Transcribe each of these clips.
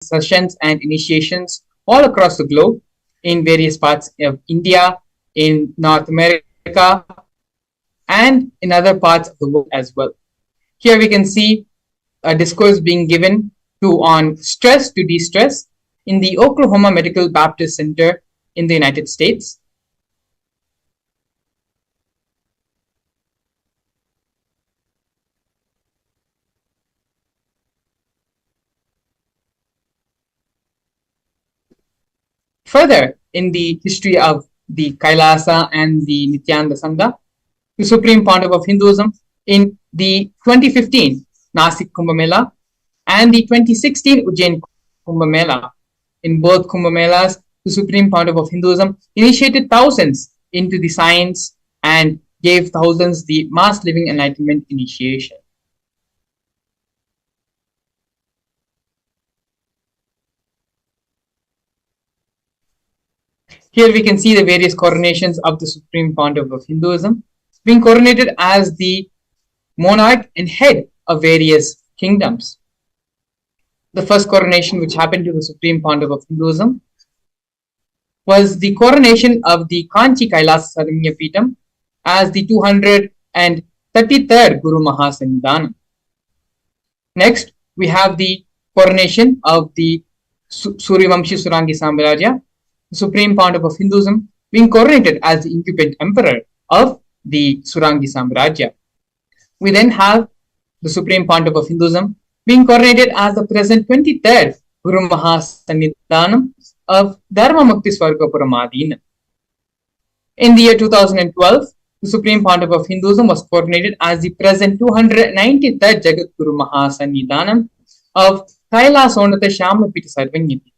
sessions and initiations all across the globe, in various parts of India, in North America, and in other parts of the world as well. Here we can see a discourse being given on stress to de-stress in the Oklahoma Medical Baptist Center in the United States. Further, in the history of the Kailasa and the Nithyananda Sangha, the Supreme Pontiff of Hinduism, in the 2015 Nasik Kumbh Mela and the 2016 Ujjain Kumbh Mela. In both Kumbh Melas, the Supreme Pontiff of Hinduism initiated thousands into the science and gave thousands the mass living enlightenment initiation. Here we can see the various coronations of the Supreme Pontiff of Hinduism, being coronated as the monarch and head of various kingdoms. The first coronation which happened to the Supreme Pontiff of Hinduism was the coronation of the Kanchi Kailasa Saranya Peetham as the 233rd Guru Mahasannidhanam. Next, we have the coronation of the Suryavamshi Surangi Samrajya, the Supreme Pontiff of Hinduism, being coronated as the incumbent emperor of the Surangi Samrajya. We then have the Supreme Pontiff of Hinduism being coronated as the present 23rd Guru Mahasannidhanam of Dharma Mukti Swargapuramadina. In the year 2012, the Supreme Pontiff of Hinduism was coronated as the present 293rd Jagat Guru Mahasannidhanam of Kailasonatha Shyamapita Sarvanyapita.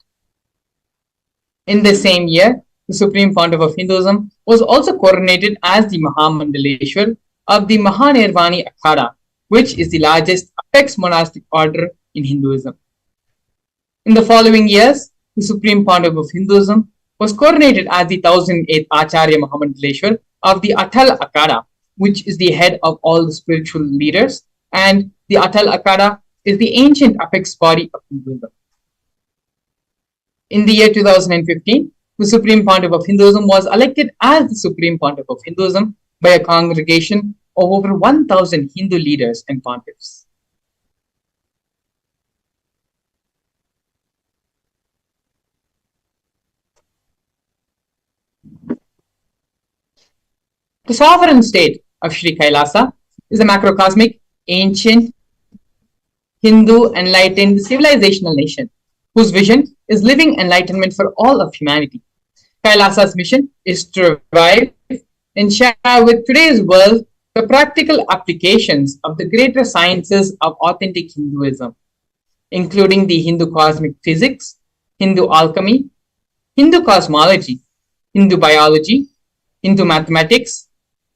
In the same year, the Supreme Pontiff of Hinduism was also coronated as the Mahamandaleshwar of the Mahanirvani Akhada, which is the largest apex monastic order in Hinduism. In the following years, the Supreme Pontiff of Hinduism was coronated as the 1008th Acharya Mahamandaleshwar of the Atal Akhada, which is the head of all the spiritual leaders, and the Atal Akhada is the ancient apex body of Hinduism. In the year 2015, the Supreme Pontiff of Hinduism was elected as the Supreme Pontiff of Hinduism by a congregation of over 1,000 Hindu leaders and pontiffs. The sovereign state of Sri Kailasa is a macrocosmic, ancient, Hindu enlightened civilizational nation whose vision is living enlightenment for all of humanity. Kailasa's mission is to revive and share with today's world the practical applications of the greater sciences of authentic Hinduism, including the Hindu cosmic physics, Hindu alchemy, Hindu cosmology, Hindu biology, Hindu mathematics,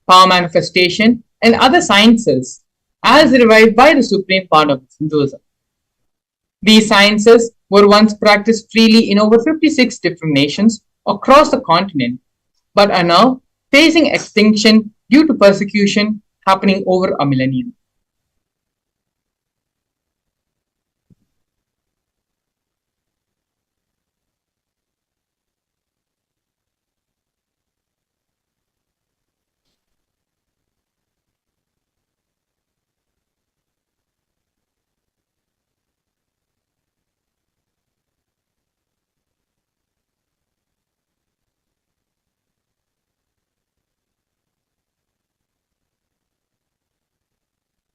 power manifestation, and other sciences as revived by the Supreme Pontiff of Hinduism. These sciences were once practiced freely in over 56 different nations across the continent, but are now facing extinction due to persecution happening over a millennium.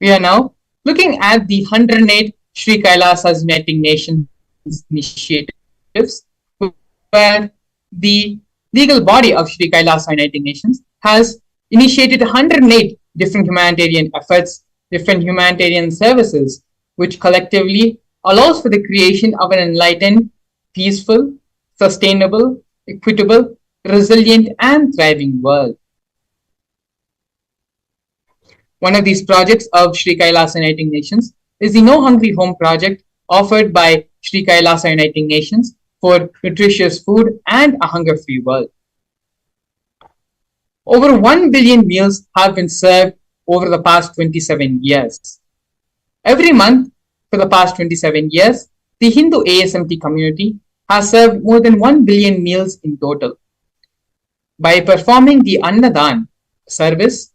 We are now looking at the 108 Sri Kailasa's Uniting Nations initiatives, where the legal body of Sri Kailasa Uniting Nations has initiated 108 different humanitarian efforts, different humanitarian services, which collectively allows for the creation of an enlightened, peaceful, sustainable, equitable, resilient, and thriving world. One of these projects of Sri Kailasa Uniting Nations is the No Hungry Home project offered by Sri Kailasa Uniting Nations for nutritious food and a hunger-free world. Over 1 billion meals have been served over the past 27 years. Every month for the past 27 years, the Hindu ASMT community has served more than 1 billion meals in total. By performing the Annadan service,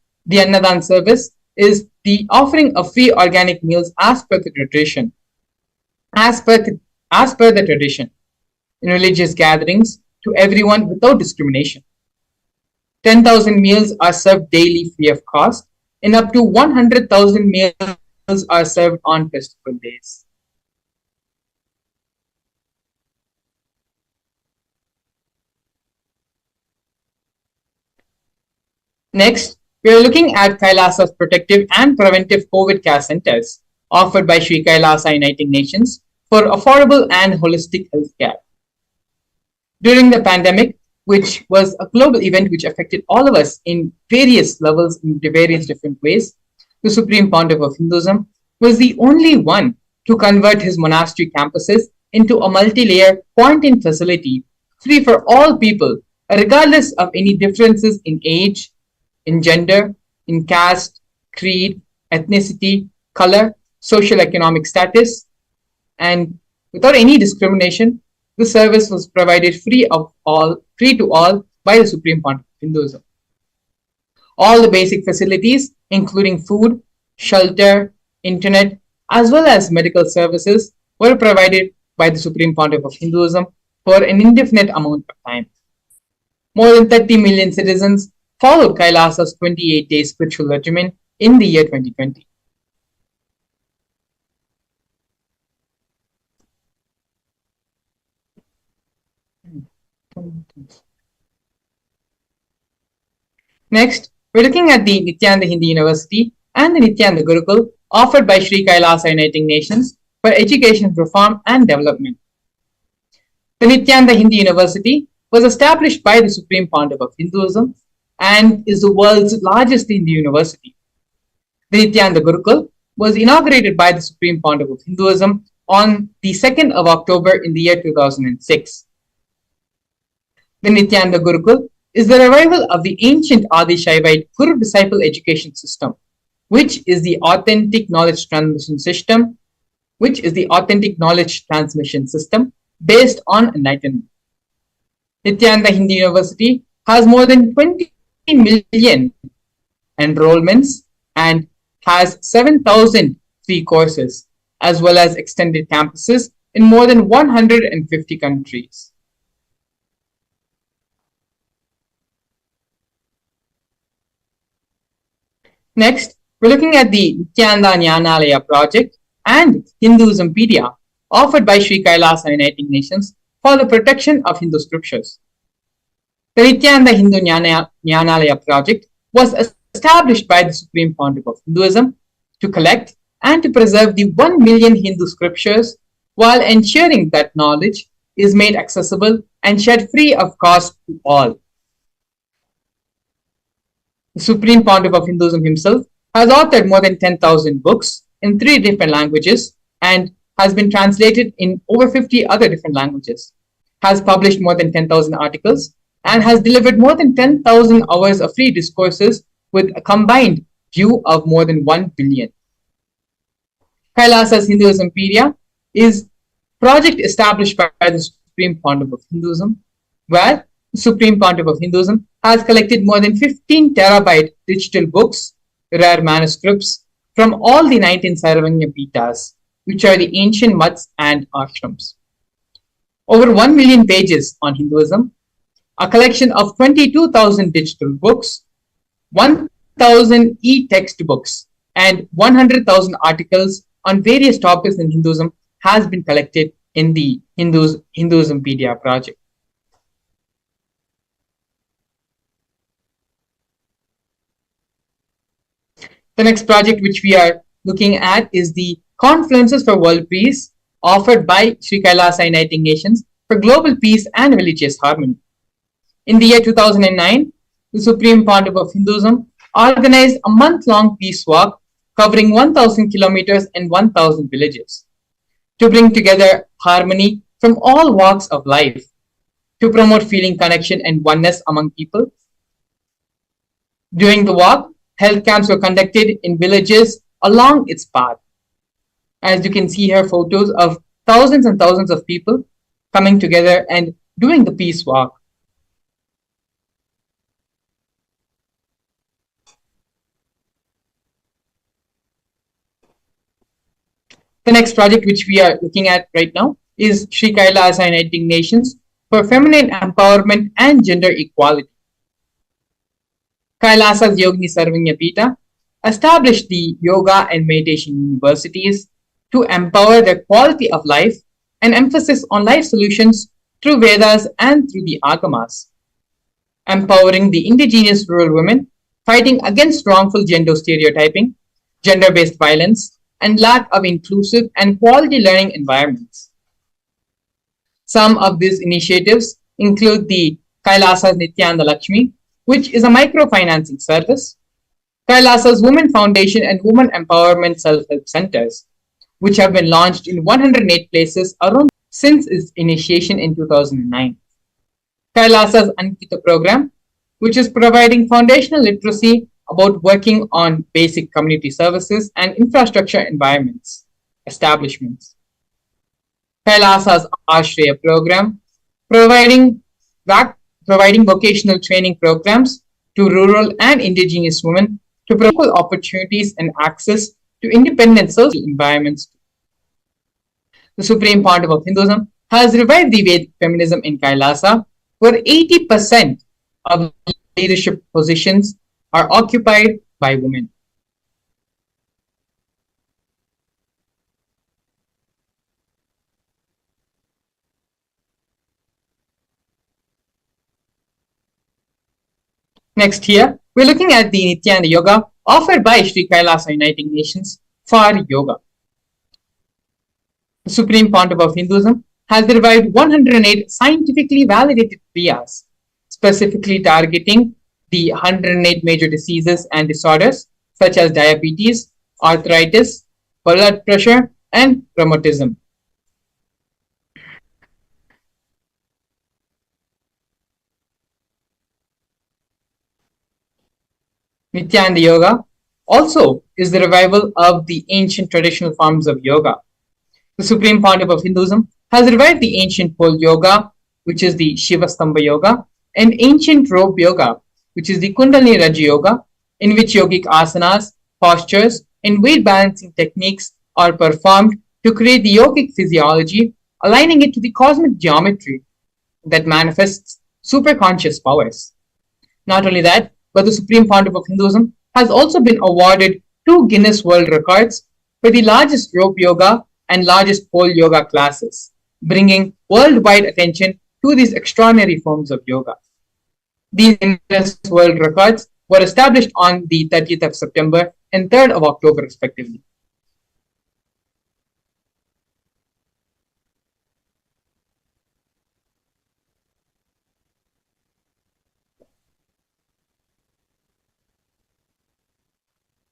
is the offering of free organic meals as per the tradition. As per the tradition, in religious gatherings to everyone without discrimination. 10,000 meals are served daily free of cost, and up to 100,000 meals are served on festival days. Next, we are looking at Kailasa's protective and preventive COVID care centers offered by Sri Kailasa Uniting Nations for affordable and holistic health care. During the pandemic, which was a global event which affected all of us in various levels, in various different ways, the Supreme Pontiff of Hinduism was the only one to convert his monastery campuses into a multi-layer quarantine facility free for all people, regardless of any differences in age, in gender, in caste, creed, ethnicity, color, social economic status, and without any discrimination. The service was provided free to all by the Supreme Pontiff of Hinduism. All the basic facilities, including food, shelter, internet, as well as medical services, were provided by the Supreme Pontiff of Hinduism for an indefinite amount of time. More than 30 million citizens followed Kailasa's 28-day spiritual regimen in the year 2020. Next, we're looking at the Nithyananda Hindi University and the Nithyananda Gurukul offered by Sri Kailasa Uniting Nations for education reform and development. The Nithyananda Hindi University was established by the Supreme Pontiff of Hinduism and is the world's largest Hindu university. The Nithyananda Gurukul was inaugurated by the Supreme Pontiff of Hinduism on the 2nd of October in the year 2006. The Nithyananda Gurukul is the revival of the ancient Adi Shaivite Guru-disciple education system, which is the authentic knowledge transmission system, based on enlightenment. Nithyananda Hindi University has more than 20 million enrollments and has 7,000 free courses, as well as extended campuses in more than 150 countries. Next, we're looking at the Nithyananda Jnanalaya project and Hinduismpedia offered by Sri Kailasa Uniting Nations for the protection of Hindu scriptures. The Nithyananda Hindu Jnanalaya project was established by the Supreme Pontiff of Hinduism to collect and to preserve the 1 million Hindu scriptures while ensuring that knowledge is made accessible and shared free of cost to all. The Supreme Pontiff of Hinduism himself has authored more than 10,000 books in 3 different languages and has been translated in over 50 other different languages, has published more than 10,000 articles, and has delivered more than 10,000 hours of free discourses with a combined view of more than 1 billion. Kailasa's Hinduismpedia is a project established by the Supreme Pontiff of Hinduism, where the Supreme Pontiff of Hinduism has collected more than 15 terabyte digital books, rare manuscripts, from all the 19 Saravanya Pitas, which are the ancient mutts and ashrams. Over 1 million pages on Hinduism, a collection of 22,000 digital books, 1,000 e-textbooks, and 100,000 articles on various topics in Hinduism has been collected in the Hinduismpedia project. The next project which we are looking at is the Confluences for World Peace offered by Sri Kailasa Uniting Nations for global peace and religious harmony. In the year 2009, the Supreme Pontiff of Hinduism organized a month-long peace walk covering 1,000 kilometers and 1,000 villages to bring together harmony from all walks of life, to promote feeling connection and oneness among people. During the walk, health camps were conducted in villages along its path. As you can see here, photos of thousands and thousands of people coming together and doing the peace walk. The next project which we are looking at right now is Sri Kailasa Uniting Nations for Feminine Empowerment and Gender Equality. Kailasa's Yogini Sarvanya Pita established the yoga and meditation universities to empower the quality of life and emphasis on life solutions through Vedas and through the Agamas, empowering the indigenous rural women, fighting against wrongful gender stereotyping, gender-based violence, and lack of inclusive and quality learning environments. Some of these initiatives include the Kailasa's Nithyananda Lakshmi, which is a microfinancing service, Kailasa's Women Foundation and Women Empowerment Self-Help Centers, which have been launched in 108 places around since its initiation in 2009. Kailasa's Ankita program, which is providing foundational literacy about working on basic community services and infrastructure environments, establishments. Kailasa's Ashreya program, providing vocational training programs to rural and indigenous women to provide equal opportunities and access to independent social environments. The Supreme Pontiff of Hinduism has revived the Vedic feminism in Kailasa, where 80% of leadership positions are occupied by women. Next here, we're looking at the Nithyananda Yoga offered by Sri Kailasa Uniting Nations for Yoga. The Supreme Pontiff of Hinduism has revived 108 scientifically validated kriyas, specifically targeting the 108 major diseases and disorders such as diabetes, arthritis, blood pressure, and rheumatism. Nithyananda Yoga also is the revival of the ancient traditional forms of yoga. The Supreme Pontiff of Hinduism has revived the ancient pole yoga, which is the Shiva Stamba Yoga, and ancient rope yoga, which is the Kundalini Raja Yoga, in which yogic asanas, postures, and weight balancing techniques are performed to create the yogic physiology, aligning it to the cosmic geometry that manifests superconscious powers. Not only that, but the Supreme Pontiff of Hinduism has also been awarded 2 Guinness World Records for the largest rope yoga and largest pole yoga classes, bringing worldwide attention to these extraordinary forms of yoga. These Guinness World Records were established on the 30th of September and 3rd of October, respectively.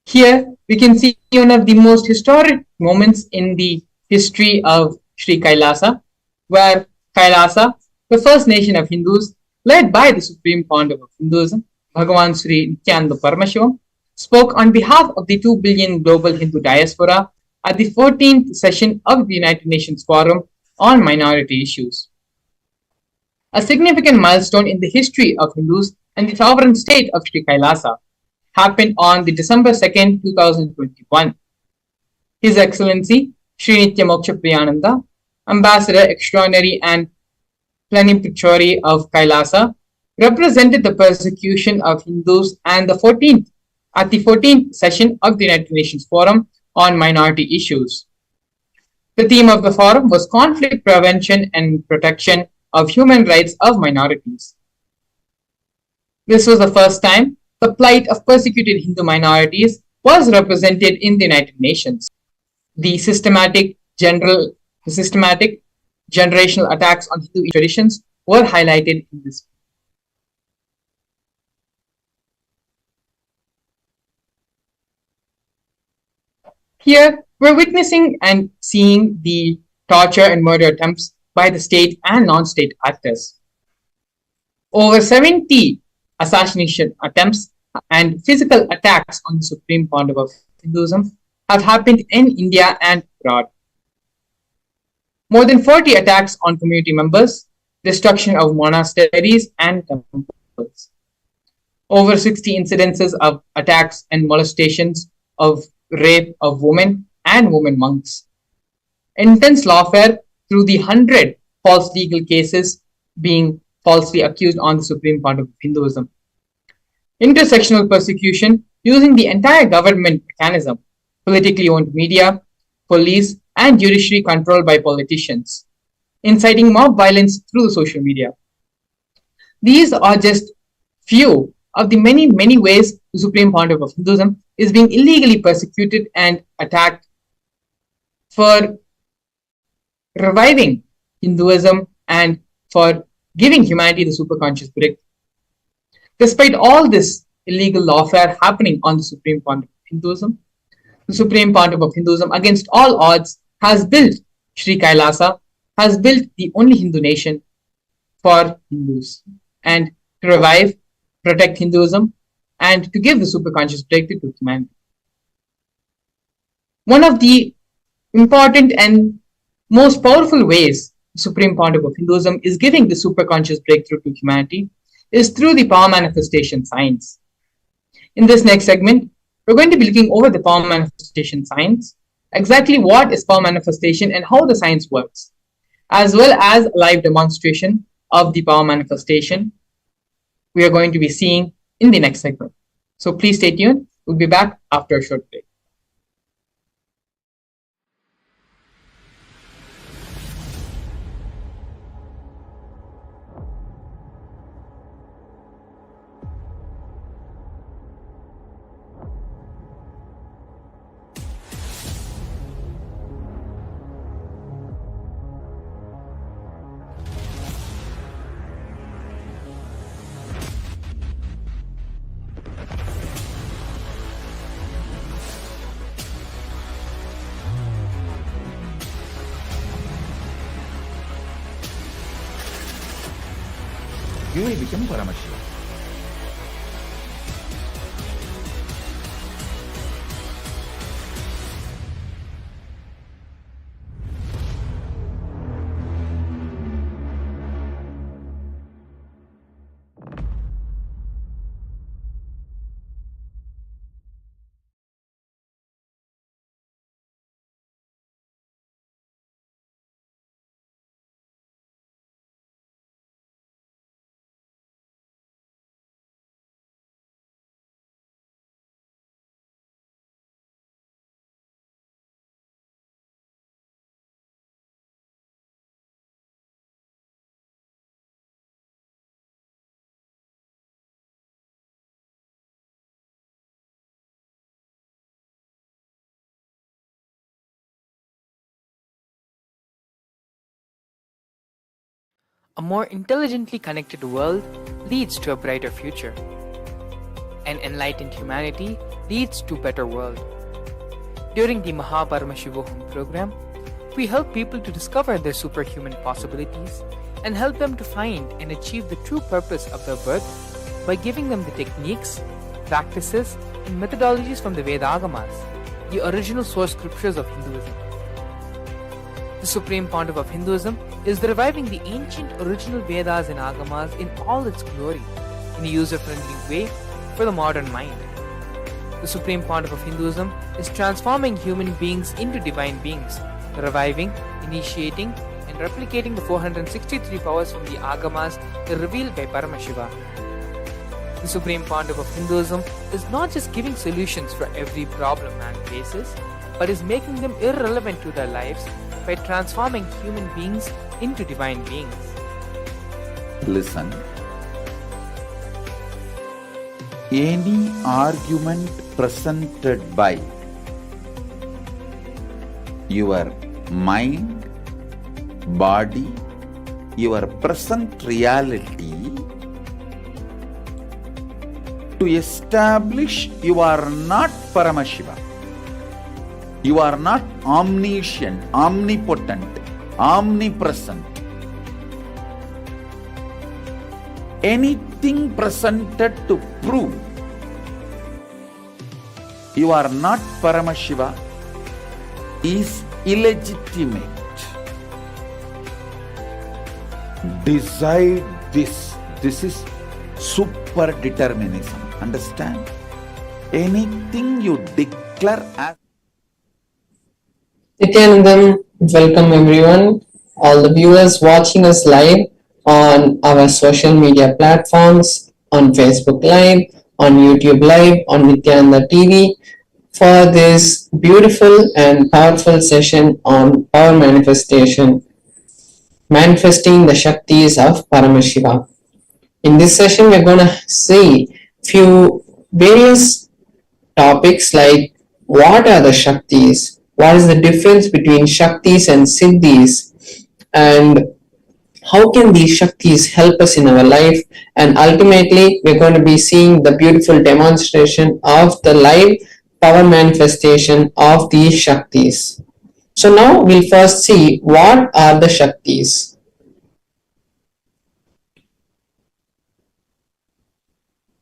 Here, we can see one of the most historic moments in the history of Sri Kailasa, where Kailasa, the first nation of Hindus, led by the Supreme Pontiff of Hinduism, Bhagavan Sri Nithyananda Paramashivam, spoke on behalf of the 2 billion global Hindu diaspora at the 14th session of the United Nations Forum on Minority Issues. A significant milestone in the history of Hindus and the sovereign state of Sri Kailasa happened on the December 2nd, 2021. His Excellency Sri Nitya Moksha Priyananda, Ambassador Extraordinary and Plenipotentiary of Kailasa, represented the persecution of Hindus at the 14th session of the United Nations Forum on Minority Issues. The theme of the forum was conflict prevention and protection of human rights of minorities. This was the first time the plight of persecuted Hindu minorities was represented in the United Nations. The systematic generational attacks on Hindu traditions were highlighted in this. Here, we're witnessing and seeing the torture and murder attempts by the state and non-state actors. Over 70 assassination attempts and physical attacks on the Supreme Pontiff of Hinduism have happened in India and abroad. More than 40 attacks on community members, destruction of monasteries and temples, over 60 incidences of attacks and molestations, of rape of women and women monks, intense lawfare through the 100 false legal cases being falsely accused on the Supreme Court of Hinduism, intersectional persecution using the entire government mechanism, politically owned media, police, and judiciary controlled by politicians, inciting mob violence through social media. These are just few of the many, many ways the Supreme Pontiff of Hinduism is being illegally persecuted and attacked for reviving Hinduism and for giving humanity the superconscious break. Despite all this illegal lawfare happening on the Supreme Pontiff of Hinduism, the Supreme Pontiff of Hinduism, against all odds, has built Sri Kailasa, has built the only Hindu nation for Hindus, and to revive, protect Hinduism, and to give the superconscious breakthrough to humanity. One of the important and most powerful ways the Supreme Pontiff of Hinduism is giving the superconscious breakthrough to humanity is through the power manifestation science. In this next segment, we're going to be looking over the power manifestation science, exactly what is power manifestation and how the science works, as well as a live demonstration of the power manifestation we are going to be seeing in the next segment. So please stay tuned. We'll be back after a short break. You will become Paramashivam. A more intelligently connected world leads to a brighter future. An enlightened humanity leads to a better world. During the Paramashivam program, we help people to discover their superhuman possibilities and help them to find and achieve the true purpose of their birth by giving them the techniques, practices, and methodologies from the Vedagamas, the original source scriptures of Hinduism. The Supreme Pontiff of Hinduism is reviving the ancient original Vedas and Agamas in all its glory, in a user-friendly way for the modern mind. The Supreme Pontiff of Hinduism is transforming human beings into divine beings, reviving, initiating, and replicating the 463 powers from the Agamas revealed by Paramashivam. The Supreme Pontiff of Hinduism is not just giving solutions for every problem man faces, but is making them irrelevant to their lives by transforming human beings into divine beings. Listen. Any argument presented by your mind, body, your present reality to establish you are not Paramashiva. You are not omniscient, omnipotent, omnipresent. Anything presented to prove you are not Paramashiva is illegitimate. decide this. This is super determinism. Understand? Anything you declare as Nithyanandam, welcome everyone, all the viewers watching us live on our social media platforms, on Facebook Live, on YouTube Live, on Nithyananda TV, for this beautiful and powerful session on power manifestation, manifesting the Shaktis of Paramashiva. In this session, we're going to see few various topics like what are the Shaktis, what is the difference between Shaktis and Siddhis, and how can these Shaktis help us in our life, and ultimately we're going to be seeing the beautiful demonstration of the live power manifestation of these Shaktis. So now we'll first see what are the Shaktis.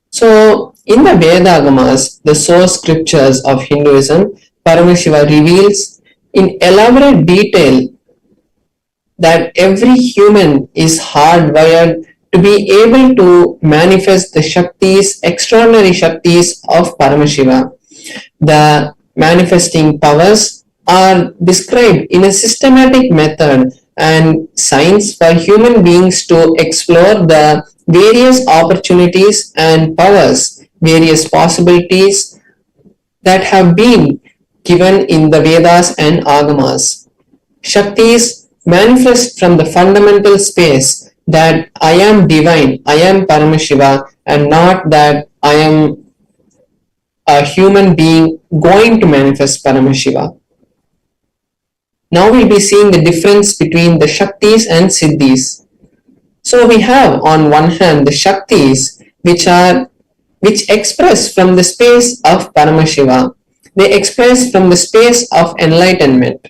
So in the Vedagamas, the source scriptures of Hinduism, Paramashiva reveals in elaborate detail that every human is hardwired to be able to manifest the Shaktis, extraordinary Shaktis of Paramashiva. The manifesting powers are described in a systematic method and science for human beings to explore the various opportunities and powers, various possibilities that have been given in the Vedas and Agamas. Shaktis manifest from the fundamental space that I am divine, I am Paramashiva, and not that I am a human being going to manifest Paramashiva. Now we'll be seeing the difference between the Shaktis and Siddhis. So we have on one hand the Shaktis which express from the space of Paramashiva. They express from the space of enlightenment,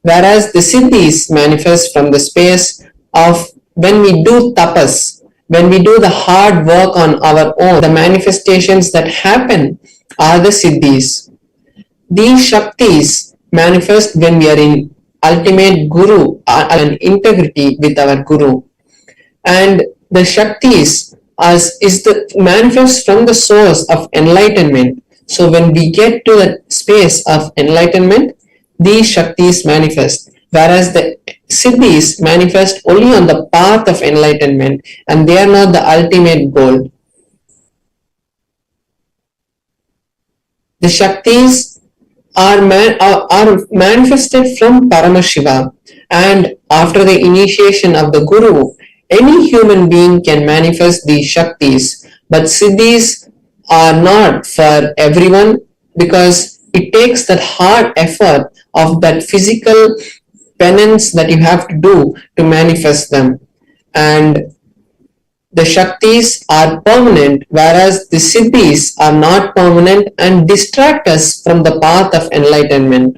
whereas the Siddhis manifest from the space of when we do tapas, when we do the hard work on our own. The manifestations that happen are the Siddhis. These Shaktis manifest when we are in ultimate Guru and integrity with our Guru. And the Shaktis is the manifest from the source of enlightenment. So when we get to the space of enlightenment, these Shaktis manifest, whereas the Siddhis manifest only on the path of enlightenment, and they are not the ultimate goal. The Shaktis are manifested from Paramashiva, and after the initiation of the Guru, any human being can manifest these Shaktis, but Siddhis are not for everyone because it takes that hard effort of that physical penance that you have to do to manifest them. And the Shaktis are permanent, whereas the Siddhis are not permanent and distract us from the path of enlightenment.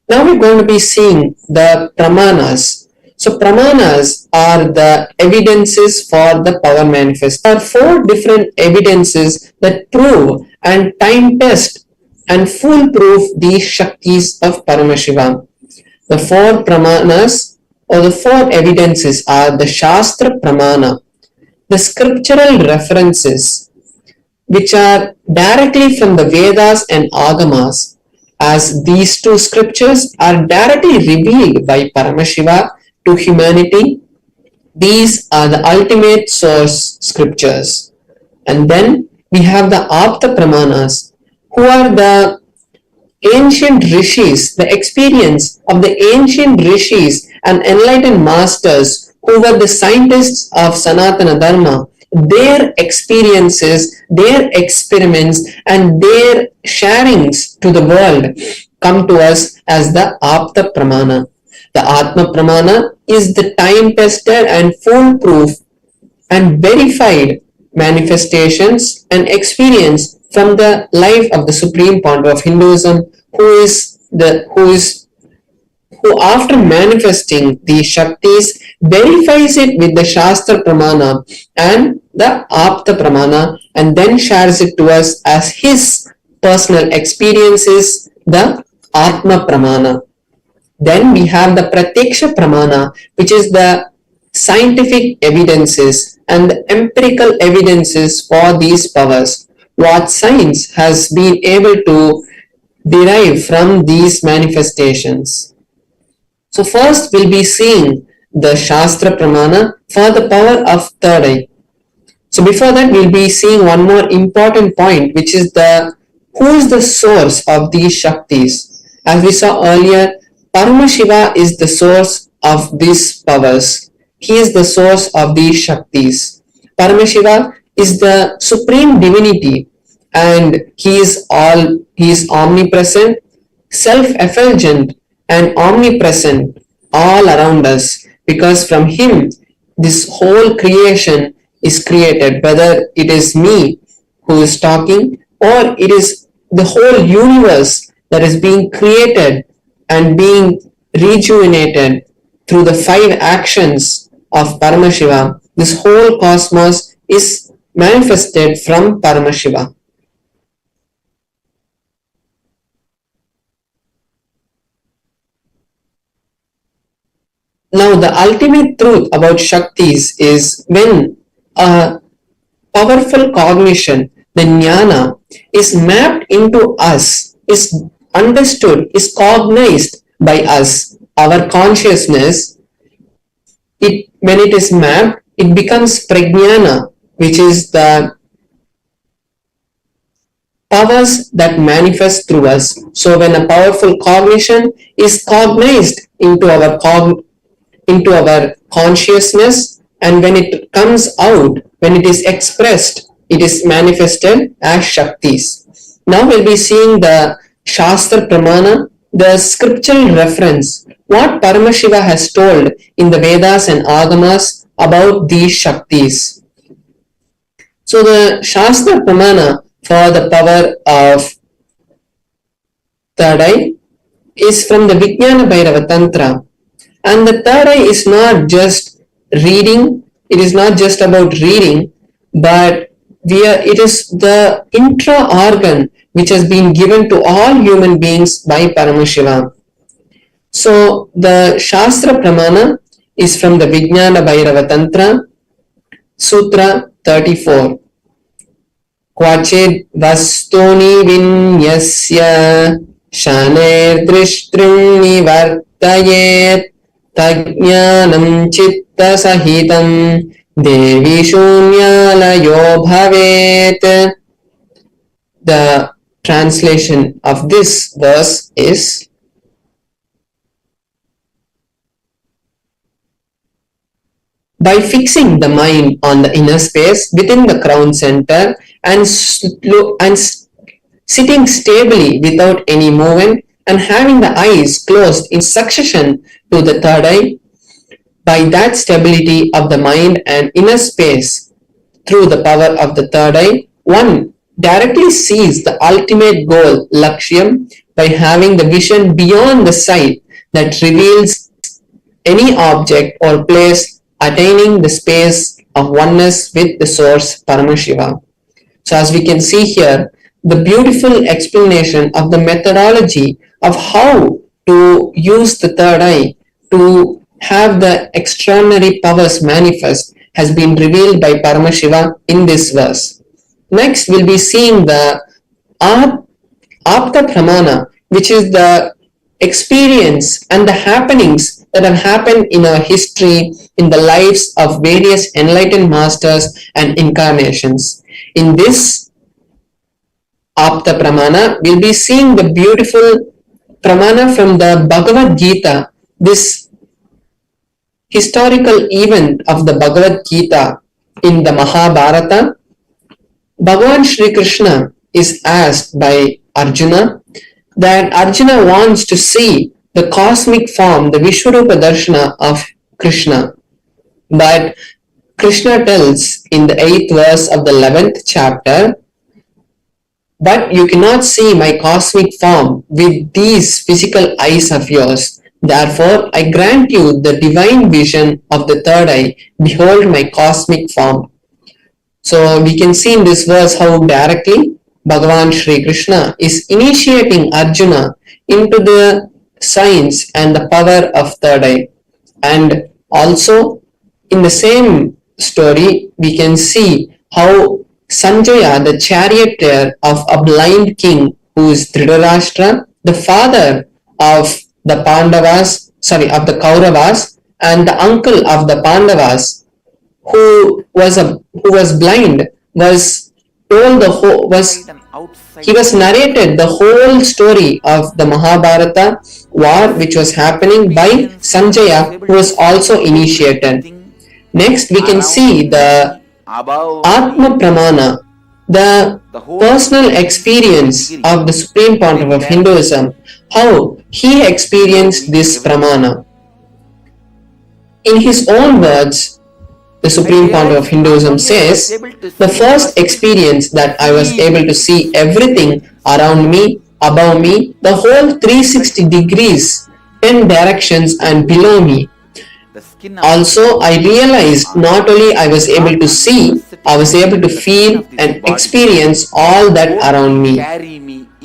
Now we're going to be seeing the Pramanas. So Pramanas are the evidences for the power manifest. There are 4 different evidences that prove and time test and foolproof these Shaktis of Paramashiva. The 4 Pramanas or the 4 evidences are the Shastra Pramana, the scriptural references which are directly from the Vedas and Agamas, as these 2 scriptures are directly revealed by Paramashiva to humanity. These are the ultimate source scriptures. And then we have the Apta Pramanas, who are the ancient rishis, the experience of the ancient rishis and enlightened masters who were the scientists of Sanatana Dharma. Their experiences, their experiments, and their sharings to the world come to us as the Apta Pramana. The Atma Pramana is the time-tested and foolproof and verified manifestations and experience from the life of the Supreme Pontiff of Hinduism, who after manifesting these Shaktis verifies it with the Shastra Pramana and the Apta Pramana, and then shares it to us as his personal experiences, the Atma Pramana. Then we have the Pratyaksha Pramana, which is the scientific evidences and the empirical evidences for these powers, what science has been able to derive from these manifestations. So first we'll be seeing the Shastra Pramana for the power of third eye. So before that we'll be seeing one more important point, which is who is the source of these Shaktis. As we saw earlier, Paramashiva is the source of these powers. He is the source of these Shaktis. Paramashiva is the supreme divinity, and he is omnipresent, self-effulgent and omnipresent all around us, because from him this whole creation is created, whether it is me who is talking or it is the whole universe that is being created and being rejuvenated through the 5 actions of Paramashiva. This whole cosmos is manifested from Paramashiva. Now, the ultimate truth about Shaktis is when a powerful cognition, the jnana, is mapped into us, is understood, is cognized by us, our consciousness, when it is mapped, it becomes prajnana, which is the powers that manifest through us. So when a powerful cognition is cognized into our consciousness, and when it comes out, when it is expressed, it is manifested as Shaktis. Now we'll be seeing the Shastra Pramana, the scriptural reference, what Paramashiva has told in the Vedas and Agamas about these Shaktis. So the Shastra Pramana for the power of third eye is from the Vijnana Bhairava Tantra. And the third eye is not just reading, it is not just about reading, but it is the intra-organ which has been given to all human beings by Paramashiva. So the Shastra Pramana is from the Vijnana Bhairava Tantra, Sutra 34. Kvachid vastuni vinyasya shaner drishtrim nivartayet tajnanam chitta sahitam devi shunyalayo bhavet. The translation of this verse is: by fixing the mind on the inner space within the crown center and sitting stably without any movement and having the eyes closed in succession to the third eye, by that stability of the mind and inner space through the power of the third eye, one directly sees the ultimate goal, Lakshyam, by having the vision beyond the sight that reveals any object or place, attaining the space of oneness with the source Paramashiva. So as we can see here, the beautiful explanation of the methodology of how to use the third eye to have the extraordinary powers manifest has been revealed by Paramashiva in this verse. Next, we'll be seeing the Apta Pramana, which is the experience and the happenings that have happened in our history, in the lives of various enlightened masters and incarnations. In this Apta Pramana, we'll be seeing the beautiful Pramana from the Bhagavad Gita, this historical event of the Bhagavad Gita in the Mahabharata. Bhagavan Shri Krishna is asked by Arjuna that Arjuna wants to see the cosmic form, the Vishwarupa Darshana of Krishna. But Krishna tells in the 8th verse of the 11th chapter, but you cannot see my cosmic form with these physical eyes of yours. Therefore, I grant you the divine vision of the third eye. Behold my cosmic form. So we can see in this verse how directly Bhagavan Shri Krishna is initiating Arjuna into the science and the power of third eye. And also in the same story, we can see how Sanjaya, the charioteer of a blind king who is Dhritarashtra, the father of the of the Kauravas, and the uncle of the Pandavas, who was blind, was told the whole was he was narrated the whole story of the Mahabharata war which was happening by Sanjaya, who was also initiated. Next, we can see the Atma Pramana, the personal experience of the Supreme Pontiff of Hinduism, how he experienced this Pramana. In his own words, the Supreme Pontiff of Hinduism says, the first experience that I was able to see everything around me, above me, the whole 360 degrees, 10 directions and below me. Also, I realized not only I was able to see, I was able to feel and experience all that around me.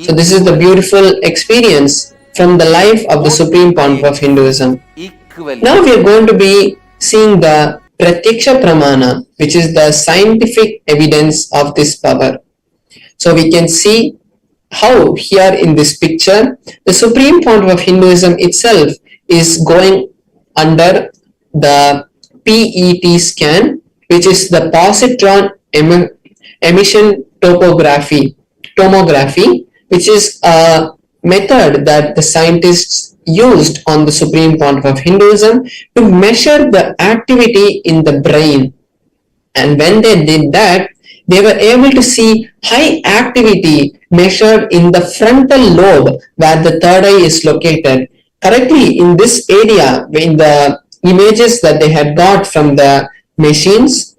So this is the beautiful experience from the life of the Supreme Pontiff of Hinduism. Now we are going to be seeing the Pratyaksha Pramana, which is the scientific evidence of this power. So we can see how here in this picture, the Supreme Pontiff of Hinduism itself is going under the PET scan, which is the positron emission tomography, which is a method that the scientists used on the Supreme Pontiff of Hinduism to measure the activity in the brain. And when they did that, they were able to see high activity measured in the frontal lobe where the third eye is located. Correctly in this area, in the images that they had got from the machines,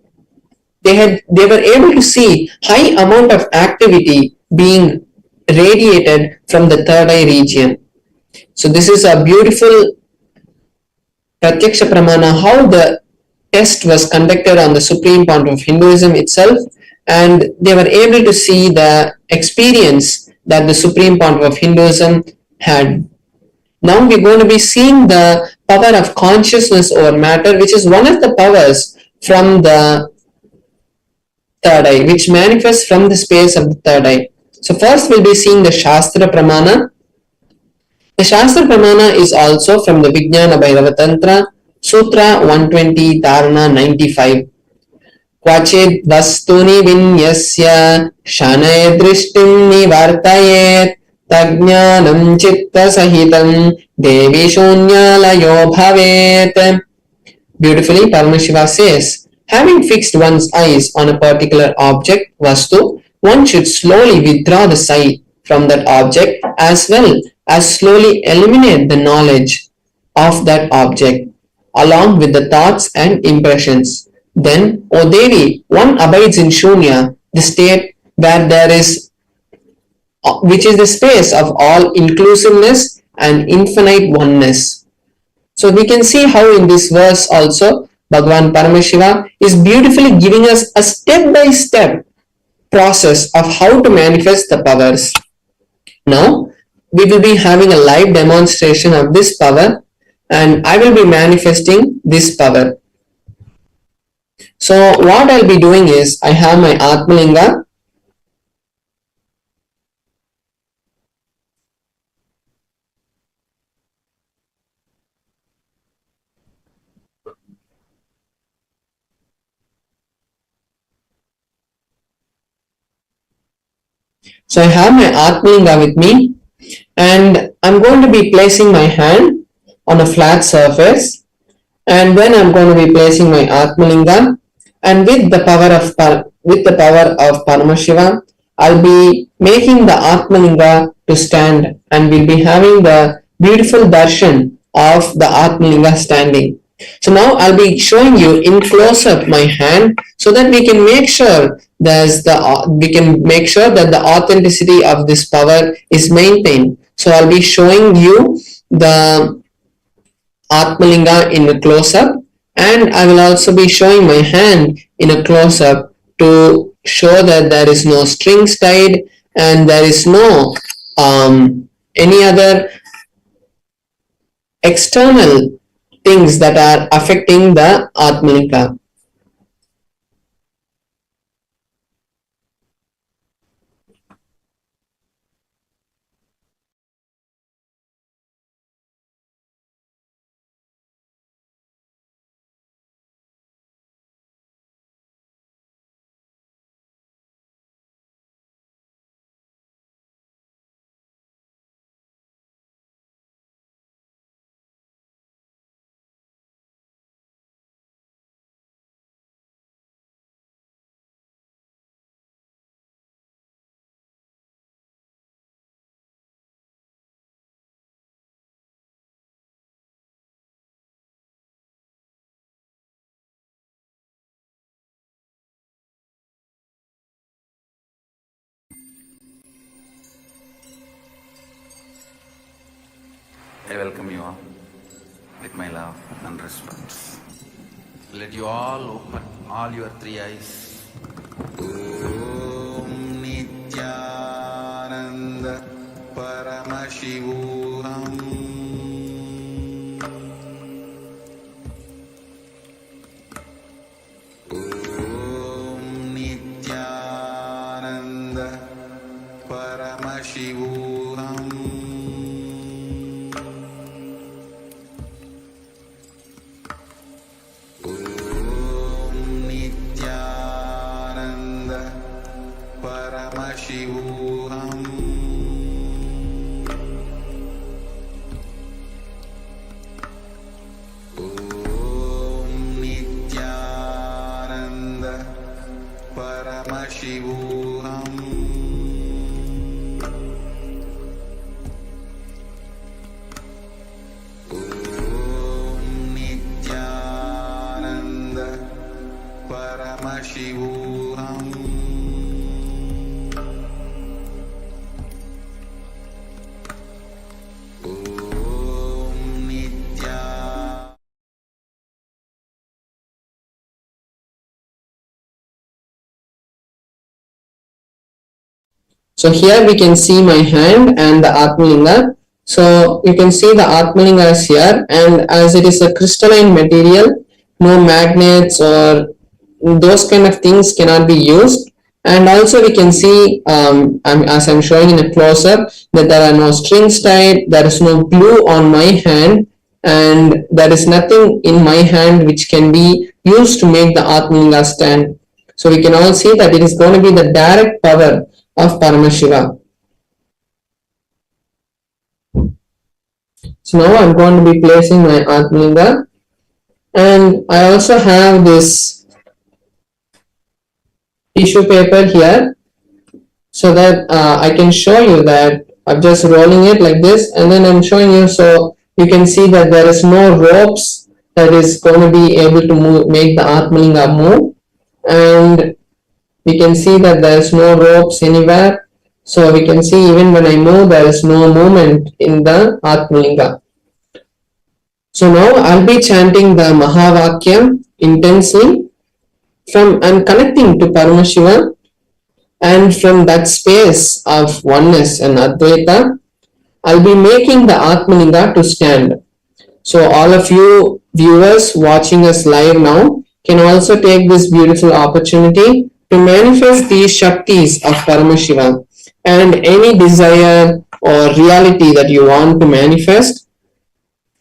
they were able to see high amount of activity being radiated from the third eye region. So this is a beautiful Pratyaksha Pramana, how the test was conducted on the Supreme Pontiff of Hinduism itself, and they were able to see the experience that the Supreme Pontiff of Hinduism had. Now we're going to be seeing the power of consciousness over matter, which is one of the powers from the third eye, which manifests from the space of the third eye. So first we'll be seeing the Shastra Pramana. The Shastra Pramana is also from the Vijnana Bhairava Tantra, Sutra 120, Dharana 95. Kvachid vastuni vinyasya shanay drishtim nivartayet tajnanam chitta sahitam devi shunyalayo bhavet. Beautifully, Paramashiva says, having fixed one's eyes on a particular object, vastu, one should slowly withdraw the sight from that object as well as slowly eliminate the knowledge of that object along with the thoughts and impressions. Then, O Devi, one abides in Shunya, the state where there is, which is the space of all inclusiveness and infinite oneness. So we can see how in this verse also, Bhagavan Paramashiva is beautifully giving us a step-by-step process of how to manifest the powers. Now, we will be having a live demonstration of this power, and I will be manifesting this power. So what I'll be doing is, I have my Atmalinga. So I have my Atmalinga with me, and I'm going to be placing my hand on a flat surface, and then I'm going to be placing my Atmalinga, and with the power of Paramashiva, I'll be making the Atmalinga to stand, and we'll be having the beautiful darshan of the Atmalinga standing. So now I'll be showing you in close up my hand so that we can make sure that the authenticity of this power is maintained. So I'll be showing you the Atmalinga in a close up, and I will also be showing my hand in a close up to show that there is no strings tied and there is no any other external things that are affecting the Atmalinga. I welcome you all with my love and respect. Let you all open all your three eyes. Om Nithyananda Paramashivam. Om Nithyananda Paramashivam. Om Nithyananda Paramashivam. Om Nithyananda Paramashivam. Om Nithyananda Paramashivam. Om Nithyananda. So here we can see my hand and the Atmalinga. So you can see the Atmalinga is here, and as it is a crystalline material, no magnets or those kind of things cannot be used. And also we can see, as I'm showing in a close-up, that there are no strings tied, there is no glue on my hand, and there is nothing in my hand which can be used to make the Atmalinga stand. So we can all see that it is going to be the direct power of Paramashiva. So now I'm going to be placing my Atmalinga, and I also have this tissue paper here so that I can show you that I'm just rolling it like this, and then I'm showing you so you can see that there is no ropes that is going to be able to make the Atmalinga move, and we can see that there is no ropes anywhere. So we can see even when I move, there is no movement in the Atmalinga. So now I'll be chanting the Mahavakya intensely and connecting to Paramashiva, and from that space of oneness and Advaita, I'll be making the Atmalinga to stand. So all of you viewers watching us live now can also take this beautiful opportunity to manifest these Shaktis of Paramashiva, and any desire or reality that you want to manifest,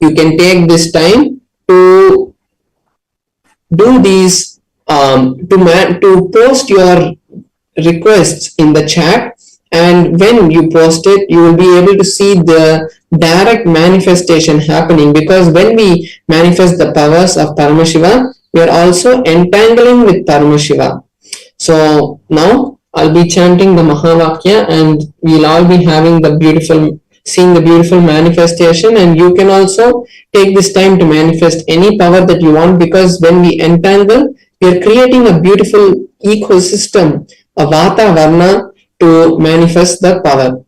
you can take this time to do these, to post your requests in the chat, and when you post it, you will be able to see the direct manifestation happening, because when we manifest the powers of Paramashiva, we are also entangling with Paramashiva. So now I'll be chanting the Mahavakya, and we'll all be having seeing the beautiful manifestation, and you can also take this time to manifest any power that you want, because when we entangle, we are creating a beautiful ecosystem, a Vata Varna, to manifest the power.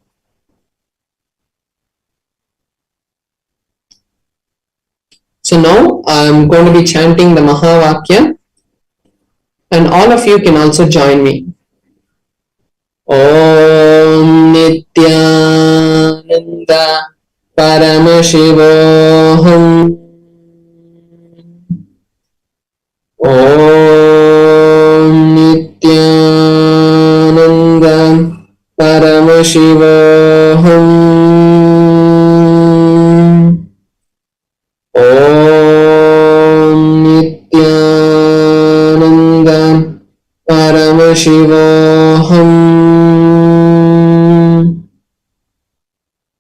So now I'm going to be chanting the Mahavakya, and all of you can also join me. Om Nithyananda Paramashivoham Om Nithyananda Paramashivam. Om Nithyananda Paramashivam.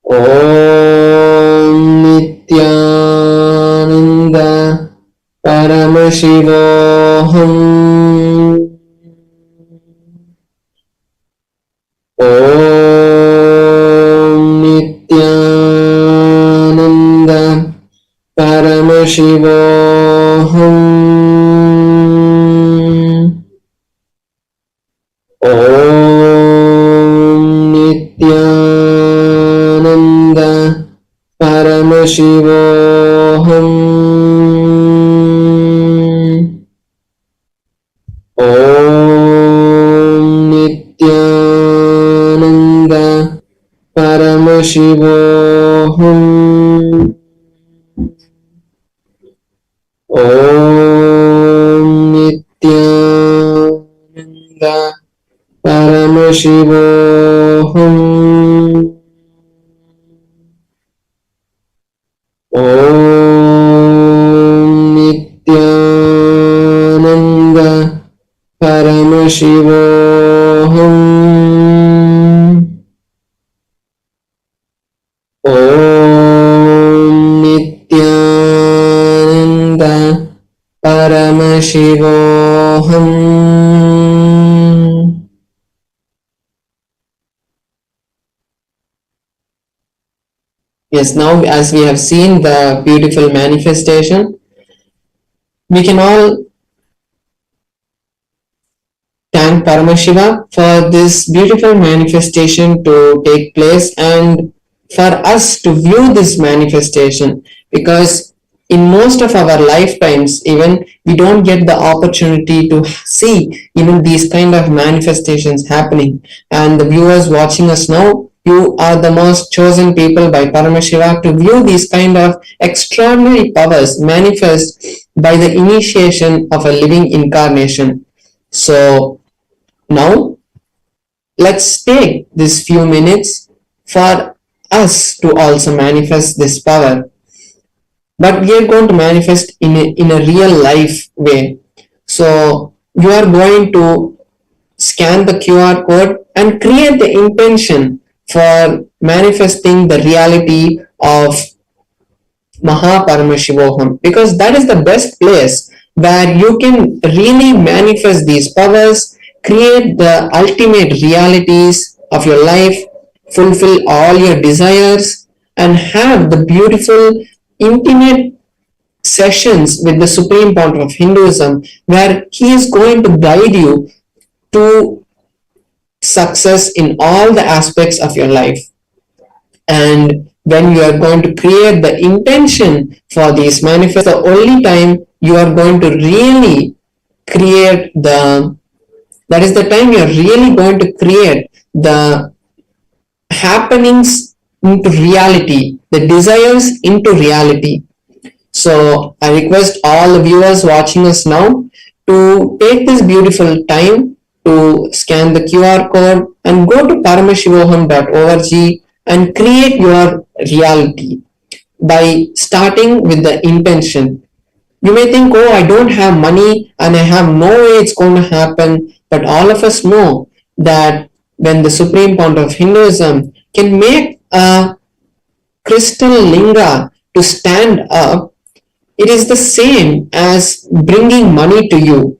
Om Nithyananda Paramashivam. Om Nithyananda Paramashivam. Om Nithyananda Paramashivam. Om Nithyananda Paramashivam. Om Nithyananda Paramashivam. Om Nithyananda Paramashivam. Om Nithyananda Paramashivam. Yes, now as we have seen the beautiful manifestation, we can all thank Paramashiva for this beautiful manifestation to take place and for us to view this manifestation, because in most of our lifetimes even we don't get the opportunity to see even these kind of manifestations happening. And the viewers watching us now, you are the most chosen people by Paramashiva to view these kind of extraordinary powers manifest by the initiation of a living incarnation. So now let's take these few minutes for us to also manifest this power, but we are going to manifest in a real life way. So you are going to scan the QR code and create the intention for manifesting the reality of Paramashivoham, because that is the best place where you can really manifest these powers, create the ultimate realities of your life, fulfill all your desires, and have the beautiful, intimate sessions with the Supreme Founder of Hinduism, where he is going to guide you to success in all the aspects of your life. And when you are going to create the intention for these manifest, the only time you are going to really create that is the time you are really going to create the happenings into reality, the desires into reality. So I request all the viewers watching us now to take this beautiful time to scan the QR code and go to paramashivoham.org and create your reality by starting with the intention. You may think, oh, I don't have money and I have no way it's going to happen, but all of us know that when the Supreme Founder of Hinduism can make a crystal linga to stand up, it is the same as bringing money to you.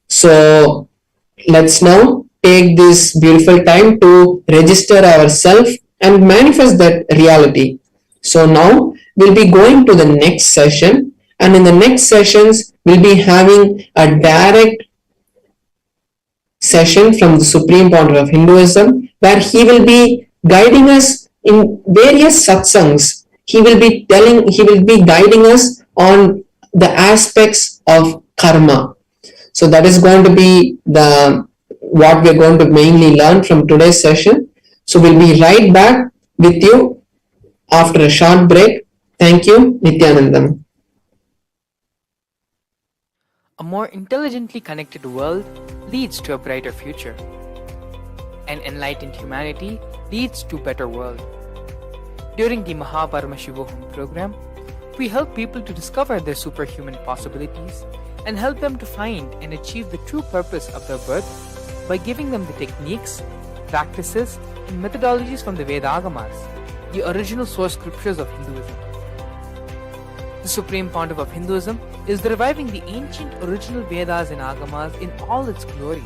So let's now take this beautiful time to register ourselves and manifest that reality. So now we'll be going to the next session, and in the next sessions we'll be having a direct session from the Supreme Founder of Hinduism, where he will be guiding us in various satsangs. He will be guiding us on the aspects of karma. So that is going to be what we're going to mainly learn from today's session. So we'll be right back with you after a short break. Thank you, Nithyanandam. A more intelligently connected world leads to a brighter future. An enlightened humanity leads to a better world. During the Paramashivam program, we help people to discover their superhuman possibilities and help them to find and achieve the true purpose of their birth by giving them the techniques, practices, and methodologies from the Vedagamas, the original source scriptures of Hinduism. The Supreme Pontiff of Hinduism is reviving the ancient original Vedas and Agamas in all its glory,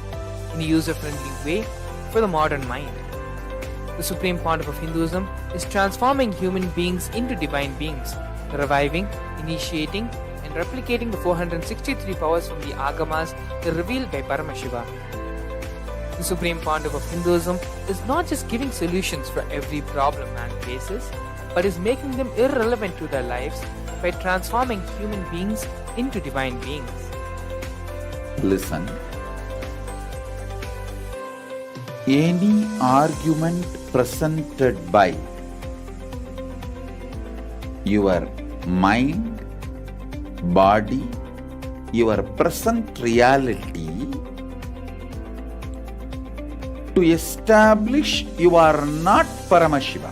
in a user-friendly way for the modern mind. The Supreme Pontiff of Hinduism is transforming human beings into divine beings, reviving, initiating, and replicating the 463 powers from the Agamas revealed by Paramashivam. The Supreme Pontiff of Hinduism is not just giving solutions for every problem man faces, but is making them irrelevant to their lives by transforming human beings into divine beings. Listen. Any argument presented by your mind, body, your present reality to establish you are not Paramashiva,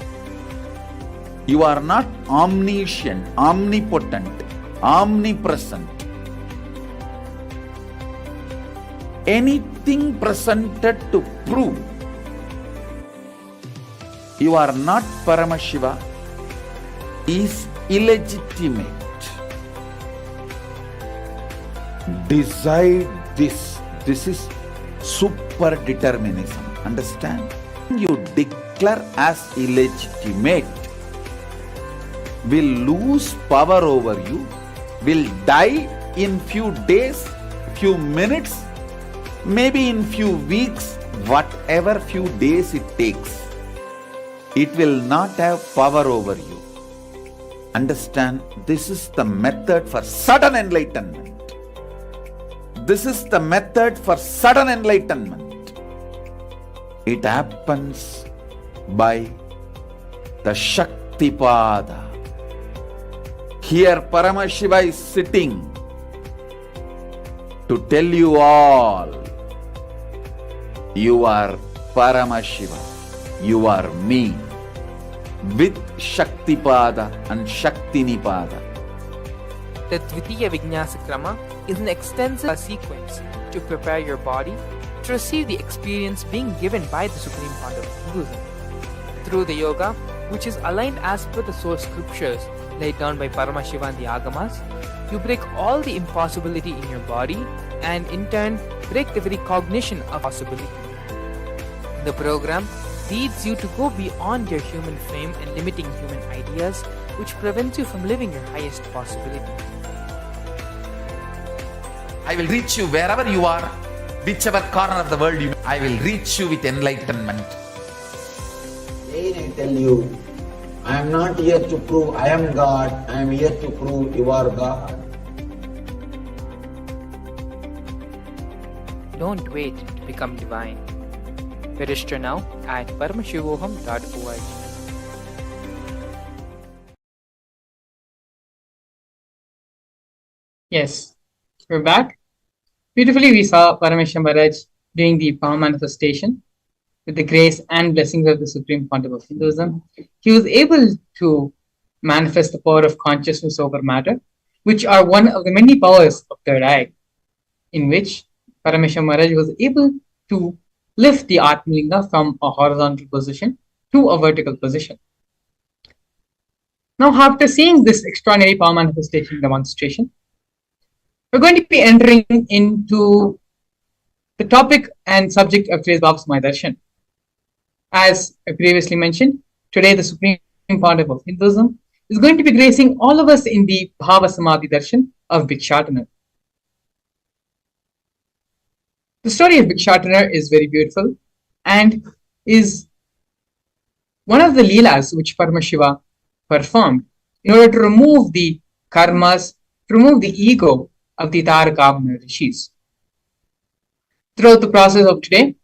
you are not omniscient, omnipotent, omnipresent. Anything presented to prove you are not Paramashiva is illegitimate. Decide this. This is super determinism. Understand? You declare as illegitimate, will lose power over you, will die in few days, few minutes, maybe in few weeks, whatever few days it takes. It will not have power over you. Understand, this is the method for sudden enlightenment. This is the method for sudden enlightenment. It happens by the Shaktipada. Here Paramashiva is sitting to tell you all, you are Paramashiva, you are me, with Shaktipada and Shaktinipada. The Dvitiya Vijnasa Krama is an extensive sequence to prepare your body to receive the experience being given by the Supreme Pontiff of Hinduism. Through the yoga, which is aligned as per the source scriptures laid down by Paramashiva and the Agamas, you break all the impossibility in your body and in turn break the very cognition of possibility. The program leads you to go beyond your human frame and limiting human ideas, which prevents you from living your highest possibility. I will reach you wherever you are, whichever corner of the world you are. I will reach you with enlightenment. Again I tell you, I am not here to prove I am God, I am here to prove you are God. Don't wait to become divine. Register now at paramashivoham.org. Yes, we're back. Beautifully, we saw Paramashivam Maharaj doing the power manifestation with the grace and blessings of the Supreme Pontiff of Hinduism. He was able to manifest the power of consciousness over matter, which are one of the many powers of third eye, in which Paramashivam Maharaj was able to lift the Atmalinga from a horizontal position to a vertical position. Now, after seeing this extraordinary power manifestation demonstration, we're going to be entering into the topic and subject of today's Bhava Samadhi Darshan. As I previously mentioned, today the Supreme Pontiff of Hinduism is going to be gracing all of us in the Bhava Samadhi Darshan of Bhikshatana. The story of Bhikshatana is very beautiful and is one of the Leelas which Paramashiva performed in order to remove the karmas, to remove the ego of the Tarakavana rishis. Throughout the process of today,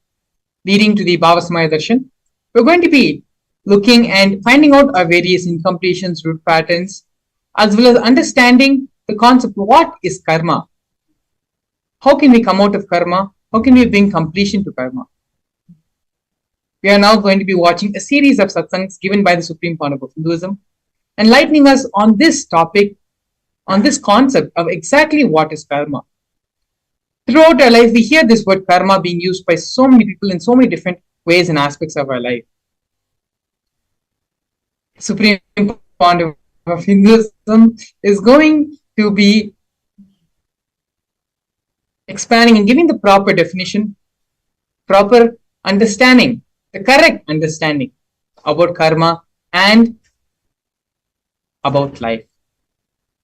leading to the Bhava Samadhi Darshan, we're going to be looking and finding out our various incompletions, root patterns, as well as understanding the concept of what is karma. How can we come out of karma? How can we bring completion to karma? We are now going to be watching a series of satsangs given by the Supreme Founder of Hinduism, enlightening us on this topic, on this concept of exactly what is karma. Throughout our life, we hear this word karma being used by so many people in so many different ways and aspects of our life. Supreme Founder of Hinduism is going to be expanding and giving the proper definition, proper understanding, the correct understanding about karma and about life.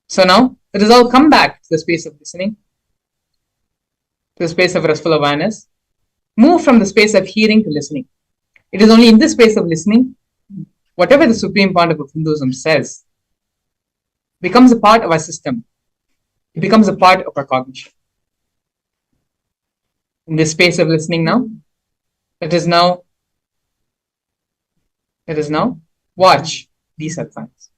So now, let us all come back to the space of listening, to the space of restful awareness, move from the space of hearing to listening. It is only in this space of listening, whatever the Supreme Founder of Hinduism says becomes a part of our system. It becomes a part of our cognition. In this space of listening now, let us now watch these satsangs.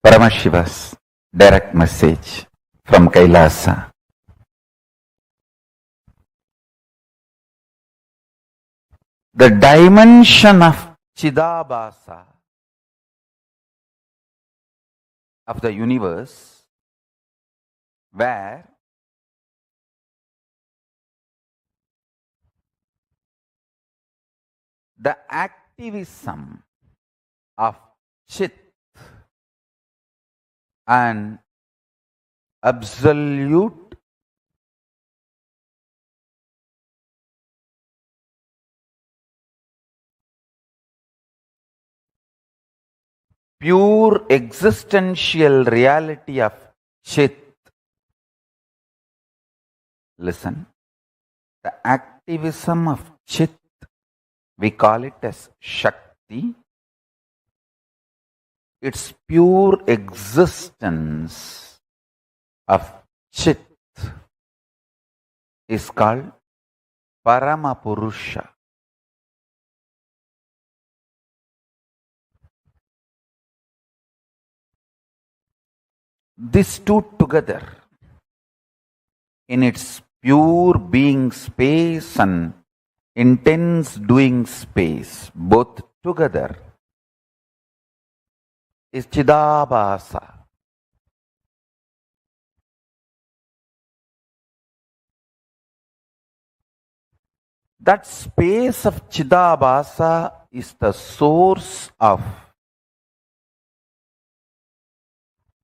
Paramashiva's direct message from Kailasa. The dimension of Chidabhasa of the universe, where the activism of Chit and absolute pure existential reality of Chit. Listen, the activism of Chit, we call it as Shakti. Its pure existence of Chit is called Paramapurusha. These two together, in its pure being space and intense doing space, both together, is Chidabhasa. That space of Chidabhasa is the source of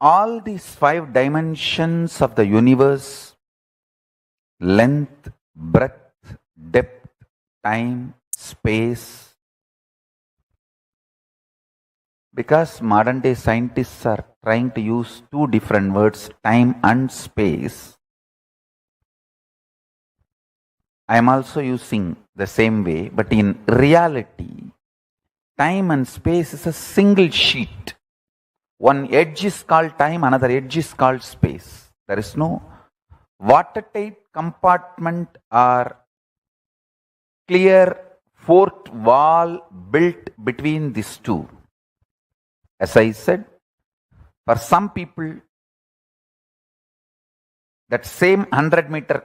all these 5 dimensions of the universe: length, breadth, depth, time, space. Because modern day scientists are trying to use 2 different words, time and space, I am also using the same way, but in reality, time and space is a single sheet. One edge is called time, another edge is called space. There is no watertight compartment or clear fourth wall built between these two. As I said, for some people, that same 100-meter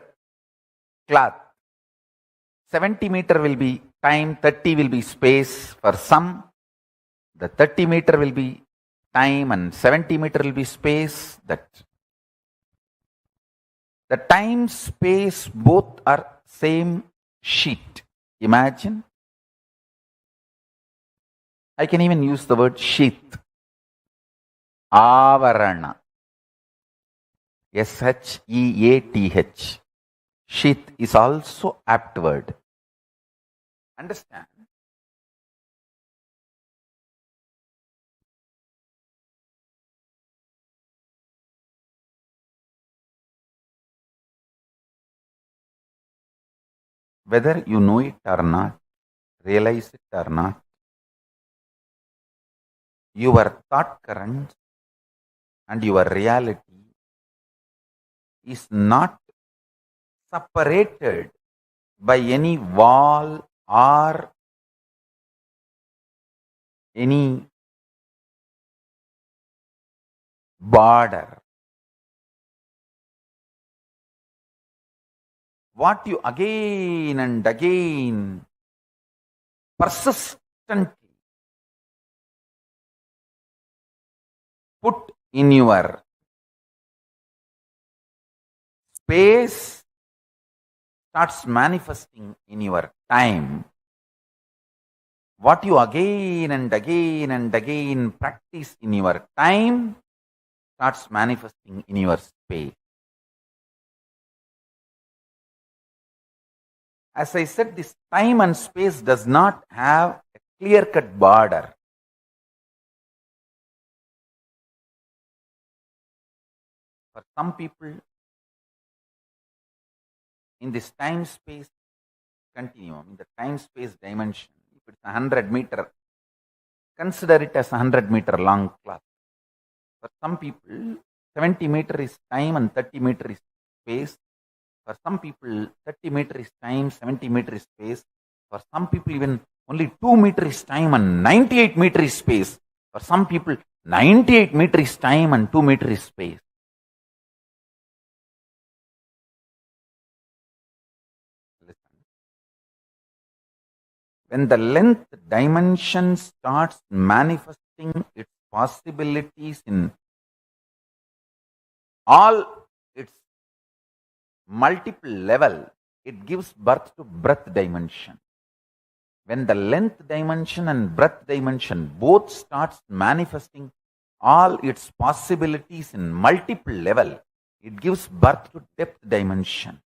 cloth, 70-meter will be time, 30 will be space. For some, the 30-meter will be time and 70-meter will be space. That the time, space, both are same sheet. Imagine. I can even use the word sheath. Avarana. Sheath. Sheath is also apt word. Understand? Whether you know it or not, realize it or not, your thought current and your reality is not separated by any wall or any border. What you again and again persistently put in your space starts manifesting in your time. What you again and again and again practice in your time starts manifesting in your space. As I said, this time and space does not have a clear-cut border. For some people, in this time-space continuum, in the time-space dimension, if it's 100 meter, consider it as 100 meter long class. For some people, 70 meter is time and 30 meter is space. For some people, 30 meter is time, 70 meter is space. For some people, even only 2 meter is time and 98 meter is space. For some people, 98 meter is time and 2 meter is space. Listen. When the length dimension starts manifesting its possibilities in all its multiple level, it gives birth to breadth dimension. When the length dimension and breadth dimension both starts manifesting all its possibilities in multiple level, it gives birth to depth dimension.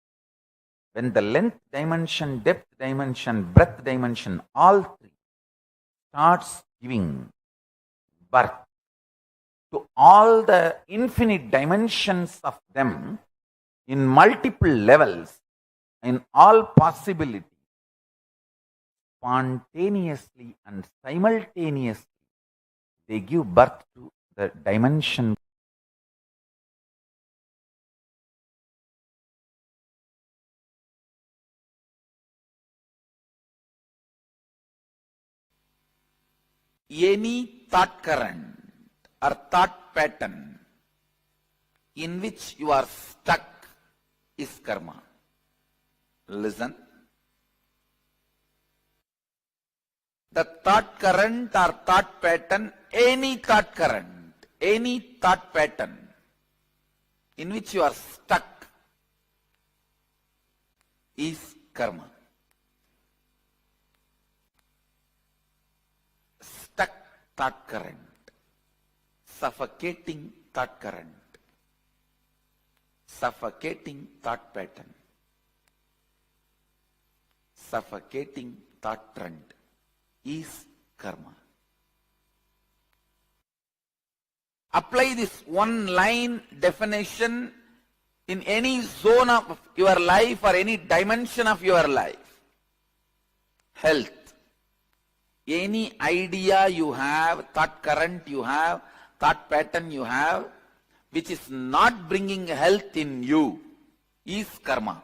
When the length dimension, depth dimension, breadth dimension, all three starts giving birth to all the infinite dimensions of them in multiple levels, in all possibilities, spontaneously and simultaneously, they give birth to the dimension. Any thought current or thought pattern in which you are stuck is karma. Listen. The thought current or thought pattern, any thought current, any thought pattern in which you are stuck is karma. Stuck thought current, suffocating thought current, suffocating thought pattern, suffocating thought trend is karma. Apply this one line definition in any zone of your life or any dimension of your life. Health. Any idea you have, thought current you have, thought pattern you have, which is not bringing health in you, is karma.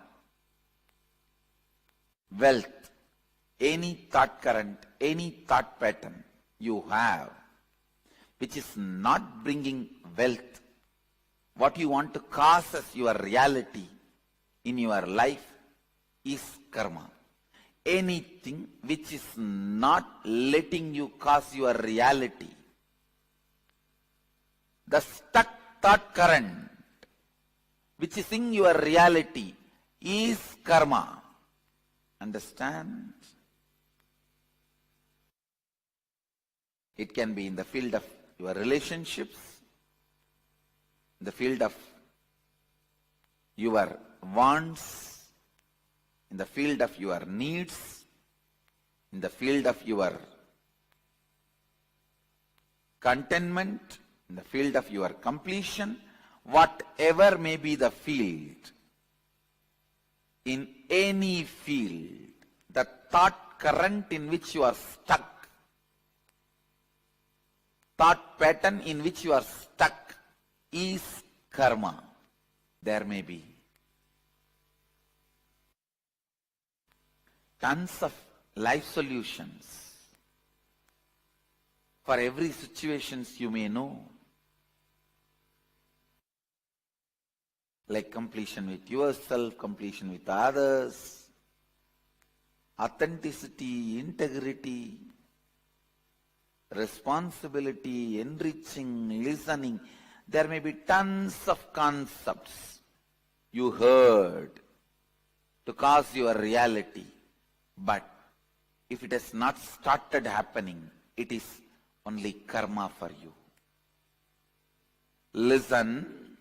Wealth. Any thought current, any thought pattern you have, which is not bringing wealth, what you want to cause as your reality in your life, is karma. Anything which is not letting you cause your reality, the stuck thought current which is in your reality, is karma. Understand? It can be in the field of your relationships, in the field of your wants, in the field of your needs, in the field of your contentment, in the field of your completion, whatever may be the field, in any field, the thought current in which you are stuck, thought pattern in which you are stuck, is karma. There may be tons of life solutions, For every situations you may know, like completion with yourself, completion with others, authenticity, integrity, responsibility, enriching, listening. There may be tons of concepts you heard to cause your reality. But if it has not started happening, it is only karma for you. Listen.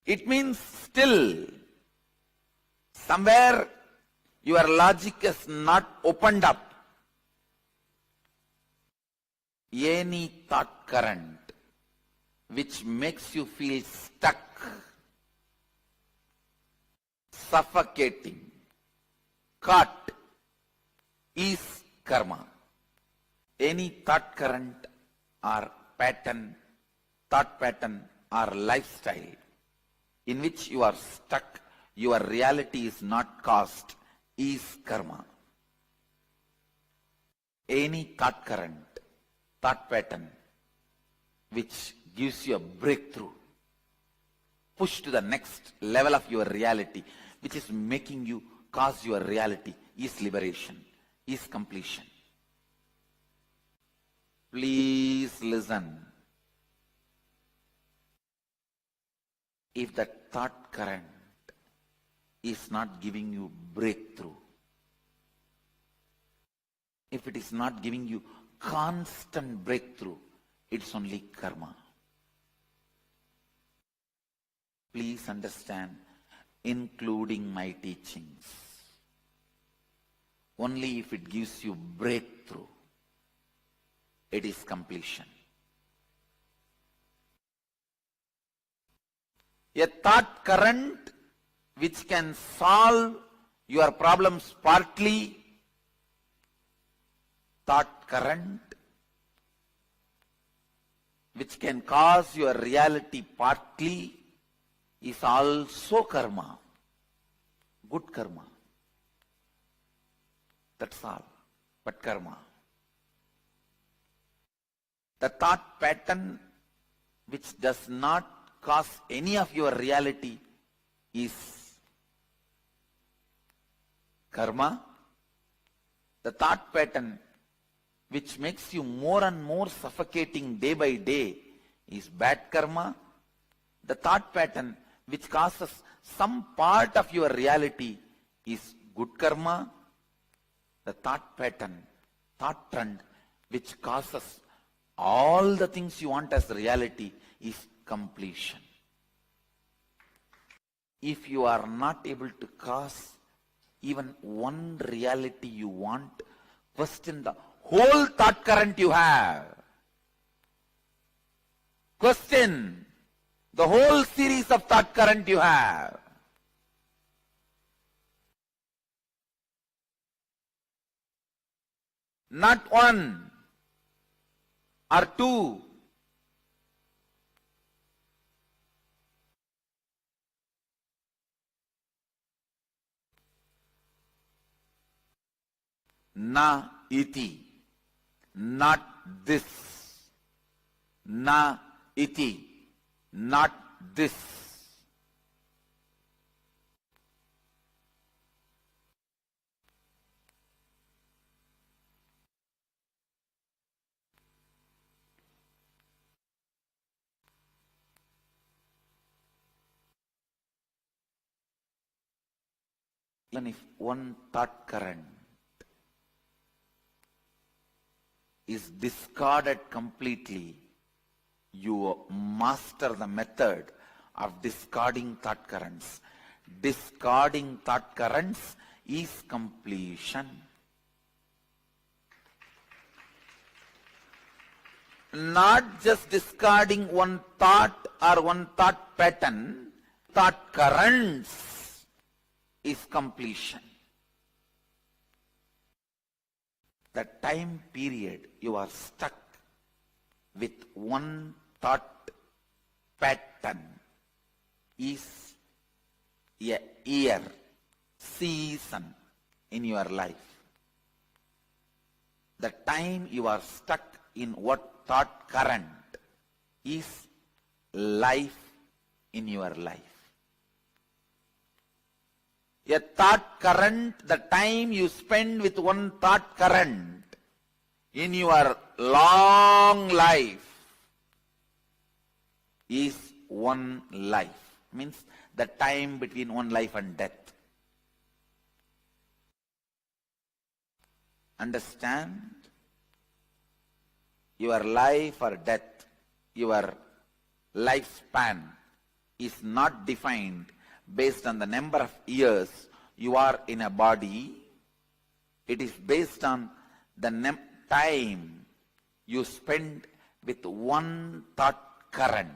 It means still somewhere your logic is not opened up. Any thought current which makes you feel stuck, suffocating, caught, is karma. Any thought current or pattern, thought pattern or lifestyle in which you are stuck, your reality is not caused, is karma. Any thought current, thought pattern which gives you a breakthrough, push to the next level of your reality, which is making you cause your reality, is liberation, is completion. Please listen. If that thought current is not giving you breakthrough, if it is not giving you constant breakthrough, it's only karma. Please understand, including my teachings. Only if it gives you breakthrough, it is completion. A thought current which can solve your problems partly, thought current which can cause your reality partly, is also karma. Good karma. That's all. But karma. The thought pattern which does not cause any of your reality is karma. The thought pattern which makes you more and more suffocating day by day is bad karma. The thought pattern which causes some part of your reality is good karma. The thought pattern, thought trend which causes all the things you want as reality is completion. If you are not able to cause even one reality you want, question the whole thought current you have. Question the whole series of thought current you have. Not one or two. Na iti. Not this. Na iti. Not this. Even if one thought current is discarded completely, you master the method of discarding thought currents. Discarding thought currents is completion. Not just discarding one thought or one thought pattern, thought currents is completion. The time period you are stuck with one thought pattern is a year, season, in your life. The time you are stuck in what thought current is life in your life. A thought current, the time you spend with one thought current in your long life is one life. Means the time between one life and death. Understand? Your life or death, your lifespan is not defined based on the number of years you are in a body. It is based on the time you spend with one thought current.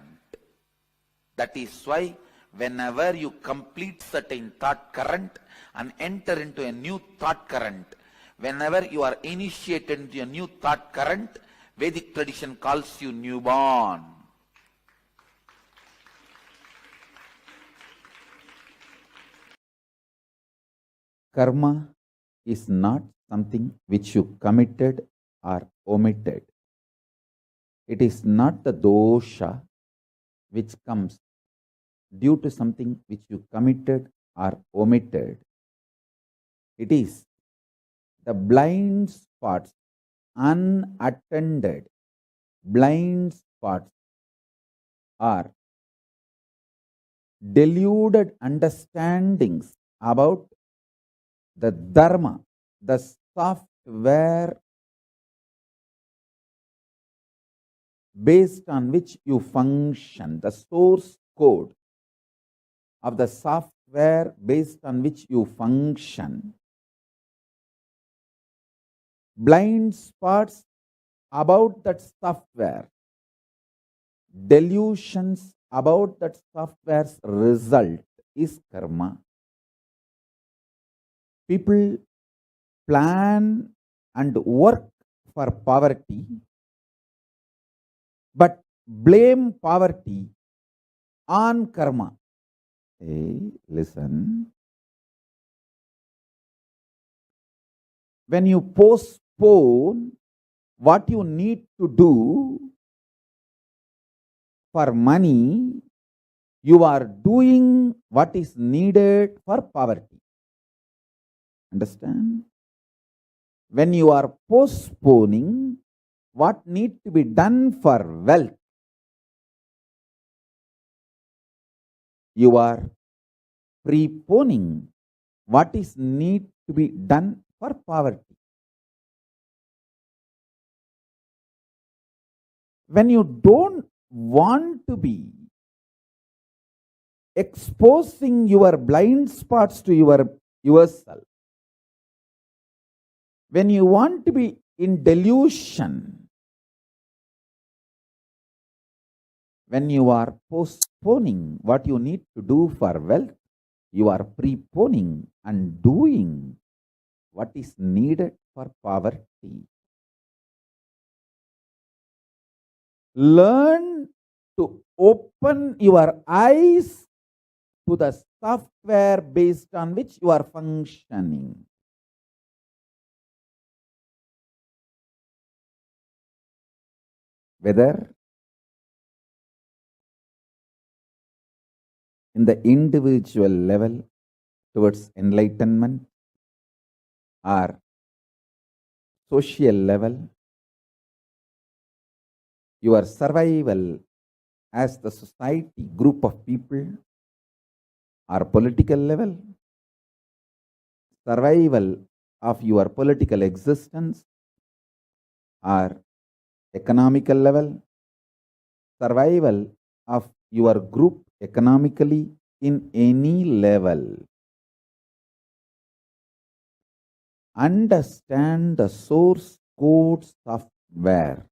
That is why whenever you complete certain thought current and enter into a new thought current, whenever you are initiated into a new thought current, Vedic tradition calls you newborn. Karma is not something which you committed or omitted. It is not the dosha which comes due to something which you committed or omitted. It is the blind spots, unattended blind spots, are deluded understandings about the dharma, the software based on which you function, the source code of the software based on which you function. Blind spots about that software, delusions about that software's result is karma. People plan and work for poverty, but blame poverty on karma. Hey, listen. When you postpone what you need to do for money, you are doing what is needed for poverty. Understand? When you are postponing what needs to be done for wealth, you are preponing what is need to be done for poverty. When you don't want to be exposing your blind spots to yourself, when you want to be in delusion, when you are postponing what you need to do for wealth, you are preponing and doing what is needed for poverty. Learn to open your eyes to the software based on which you are functioning. Whether in the individual level towards enlightenment or social level, your survival as the society, group of people, or political level, survival of your political existence, or economical level, survival of your group economically in any level. Understand the source code software.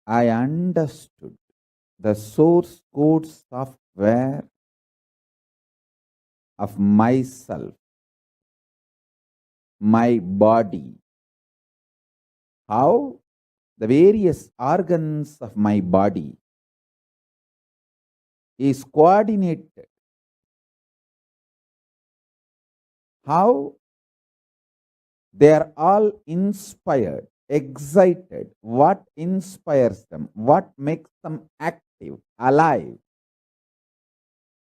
I understood the source code software of myself, my body. How the various organs of my body is coordinated. How they are all inspired, excited. What inspires them? What makes them active, alive,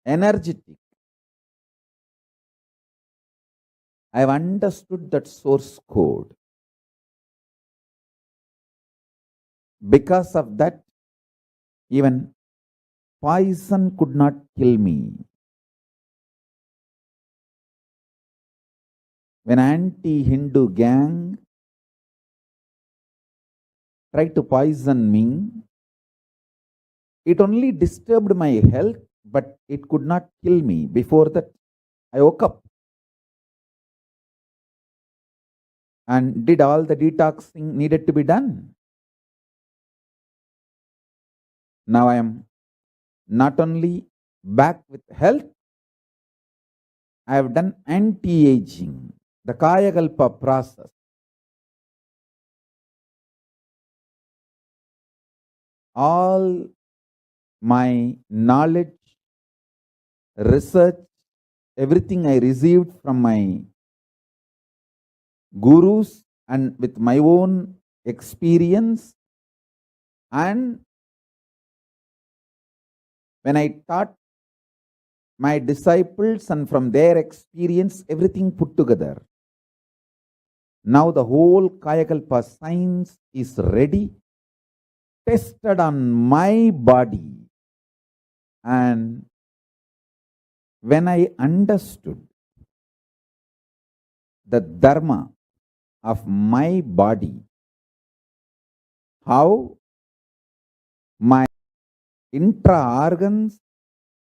energetic? I have understood that source code. Because of that, even poison could not kill me. When anti-Hindu gang tried to poison me, it only disturbed my health, but it could not kill me. Before that, I woke up and did all the detoxing needed to be done. Now I am not only back with health, I have done anti-aging, the Kayakalpa process. All my knowledge, research, everything I received from my gurus and with my own experience, and when I taught my disciples and from their experience, everything put together. Now the whole Kayakalpa science is ready, tested on my body. And when I understood the dharma of my body, how my intra-organs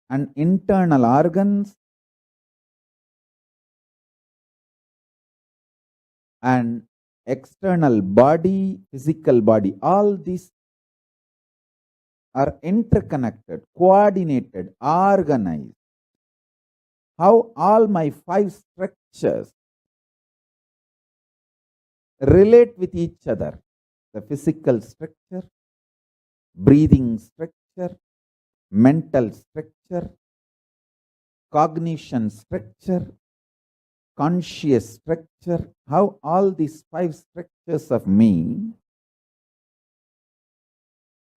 and internal organs and external body, physical body, all these are interconnected, coordinated, organized. How all my 5 structures relate with each other. The physical structure, breathing structure, mental structure, cognition structure, conscious structure, how all these 5 structures of me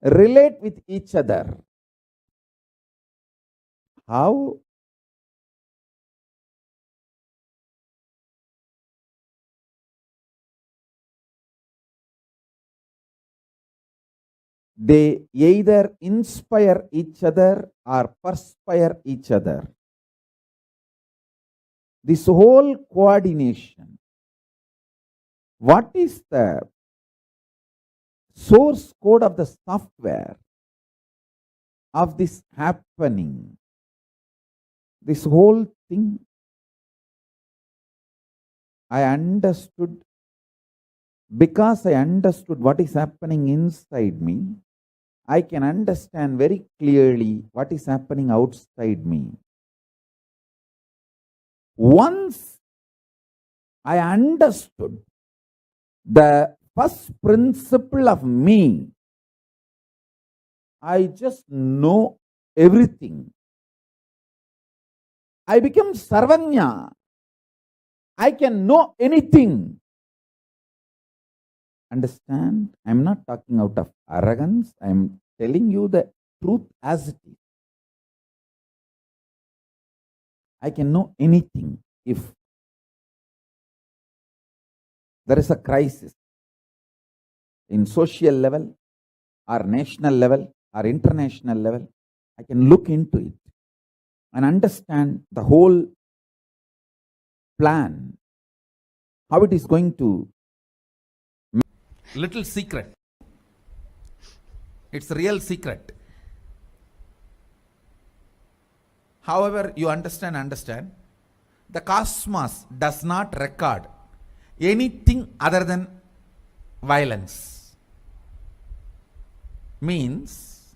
relate with each other. How? They either inspire each other or perspire each other. This whole coordination. What is the source code of the software of this happening? This whole thing I understood. Because I understood what is happening inside me, I can understand very clearly what is happening outside me. Once I understood the first principle of me, I just know everything. I become Sarvanya. I can know anything. Understand? I am not talking out of arrogance. I am telling you the truth as it is. I can know anything. If there is a crisis in social level or national level or international level, I can look into it and understand the whole plan, how it is going to. Little secret. It's a real secret. However, you understand. The cosmos does not record anything other than violence. Means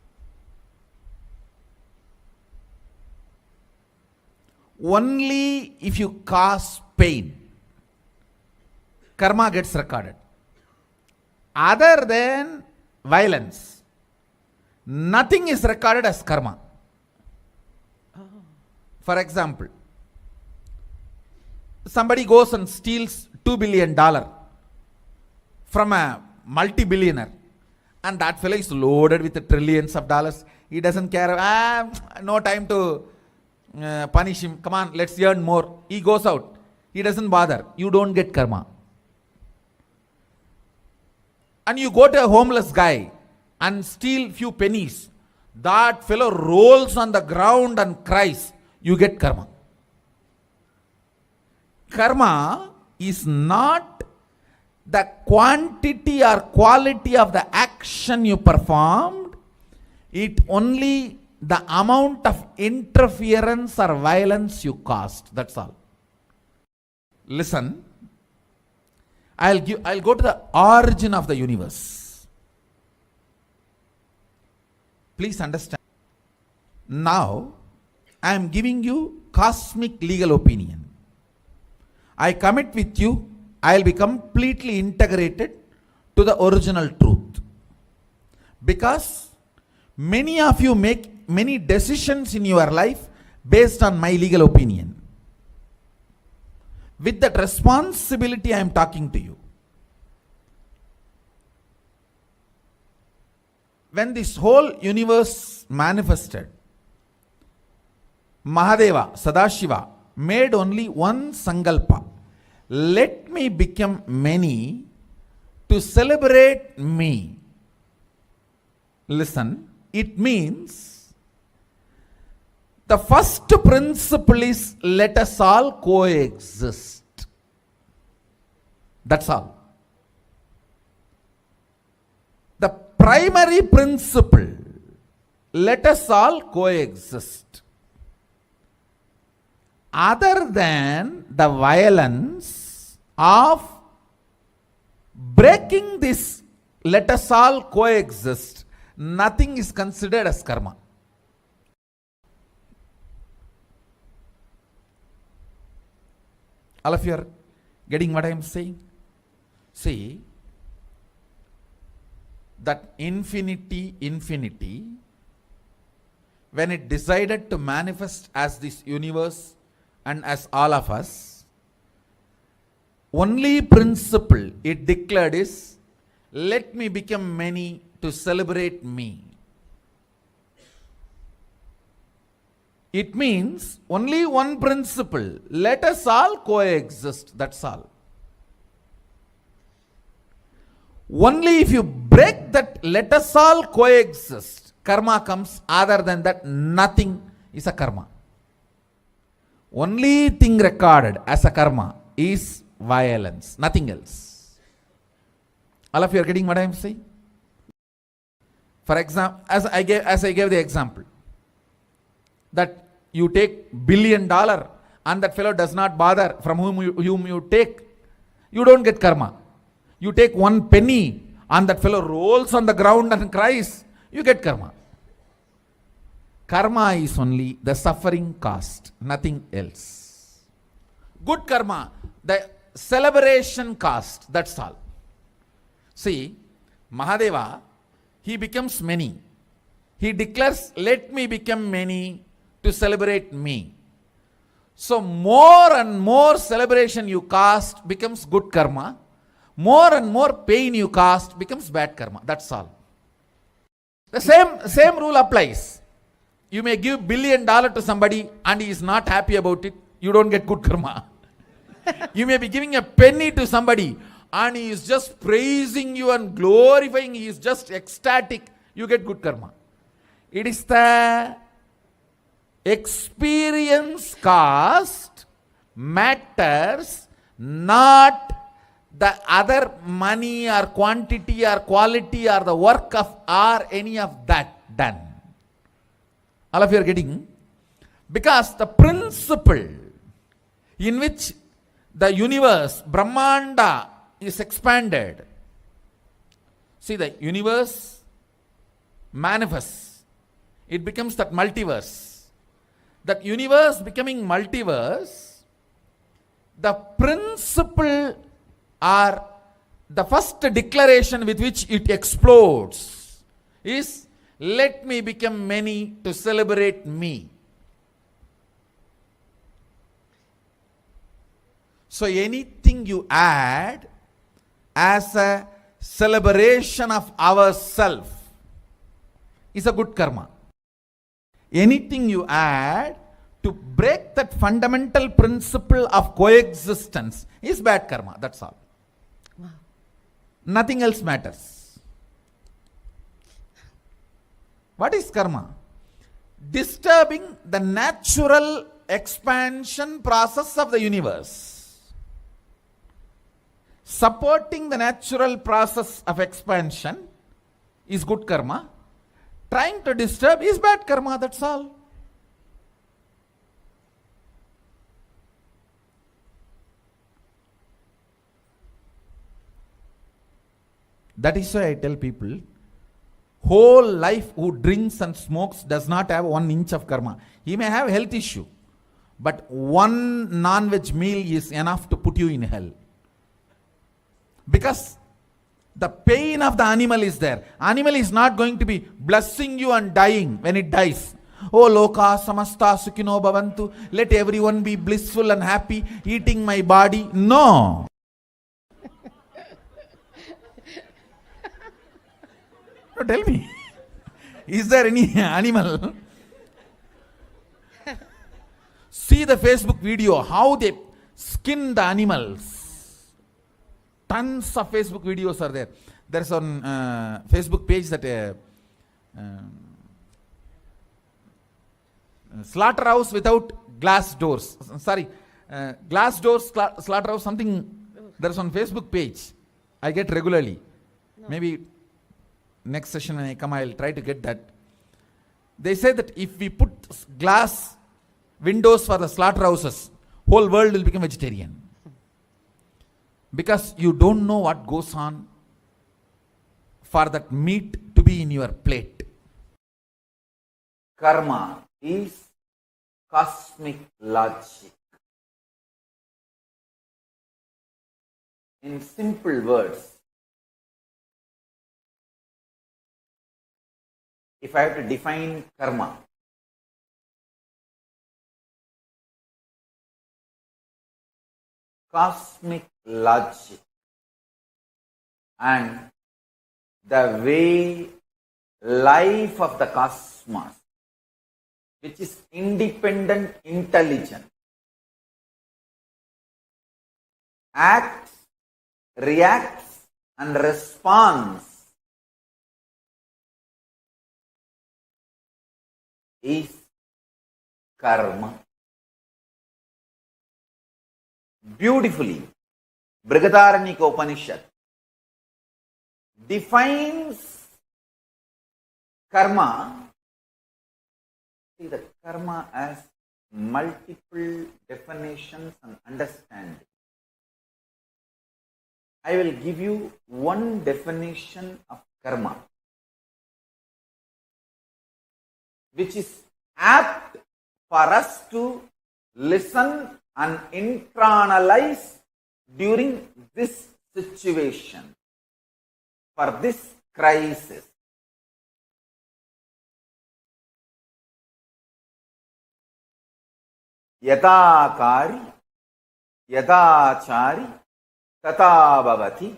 only if you cause pain, karma gets recorded. Other than violence, nothing is recorded as karma. For example, somebody goes and steals $2 billion from a multi-billionaire, and that fellow is loaded with trillions of dollars. He doesn't care. No time to punish him. Come on, let's earn more. He goes out. He doesn't bother. You don't get karma. And you go to a homeless guy and steal few pennies. That fellow rolls on the ground and cries. You get karma. Karma is not the quantity or quality of the action you performed. It only the amount of interference or violence you caused. That's all. Listen. I'll go to the origin of the universe. Please understand. Now, I am giving you cosmic legal opinion. I commit with you, I will be completely integrated to the original truth. Because many of you make many decisions in your life based on my legal opinion. With that responsibility, I am talking to you. When this whole universe manifested, Mahadeva, Sadashiva, made only one sankalpa. Let me become many to celebrate me. Listen, it means the first principle is let us all coexist. That's all. The primary principle, let us all coexist. Other than the violence of breaking this, let us all coexist, nothing is considered as karma. All of you are getting what I am saying? See, that infinity, when it decided to manifest as this universe and as all of us, only principle it declared is, let me become many to celebrate me. It means only one principle, let us all coexist, that's all. Only if you break that let us all coexist, karma comes. Other than that, nothing is a karma. Only thing recorded as a karma is violence, nothing else. All of you are getting what I am saying? For example, as I gave the example, that you take $1 billion and that fellow does not bother from whom you take, you don't get karma. You take 1 penny and that fellow rolls on the ground and cries, you get karma. Karma is only the suffering cost, nothing else. Good karma, the celebration cost, that's all. See, Mahadeva, he becomes many. He declares, let me become many to celebrate me. So more and more celebration you cast becomes good karma. More and more pain you cast becomes bad karma. That's all. The same rule applies. You may give $1 billion to somebody and he is not happy about it. You don't get good karma. You may be giving a penny to somebody and he is just praising you and glorifying. He is just ecstatic. You get good karma. It is the experience cost matters, not the other money or quantity or quality or the work of or any of that done. All of you are getting? Because the principle in which the universe, Brahmanda, is expanded. See, the universe manifests. It becomes that multiverse. That universe becoming multiverse, the principle or the first declaration with which it explodes is, let me become many to celebrate me. So anything you add as a celebration of ourself is a good karma. Anything you add to break that fundamental principle of coexistence is bad karma. That's all. Wow. Nothing else matters. What is karma? Disturbing the natural expansion process of the universe. Supporting the natural process of expansion is good karma. Trying to disturb is bad karma, that's all. That is why I tell people, whole life who drinks and smokes does not have 1 inch of karma. He may have health issue, but one non-veg meal is enough to put you in hell. Because the pain of the animal is there. Animal is not going to be blessing you and dying when it dies. Oh loka samasta sukhino bhavantu. Let everyone be blissful and happy eating my body. No. No, tell me. Is there any animal? See the Facebook video, how they skin the animals. Tons of Facebook videos are there. There's on Facebook page that slaughterhouse without glass doors. Sorry, glass doors, slaughterhouse, something. There's on Facebook page. I get regularly. No. Maybe next session when I come, I'll try to get that. They say that if we put glass windows for the slaughterhouses, whole world will become vegetarian. Because you don't know what goes on for that meat to be in your plate. Karma is cosmic logic. In simple words, if I have to define karma, cosmic logic and the way life of the cosmos, which is independent intelligence, acts, reacts and responds is karma. Beautifully, Brihadaranyaka Upanishad defines karma. See, the karma has multiple definitions and understanding. I will give you one definition of karma, which is apt for us to listen and internalize during this situation, for this crisis. Yadakari, yadachari, tata bhavati,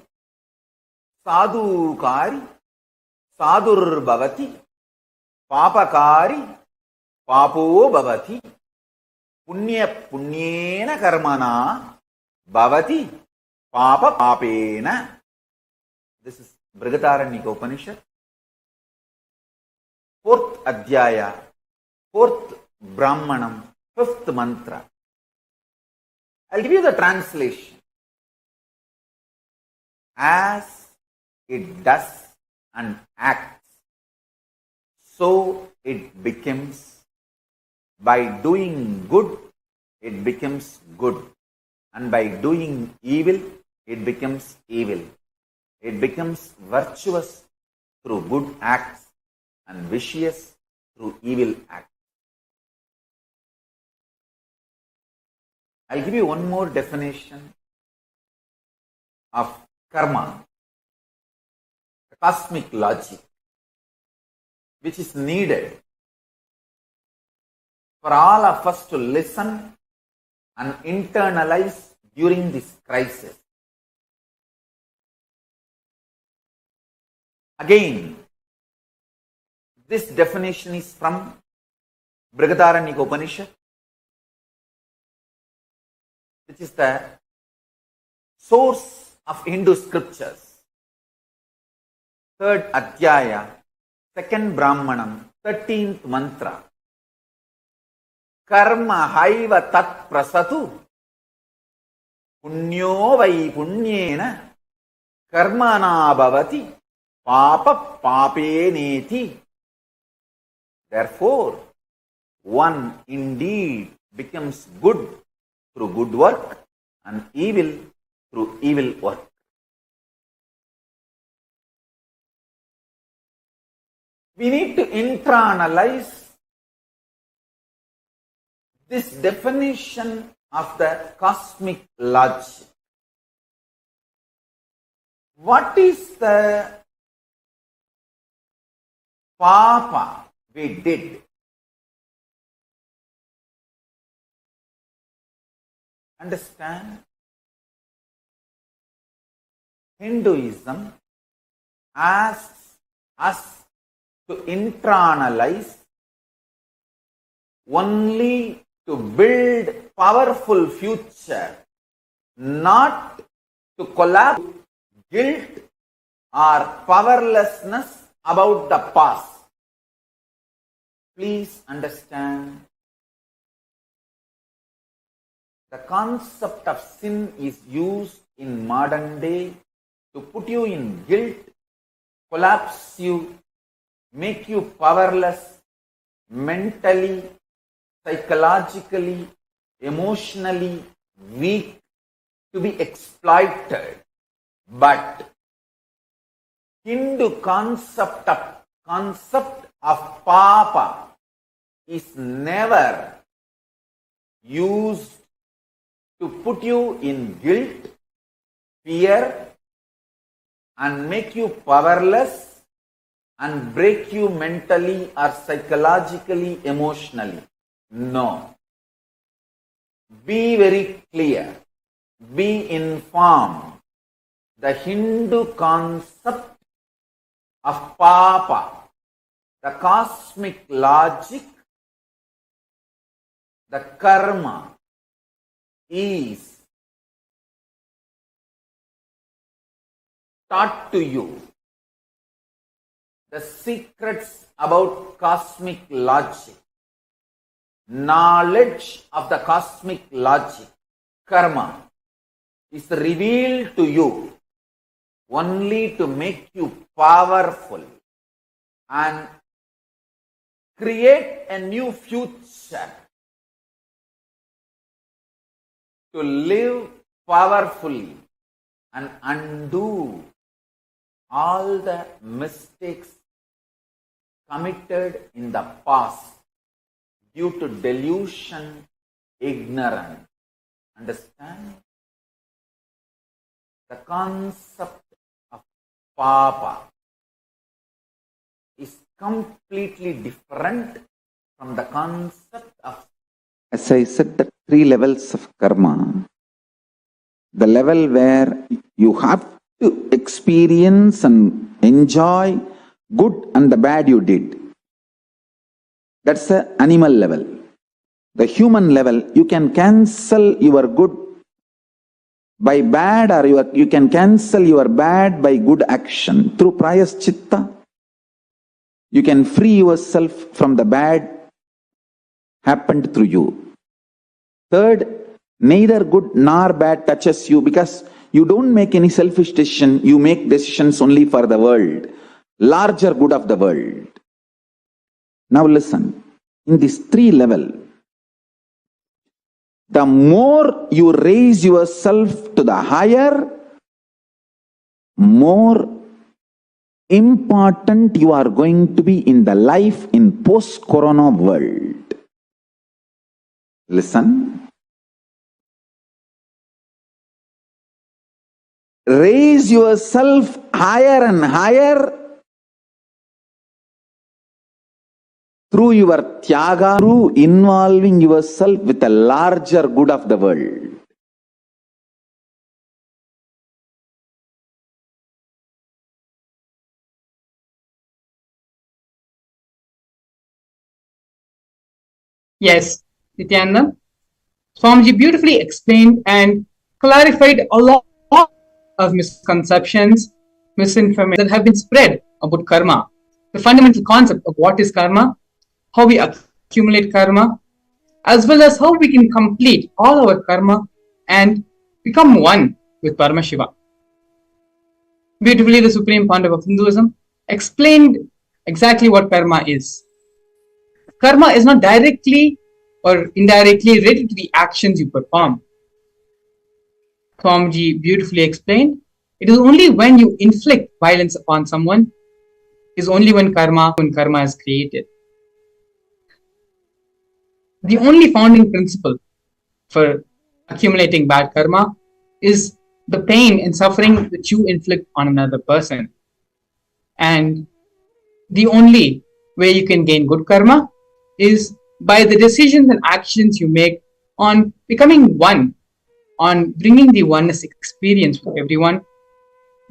sadhukari, sadhur bhavati, papakari, papo bhavati, punya punyena karmana bhavati, papa papena. This is Brihadaranyaka Upanishad, 4th Adhyaya, 4th Brahmanam, 5th mantra. I'll give you the translation. As it does and acts, so it becomes. By doing good, it becomes good. And by doing evil, it becomes evil. It becomes virtuous through good acts and vicious through evil acts. I'll give you one more definition of karma, cosmic logic, which is needed for all of us to listen and internalize during this crisis. Again, this definition is from Brihadaranyaka Upanishad, which is the source of Hindu scriptures. 3rd Adhyaya, 2nd Brahmanam, 13th mantra. Karma haiva tat prasatu punyo vai punyena karmana bhavati papa pape neti. Therefore, one indeed becomes good through good work and evil through evil work. We need to internalize this definition of the cosmic logic. What is the papa we did? Understand? Hinduism asks us to internalize only to build powerful future, not to collapse guilt or powerlessness about the past. Please understand, the concept of sin is used in modern day to put you in guilt, collapse you, make you powerless mentally, psychologically, emotionally weak, to be exploited. But Hindu concept of papa is never used to put you in guilt, fear, and make you powerless and break you mentally or psychologically, emotionally. No. Be very clear. Be informed. The Hindu concept of papa, the cosmic logic, the karma, is taught to you. The secrets about cosmic logic, knowledge of the cosmic logic, karma, is revealed to you only to make you powerful and create a new future, to live powerfully and undo all the mistakes committed in the past due to delusion, ignorance. Understand? The concept of papa is completely different from the concept of, as I said, the 3 levels of karma. The level where you have to experience and enjoy good and the bad you did. That's the animal level. The human level, you can cancel your good by bad, or you can cancel your bad by good action. Through prayaschitta, you can free yourself from the bad happened through you. Third, neither good nor bad touches you, because you don't make any selfish decision. You make decisions only for the world, larger good of the world. Now listen, in this 3 level, the more you raise yourself to the higher, more important you are going to be in the life in post-corona world. Listen. Raise yourself higher and higher through your tyaga, through involving yourself with the larger good of the world. Yes, Nithyananda. Swamiji beautifully explained and clarified a lot of misconceptions, misinformation that have been spread about karma. The fundamental concept of what is karma, how we accumulate karma, as well as how we can complete all our karma and become one with Paramashiva. Beautifully, the Supreme Pandava of Hinduism explained exactly what karma is. Karma is not directly or indirectly related to the actions you perform. Swamiji beautifully explained, it is only when you inflict violence upon someone is only when karma is created. The only founding principle for accumulating bad karma is the pain and suffering that you inflict on another person. And the only way you can gain good karma is by the decisions and actions you make on becoming one, on bringing the oneness experience with everyone,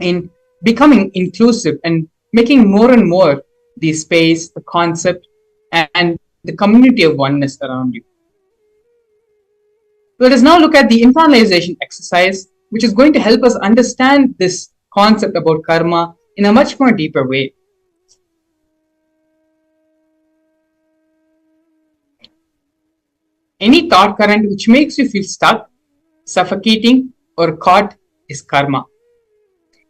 in becoming inclusive and making more and more the space, the concept, and the community of oneness around you. Let us now look at the internalization exercise, which is going to help us understand this concept about karma in a much more deeper way. Any thought current which makes you feel stuck, suffocating, or caught is karma.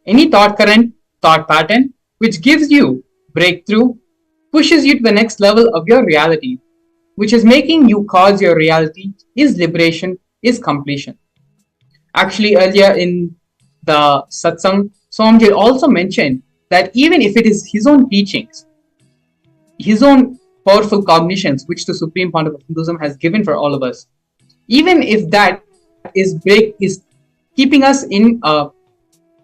Any thought current, thought pattern, which gives you breakthrough, pushes you to the next level of your reality, which is making you cause your reality, is liberation, is completion. Actually, earlier in the satsang, Swamiji also mentioned that even if it is his own teachings, his own powerful cognitions, which the Supreme Pandava of Hinduism has given for all of us, even if that is keeping us in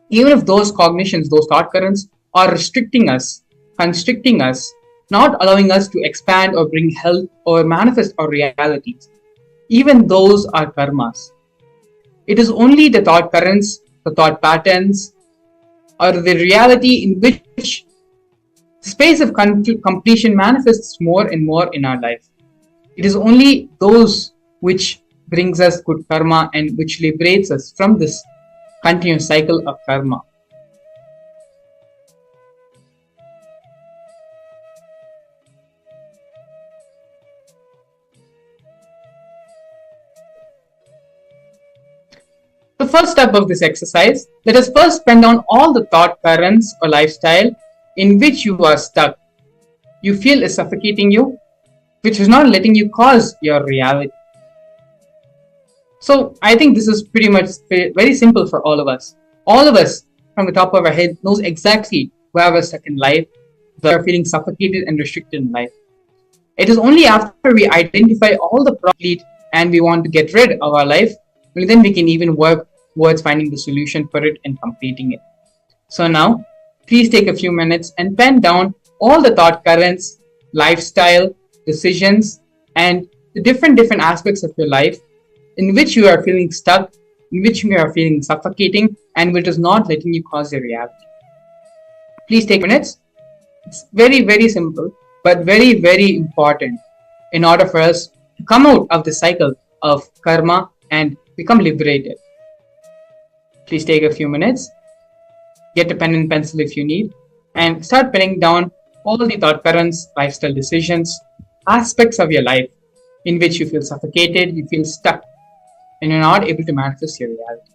even if those cognitions, those thought currents are restricting us, constricting us, not allowing us to expand or bring health or manifest our realities, even those are karmas. It is only the thought currents, the thought patterns, or the reality in which the space of completion manifests more and more in our life. It is only those which brings us good karma and which liberates us from this continuous cycle of karma. The first step of this exercise, let us first pen down all the thought currents or lifestyle in which you are stuck. You feel is suffocating you, which is not letting you cause your reality. So I think this is pretty much very simple for all of us. All of us from the top of our head knows exactly where we're stuck in life, where we're feeling suffocated and restricted in life. It is only after we identify all the problems and we want to get rid of our life, well, then we can even work towards finding the solution for it and completing it. So now, please take a few minutes and pen down all the thought currents, lifestyle, decisions, and the different aspects of your life in which you are feeling stuck, in which you are feeling suffocating, and which is not letting you cause your reality. Please take minutes. It's very simple, but very important in order for us to come out of the cycle of karma and become liberated. Please take a few minutes, get a pen and pencil if you need, and start penning down all the thought currents, lifestyle decisions, aspects of your life in which you feel suffocated, you feel stuck, and you're not able to manifest your reality.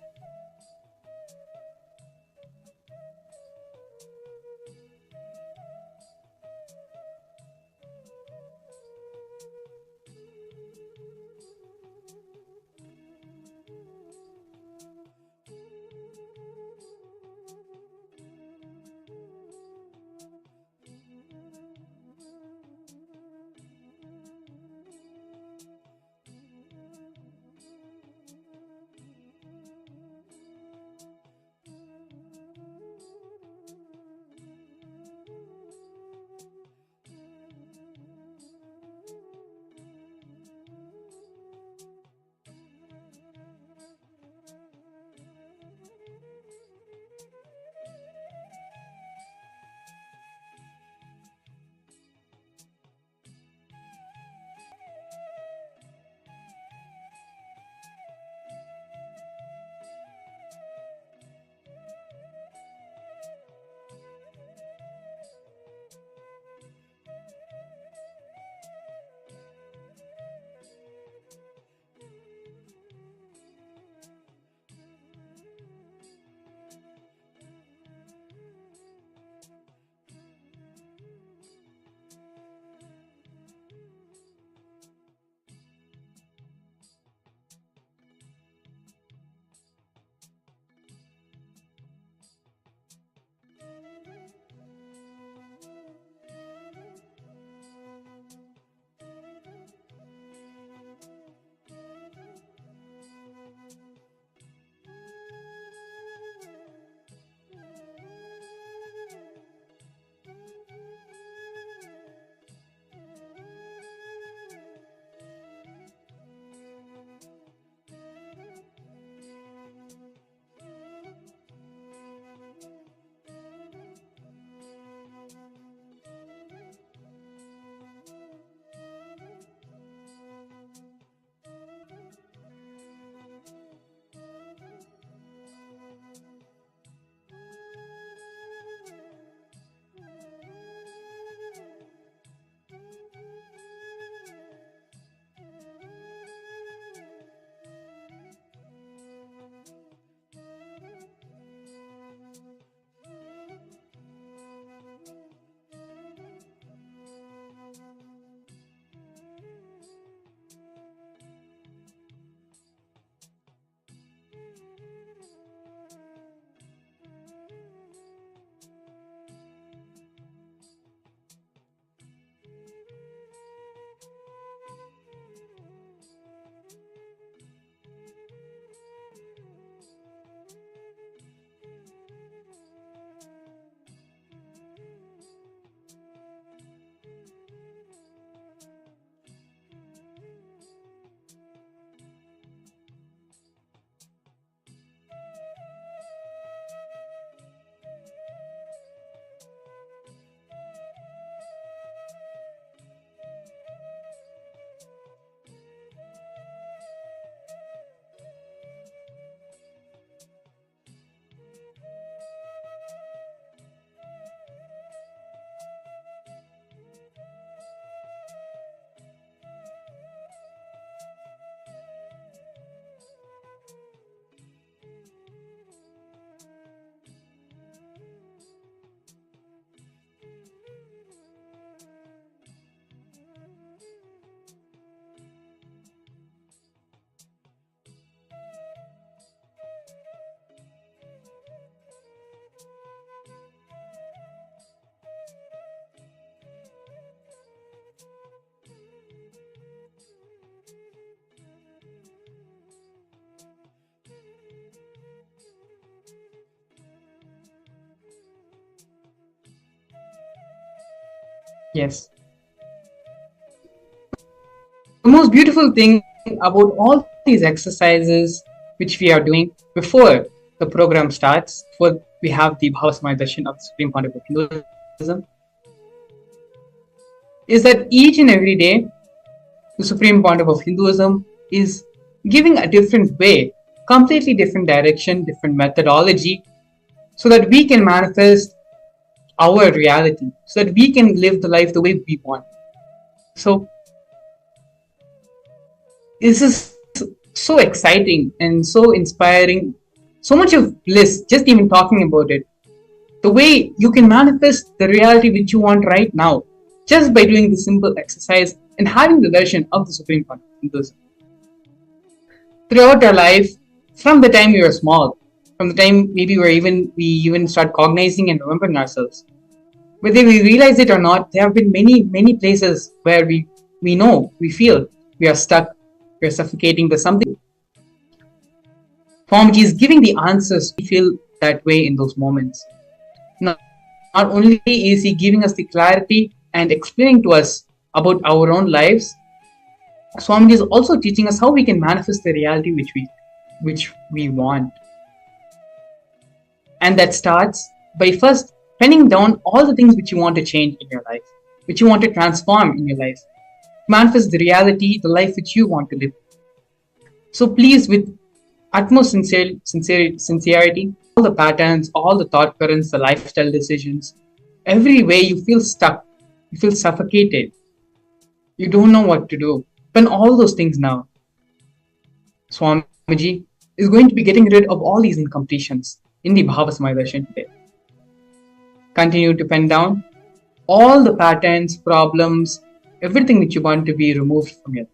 Yes. The most beautiful thing about all these exercises which we are doing before the program starts, before we have the Bhava Samadhi Darshan of the Supreme Pontiff of Hinduism, is that each and every day the Supreme Pontiff of Hinduism is giving a different way, completely different direction, different methodology, so that we can manifest our reality, so that we can live the life the way we want. So this is so exciting and so inspiring, so much of bliss just even talking about it. The way you can manifest the reality which you want right now just by doing this simple exercise and having the darshan of the Supreme Pontiff. Throughout our life, from the time we were small, from the time maybe we even start cognizing and remembering ourselves, whether we realize it or not, there have been many places where we know, we feel we are stuck, we are suffocating, there's something. Swamiji is giving the answers. We feel that way in those moments. Not only is he giving us the clarity and explaining to us about our own lives, Swamiji is also teaching us how we can manifest the reality which we want. And that starts by first penning down all the things which you want to change in your life, which you want to transform in your life. Manifest the reality, the life which you want to live. So please, with utmost sincerity, all the patterns, all the thought currents, the lifestyle decisions, every way you feel stuck, you feel suffocated, you don't know what to do, pen all those things now. Swamiji is going to be getting rid of all these incompletions in the Bhava Samadhi Darshan today. Continue to pen down all the patterns, problems, everything which you want to be removed from your life.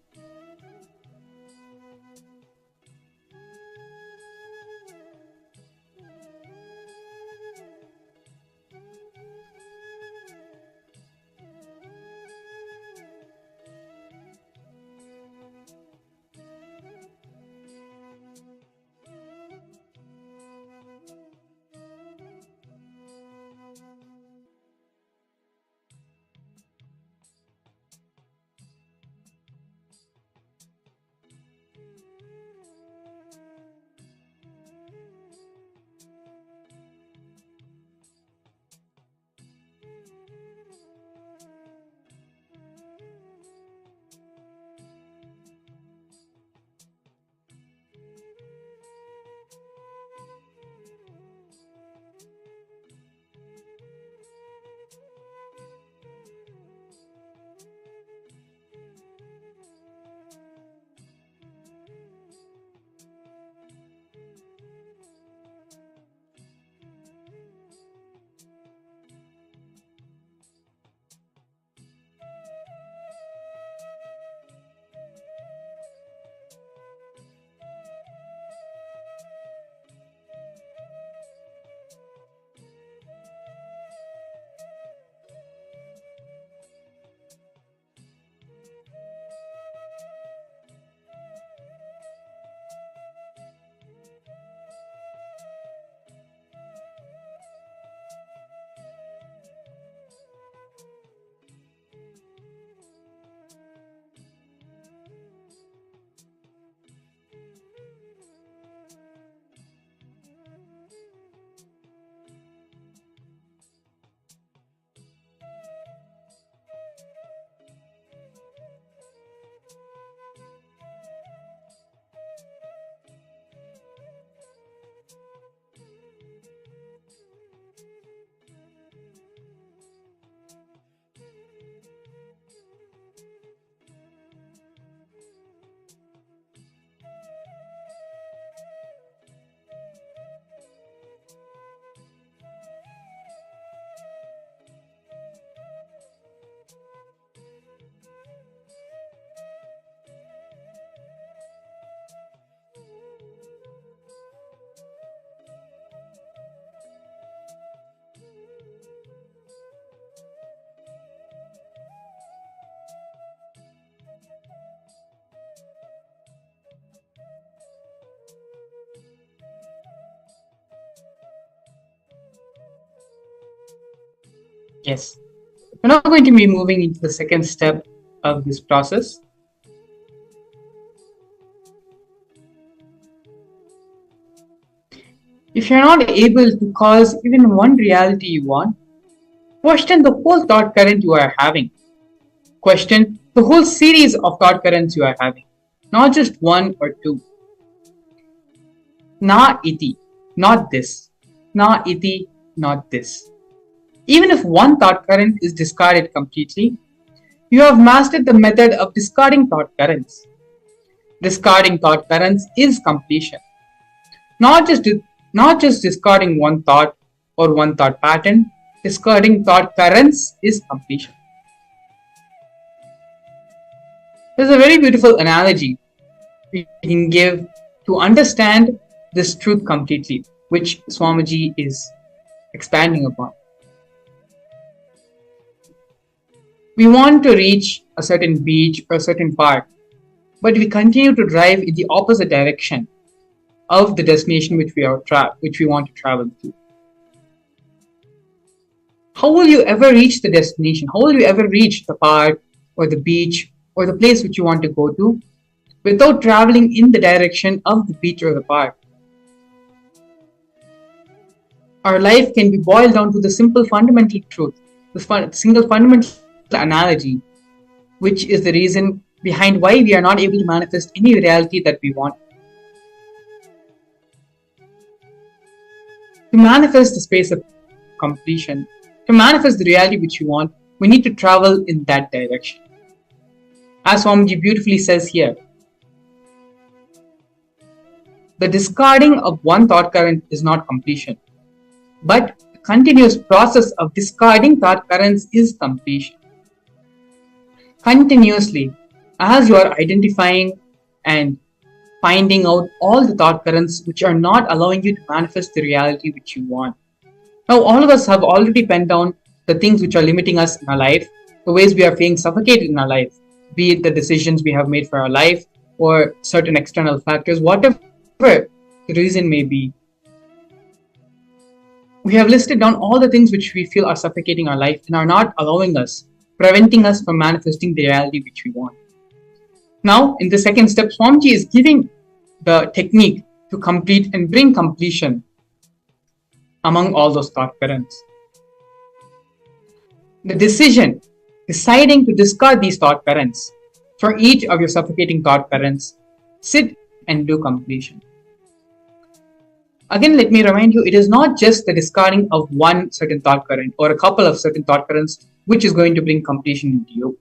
Yes. We're now going to be moving into the second step of this process. If you're not able to cause even one reality you want, question the whole thought current you are having. Question the whole series of thought currents you are having, not just one or two. Na iti, not this. Na iti, not this. Even if one thought current is discarded completely, you have mastered the method of discarding thought currents. Discarding thought currents is completion. Not just discarding one thought or one thought pattern, discarding thought currents is completion. There's a very beautiful analogy we can give to understand this truth completely, which Swamiji is expanding upon. We want to reach a certain beach or a certain park, but we continue to drive in the opposite direction of the destination which we want to travel to. How will you ever reach the destination? How will you ever reach the park or the beach or the place which you want to go to without traveling in the direction of the beach or the park? Our life can be boiled down to the simple fundamental truth, the single fundamental analogy, which is the reason behind why we are not able to manifest any reality that we want. To manifest the space of completion, to manifest the reality which we want, we need to travel in that direction. As Swamiji beautifully says here, the discarding of one thought current is not completion, but the continuous process of discarding thought currents is completion. Continuously, as you are identifying and finding out all the thought currents which are not allowing you to manifest the reality which you want. Now, all of us have already penned down the things which are limiting us in our life, the ways we are feeling suffocated in our life, be it the decisions we have made for our life or certain external factors, whatever the reason may be. We have listed down all the things which we feel are suffocating our life and are not allowing us, preventing us from manifesting the reality which we want. Now, in the second step, Swamiji is giving the technique to complete and bring completion among all those thought currents. The decision, deciding to discard these thought currents, for each of your suffocating thought currents, sit and do completion. Again, let me remind you, it is not just the discarding of one certain thought current or a couple of certain thought currents which is going to bring completion into you.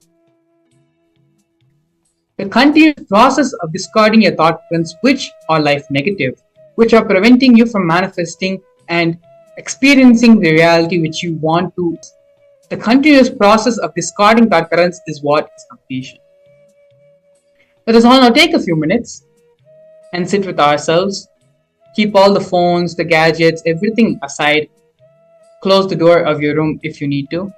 The continuous process of discarding your thought currents which are life negative, which are preventing you from manifesting and experiencing the reality which you want to. The continuous process of discarding thought currents is what is completion. Let us all now take a few minutes and sit with ourselves. Keep all the phones, the gadgets, everything aside. Close the door of your room if you need to.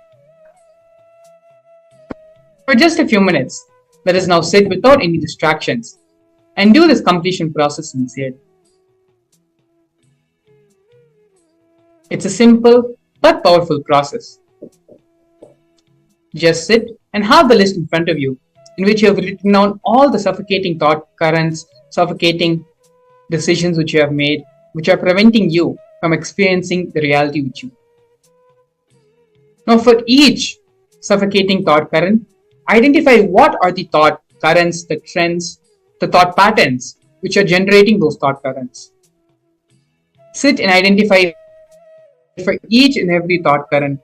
For just a few minutes, let us now sit without any distractions and do this completion process sincerely. It's a simple but powerful process. Just sit and have the list in front of you in which you have written down all the suffocating thought currents, suffocating decisions which you have made, which are preventing you from experiencing the reality which you. Now, for each suffocating thought current, identify what are the thought currents, the trends, the thought patterns which are generating those thought currents. Sit and identify for each and every thought current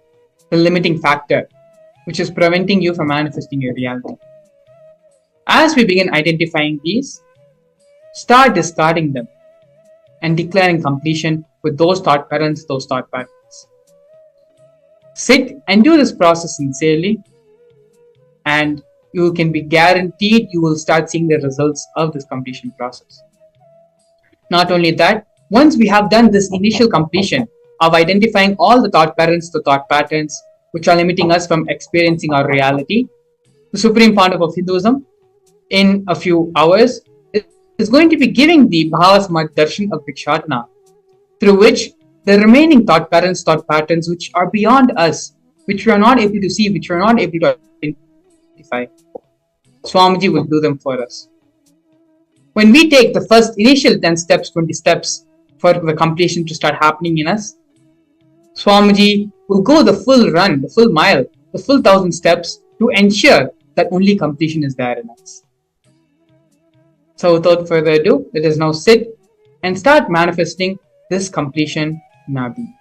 the limiting factor which is preventing you from manifesting your reality. As we begin identifying these, start discarding them and declaring completion with those thought currents, those thought patterns. Sit and do this process sincerely, and you can be guaranteed you will start seeing the results of this completion process. Not only that, once we have done this initial completion of identifying all the thought currents, the thought patterns, which are limiting us from experiencing our reality, the Supreme Pontiff of Hinduism, in a few hours, is going to be giving the Bhava Samadhi Darshan of Bhikshatana, through which the remaining thought currents, thought patterns which are beyond us which we are not able to see, which we are not able to identify, Swamiji will do them for us. When we take the first initial 10 steps, 20 steps for the completion to start happening in us, Swamiji will go the full run, the full mile, the full 1,000 steps to ensure that only completion is there in us. So without further ado, let us now sit and start manifesting this completion in our being.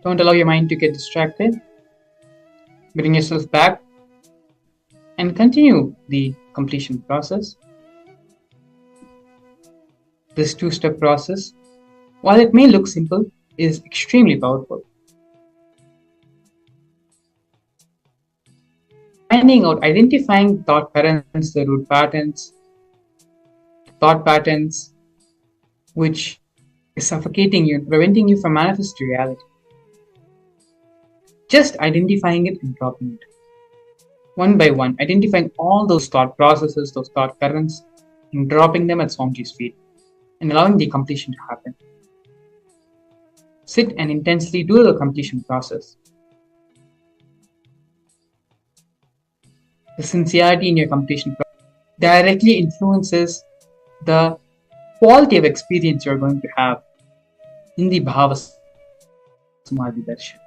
Don't allow your mind to get distracted. Bring yourself back and continue the completion process. This two-step process, while it may look simple, is extremely powerful. Finding out, identifying thought patterns, the root patterns, thought patterns, which is suffocating you, preventing you from manifesting reality. Just identifying it and dropping it. One by one, identifying all those thought processes, those thought currents, and dropping them at Swamiji's feet, and allowing the completion to happen. Sit and intensely do the completion process. The sincerity in your completion process directly influences the quality of experience you're going to have in the Bhava Samadhi Darshan.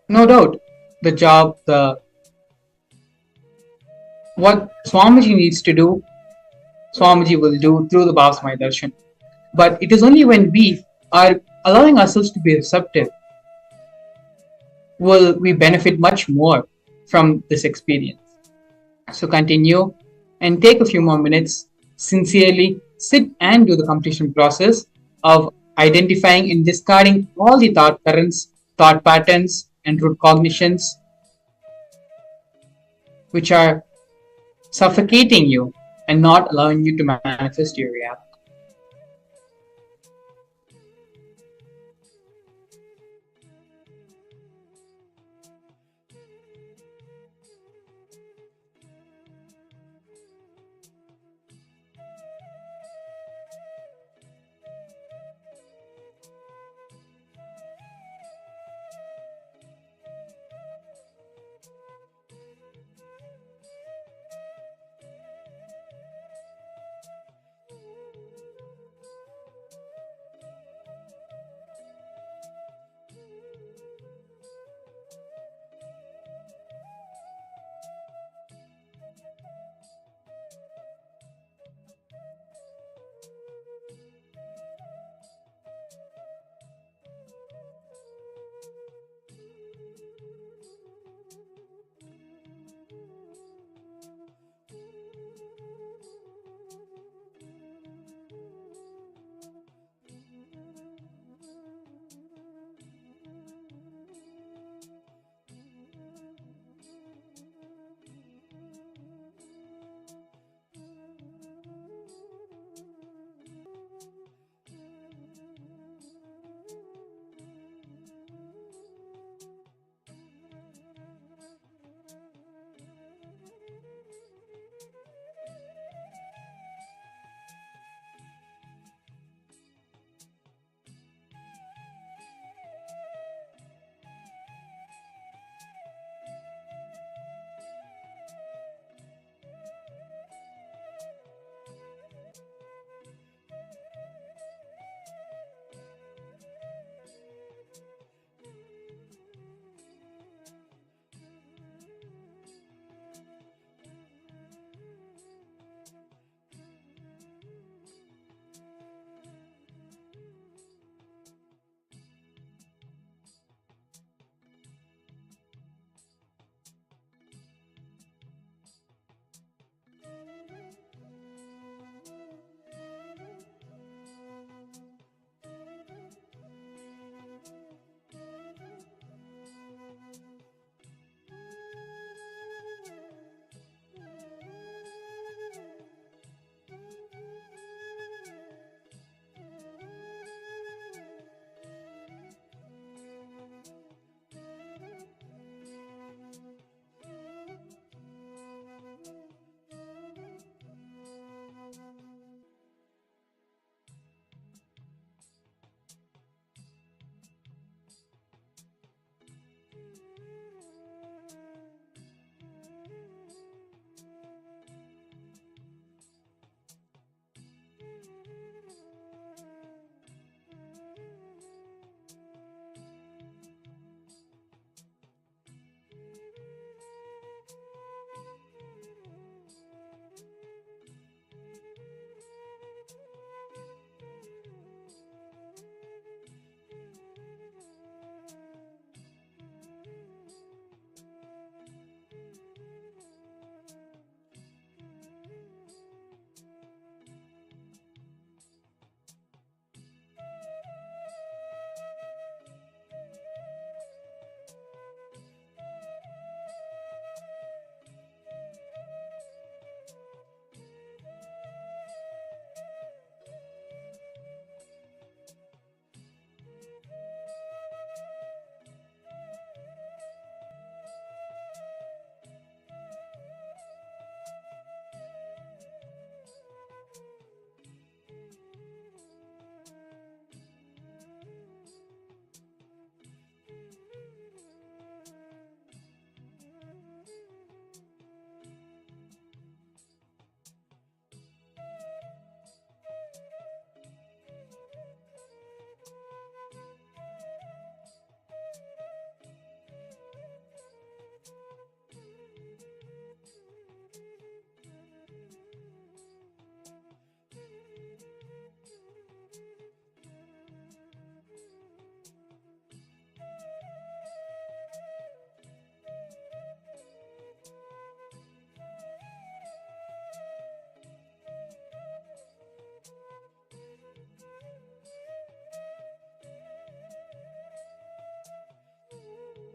No doubt, the job, what Swamiji needs to do, Swamiji will do through the Bhava Samadhi Darshan. But it is only when we are allowing ourselves to be receptive will we benefit much more from this experience. So continue and take a few more minutes, sincerely sit and do the completion process of identifying and discarding all the thought currents, thought patterns, and root cognitions which are suffocating you and not allowing you to manifest your reality.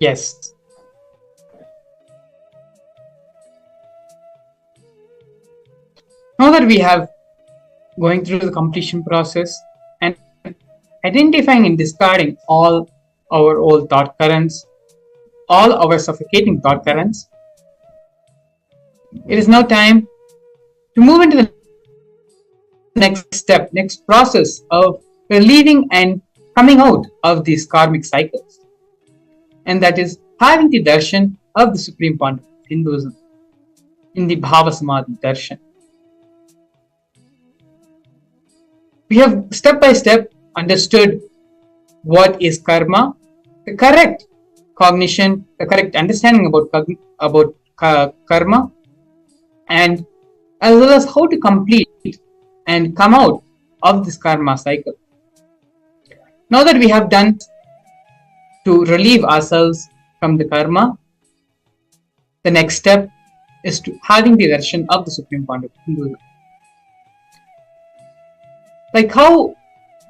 Yes. Now that we have going through the completion process and identifying and discarding all our old thought currents, all our suffocating thought currents, it is now time to move into the next step, next process of relieving and coming out of these karmic cycles. And that is having the darshan of the supreme point of Hinduism in the Bhava Samadhi darshan. We have step by step understood what is karma, the correct cognition, the correct understanding about karma, and as well as how to complete and come out of this karma cycle. Now that we have done to relieve ourselves from the karma, the next step is to having the darshan of the supreme point of Hinduism. Like how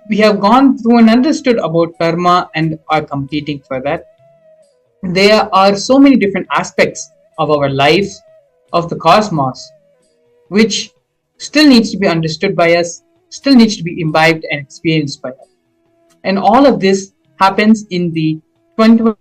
we have gone through and understood about karma and are completing for that, there are so many different aspects of our life, of the cosmos, which still needs to be understood by us, still needs to be imbibed and experienced by us. And all of this happens in the 21st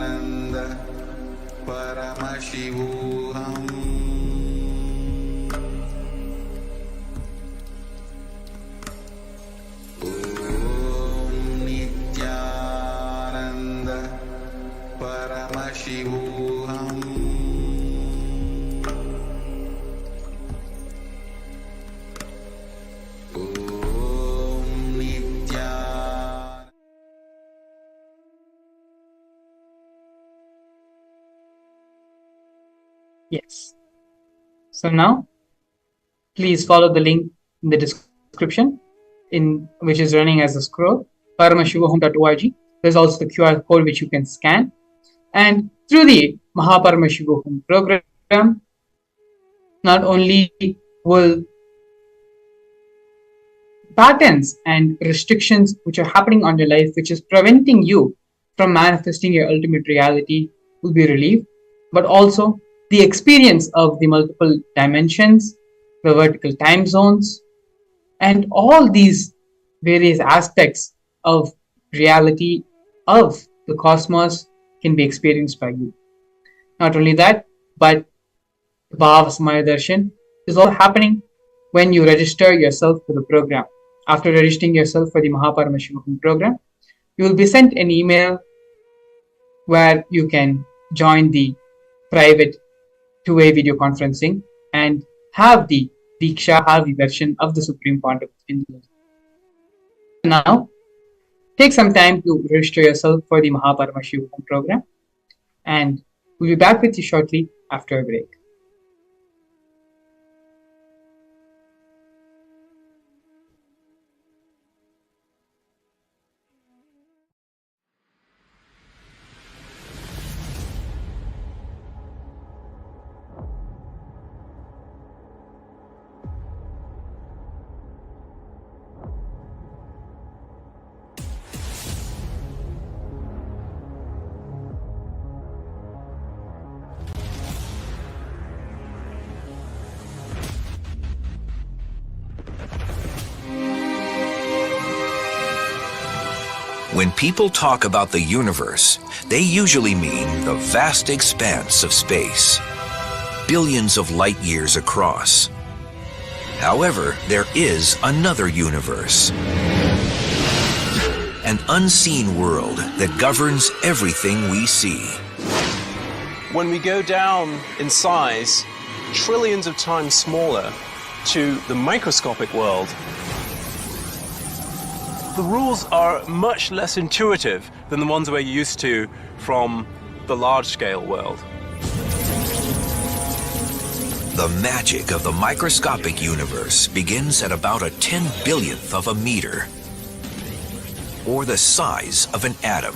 Nithyananda Paramashivam Nithyananda Paramashivam Yes. So now, please follow the link in the description, in which is running as a scroll, paramashivahom.org. There's also the QR code which you can scan. And through the Mahaparamashivahom program, not only will patterns and restrictions which are happening on your life, which is preventing you from manifesting your ultimate reality, will be relieved, but also the experience of the multiple dimensions, the vertical time zones, and all these various aspects of reality of the cosmos can be experienced by you. Not only that, but Bhava Samaya Darshan is also happening when you register yourself for the program. After registering yourself for the Mahaparamashivam program, you will be sent an email where you can join the private two-way video conferencing and have the Diksha, have the darshan of the Supreme Pontiff in Hinduism. Now, take some time to register yourself for the Mahaparamashivam program, and we'll be back with you shortly after a break. When people talk about the universe, they usually mean the vast expanse of space, billions of light years across. However, there is another universe, an unseen world that governs everything we see. When we go down in size, trillions of times smaller, to the microscopic world, the rules are much less intuitive than the ones we're used to from the large-scale world. The magic of the microscopic universe begins at about a 10/1000th of a meter, or the size of an atom.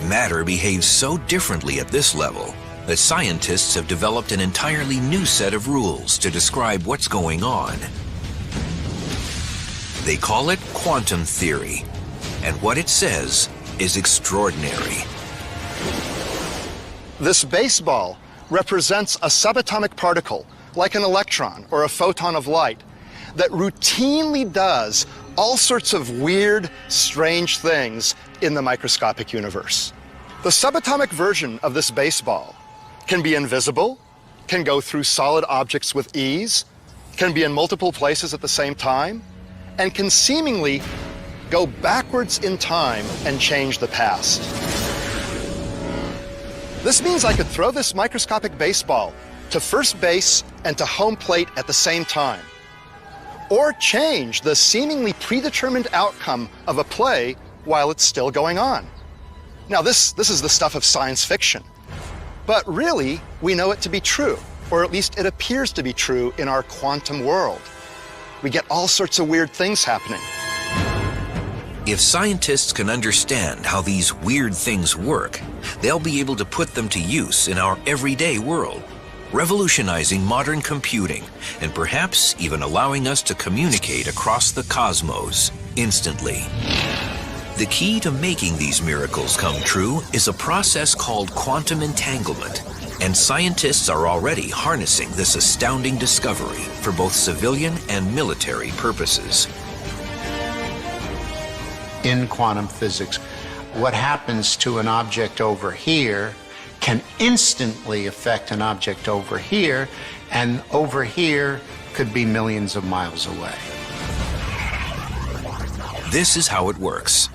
Matter behaves so differently at this level that scientists have developed an entirely new set of rules to describe what's going on. They call it quantum theory, and what it says is extraordinary. This baseball represents a subatomic particle, like an electron or a photon of light, that routinely does all sorts of weird, strange things in the microscopic universe. The subatomic version of this baseball can be invisible, can go through solid objects with ease, can be in multiple places at the same time, and can seemingly go backwards in time and change the past. This means I could throw this microscopic baseball to first base and to home plate at the same time, or change the seemingly predetermined outcome of a play while it's still going on. Now, this is the stuff of science fiction, but really, we know it to be true, or at least it appears to be true in our quantum world. We get all sorts of weird things happening. If scientists can understand how these weird things work, they'll be able to put them to use in our everyday world, revolutionizing modern computing and perhaps even allowing us to communicate across the cosmos instantly. The key to making these miracles come true is a process called quantum entanglement, and scientists are already harnessing this astounding discovery for both civilian and military purposes. In quantum physics, what happens to an object over here can instantly affect an object over here, and over here could be millions of miles away. This is how it works.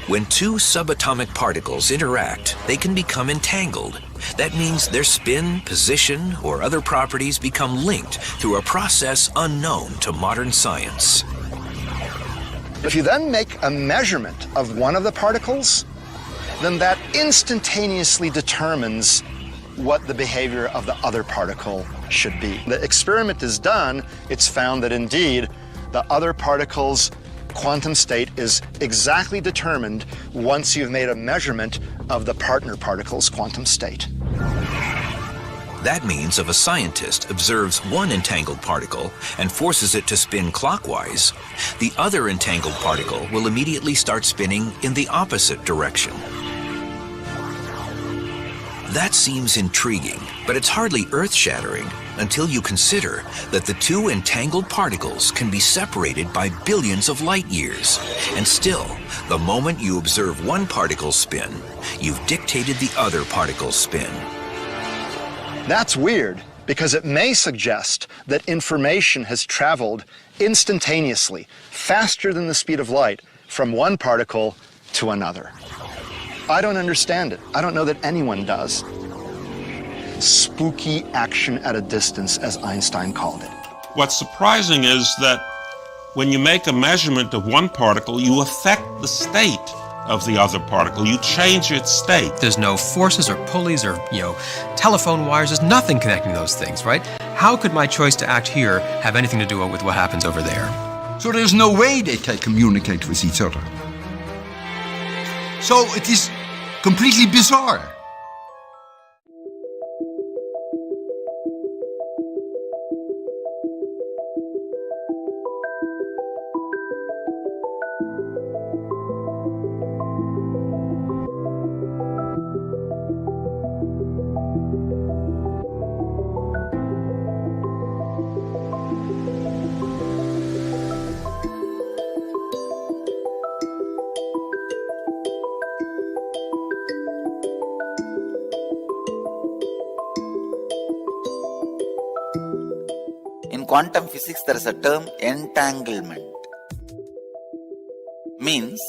When two subatomic particles interact, they can become entangled. That means their spin, position, or other properties become linked through a process unknown to modern science. If you then make a measurement of one of the particles, then that instantaneously determines what the behavior of the other particle should be. The experiment is done, it's found that indeed the other particle's quantum state is exactly determined once you've made a measurement of the partner particle's quantum state. That means if a scientist observes one entangled particle and forces it to spin clockwise, the other entangled particle will immediately start spinning in the opposite direction. That seems intriguing, but it's hardly earth-shattering until you consider that the two entangled particles can be separated by billions of light years. And still, the moment you observe one particle spin, you've dictated the other particle's spin. That's weird because it may suggest that information has traveled instantaneously, faster than the speed of light, from one particle to another. I don't understand it. I don't know that anyone does. Spooky action at a distance, as Einstein called it. What's surprising is that when you make a measurement of one particle, you affect the state of the other particle. You change its state. There's no forces or pulleys or, telephone wires. There's nothing connecting those things, right? How could my choice to act here have anything to do with what happens over there? So there's no way they can communicate with each other. So it is completely bizarre. In quantum physics, there is a term entanglement. Means,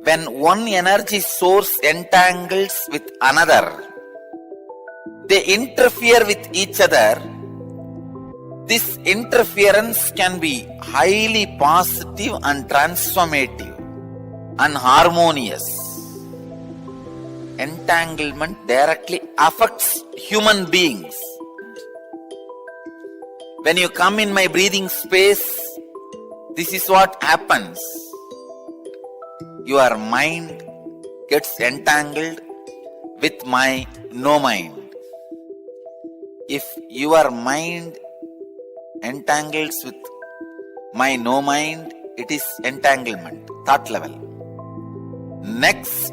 when one energy source entangles with another, they interfere with each other. This interference can be highly positive and transformative and harmonious. Entanglement directly affects human beings. When you come in my breathing space, this is what happens. Your mind gets entangled with my no mind. If your mind entangles with my no mind, it is entanglement, thought level. Next,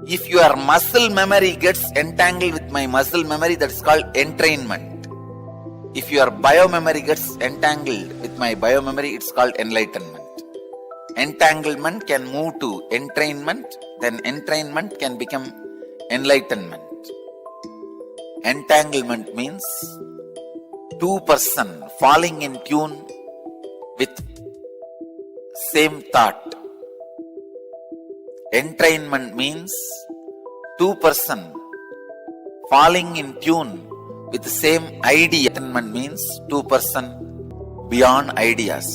if your muscle memory gets entangled with my muscle memory, that is called entrainment. If your biomemory gets entangled with my biomemory, it's called enlightenment. Entanglement can move to entrainment, then entrainment can become enlightenment. Entanglement means two person falling in tune with same thought. Entrainment means two person falling in tune with the same idea. Enlightenment means two person beyond ideas.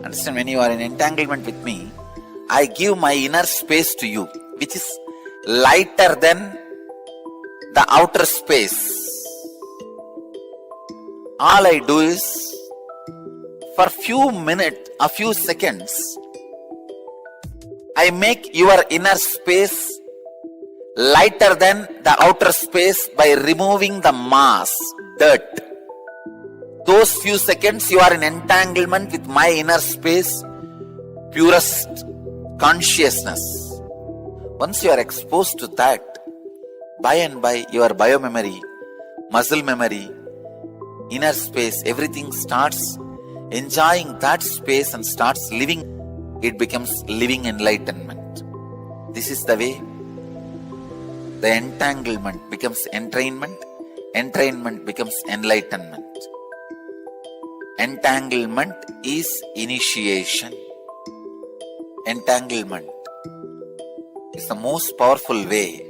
Understand, when you are in entanglement with me, I give my inner space to you, which is lighter than the outer space. All I do is, for few minutes, a few seconds, I make your inner space lighter than the outer space by removing the mass, dirt. Those few seconds you are in entanglement with my inner space, purest consciousness. Once you are exposed to that, by and by your biomemory, muscle memory, inner space, everything starts enjoying that space and starts living. It becomes living enlightenment. This is the way the entanglement becomes entrainment, entrainment becomes enlightenment. Entanglement is initiation. Entanglement is the most powerful way.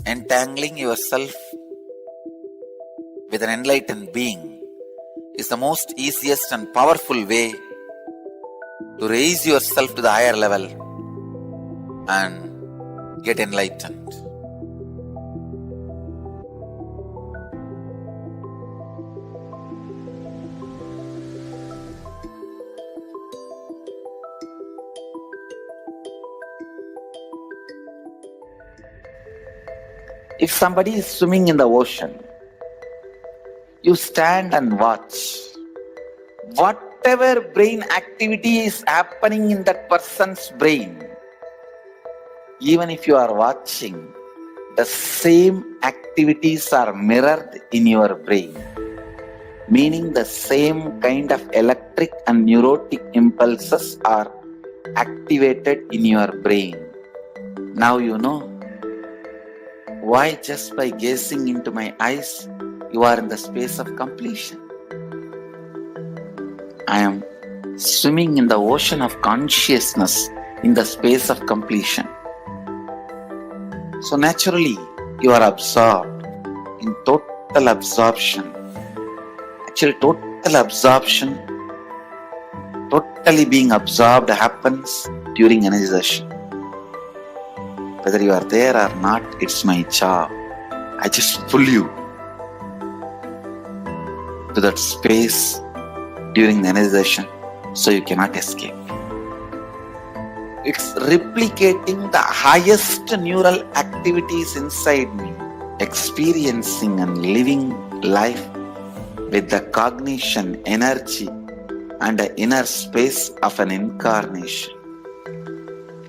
Entangling yourself with an enlightened being is the most easiest and powerful way to raise yourself to the higher level and get enlightened. If somebody is swimming in the ocean, you stand and watch. Whatever brain activity is happening in that person's brain, even if you are watching, the same activities are mirrored in your brain. Meaning the same kind of electric and neurotic impulses are activated in your brain. Now you know why just by gazing into my eyes, you are in the space of completion. I am swimming in the ocean of consciousness in the space of completion. So naturally, you are absorbed in total absorption. Actually, total absorption, totally being absorbed happens during energization. Whether you are there or not, it's my job. I just pull you to that space during the energization so you cannot escape. It's replicating the highest neural activities inside me, experiencing and living life with the cognition, energy, and the inner space of an incarnation.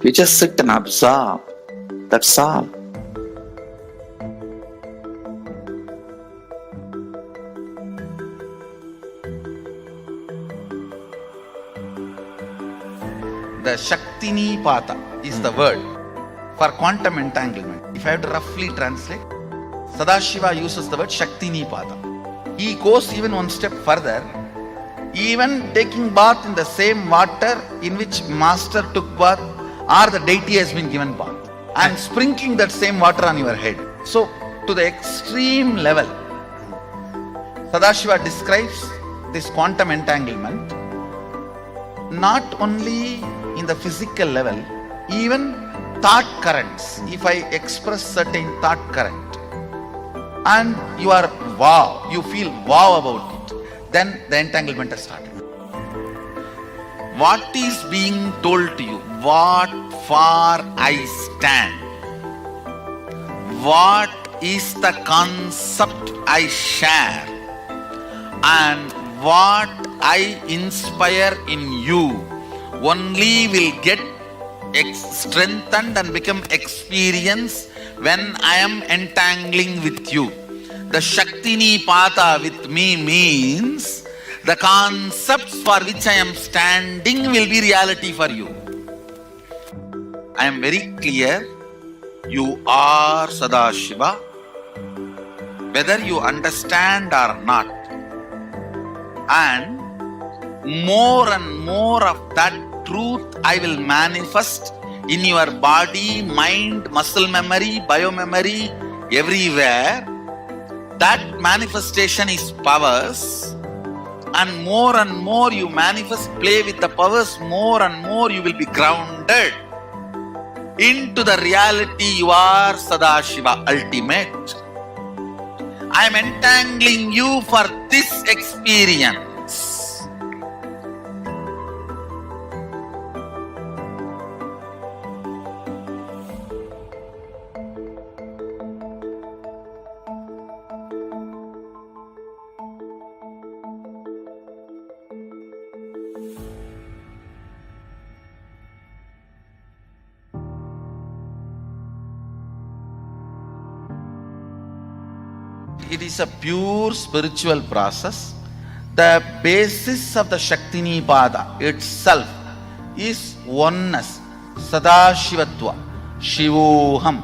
You just sit and absorb. That's all. The Shaktini Pata is the word for quantum entanglement. If I have to roughly translate, Sadashiva uses the word Shaktinipada. He goes even one step further, even taking bath in the same water in which master took bath or the deity has been given bath, and sprinkling that same water on your head. So, to the extreme level, Sadashiva describes this quantum entanglement not only in the physical level, even thought currents. If I express certain thought current and you are wow, you feel wow about it, then the entanglement has started. What is being told to you? What for I stand? What is the concept I share? And what I inspire in you only will get strengthened and become experience when I am entangling with you. The Shaktinipada with me means the concepts for which I am standing will be reality for you. I am very clear, you are Sadashiva, whether you understand or not. And more of that truth I will manifest in your body, mind, muscle memory, biomemory, everywhere. That manifestation is powers, and more you manifest, play with the powers, more and more you will be grounded into the reality you are Sadashiva, ultimate. I am entangling you for this experience. It is a pure spiritual process. The basis of the Shaktinipada itself is oneness, Sadashivatva, Shivoham.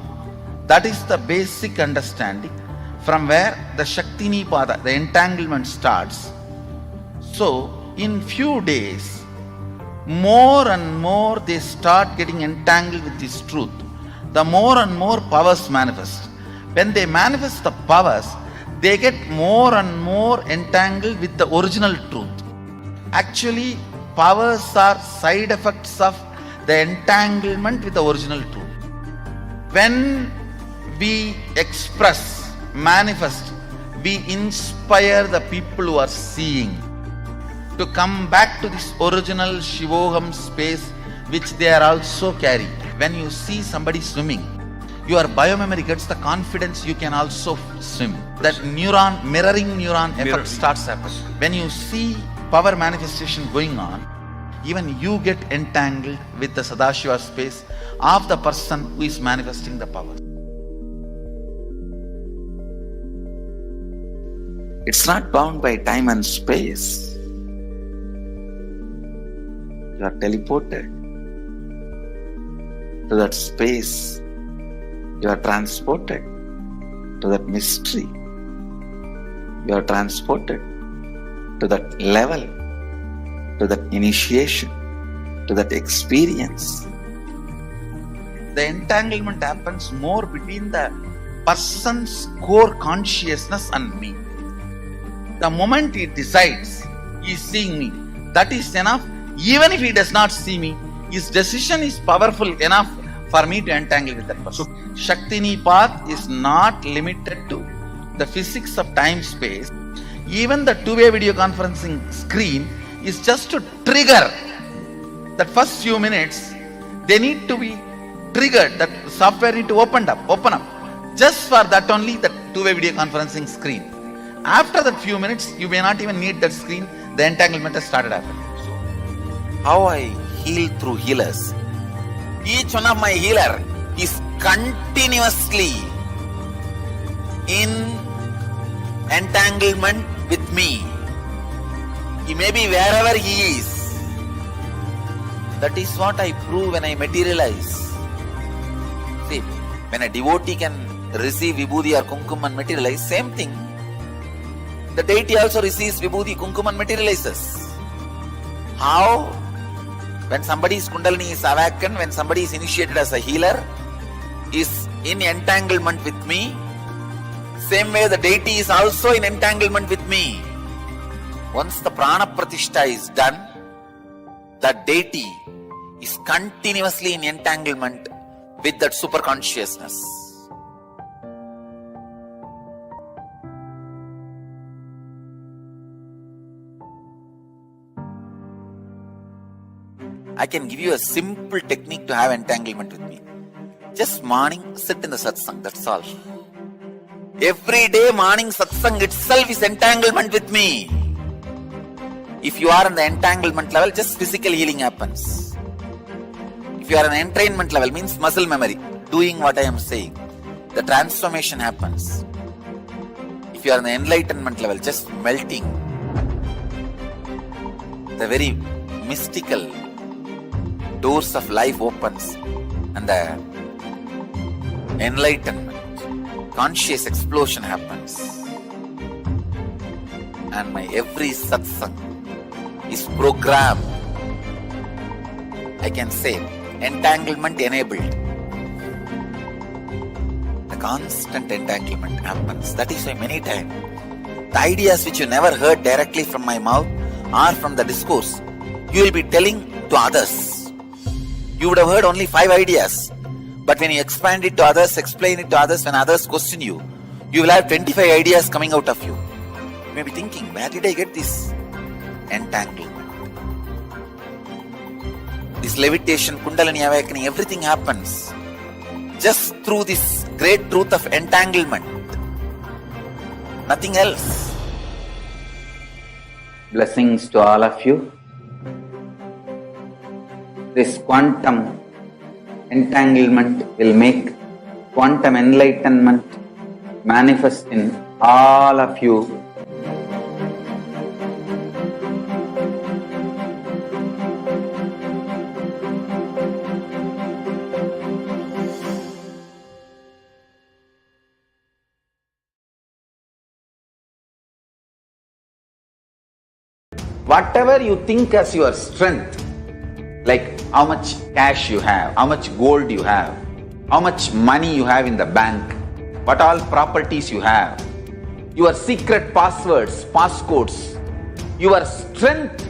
That is the basic understanding from where the Shaktinipada, the entanglement starts. So, in few days, more and more they start getting entangled with this truth. The more and more powers manifest. When they manifest the powers, they get more and more entangled with the original truth. Actually, powers are side effects of the entanglement with the original truth. When we express, manifest, we inspire the people who are seeing to come back to this original Shivoham space which they are also carrying. When you see somebody swimming, your biomemory gets the confidence you can also swim. That neuron, mirroring neuron effect starts happening. When you see power manifestation going on, even you get entangled with the Sadashiva space of the person who is manifesting the power. It's not bound by time and space. You are teleported to that space. You are transported to that mystery. You are transported to that level, to that initiation, to that experience. The entanglement happens more between the person's core consciousness and me. The moment he decides he is seeing me, that is enough. Even if he does not see me, his decision is powerful enough for me to entangle with that person. Shaktinipat is not limited to the physics of time-space. Even the two-way video conferencing screen is just to trigger that first few minutes. They need to be triggered. That software need to open up. Just for that only, the two-way video conferencing screen. After that few minutes, you may not even need that screen. The entanglement has started happening. How I heal through healers. Each one of my healer is continuously in entanglement with me. He may be wherever he is. That is what I prove when I materialize. See, when a devotee can receive vibhuti or kumkum and materialize, same thing. The deity also receives vibhuti, kumkum and materializes. How? When somebody's kundalini is awakened, when somebody is initiated as a healer, is in entanglement with me, same way the deity is also in entanglement with me. Once the prana pratishtha is done, the deity is continuously in entanglement with that super consciousness. I can give you a simple technique to have entanglement with me. Just morning, sit in the satsang, that's all. Every day morning satsang itself is entanglement with me. If you are in the entanglement level, just physical healing happens. If you are in the entrainment level, means muscle memory, doing what I am saying, the transformation happens. If you are in the enlightenment level, just melting, the very mystical doors of life opens and the enlightenment, conscious explosion happens. And my every satsang is programmed, I can say, entanglement enabled. The constant entanglement happens. That is why many times the ideas which you never heard directly from my mouth or from the discourse, you will be telling to others. You would have heard only 5 ideas, but when you expand it to others, explain it to others, when others question you, you will have 25 ideas coming out of you. You may be thinking, where did I get this entanglement? This levitation, kundalini awakening, everything happens just through this great truth of entanglement. Nothing else. Blessings to all of you. This quantum entanglement will make quantum enlightenment manifest in all of you. Whatever you think as your strength, like how much cash you have, how much gold you have, how much money you have in the bank, what all properties you have, your secret passwords, passcodes, your strength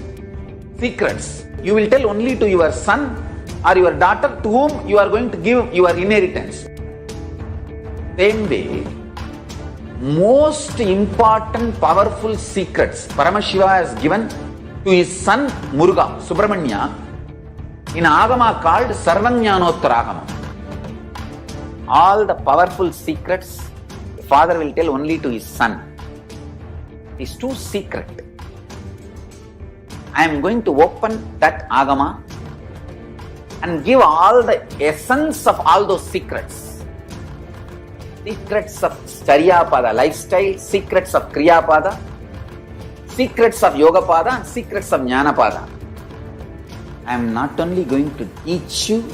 secrets, you will tell only to your son or your daughter to whom you are going to give your inheritance. Same way, most important, powerful secrets Paramashiva has given to his son Muruga, Subramanya, in Agama called Sarvajnanottaragama. All the powerful secrets the father will tell only to his son. It is too secret. I am going to open that Agama and give all the essence of all those secrets. Secrets of Charyapada lifestyle, secrets of Kriyapada, secrets of Yogapada, and secrets of Jnanapada. I am not only going to teach you,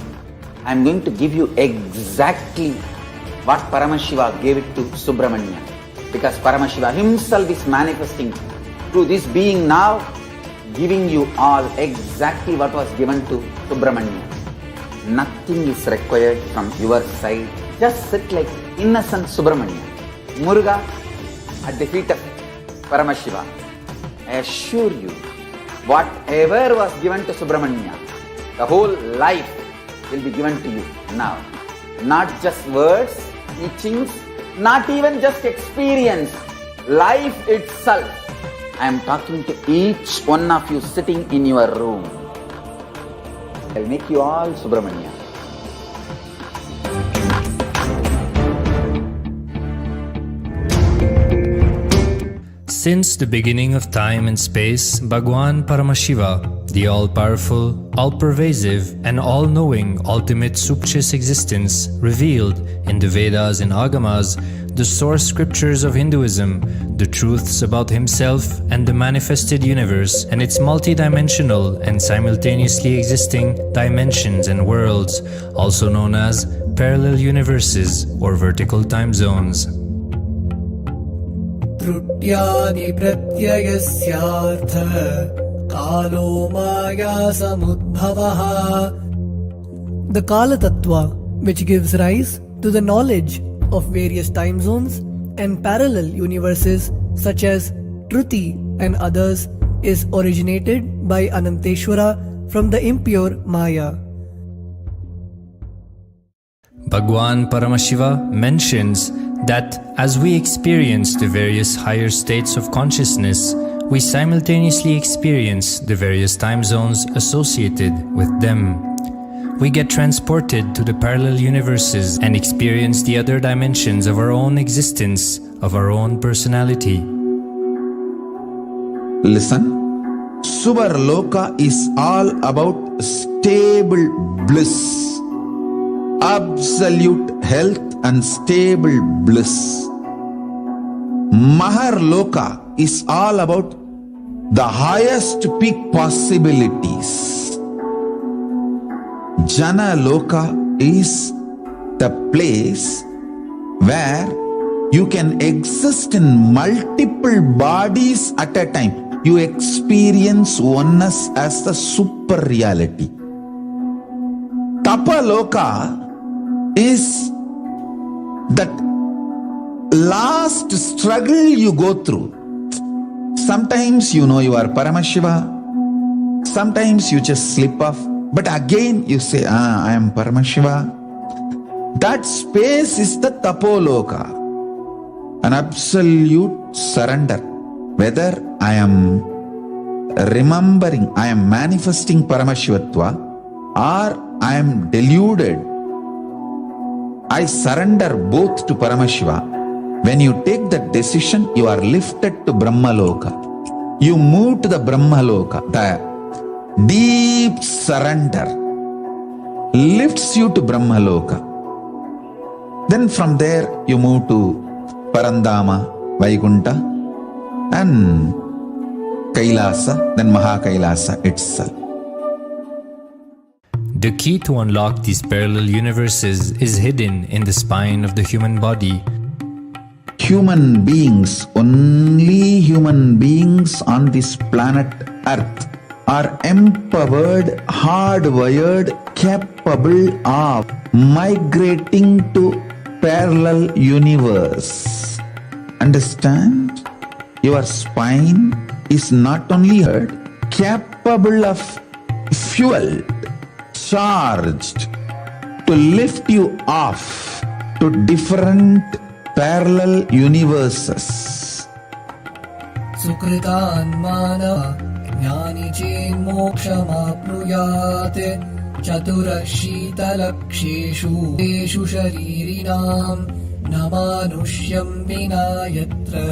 I am going to give you exactly what Paramashiva gave it to Subramanya. Because Paramashiva himself is manifesting through this being now, giving you all exactly what was given to Subramanya. Nothing is required from your side. Just sit like innocent Subramanya, Muruga at the feet of Paramashiva. I assure you, whatever was given to Subramanya, the whole life will be given to you now. Not just words, teachings, not even just experience, life itself. I am talking to each one of you sitting in your room. I will make you all Subramanya. Since the beginning of time and space, Bhagwan Paramashiva, the all-powerful, all-pervasive, and all-knowing ultimate Sukchis existence, revealed in the Vedas and Agamas, the source scriptures of Hinduism, the truths about himself and the manifested universe and its multidimensional and simultaneously existing dimensions and worlds, also known as parallel universes or vertical time zones. त्रुट्यादि प्रत्ययस्यार्थ कालो माया समुद्भवः. The Kala Tattva, which gives rise to the knowledge of various time zones and parallel universes such as Truti and others, is originated by Ananteshwara from the impure Maya. Bhagwan Paramashiva mentions that as we experience the various higher states of consciousness, we simultaneously experience the various time zones associated with them. We get transported to the parallel universes and experience the other dimensions of our own existence, of our own personality. Listen, Suvarloka is all about stable bliss, absolute health and stable bliss. Maharloka is all about the highest peak possibilities. Jana Loka is the place where you can exist in multiple bodies at a time. You experience oneness as the super reality. Tapaloka is that last struggle you go through. Sometimes you know you are Paramashiva, sometimes you just slip off, but again you say, I am Paramashiva. That space is the Tapoloka, an absolute surrender. Whether I am remembering, I am manifesting Paramashivatva, or I am deluded, I surrender both to Paramashiva. When you take that decision, you are lifted to Brahmaloka. You move to the Brahmaloka. The deep surrender lifts you to Brahmaloka. Then from there you move to Parandama, Vaikunta, and Kailasa, then Mahakailasa itself. The key to unlock these parallel universes is hidden in the spine of the human body. Human beings, only human beings on this planet Earth are empowered, hardwired, capable of migrating to parallel universe. Understand? Your spine is not only hard, capable of fuel, charged to lift you off to different parallel universes. Sukritan manava jnani chen mokshamapnuyat chaturashita-laksheshu eshu sharirinam namanusyam vina yatra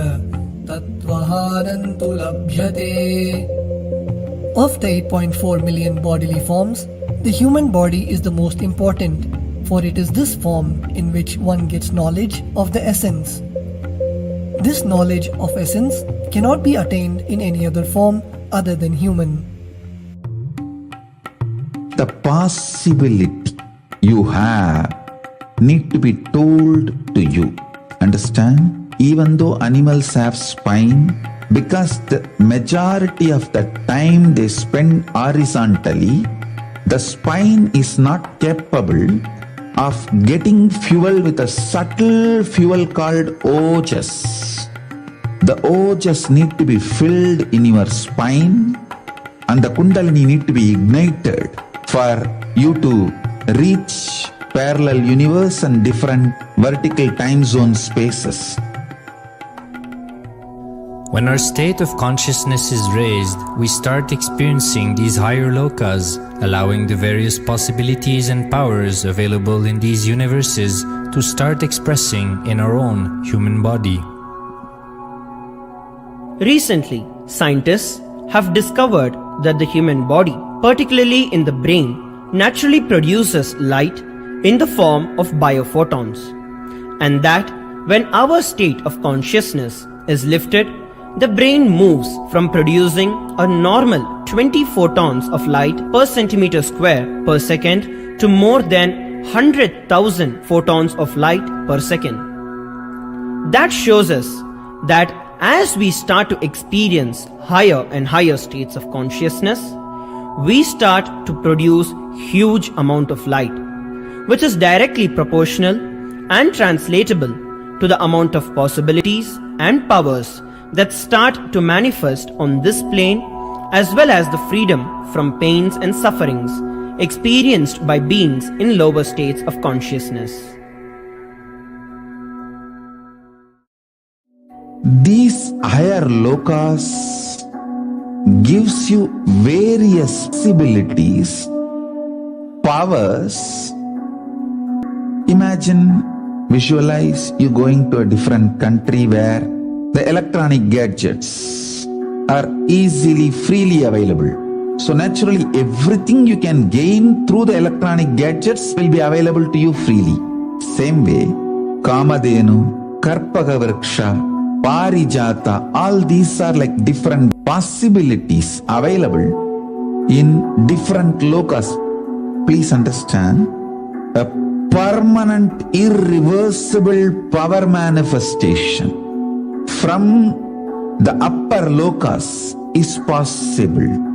tattvahanantu labhyate. Of the 8.4 million bodily forms, the human body is the most important, for it is this form in which one gets knowledge of the essence. This knowledge of essence cannot be attained in any other form other than human. The possibility you have need to be told to you. Understand? Even though animals have spine, because the majority of the time they spend horizontally, the spine is not capable of getting fuel with a subtle fuel called ojas. The ojas need to be filled in your spine, and the kundalini need to be ignited for you to reach parallel universe and different vertical time zone spaces. When our state of consciousness is raised, we start experiencing these higher lokas, allowing the various possibilities and powers available in these universes to start expressing in our own human body. Recently, scientists have discovered that the human body, particularly in the brain, naturally produces light in the form of biophotons, and that when our state of consciousness is lifted, the brain moves from producing a normal 20 photons of light per centimeter square per second to more than 100,000 photons of light per second. That shows us that as we start to experience higher and higher states of consciousness, we start to produce huge amount of light, which is directly proportional and translatable to the amount of possibilities and powers that start to manifest on this plane, as well as the freedom from pains and sufferings experienced by beings in lower states of consciousness. These higher lokas gives you various possibilities, powers. Imagine, visualize you going to a different country where the electronic gadgets are easily, freely available. So naturally, everything you can gain through the electronic gadgets will be available to you freely. Same way, Kamadhenu, Karpagavriksha, Parijata, all these are like different possibilities available in different lokas. Please understand, a permanent, irreversible power manifestation from the upper lokas is possible.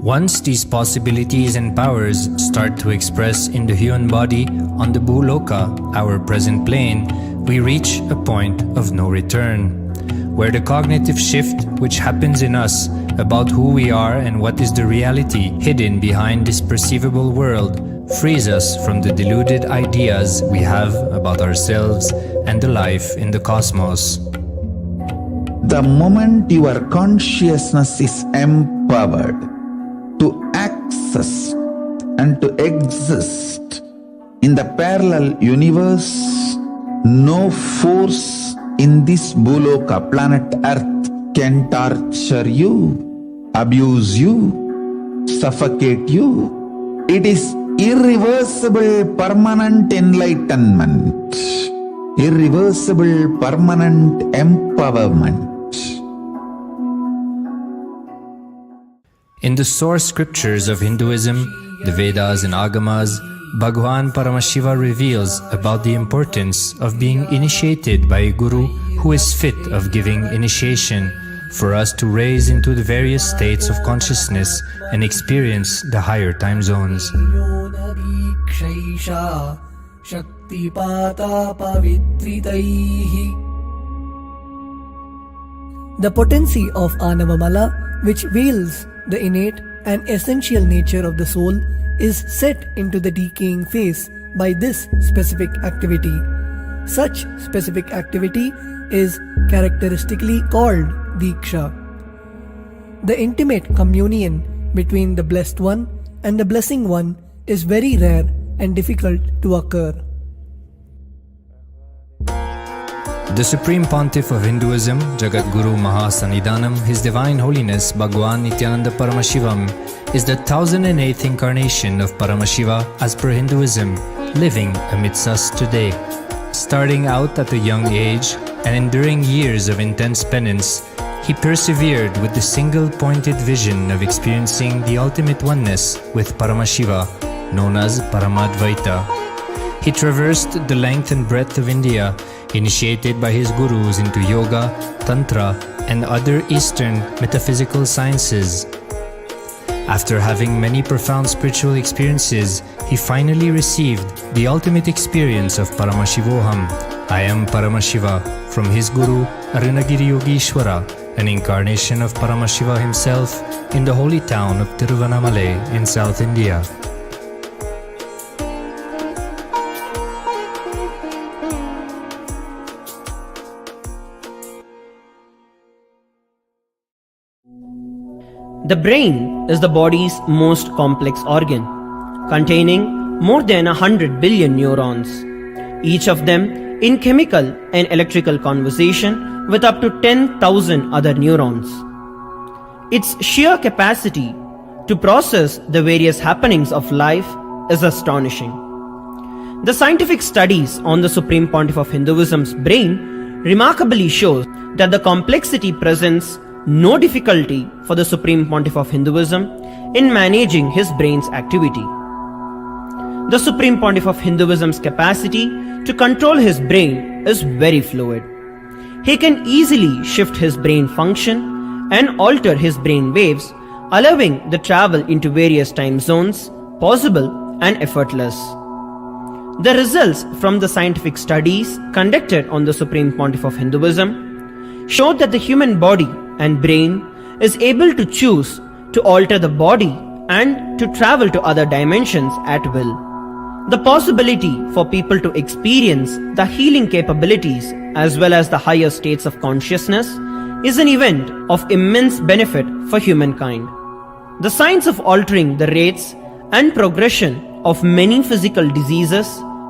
Once these possibilities and powers start to express in the human body on the Bhuloka, our present plane, we reach a point of no return, where the cognitive shift which happens in us about who we are and what is the reality hidden behind this perceivable world frees us from the deluded ideas we have about ourselves and the life in the cosmos. The moment your consciousness is empowered to access and to exist in the parallel universe, no force in this Bhuloka, planet Earth, can torture you, abuse you, suffocate you. It is irreversible, permanent enlightenment, irreversible, permanent empowerment. In the source scriptures of Hinduism, the Vedas and Agamas, Bhagwan Paramashiva reveals about the importance of being initiated by a guru who is fit of giving initiation for us to raise into the various states of consciousness and experience the higher time zones. The potency of Anavamala, which veils the innate and essential nature of the soul, is set into the decaying phase by this specific activity. Such specific activity is characteristically called Diksha. The intimate communion between the Blessed One and the Blessing One is very rare and difficult to occur. The Supreme Pontiff of Hinduism, Jagat Guru Mahasannidhanam, His Divine Holiness Bhagwan Nithyananda Paramashivam, is the 1008th incarnation of Paramashiva as per Hinduism, living amidst us today. Starting out at a young age and enduring years of intense penance, he persevered with the single-pointed vision of experiencing the ultimate oneness with Paramashiva, known as Paramadvaita. He traversed the length and breadth of India, initiated by his gurus into yoga, tantra, and other Eastern metaphysical sciences. After having many profound spiritual experiences, he finally received the ultimate experience of Paramashivoham, I am Paramashiva, from his guru Arunagiri Yogeshwara, an incarnation of Paramashiva himself in the holy town of Tiruvannamalai in South India. The brain is the body's most complex organ, containing more than 100 billion neurons, each of them in chemical and electrical conversation with up to 10,000 other neurons. Its sheer capacity to process the various happenings of life is astonishing. The scientific studies on the Supreme Pontiff of Hinduism's brain remarkably shows that the complexity presents no difficulty for the Supreme Pontiff of Hinduism in managing his brain's activity. The Supreme Pontiff of Hinduism's capacity to control his brain is very fluid. He can easily shift his brain function and alter his brain waves, allowing the travel into various time zones possible and effortless. The results from the scientific studies conducted on the Supreme Pontiff of Hinduism showed that the human body and brain is able to choose to alter the body and to travel to other dimensions at will. The possibility for people to experience the healing capabilities as well as the higher states of consciousness is an event of immense benefit for humankind. The science of altering the rates and progression of many physical diseases,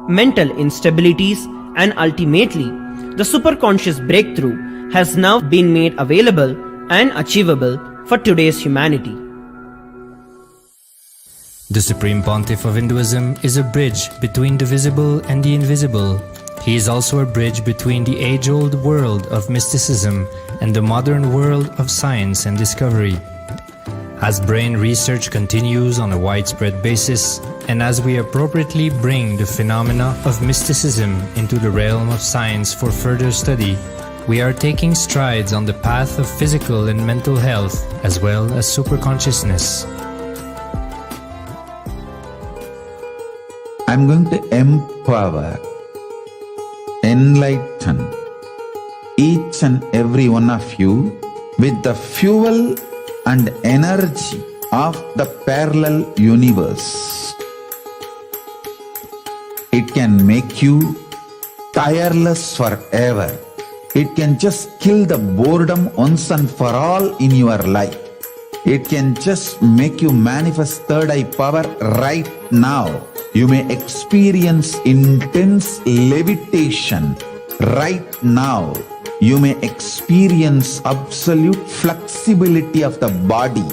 mental instabilities, and ultimately the superconscious breakthrough has now been made available and achievable for today's humanity. The Supreme Pontiff of Hinduism is a bridge between the visible and the invisible. He is also a bridge between the age-old world of mysticism and the modern world of science and discovery. As brain research continues on a widespread basis, and as we appropriately bring the phenomena of mysticism into the realm of science for further study, we are taking strides on the path of physical and mental health as well as superconsciousness. I'm going to empower, enlighten each and every one of you with the fuel and energy of the parallel universe. It can make you tireless forever. It can just kill the boredom once and for all in your life. It can just make you manifest third eye power right now. You may experience intense levitation right now. You may experience absolute flexibility of the body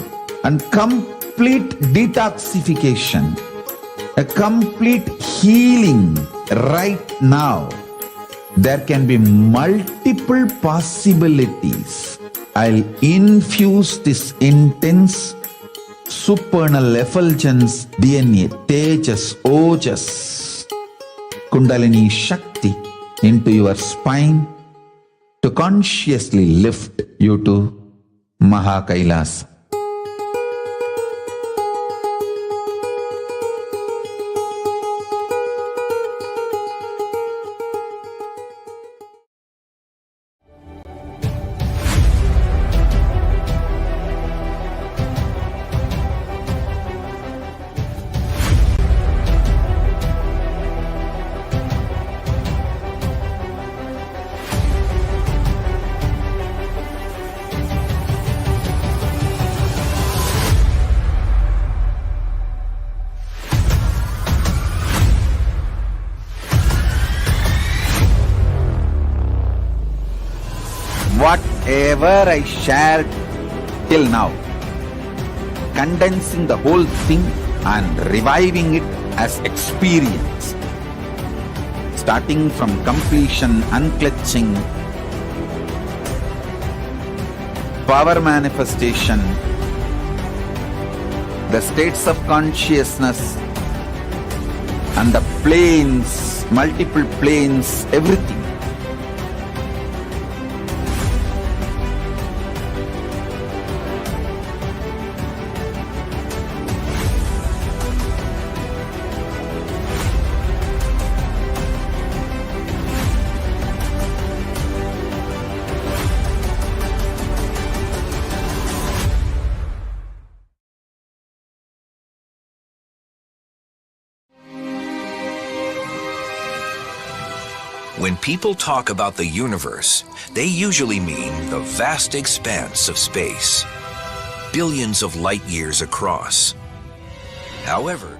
and complete detoxification, a complete healing right now. There can be multiple possibilities. I'll infuse this intense supernal effulgence, DNA, Tejas, Ojas, Kundalini Shakti into your spine to consciously lift you to Mahakailasa. Whatever I shared till now, condensing the whole thing and reviving it as experience, starting from completion, unclutching, power manifestation, the states of consciousness and the planes, multiple planes, everything. When people talk about the universe, they usually mean the vast expanse of space, billions of light years across. However,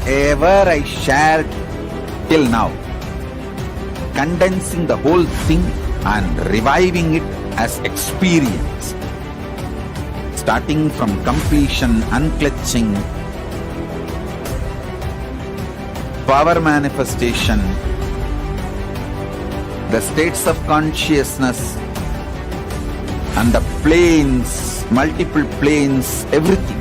whatever I shared till now, condensing the whole thing and reviving it as experience, starting from completion, unclutching, power manifestation, the states of consciousness, and the planes, multiple planes, everything.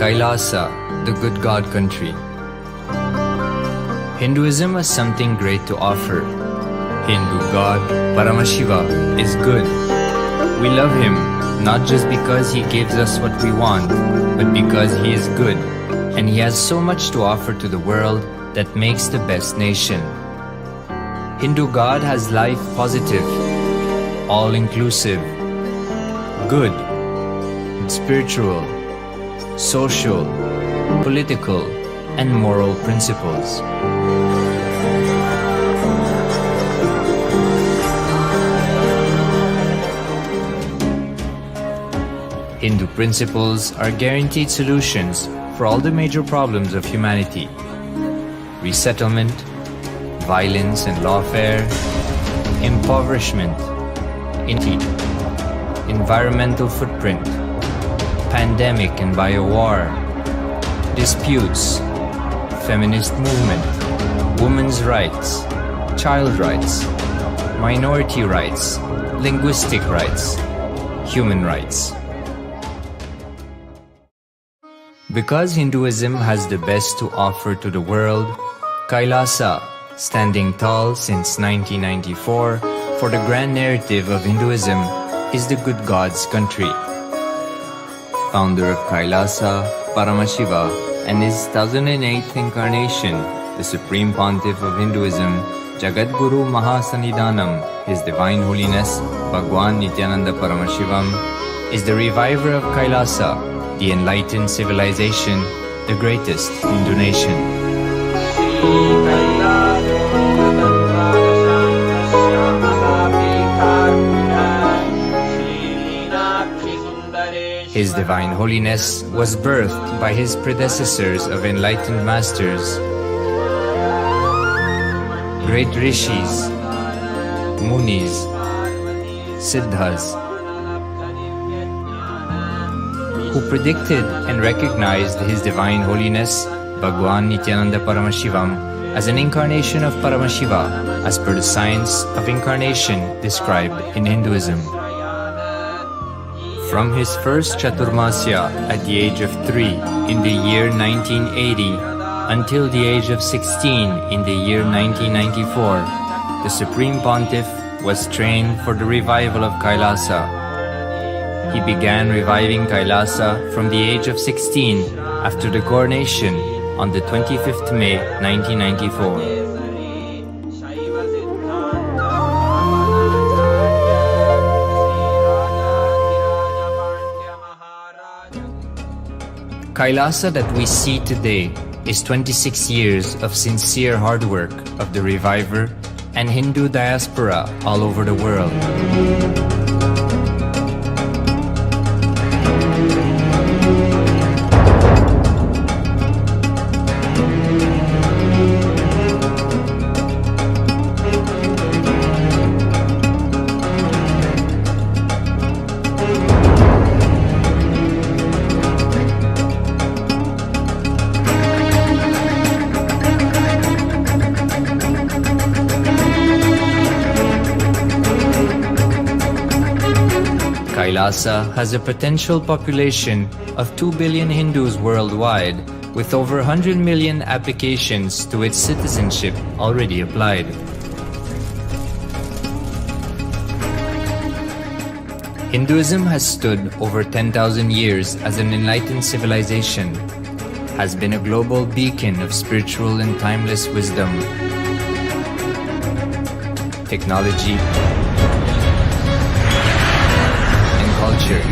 Kailasa, the good God country. Hinduism has something great to offer. Hindu God, Paramashiva, is good. We love him not just because he gives us what we want, but because he is good, and he has so much to offer to the world that makes the best nation. Hindu God has life positive, all-inclusive, good, spiritual, social, political, and moral principles. Hindu principles are guaranteed solutions for all the major problems of humanity: resettlement, violence and lawfare, impoverishment, environmental footprint, pandemic and biowar, disputes, feminist movement, women's rights, child rights, minority rights, linguistic rights, human rights. Because Hinduism has the best to offer to the world, Kailasa, standing tall since 1994 for the grand narrative of Hinduism, is the good God's country. Founder of Kailasa, Paramashiva, and his 1008th incarnation, the Supreme Pontiff of Hinduism, Jagadguru Mahasanidhanam, His Divine Holiness, Bhagwan Nithyananda Paramashivam, is the reviver of Kailasa, the enlightened civilization, the greatest Hindu nation. His Divine Holiness was birthed by his predecessors of enlightened masters, great rishis, munis, siddhas, who predicted and recognized His Divine Holiness, Bhagwan Nithyananda Paramashivam, as an incarnation of Paramashiva, as per the science of incarnation described in Hinduism. From his first Chaturmasya at the age of 3 in the year 1980 until the age of 16 in the year 1994, the Supreme Pontiff was trained for the revival of Kailasa. He began reviving Kailasa from the age of 16 after the coronation on the 25th May 1994. Kailasa that we see today is 26 years of sincere hard work of the reviver and Hindu diaspora all over the world. Kailasa has a potential population of 2 billion Hindus worldwide, with over 100 million applications to its citizenship already applied. Hinduism has stood over 10,000 years as an enlightened civilization, has been a global beacon of spiritual and timeless wisdom, technology, and culture.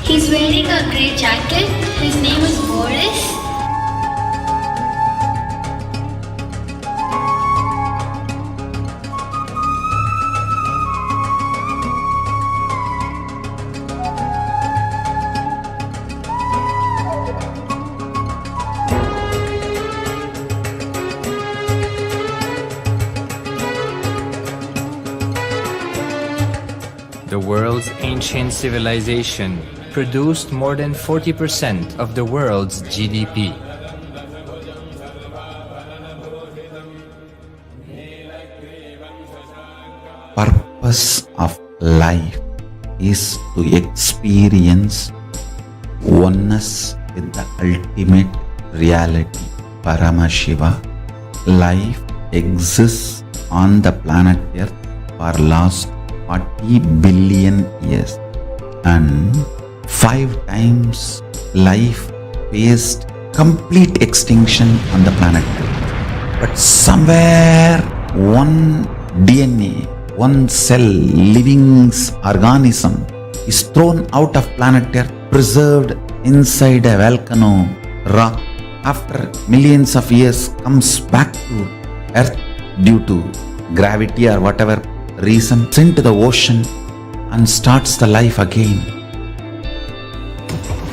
He's wearing a grey jacket. His name is Boris. The world's ancient civilization produced more than 40% of the world's GDP. Purpose of life is to experience oneness with the ultimate reality, Paramashiva. Life exists on the planet Earth for last 40 billion years, and 5 times life faced complete extinction on the planet Earth. But somewhere one DNA, one cell, living organism is thrown out of planet Earth, preserved inside a volcano rock. After millions of years comes back to Earth due to gravity or whatever reason, into the ocean and starts the life again.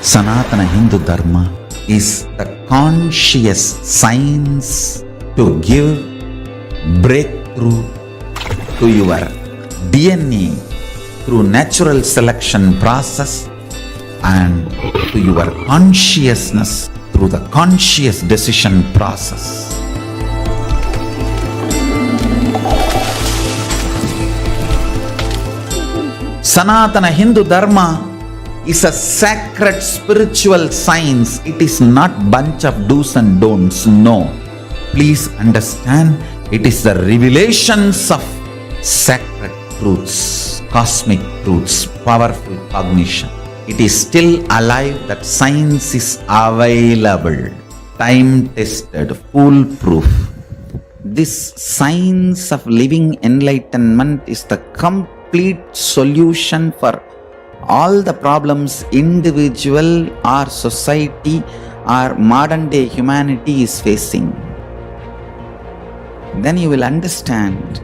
Sanatana Hindu Dharma is the conscious science to give breakthrough to your DNA through natural selection process and to your consciousness through the conscious decision process. Sanatana Hindu Dharma is a sacred spiritual science. It is not bunch of do's and don'ts. No. Please understand, it is the revelations of sacred truths, cosmic truths, powerful cognition. It is still alive, that science is available, time-tested, foolproof. This science of living enlightenment is the complete solution for all the problems individual or society or modern day humanity is facing. Then you will understand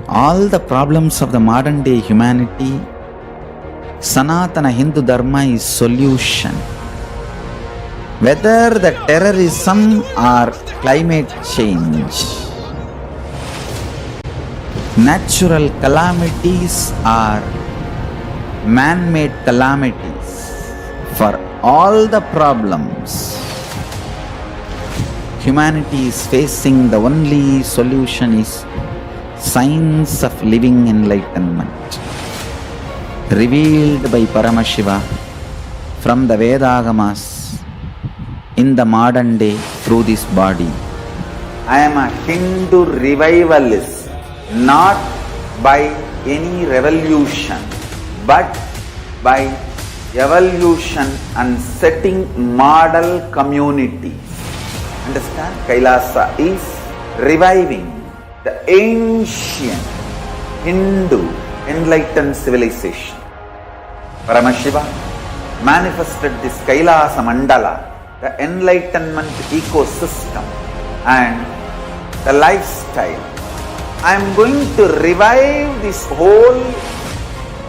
all the problems of the modern day humanity. Sanatana Hindu Dharma is solution. Whether the terrorism or climate change, natural calamities or man-made calamities, for all the problems humanity is facing, the only solution is science of living enlightenment, revealed by Paramashiva from the Vedagamas in the modern day through this body. I am a Hindu revivalist, not by any revolution, but by evolution and setting model communities. Understand? Kailasa is reviving the ancient Hindu enlightened civilization. Paramashiva manifested this Kailasa Mandala, the enlightenment ecosystem and the lifestyle. I am going to revive this whole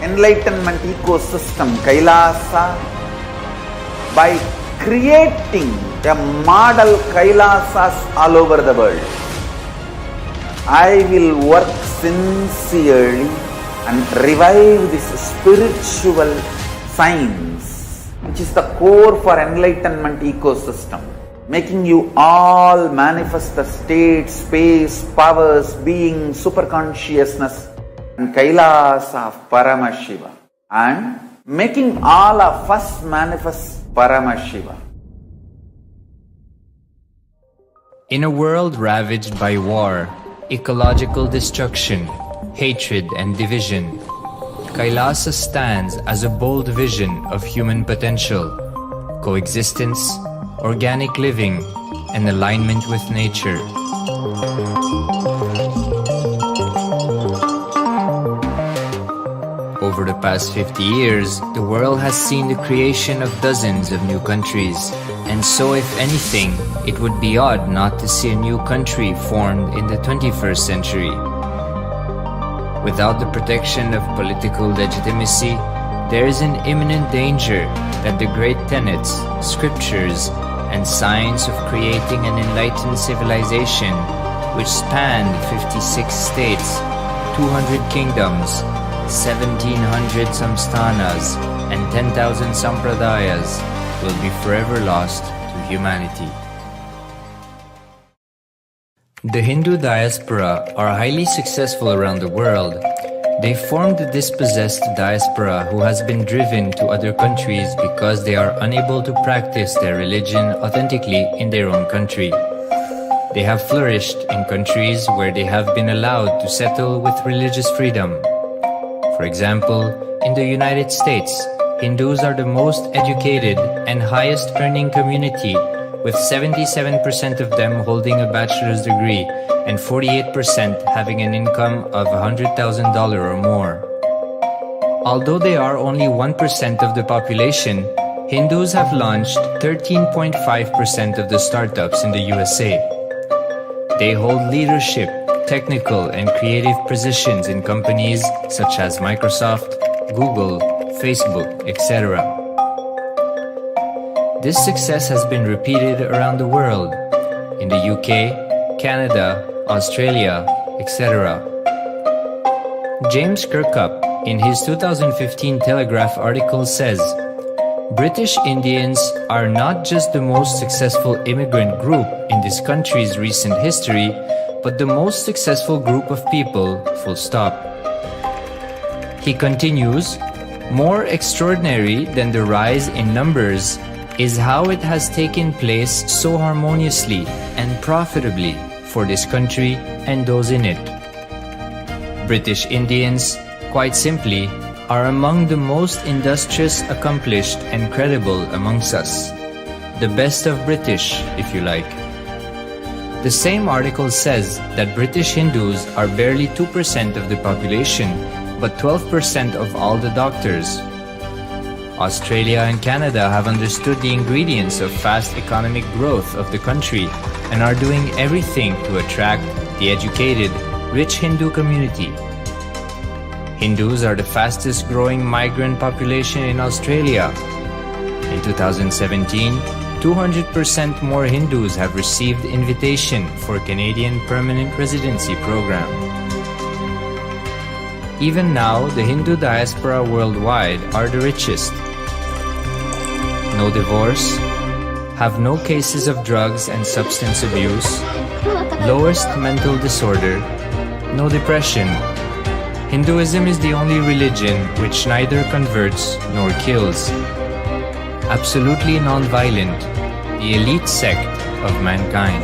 enlightenment ecosystem, Kailasa, by creating a model Kailasas all over the world. I will work sincerely and revive this spiritual science, which is the core for enlightenment ecosystem, making you all manifest the state, space, powers, being, superconsciousness and Kailasa of Paramashiva, and making all of us manifest Paramashivam. In a world ravaged by war, ecological destruction, hatred and division, Kailasa stands as a bold vision of human potential, coexistence, organic living, and alignment with nature. Over the past 50 years, the world has seen the creation of dozens of new countries, and so if anything, it would be odd not to see a new country formed in the 21st century. Without the protection of political legitimacy, there is an imminent danger that the great tenets, scriptures, and science of creating an enlightened civilization, which spanned 56 states, 200 kingdoms, 1700 samsthanas, and 10,000 sampradayas, will be forever lost to humanity. The Hindu diaspora are highly successful around the world. They formed the dispossessed diaspora who has been driven to other countries because they are unable to practice their religion authentically in their own country. They have flourished in countries where they have been allowed to settle with religious freedom. For example, in the United States, Hindus are the most educated and highest earning community, with 77% of them holding a bachelor's degree and 48% having an income of $100,000 or more. Although they are only 1% of the population, Hindus have launched 13.5% of the startups in the USA. They hold leadership, technical and creative positions in companies such as Microsoft, Google, Facebook, etc. This success has been repeated around the world, in the UK, Canada, Australia, etc. James Kirkup, in his 2015 Telegraph article says, British Indians are not just the most successful immigrant group in this country's recent history, but the most successful group of people, full stop. He continues, more extraordinary than the rise in numbers is how it has taken place so harmoniously and profitably for this country and those in it. British Indians, quite simply, are among the most industrious, accomplished, and credible amongst us. The best of British, if you like. The same article says that British Hindus are barely 2% of the population, but 12% of all the doctors. Australia and Canada have understood the ingredients of fast economic growth of the country and are doing everything to attract the educated, rich Hindu community. Hindus are the fastest growing migrant population in Australia. In 2017, 200% more Hindus have received invitation for Canadian Permanent Residency Program. Even now, the Hindu diaspora worldwide are the richest. No divorce, have no cases of drugs and substance abuse, lowest mental disorder, no depression. Hinduism is the only religion which neither converts nor kills. Absolutely non-violent, the elite sect of mankind.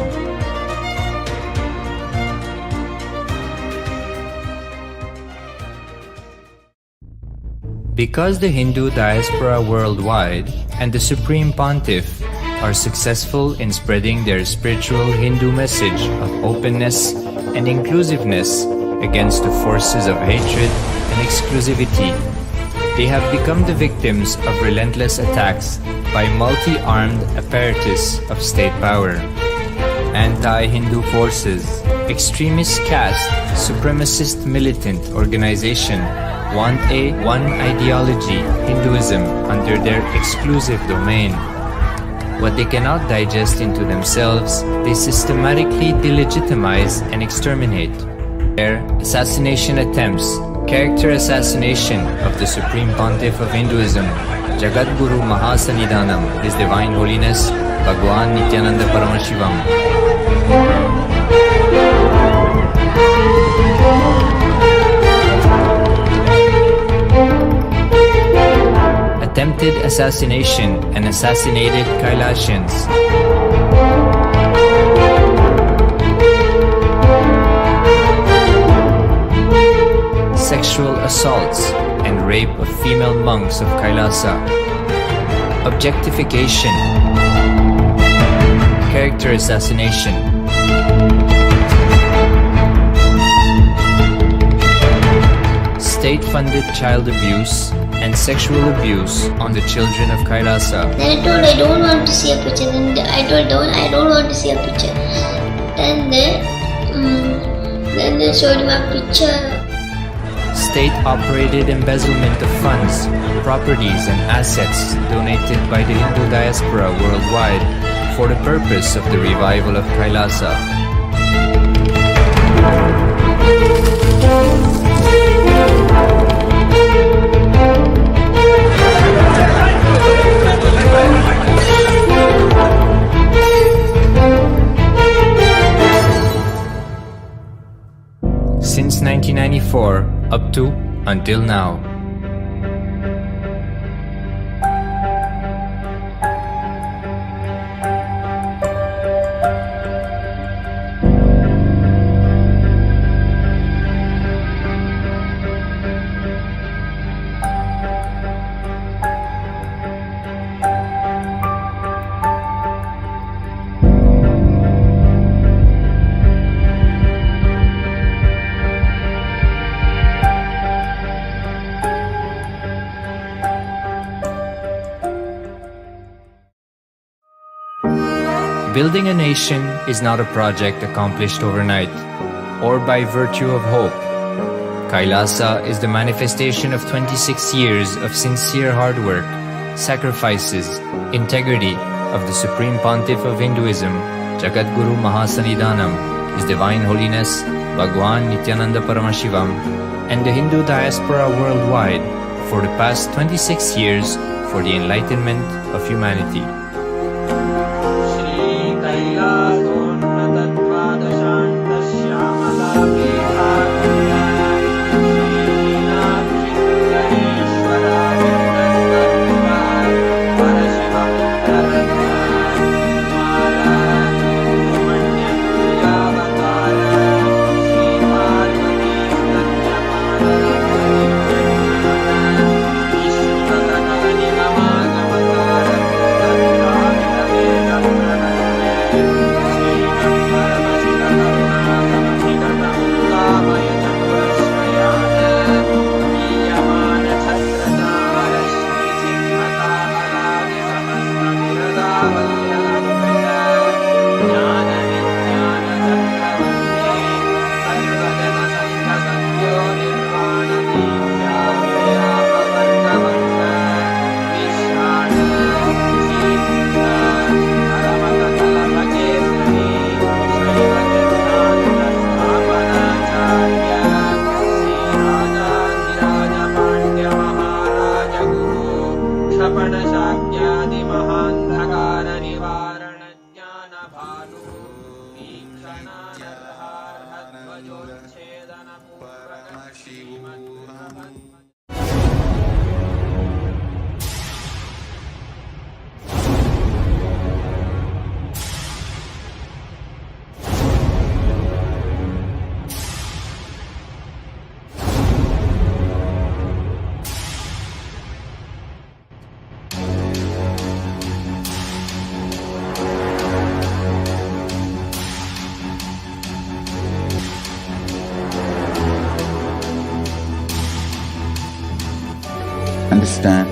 Because the Hindu diaspora worldwide and the Supreme Pontiff are successful in spreading their spiritual Hindu message of openness and inclusiveness against the forces of hatred and exclusivity, they have become the victims of relentless attacks by multi-armed apparatus of state power. Anti-Hindu forces, extremist caste, supremacist militant organization want a one ideology, Hinduism, under their exclusive domain. What they cannot digest into themselves, they systematically delegitimize and exterminate. Their assassination attempts, character assassination of the Supreme Pontiff of Hinduism, Jagadguru Mahasannidhanam, His Divine Holiness, Bhagwan Nithyananda Paramashivam. Attempted assassination and assassinated Kailashans. Sexual assaults and rape of female monks of Kailasa. Objectification. Character assassination. State-funded child abuse and sexual abuse on the children of Kailasa. Then I told I don't want to see a picture. Then I told I don't want to see a picture. Then they showed him a picture. State-operated embezzlement of funds, properties and assets donated by the Hindu diaspora worldwide for the purpose of the revival of Kailasa. Since 1994 up to until now. Building a nation is not a project accomplished overnight or by virtue of hope. Kailasa is the manifestation of 26 years of sincere hard work, sacrifices, integrity of the Supreme Pontiff of Hinduism, Jagadguru Mahasannidhanam, His Divine Holiness Bhagwan Nithyananda Paramashivam, and the Hindu diaspora worldwide for the past 26 years for the enlightenment of humanity. Understand,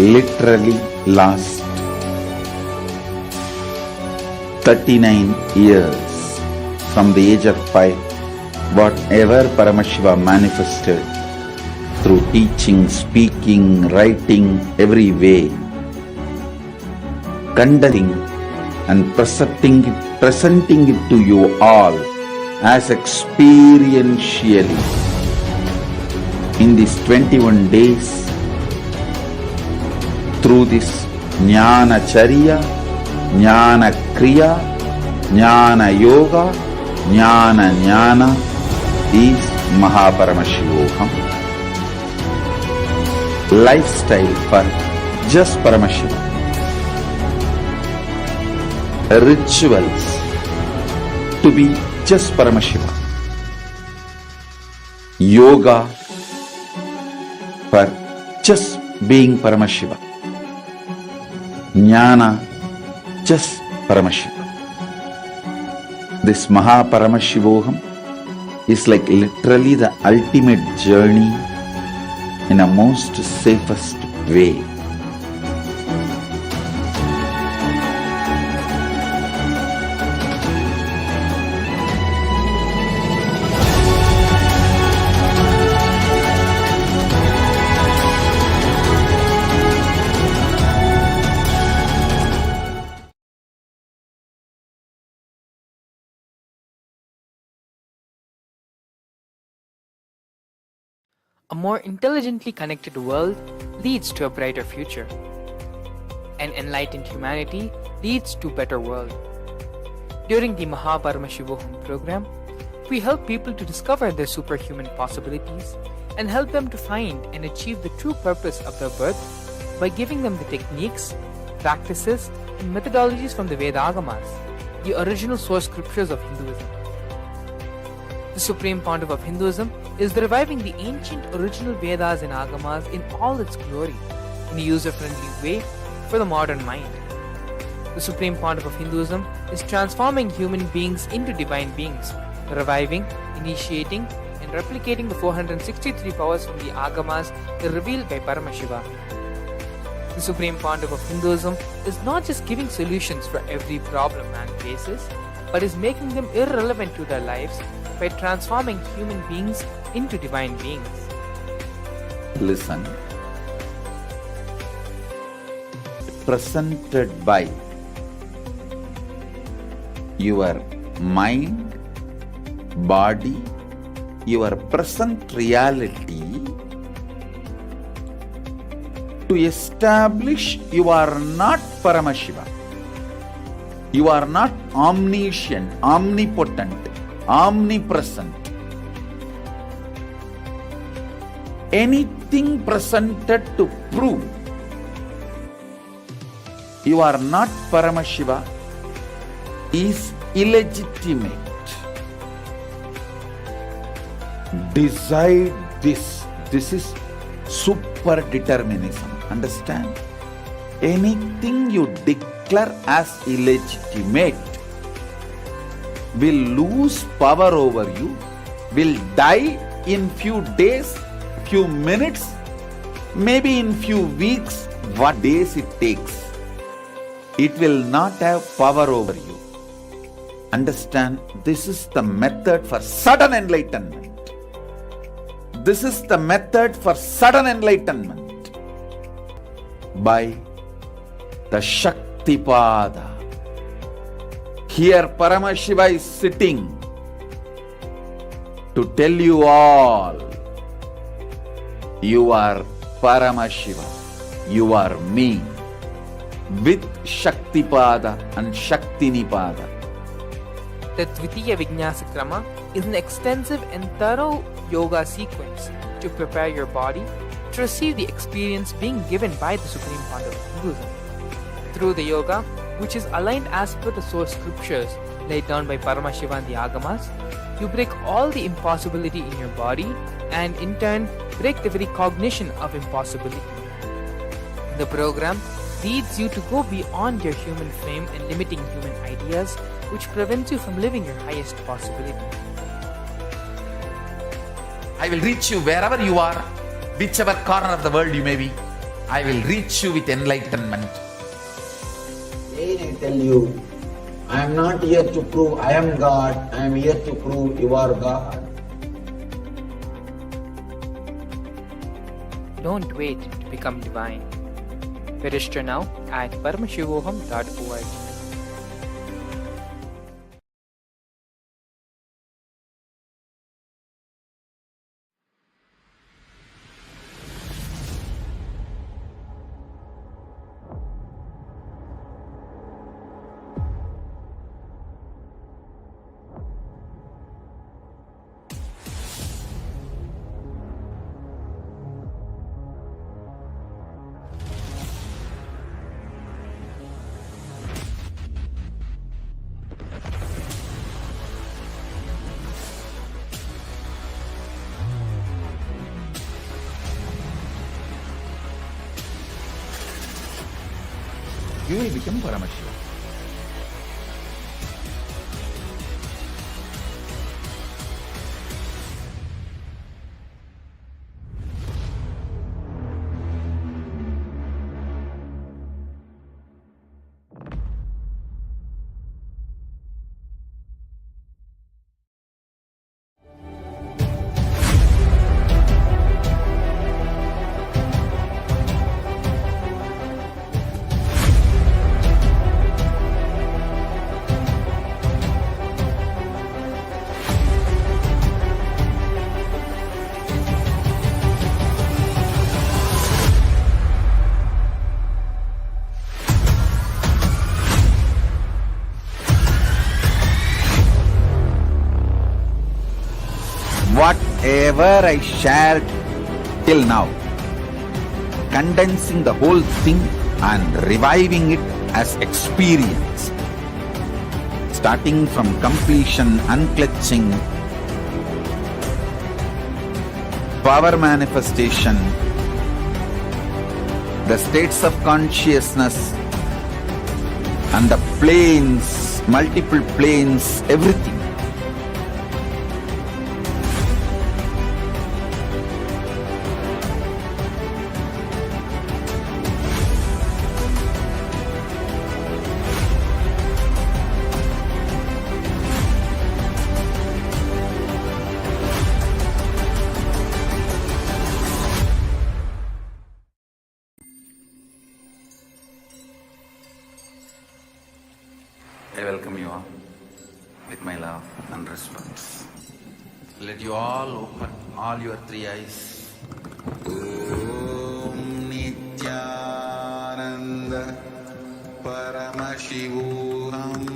literally last 39 years from the age of 5, whatever Paramashiva manifested through teaching, speaking, writing, every way, conducting and presenting it to you all as experientially in these 21 days through this Jnana Charya, Jnana Kriya, Jnana Yoga, Jnana is Mahaparamashivoham. Lifestyle for just Paramashiva. Rituals to be just Paramashiva. Yoga for just being Paramashiva. Jnana just Paramashiva. This Paramashivoham is like literally the ultimate journey in a most safest way. A more intelligently connected world leads to a brighter future. An enlightened humanity leads to a better world. During the Paramashivam program, we help people to discover their superhuman possibilities and help them to find and achieve the true purpose of their birth by giving them the techniques, practices, and methodologies from the Vedagamas, the original source scriptures of Hinduism. The Supreme Pontiff of Hinduism is reviving the ancient original Vedas and Agamas in all its glory, in a user-friendly way for the modern mind. The Supreme Pontiff of Hinduism is transforming human beings into divine beings, reviving, initiating, and replicating the 463 powers from the Agamas revealed by Paramashiva. The Supreme Pontiff of Hinduism is not just giving solutions for every problem man faces, but is making them irrelevant to their lives by transforming human beings into divine beings. Listen. Presented by your mind, body, your present reality to establish you are not Paramashiva. You are not omniscient, omnipotent, omnipresent. Anything presented to prove you are not Paramashiva is illegitimate. Decide this. This is super determinism. Understand? Anything you declare as illegitimate will lose power over you, will die in few days, few minutes, maybe in few weeks, what days it takes. It will not have power over you. Understand, this is the method for sudden enlightenment. This is the method for sudden enlightenment by the Shaktipada. Here Paramashiva is sitting to tell you all, you are Paramashiva, you are me, with Shaktipada and Shaktinipada. The Dvitiya Vijnasa Krama is an extensive and thorough yoga sequence to prepare your body to receive the experience being given by the Supreme Pontiff of Hinduism. Through the yoga, which is aligned as per the source scriptures laid down by Paramashiva and the Agamas, you break all the impossibility in your body and in turn break the very cognition of impossibility. The program leads you to go beyond your human frame and limiting human ideas, which prevents you from living your highest possibility. I will reach you wherever you are, whichever corner of the world you may be. I will reach you with enlightenment. I tell you, I am not here to prove I am God, I am here to prove you are God. Don't wait to become divine. Register now at paramashivoham.org. you will become Paramashivam. Whatever I shared till now, condensing the whole thing and reviving it as experience, starting from completion, unclutching, power manifestation, the states of consciousness, and the planes, multiple planes, everything. I welcome you all with my love and respect. Let you all open all your three eyes. Om Nithyananda Paramashivam.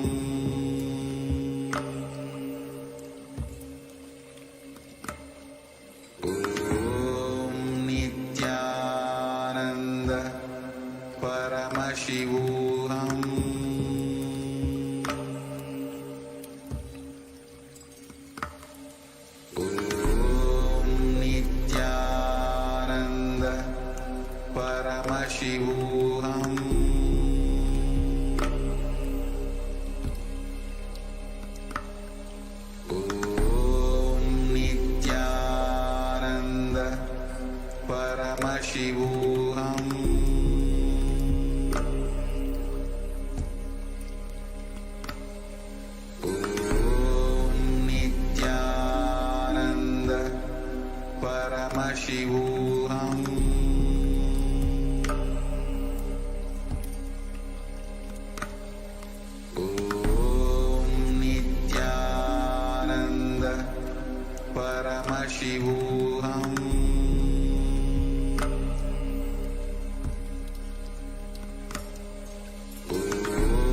Om Nithyananda Paramashivam. Paramashivam. Om Nithyananda Paramashivam. Om Nithyananda Paramashivam. Paramashivam.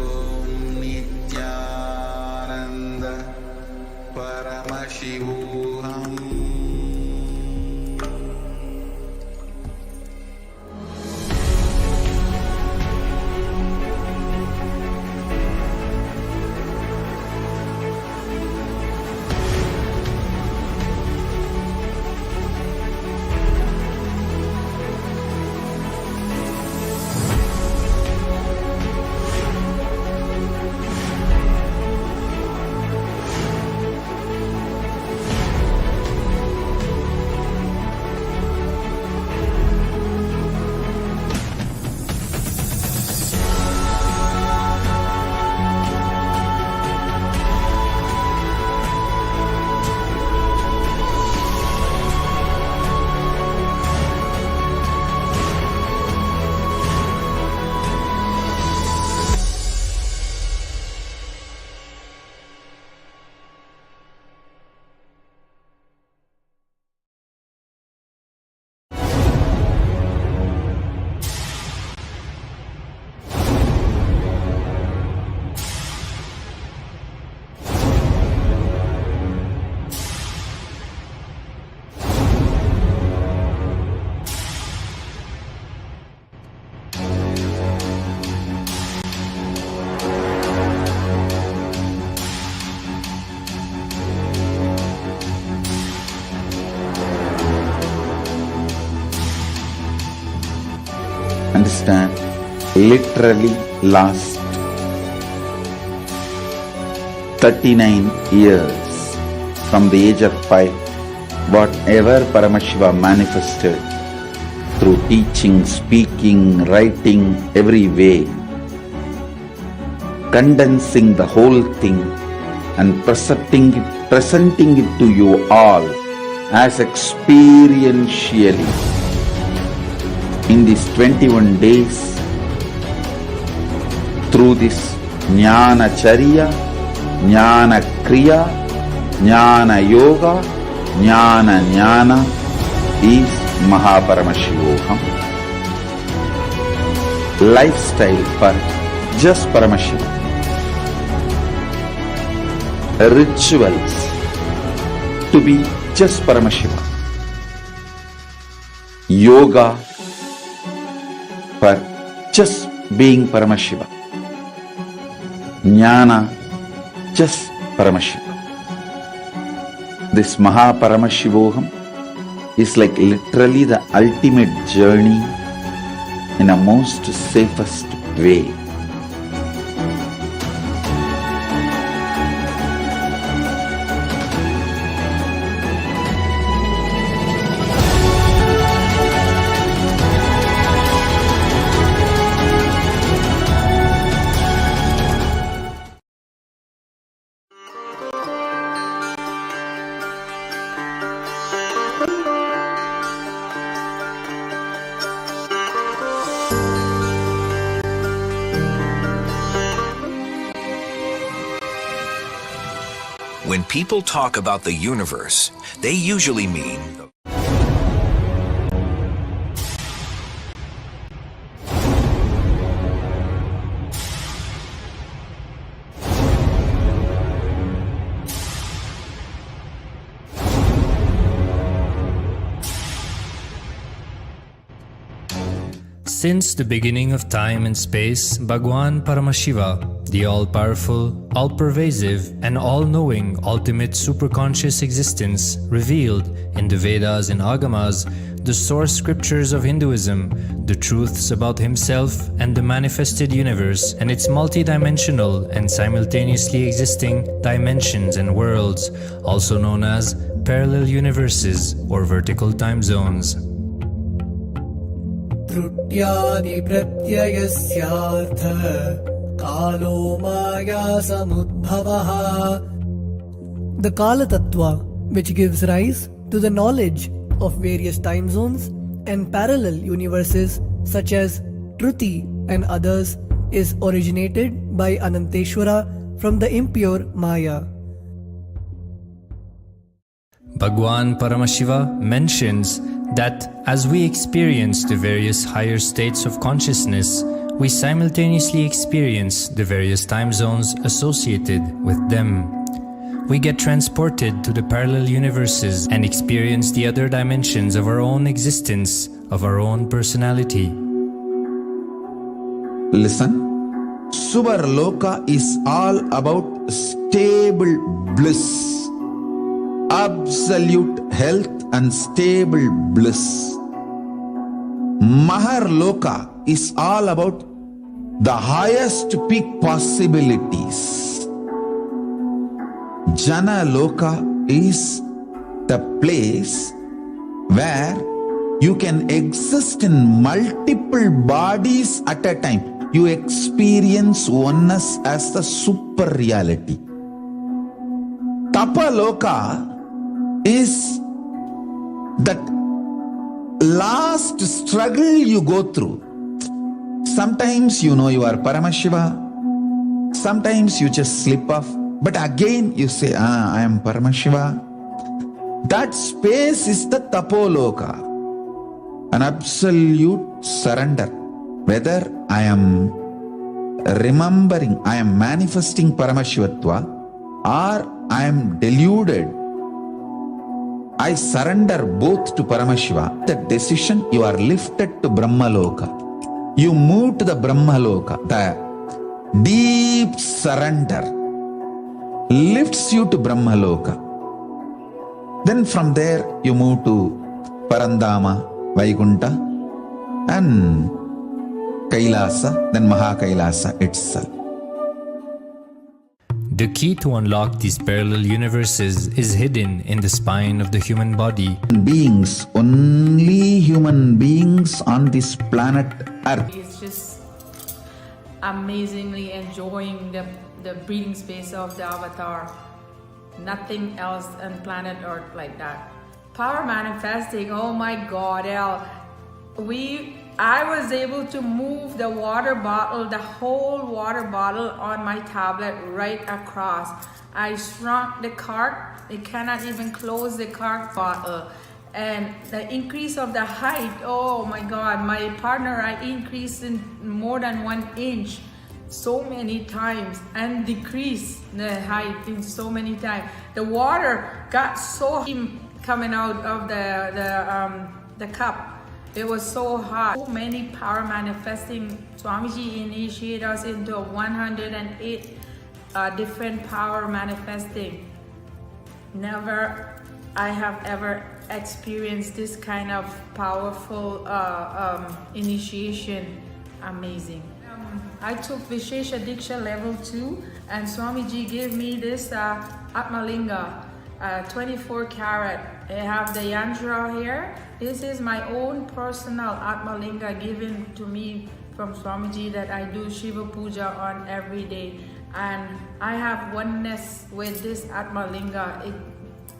Om Nithyananda Paramashivam. Understand? Literally last 39 years from the age of 5, whatever Paramashiva manifested through teaching, speaking, writing, every way, condensing the whole thing and presenting it to you all as experientially in these 21 days through this Jnana Charya, Jnana Kriya, Jnana Yoga, Jnana is Mahaparamashivoham. Lifestyle for just Paramashiva. Rituals to be just Paramashiva. Yoga for just being Paramashiva. Jnana just Paramashiva. This Mahaparamashivoham is like literally the ultimate journey in a most safest way. When people talk about the universe, they usually mean Since the beginning of time and space, Bhagwan Paramashiva, the all-powerful, all-pervasive, and all-knowing ultimate superconscious existence, revealed in the Vedas and Agamas, the source scriptures of Hinduism, the truths about himself and the manifested universe and its multidimensional and simultaneously existing dimensions and worlds, also known as parallel universes or vertical time zones. त्रुट्यादिप्रत्ययस्यार्थ कालो माया samudbhavah. The Kala Tattva, which gives rise to the knowledge of various time zones and parallel universes such as Truti and others, is originated by Ananteshwara from the impure Maya. Bhagwan Paramashiva mentions that as we experience the various higher states of consciousness, we simultaneously experience the various time zones associated with them. We get transported to the parallel universes and experience the other dimensions of our own existence, of our own personality. Listen, Subarloka is all about stable bliss, absolute health and stable bliss. Maharloka is all about the highest peak possibilities. Jana Loka is the place where you can exist in multiple bodies at a time. You experience oneness as the super reality. Tapaloka is that last struggle you go through. Sometimes you know you are Paramashiva, sometimes you just slip off, but again you say, I am Paramashiva. That space is the Tapoloka, an absolute surrender. Whether I am remembering, I am manifesting Paramashivatva, or I am deluded, I surrender both to Paramashiva. That decision, you are lifted to Brahmaloka. You move to the Brahmaloka. The deep surrender lifts you to Brahmaloka. Then from there you move to Parandama, Vaikunta, and Kailasa than Mahakailasa itself. The key to unlock these parallel universes is hidden in the spine of the human body. Beings, only human beings on this planet Earth. It's just amazingly enjoying the breathing space of the avatar. Nothing else on planet Earth like that. Power manifesting, oh my God, I was able to move the water bottle, the whole water bottle on my tablet right across. I shrunk the cart, it cannot even close the cart bottle. And the increase of the height, oh my God, my partner, I increased in more than 1 inch so many times and decreased the height in so many times. The water got so coming out of the cup. It was so hot. So many power manifesting. Swamiji initiated us into 108 different power manifesting. Never I have ever experienced this kind of powerful initiation. Amazing. I took Vishesha Diksha level 2 and Swamiji gave me this Atmalinga, 24 karat. I have the yantra here. This is my own personal Atmalinga given to me from Swamiji that I do Shiva Puja on every day. And I have oneness with this Atmalinga.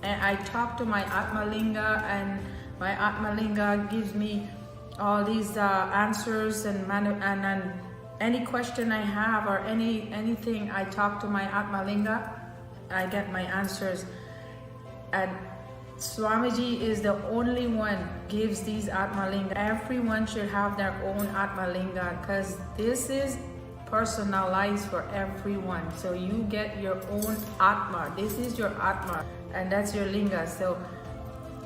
And I talk to my Atmalinga and my Atmalinga gives me all these answers and any question I have or anything I talk to my Atmalinga, I get my answers. And Swamiji is the only one gives these Atmalinga. Everyone should have their own Atmalinga because this is personalized for everyone. So you get your own Atma. This is your Atma and that's your Linga. So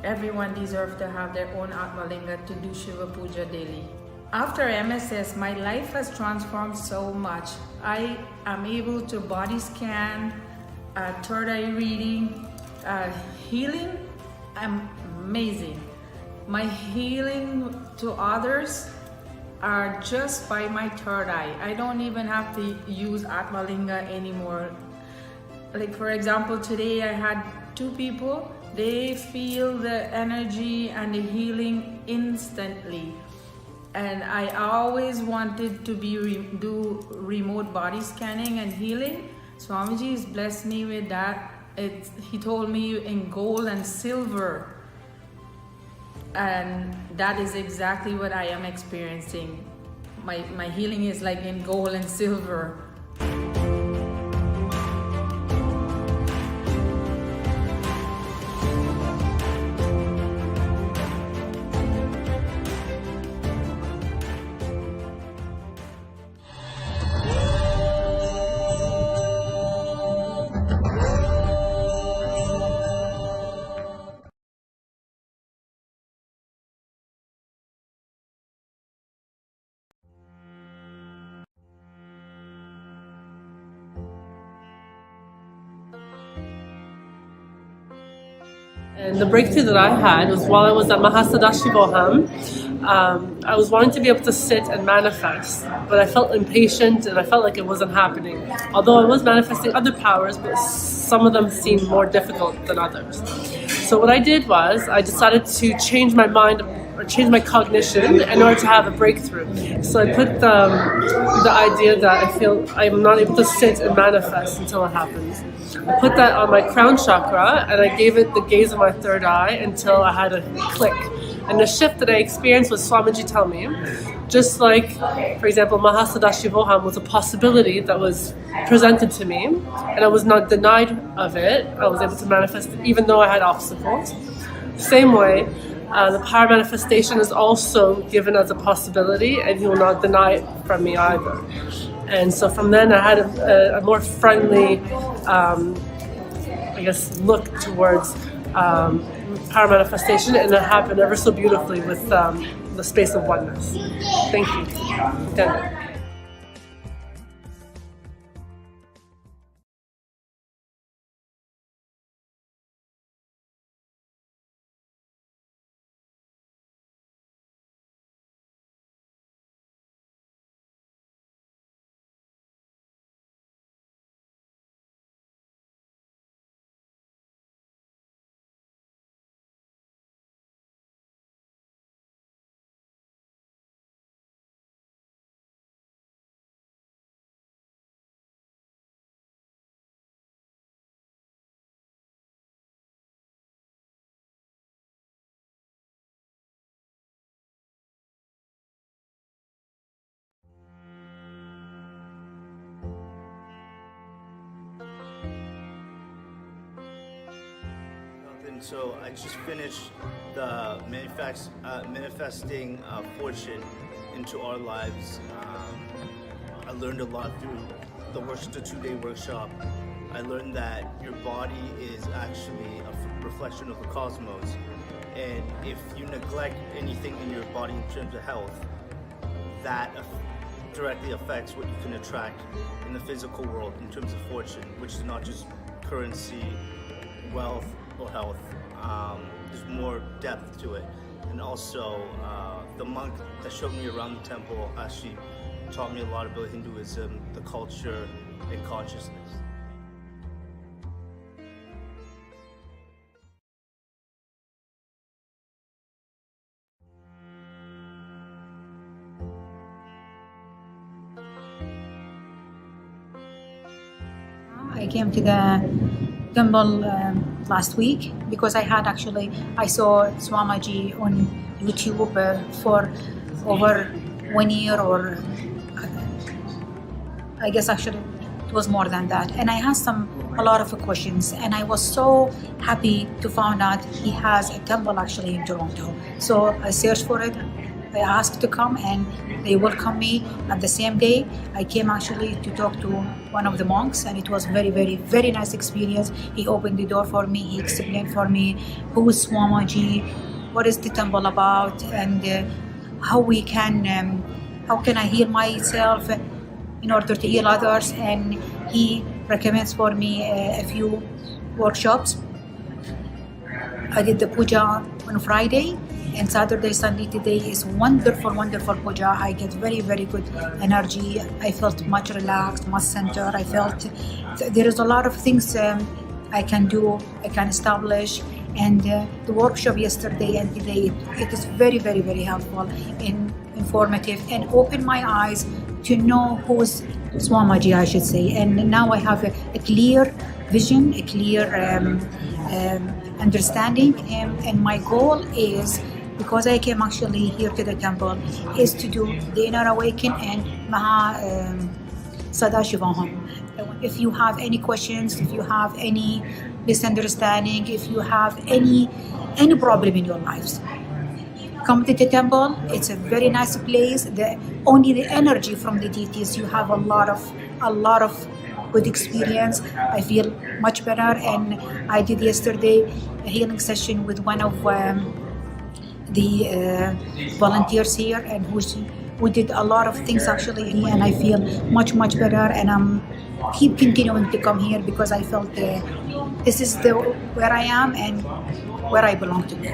everyone deserves to have their own Atmalinga to do Shiva Puja daily. After MSS, my life has transformed so much. I am able to body scan, third eye reading, healing. Amazing. My healing to others are just by my third eye. I don't even have to use Atmalinga anymore. Like for example, today I had 2 people, they feel the energy and the healing instantly. And I always wanted to do remote body scanning and healing. Swamiji has blessed me with that. He told me in gold and silver. And that is exactly what I am experiencing. My healing is like in gold and silver. And the breakthrough that I had was while I was at Mahasadashivoham. I was wanting to be able to sit and manifest, but I felt impatient and I felt like it wasn't happening. Although I was manifesting other powers, but some of them seemed more difficult than others. So what I did was I decided to change my mind or change my cognition in order to have a breakthrough. So I put the idea that I feel I'm not able to sit and manifest until it happens. I put that on my crown chakra and I gave it the gaze of my third eye until I had a click. And the shift that I experienced was Swamiji tell me, just like, for example, Mahasadashivoham was a possibility that was presented to me and I was not denied of it. I was able to manifest it even though I had obstacles. Same way, the power manifestation is also given as a possibility and he will not deny it from me either. And so from then I had a more friendly, look towards power manifestation, and it happened ever so beautifully with the space of oneness. Thank you. Done. And so I just finished the manifesting fortune into our lives. I learned a lot through the 2-day workshop. I learned that your body is actually a reflection of the cosmos. And if you neglect anything in your body in terms of health, that directly affects what you can attract in the physical world in terms of fortune, which is not just currency, wealth, or health. There's more depth to it. And also, the monk that showed me around the temple actually taught me a lot about Hinduism, the culture, and consciousness. I came to the temple last week because I saw Swamiji on YouTube for over 1 year, or I guess actually it was more than that. And I asked him a lot of questions, and I was so happy to find out he has a temple actually in Toronto. So I searched for it. I asked to come, and they welcomed me. At the same day, I came actually to talk to one of the monks, and it was very, very, very nice experience. He opened the door for me. He explained for me who is Swamiji, what is the temple about, and how can I heal myself in order to heal others. And he recommends for me a few workshops. I did the puja on Friday, and Saturday, Sunday today is wonderful, wonderful puja. I get very, very good energy. I felt much relaxed, much centered. I felt there is a lot of things I can do, I can establish. And the workshop yesterday and today, it is very, very, very helpful and informative, and opened my eyes to know who's Swamiji, I should say. And now I have a clear vision, a clear understanding. And my goal is, because I came actually here to the temple, is to do the inner awakening and Maha Sadashivam. If you have any questions, if you have any misunderstanding, if you have any problem in your lives, come to the temple. It's a very nice place. Only the energy from the deities, you have a lot of good experience. I feel much better. And I did yesterday a healing session with one of the volunteers here, and who did a lot of things actually, and I feel much better. And I'm keep continuing to come here because I felt this is where I am and where I belong to be.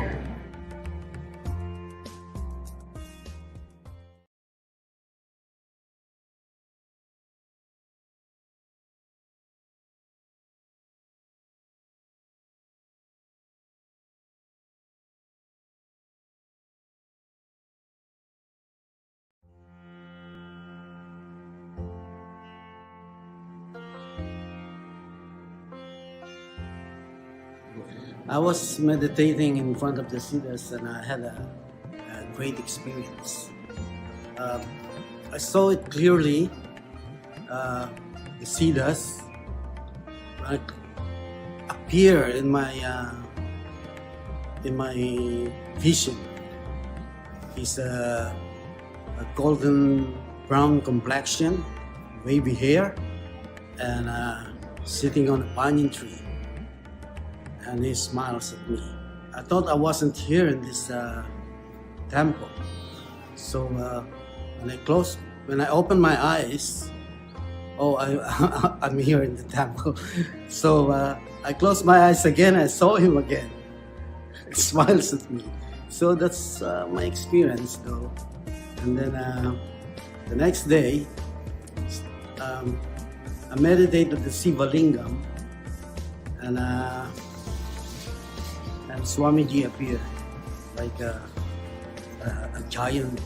I was meditating in front of the Siddhas, and I had a great experience. I saw it clearly. The Siddhas appear in my vision. He's a golden brown complexion, wavy hair, and sitting on a banyan tree. And he smiles at me. I thought I wasn't here in this temple. So when I opened my eyes, I'm here in the temple. So I closed my eyes again. I saw him again. He smiles at me. So that's my experience, though. And then the next day, I meditated the Siva Lingam, and Swamiji appeared like a giant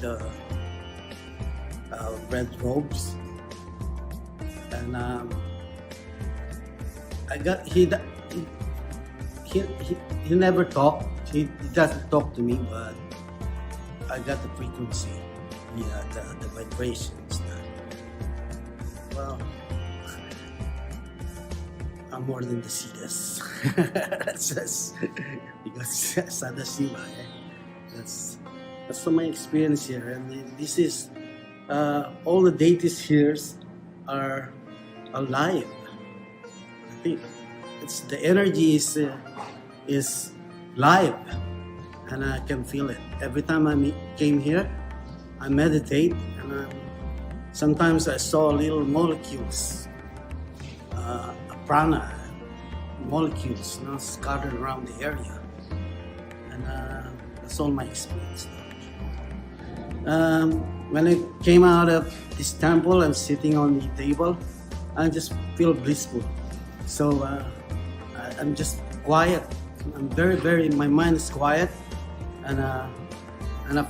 red robes, and he never talked. He doesn't talk to me, but I got the frequency, the vibrations. Well, more than the Siddhas. That's because Sadashiva. That's my experience here, and this is all the deities here are alive. I think it's the energy is live, and I can feel it every time I came here. I meditate, and sometimes I saw little molecules, prana molecules, scattered around the area, and that's all my experience. When I came out of this temple, I'm sitting on the table. I just feel blissful. So I'm just quiet. I'm very. My mind is quiet, and I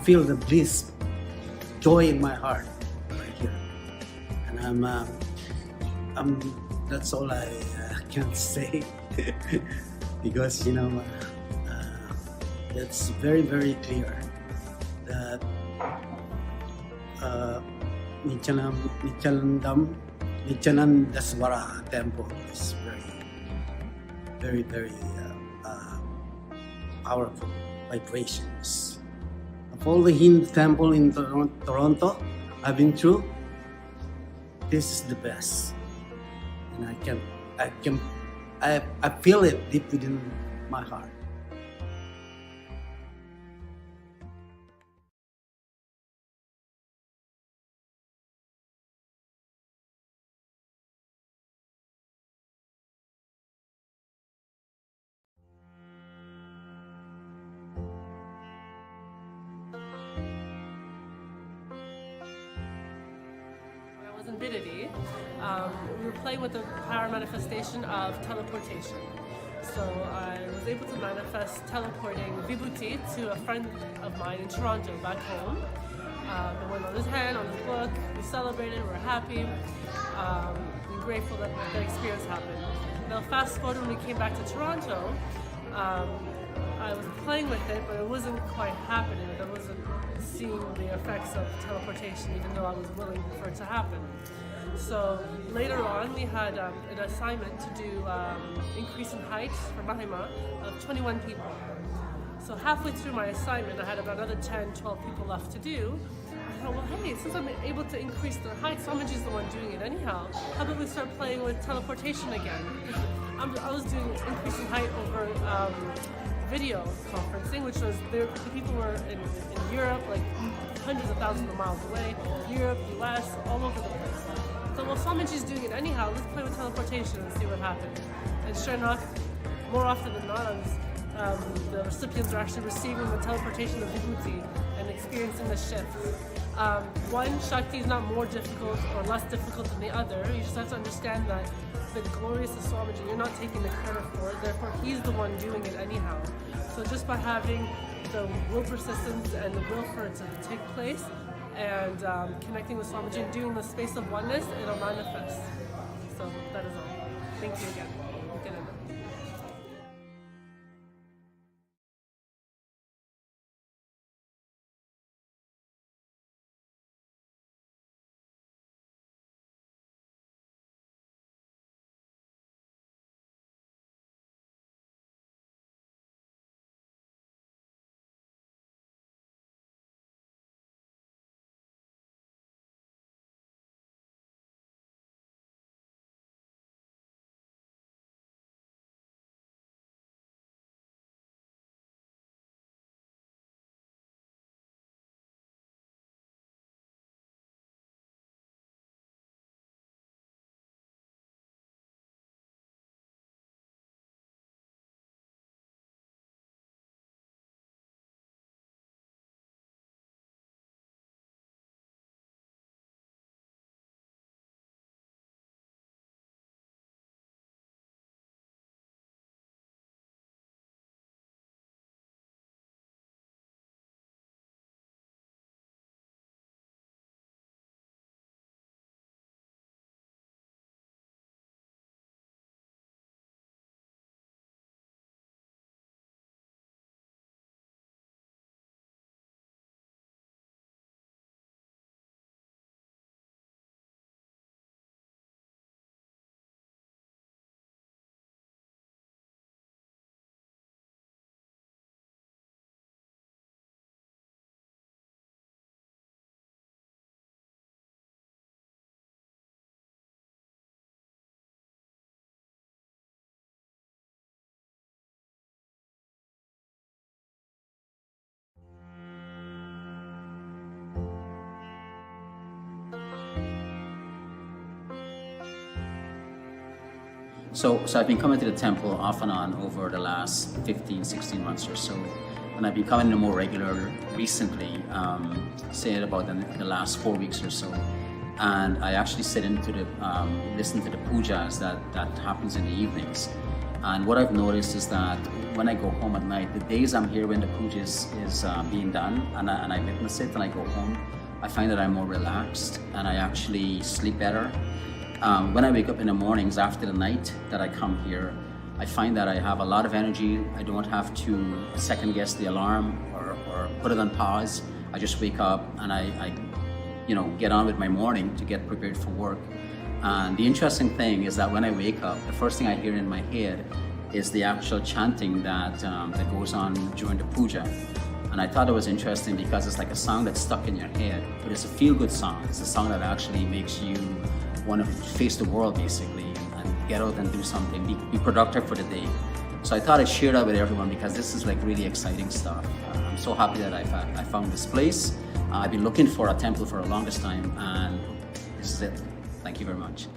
feel the bliss, joy in my heart right here. And I'm. That's all I can say because it's very clear that Nithyanandaswara temple is very powerful vibrations. Of all the Hindu temple in Toronto I've been through, this is the best, and I feel it deep within my heart. In Bididi, we were playing with the power manifestation of teleportation. So I was able to manifest teleporting Vibhuti to a friend of mine in Toronto back home. It went on his hand, on his book. We celebrated, we were happy, we're grateful that the experience happened. Now fast forward when we came back to Toronto, I was playing with it, but it wasn't quite happening. I wasn't seeing the effects of teleportation, even though I was willing for it to happen. So later on, we had an assignment to do increase in height for Mahima of 21 people. So halfway through my assignment, I had about another 10, 12 people left to do. I thought, well, hey, since I'm able to increase their height, Swamiji's the one doing it anyhow. How about we start playing with teleportation again? I was doing increase in height over video conferencing, which was the people were in Europe, like hundreds of thousands of miles away, Europe, US, all over the place. So, well, Swamiji's doing it anyhow, let's play with teleportation and see what happens. And sure enough, more often than not, the recipients are actually receiving the teleportation of Vibhuti and experiencing the shift. One, Shakti is not more difficult or less difficult than the other. You just have to understand that the glorious of Swamiji, you're not taking the credit for it, therefore he's the one doing it anyhow. So just by having the will persistence and the will for it to take place and connecting with Swamiji and doing the space of oneness, it'll manifest. So that is all. Thank you again. So I've been coming to the temple off and on over the last 15, 16 months or so. And I've been coming in more regular recently, say about the last 4 weeks or so. And I actually sit into the, listen to the pujas that happens in the evenings. And what I've noticed is that when I go home at night, the days I'm here when the puja is being done and I witness it and I go home, I find that I'm more relaxed and I actually sleep better. When I wake up in the mornings after the night that I come here, I find that I have a lot of energy. I don't have to second guess the alarm or put it on pause. I just wake up and I get on with my morning to get prepared for work. And the interesting thing is that when I wake up, the first thing I hear in my head is the actual chanting that goes on during the puja. And I thought it was interesting because it's like a song that's stuck in your head, but it's a feel-good song. It's a song that actually makes you want to face the world, basically, and get out and do something, be productive for the day. So I thought I'd share that with everyone because this is like really exciting stuff. I'm so happy that I found this place. I've been looking for a temple for the longest time, and this is it. Thank you very much.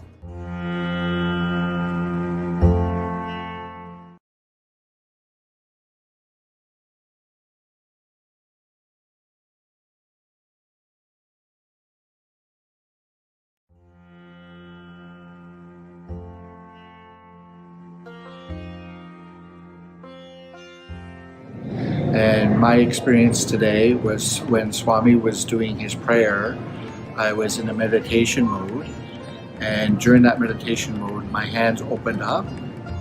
And my experience today was when Swami was doing his prayer, I was in a meditation mode. And during that meditation mode, my hands opened up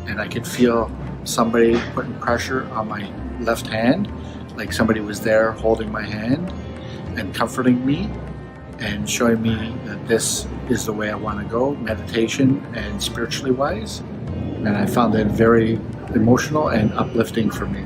and I could feel somebody putting pressure on my left hand, like somebody was there holding my hand and comforting me and showing me that this is the way I want to go, meditation and spiritually wise. And I found it very emotional and uplifting for me.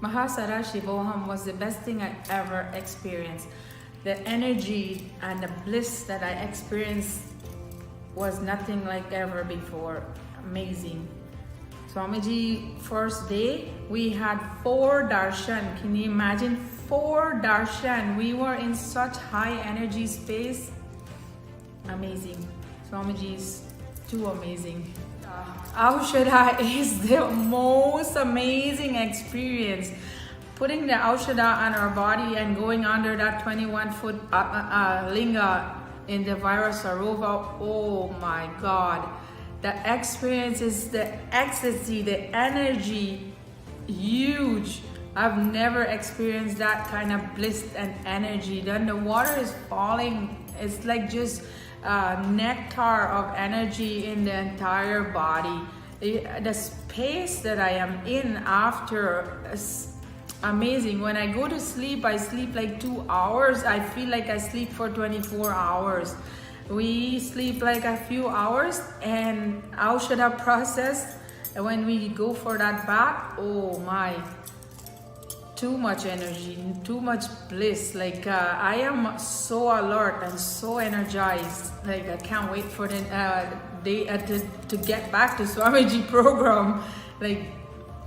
Paramashivam was the best thing I ever experienced. The energy and the bliss that I experienced was nothing like ever before. Amazing. Swamiji, first day, we had 4 darshan. Can you imagine 4 darshan? We were in such high energy space. Amazing. Swamiji is too amazing. Aushadha is the most amazing experience. Putting the Aushadha on our body and going under that 21-foot linga in the Vaira Sarovar, oh my God. The experience is the ecstasy, the energy, huge. I've never experienced that kind of bliss and energy. Then the water is falling. It's like just nectar of energy in the entire body. The space that I am in after is amazing. When I go to sleep, I sleep like 2 hours. I feel like I sleep for 24 hours. We sleep like a few hours, and Aushadha process, when we go for that bath, oh my, too much energy, too much bliss. Like I am so alert and so energized. Like I can't wait for the day to get back to Swamiji program. Like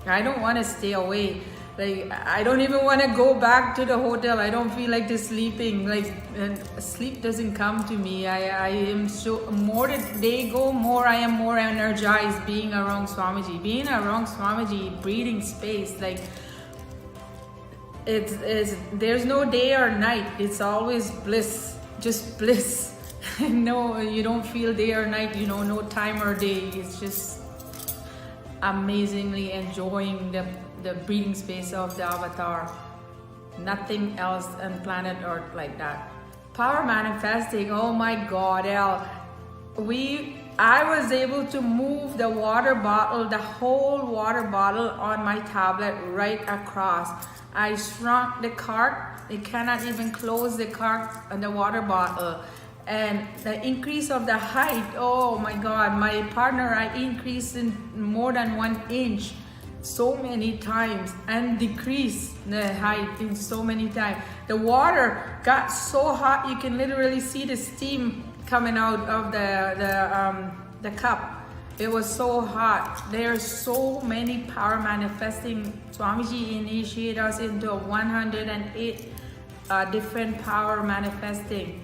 I don't want to stay away. Like I don't even want to go back to the hotel. I don't feel like just sleeping. Like sleep doesn't come to me. I am so, more the day go, more I am more energized being around Swamiji. Being around Swamiji, breathing space, like it's there's no day or night. It's always bliss, just bliss. No, you don't feel day or night, you know, no time or day. It's just amazingly enjoying the breathing space of the avatar. Nothing else on planet Earth like that. Power manifesting, oh my God, El. I was able to move the water bottle, the whole water bottle on my tablet right across. I shrunk the cart. It cannot even close the cart and the water bottle. And the increase of the height, oh my God, my partner, I increased in more than 1 inch so many times and decreased the height in so many times. The water got so hot you can literally see the steam coming out of the cup. It was so hot. There are so many power manifesting. Swamiji initiated us into 108 different power manifesting.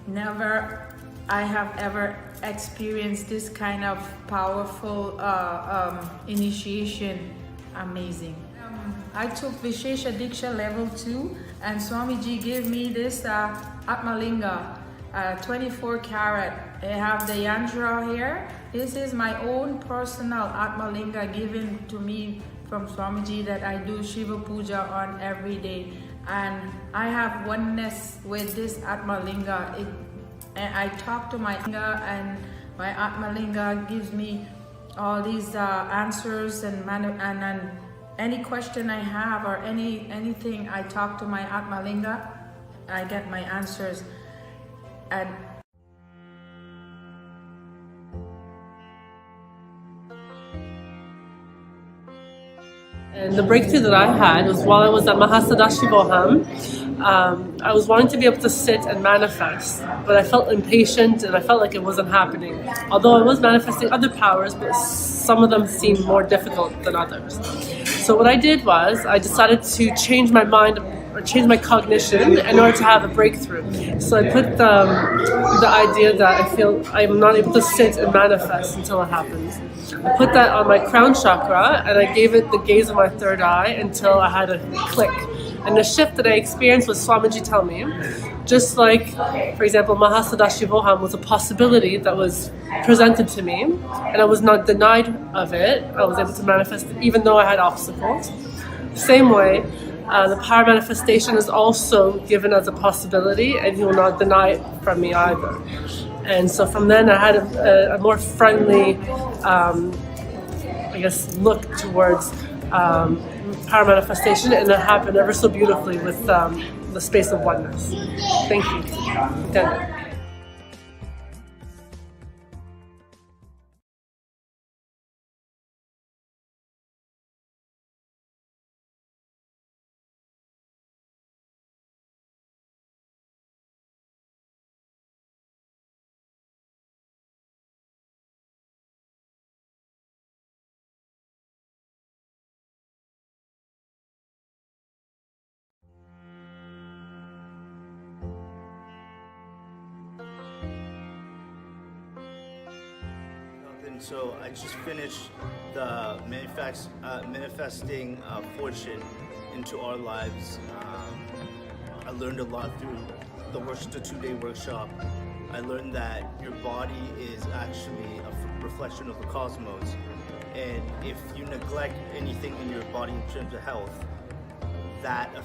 Never I have ever experienced this kind of powerful initiation. Amazing. I took Vishesha Diksha level 2 and Swamiji gave me this Atmalinga, 24 karat. I have the yantra here. This is my own personal Atmalinga given to me from Swamiji that I do Shiva Puja on every day. And I have oneness with this Atmalinga. And I talk to my Linga, and my Atmalinga gives me all these answers and any question I have or anything I talk to my Atmalinga, I get my answers. And And the breakthrough that I had was while I was at Mahasadashivoham. I was wanting to be able to sit and manifest, but I felt impatient and I felt like it wasn't happening. Although I was manifesting other powers, but some of them seemed more difficult than others. So what I did was I decided to change my mind or change my cognition in order to have a breakthrough. So I put the idea that I feel I'm not able to sit and manifest until it happens. I put that on my crown chakra and I gave it the gaze of my third eye until I had a click. And the shift that I experienced was Swamiji tell me, just like, for example, Mahasadashivoham was a possibility that was presented to me and I was not denied of it. I was able to manifest even though I had obstacles. Same way, the power manifestation is also given as a possibility and he will not deny it from me either. And so from then I had a more friendly, look towards power manifestation, and it happened ever so beautifully with the space of oneness. Thank you. Nithyananda. So I just finished the manifesting fortune into our lives. I learned a lot through the 2-day workshop. I learned that your body is actually a reflection of the cosmos, and if you neglect anything in your body in terms of health, that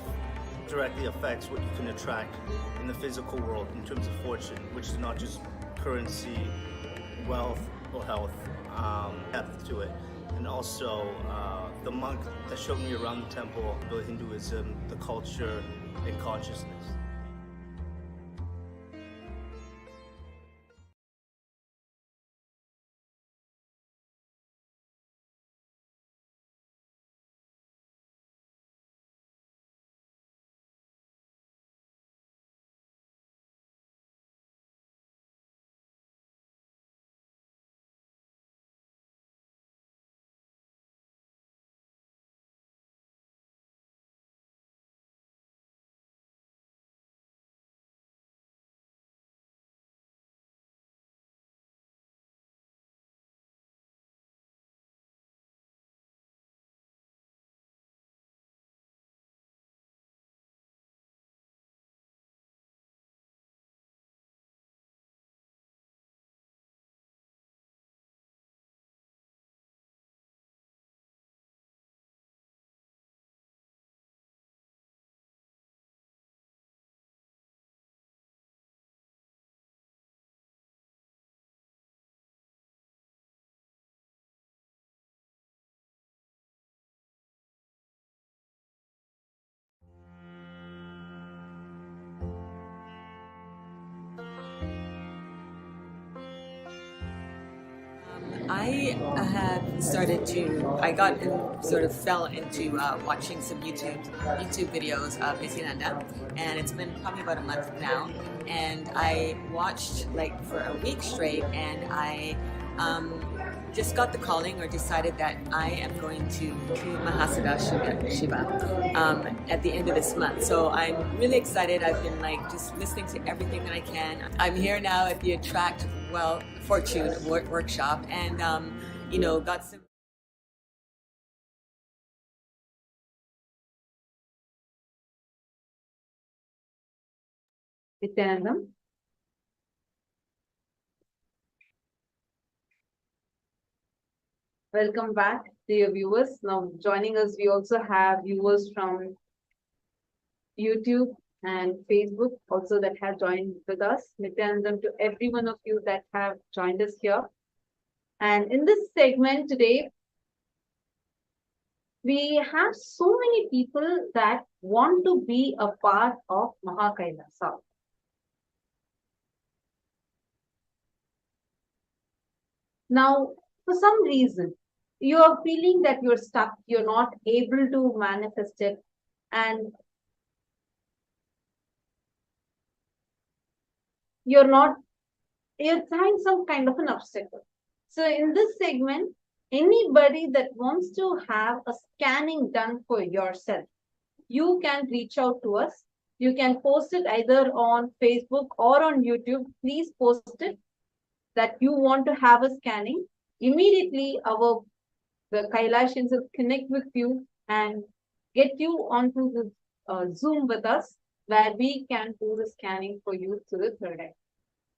directly affects what you can attract in the physical world in terms of fortune, which is not just currency, wealth, or health, depth to it. And also the monk that showed me around the temple, the Hinduism, the culture, and consciousness. I fell into watching some YouTube videos of Nithyananda, and it's been probably about a month now. And I watched like for a week straight, and I just got the calling or decided that I am going to Shiva at the end of this month. So I'm really excited. I've been like just listening to everything that I can. I'm here now at the Attract Fortune workshop, and got some. Nithyananda. Welcome back, dear viewers. Now joining us, we also have viewers from YouTube and Facebook also that have joined with us. Nithyananda to every one of you that have joined us here. And in this segment today, we have so many people that want to be a part of Mahakailasa. Now, for some reason, you are feeling that you're stuck, you're not able to manifest it, and you're having some kind of an obstacle. So in this segment, anybody that wants to have a scanning done for yourself, you can reach out to us. You can post it either on Facebook or on YouTube. Please post it that you want to have a scanning. Immediately, the Kailashians will connect with you and get you onto the Zoom with us, where we can do the scanning for you to the third eye.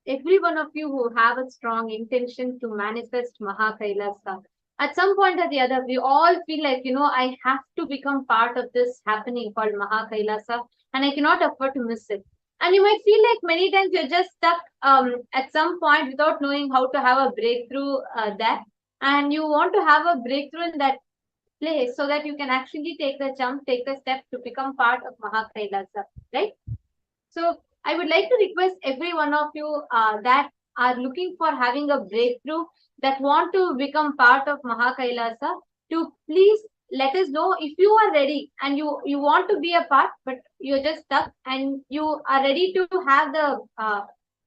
Every one of you who have a strong intention to manifest Mahakailasa, at some point or the other, we all feel like, I have to become part of this happening called Mahakailasa, and I cannot afford to miss it. And you might feel like many times you're just stuck at some point without knowing how to have a breakthrough there. And you want to have a breakthrough in that place so that you can actually take the jump, take the step to become part of Mahakailasa, right? So I would like to request every one of you that are looking for having a breakthrough, that want to become part of Mahakailasa, to please let us know if you are ready and you want to be a part, but you're just stuck and you are ready to have the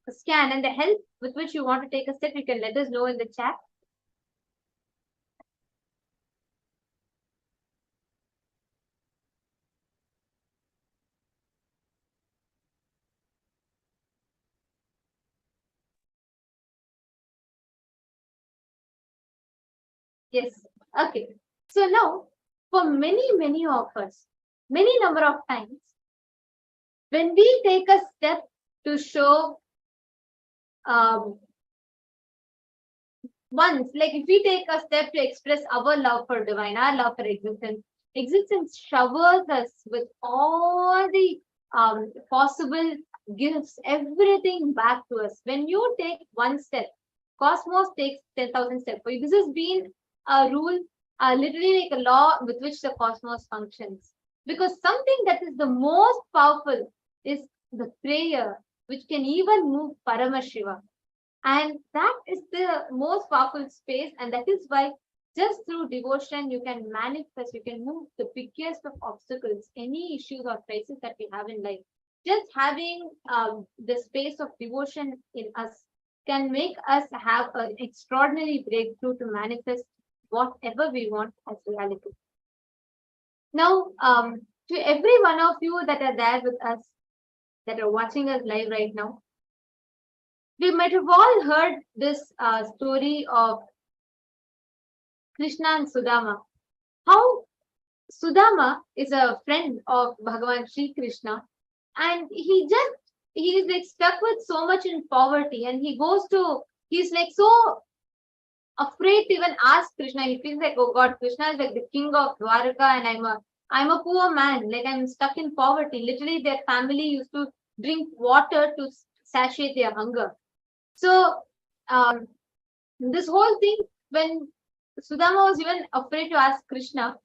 scan and the help with which you want to take a step. You can let us know in the chat. Yes. Okay. So now, for many of us, many number of times, when we take a step to show once, like if we take a step to express our love for divine, our love for existence showers us with all the possible gifts, everything back to us. When you take one step, Cosmos takes 10,000 steps for you. This has been a rule, literally like a law with which the cosmos functions. Because something that is the most powerful is the prayer, which can even move Paramashivam. And that is the most powerful space, and that is why just through devotion you can manifest, you can move the biggest of obstacles, any issues or crises that we have in life. Just having the space of devotion in us can make us have an extraordinary breakthrough to manifest whatever we want as reality. Now, to every one of you that are there with us, that are watching us live right now, we might have all heard this story of Krishna and Sudama. How Sudama is a friend of Bhagavan Sri Krishna, and he is like stuck with so much in poverty, and he's like so afraid to even ask Krishna. He feels like, oh God, Krishna is like the king of Dwaraka, and I'm a poor man, like I'm stuck in poverty. Literally, their family used to drink water to satiate their hunger. So this whole thing, when Sudama was even afraid to ask Krishna,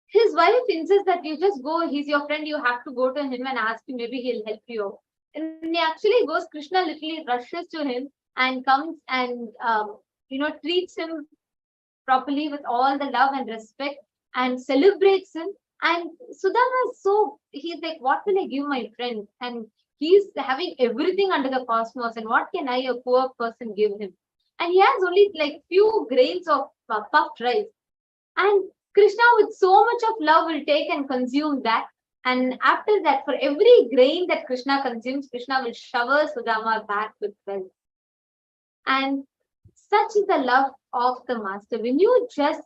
his wife insists that you just go, he's your friend, you have to go to him and ask him, maybe he'll help you. And he actually goes, Krishna literally rushes to him and comes and treats him properly with all the love and respect and celebrates him. And Sudama is he's like, what will I give my friend? And he's having everything under the cosmos. And what can I, a poor person, give him? And he has only like few grains of puffed rice. And Krishna, with so much of love, will take and consume that. And after that, for every grain that Krishna consumes, Krishna will shower Sudama back with wealth. And such is the love of the master. When you just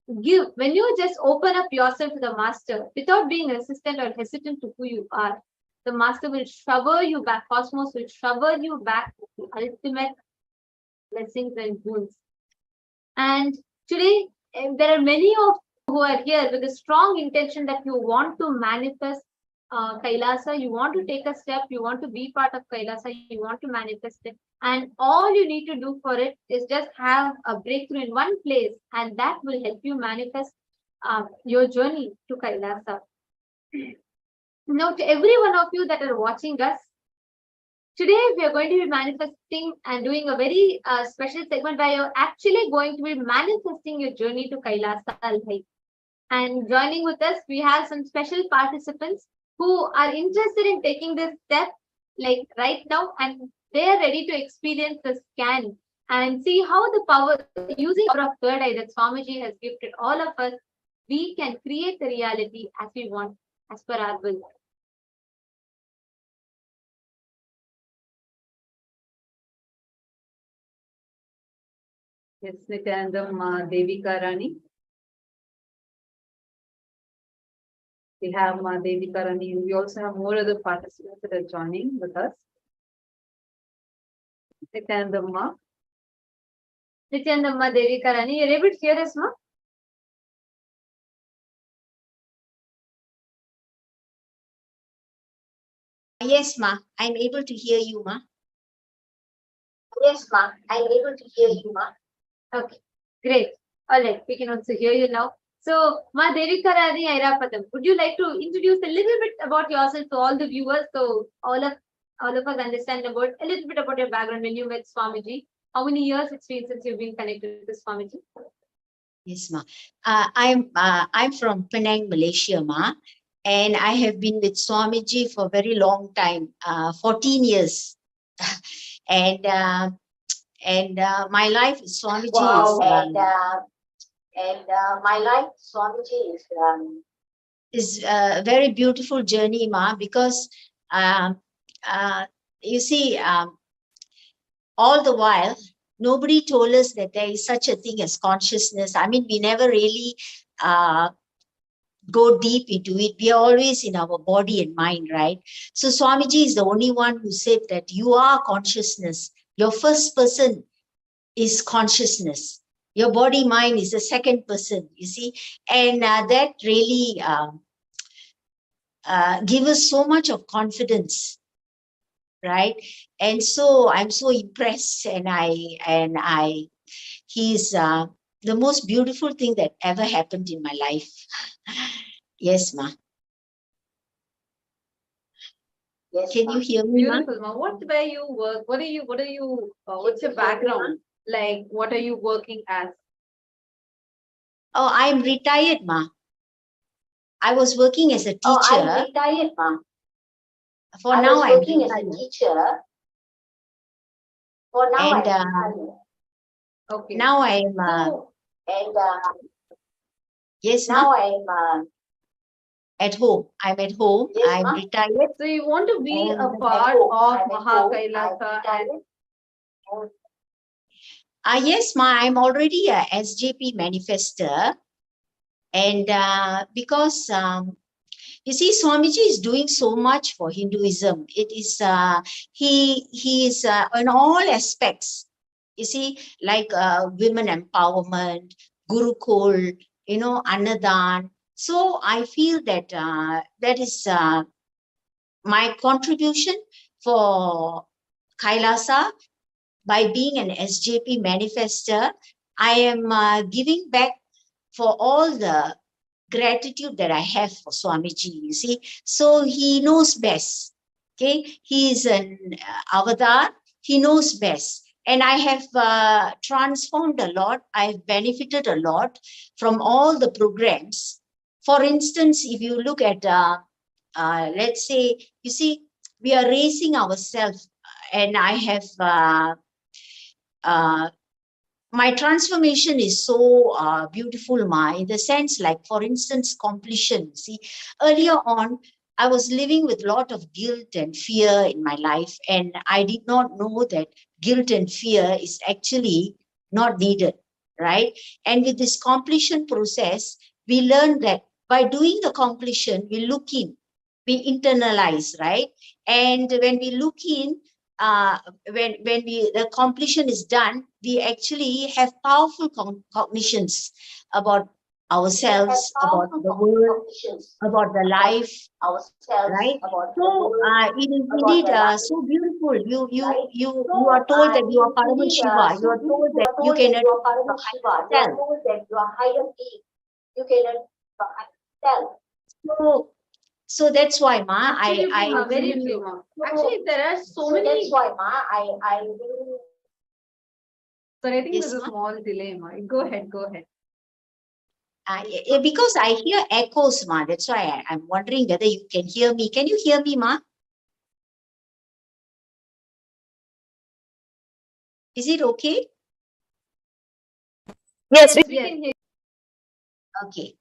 when you just open up yourself to the master without being resistant or hesitant to who you are, the master will shower you back. Cosmos will shower you back with the ultimate blessings and boons. And today, there are many of you who are here with a strong intention that you want to manifest Kailasa, you want to take a step, you want to be part of Kailasa, you want to manifest it. And all you need to do for it is just have a breakthrough in one place, and that will help you manifest your journey to Kailasa. Now, to every one of you that are watching us, today we are going to be manifesting and doing a very special segment where you're actually going to be manifesting your journey to Kailasa life. And joining with us, we have some special participants who are interested in taking this step like right now, and they are ready to experience the scan and see how the power, using the power of third eye that Swamiji has gifted all of us, we can create the reality as we want, as per our will. Yes, Nithyananda, Devika Rani. We have Devika Rani. We also have more other participants that are joining with us. Nithyananda, Devika Rani, you're able to hear us, ma? Yes, ma. I'm able to hear you, ma. Yes, ma. I'm able to hear you, ma. Okay, great. All right, we can also hear you now. So, Ma Devika Rani Airapadam, would you like to introduce a little bit about yourself to all the viewers, so all of us understand about a little bit about your background when you met Swamiji? How many years it's been since you've been connected to Swamiji? Yes, ma. I'm from Penang, Malaysia, ma, and I have been with Swamiji for a very long time, 14 years, and my life with Swamiji my life with Swamiji is a very beautiful journey, ma, because you see, all the while, nobody told us that there is such a thing as consciousness. I mean, we never really go deep into it. We are always in our body and mind, right? So Swamiji is the only one who said that you are consciousness. Your first person is consciousness. Your body mind is the second person, you see. And that really gives us so much of confidence, right? And so I'm so impressed, and he's the most beautiful thing that ever happened in my life. Yes, ma. Yes, can you hear me, ma? Beautiful, ma. What where you work? What's your background? Like, what are you working as? Oh, I'm retired, ma. I was working as a teacher. Oh, I'm retired, ma. For now, I'm working as a teacher. For now, and okay. Now I'm yes, now ma. I'm At home. I'm at home. Yes, I'm retired. So you want to be a part of Mahakailasa and yes, ma. I'm already a SJP manifester, and because you see, Swamiji is doing so much for Hinduism. It is he is in all aspects. You see, like women empowerment, Gurukul, Annadan. So I feel that that is my contribution for Kailasa. By being an SJP manifester, I am giving back for all the gratitude that I have for Swamiji, you see. So he knows best, okay? He is an avatar, he knows best. And I have transformed a lot. I've benefited a lot from all the programs. For instance, if you look at, let's say, you see, we are raising ourselves, and I have, my transformation is so beautiful, Ma, in the sense, like, for instance, completion. See, earlier on, I was living with a lot of guilt and fear in my life, and I did not know that guilt and fear is actually not needed, right? And with this completion process, we learn that by doing the completion, we look in, we internalize, right? And when we look in, when the completion is done, we actually have powerful cognitions about ourselves, about the world, about the life, right? So it is indeed so beautiful. You are told that you are Paramashiva. You are told that you can achieve the higher self. So that's why, Ma, I very true, Ma. Actually, there are so many. That's why, Ma, I really. So I think Yes, there's a Ma? small delay, Ma. Go ahead, go ahead. Because I hear echoes, Ma. That's why I'm wondering whether you can hear me. Can you hear me, Ma? Is it okay? Yes, we can hear. Okay.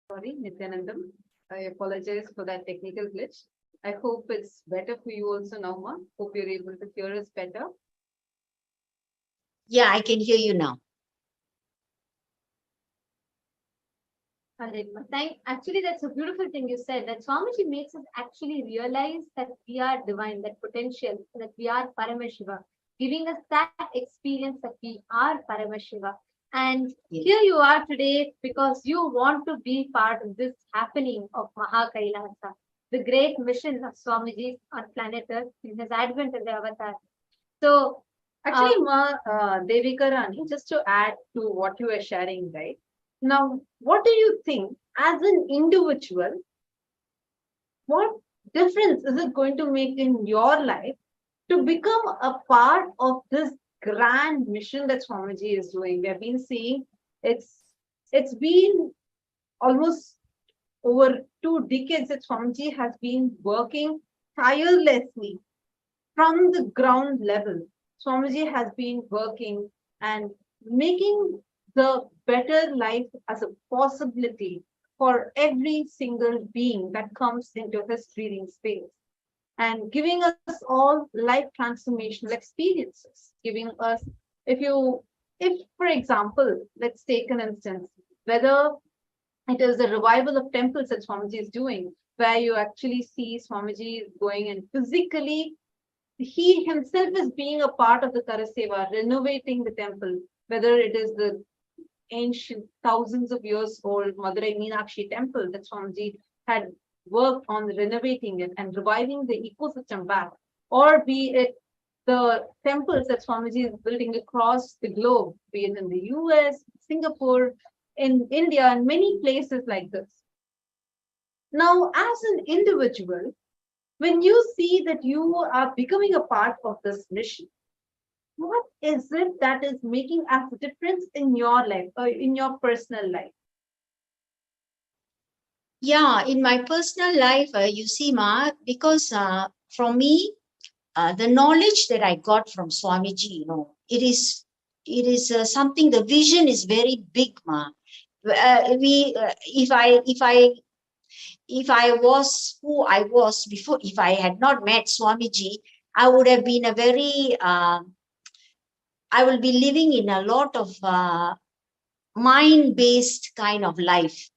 Sorry, Nithyanandam. I apologize for that technical glitch. I hope it's better for you also now, Ma. Hope you're able to hear us better. Yeah, I can hear you now. Actually, that's a beautiful thing you said, that Swamiji makes us actually realize that we are divine, that potential, that we are Paramashiva, giving us that experience that we are Paramashiva. And here you are today because you want to be part of this happening of Mahakailasa, the great mission of Swamiji on planet Earth in his advent as the avatar. So, actually, Devika Rani, just to add to what you were sharing, right? Now, what do you think as an individual? What difference is it going to make in your life to become a part of this grand mission that Swamiji is doing? We have been seeing it's been almost over 2 decades that Swamiji has been working tirelessly from the ground level. Swamiji has been working and making the better life as a possibility for every single being that comes into his breathing space, and giving us all life transformational experiences, giving us, if for example, let's take an instance, whether it is the revival of temples that Swamiji is doing, where you actually see Swamiji going and physically he himself is being a part of the Karaseva, renovating the temple, whether it is the ancient, thousands of years old Madurai Meenakshi temple that Swamiji had worked on renovating it and reviving the ecosystem back, or be it the temples that Swamiji is building across the globe, be it in the US, Singapore, in India, and many places like this. Now, as an individual, when you see that you are becoming a part of this mission, what is it that is making a difference in your life or in your personal life? Yeah, in my personal life, you see, Ma, because from me, the knowledge that I got from Swamiji, it is something. The vision is very big, Ma. If I was who I was before, if I had not met Swamiji, I would have been a very, I will be living in a lot of mind-based kind of life.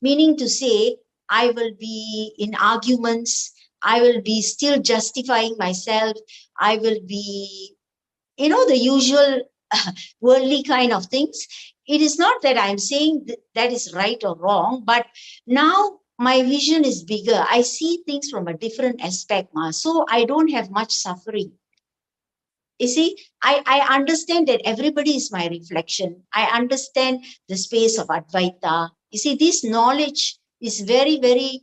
Meaning to say, I will be in arguments, I will be still justifying myself, I will be, the usual worldly kind of things. It is not that I'm saying that is right or wrong, but now my vision is bigger. I see things from a different aspect, so I don't have much suffering. You see, I understand that everybody is my reflection. I understand the space of Advaita. You see, this knowledge is very, very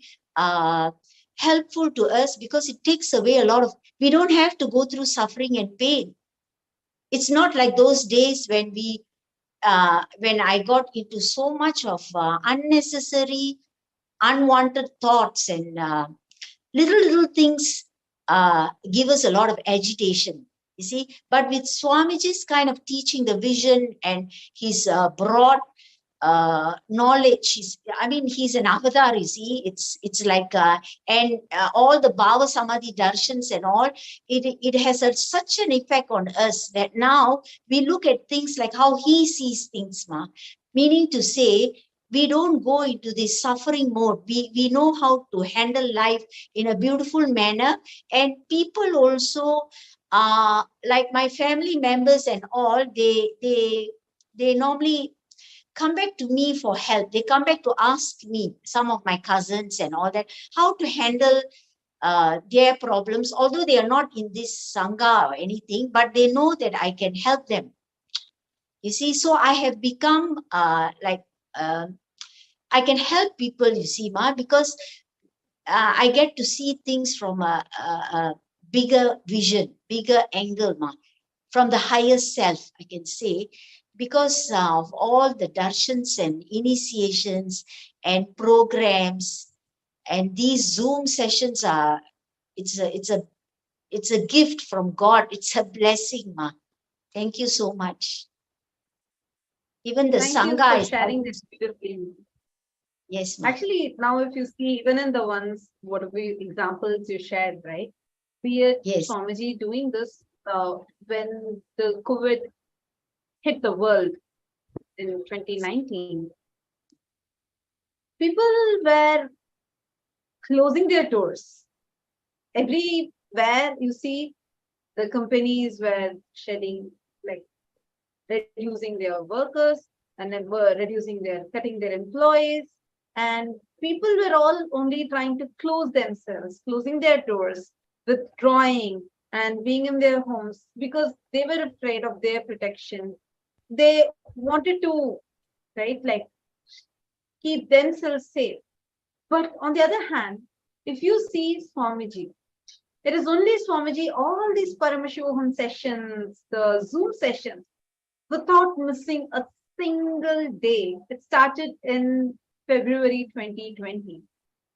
helpful to us because it takes away a lot of, we don't have to go through suffering and pain. It's not like those days when when I got into so much of unnecessary, unwanted thoughts and little things give us a lot of agitation. You see, but with Swamiji's kind of teaching the vision and his broad knowledge, he's an avatar, you see. It's like, and all the Bhava Samadhi Darshans and all, it has such an effect on us that now we look at things like how he sees things, meaning to say, we don't go into this suffering mode. We know how to handle life in a beautiful manner. And people also, like my family members and all, they normally come back to me for help. They come back to ask me, some of my cousins and all that, how to handle their problems, although they are not in this Sangha or anything, but they know that I can help them. You see, so I have become I can help people, you see, because I get to see things from a bigger vision, bigger angle, from the higher self, I can say, because of all the darshans and initiations and programs, and these Zoom sessions are, it's a gift from God. It's a blessing, Thank you so much. Even the Thank you Sangha for is sharing this beautifully. Yes, actually, now if you see, even in the ones, whatever examples you shared, right? Be it Swamiji doing this when the COVID hit the world in 2019, people were closing their doors. Everywhere you see, the companies were shedding, like reducing their workers and then were cutting their employees. And people were all only trying to close themselves, closing their doors, withdrawing and being in their homes because they were afraid of their protection. They wanted to, right, like keep themselves safe. But on the other hand, if you see Swamiji, it is only Swamiji, all these Paramashivam sessions, the Zoom sessions, without missing a single day. It started in February 2020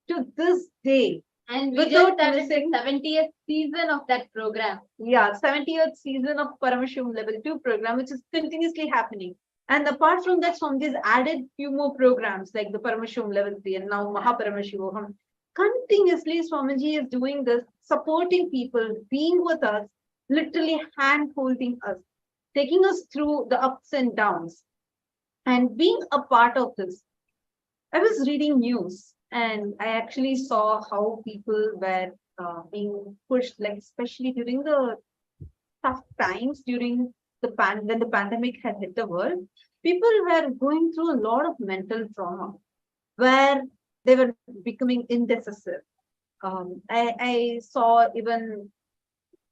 to this day. And we just started the 70th season of that program. Yeah, 70th season of Paramashivam Level 2 program, which is continuously happening. And apart from that, Swamiji's added few more programs like the Paramashivam Level 3 and now Mahaparamashivam. Continuously, Swamiji is doing this, supporting people, being with us, literally hand-holding us, taking us through the ups and downs, and being a part of this. I was reading news and I actually saw how people were being pushed, like especially during the tough times, during the when the pandemic had hit the world. People were going through a lot of mental trauma where they were becoming indecisive. I saw even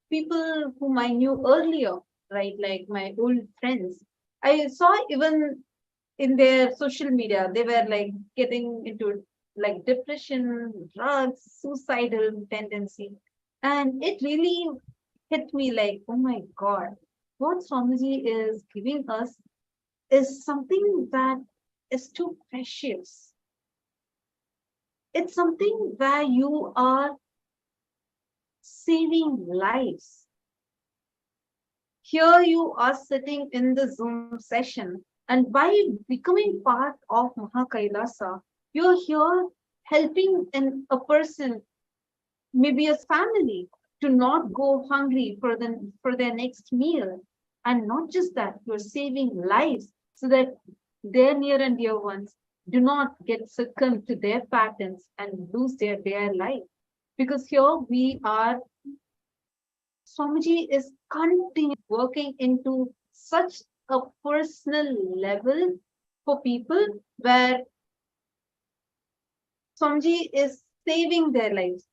people whom I knew earlier, right, like my old friends. I saw even in their social media, they were like getting into like depression, drugs, suicidal tendency. And it really hit me like, oh my God, what Swamiji is giving us is something that is too precious. It's something where you are saving lives. Here you are sitting in the Zoom session, and by becoming part of Mahakailasa, you're here helping a person, maybe a family, to not go hungry for their next meal. And not just that, you're saving lives so that their near and dear ones do not get succumbed to their patterns and lose their life. Because here we are, Swamiji is continuing working into such a personal level for people where Swamiji is saving their lives.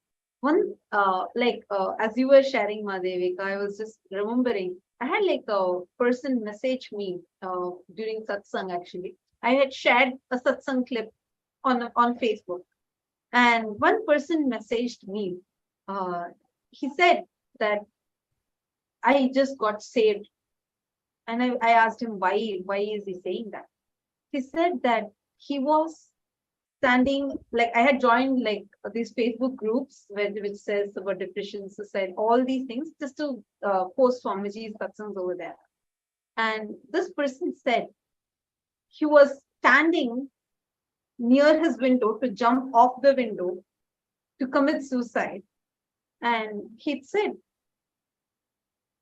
One, as you were sharing, Madhevika, I was just remembering, I had like a person message me during satsang actually. I had shared a satsang clip on Facebook, and one person messaged me. He said that I just got saved, and I asked him why is he saying that? He said that he was standing, like I had joined like these Facebook groups which says about depression, suicide, all these things, just to post Swamiji's satsangs over there. And this person said he was standing near his window to jump off the window to commit suicide. And he said,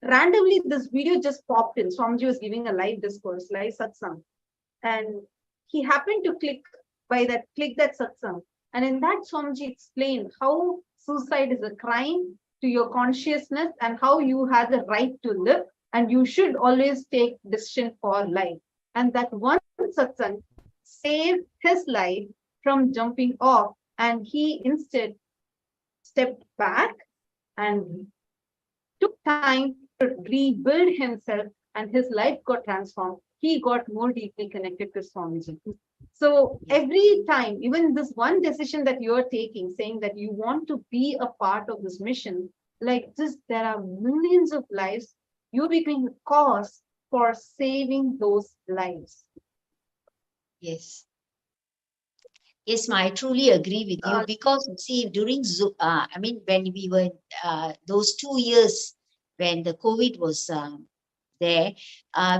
randomly this video just popped in. Swamiji was giving a live discourse, live satsang. And he happened to click that satsang. And in that, Swamiji explained how suicide is a crime to your consciousness and how you have the right to live and you should always take decision for life. And that one satsang saved his life from jumping off, and he instead stepped back and took time to rebuild himself, and his life got transformed. He got more deeply connected to Swamiji. So every time, even this one decision that you're taking, saying that you want to be a part of this mission, like this, there are millions of lives. You become a cause for saving those lives. Yes. Yes, Ma, I truly agree with you because see, during when we were those 2 years when the COVID was there,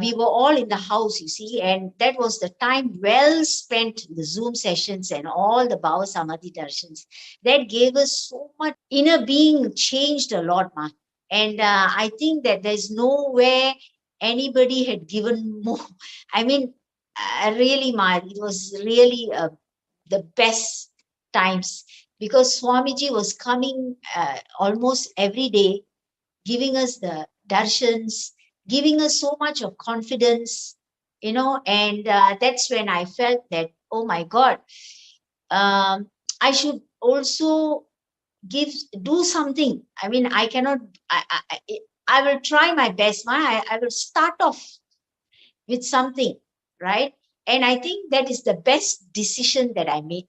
we were all in the house, you see, and that was the time well spent, the Zoom sessions and all the Bhava Samadhi Darshans. That gave us so much inner being, changed a lot, Ma. And I think that there's nowhere anybody had given more. I mean, really, Ma, it was really the best times because Swamiji was coming almost every day, giving us the darshans, giving us so much of confidence, and that's when I felt that, oh my God, I should also do something. I mean, I cannot, I will try my best. I will start off with something, right? And I think that is the best decision that I made.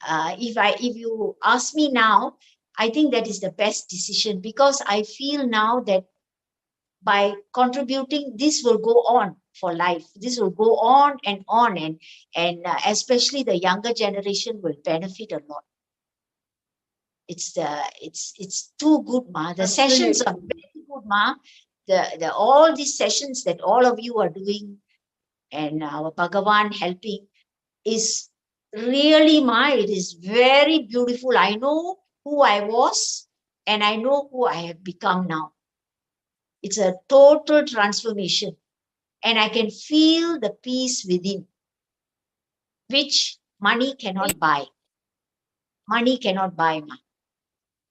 If you ask me now, I think that is the best decision because I feel now that by contributing, this will go on for life. This will go on, and especially the younger generation will benefit a lot. It's too good, Ma. The sessions are very good, Ma. The all these sessions that all of you are doing, and our Bhagavan helping is really, Ma, it is very beautiful. I know who I was and I know who I have become now. It's a total transformation and I can feel the peace within, which money cannot buy. Money cannot buy, Ma.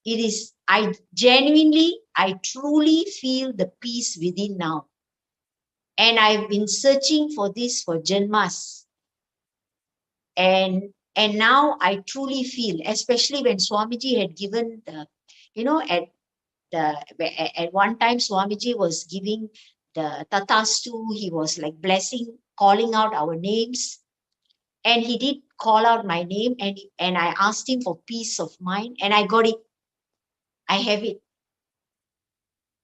It is, I truly feel the peace within now. And I've been searching for this for Janmas. And now I truly feel, especially when Swamiji had given at one time Swamiji was giving the Tatastu, he was like blessing, calling out our names. And he did call out my name and I asked him for peace of mind and I got it. I have it.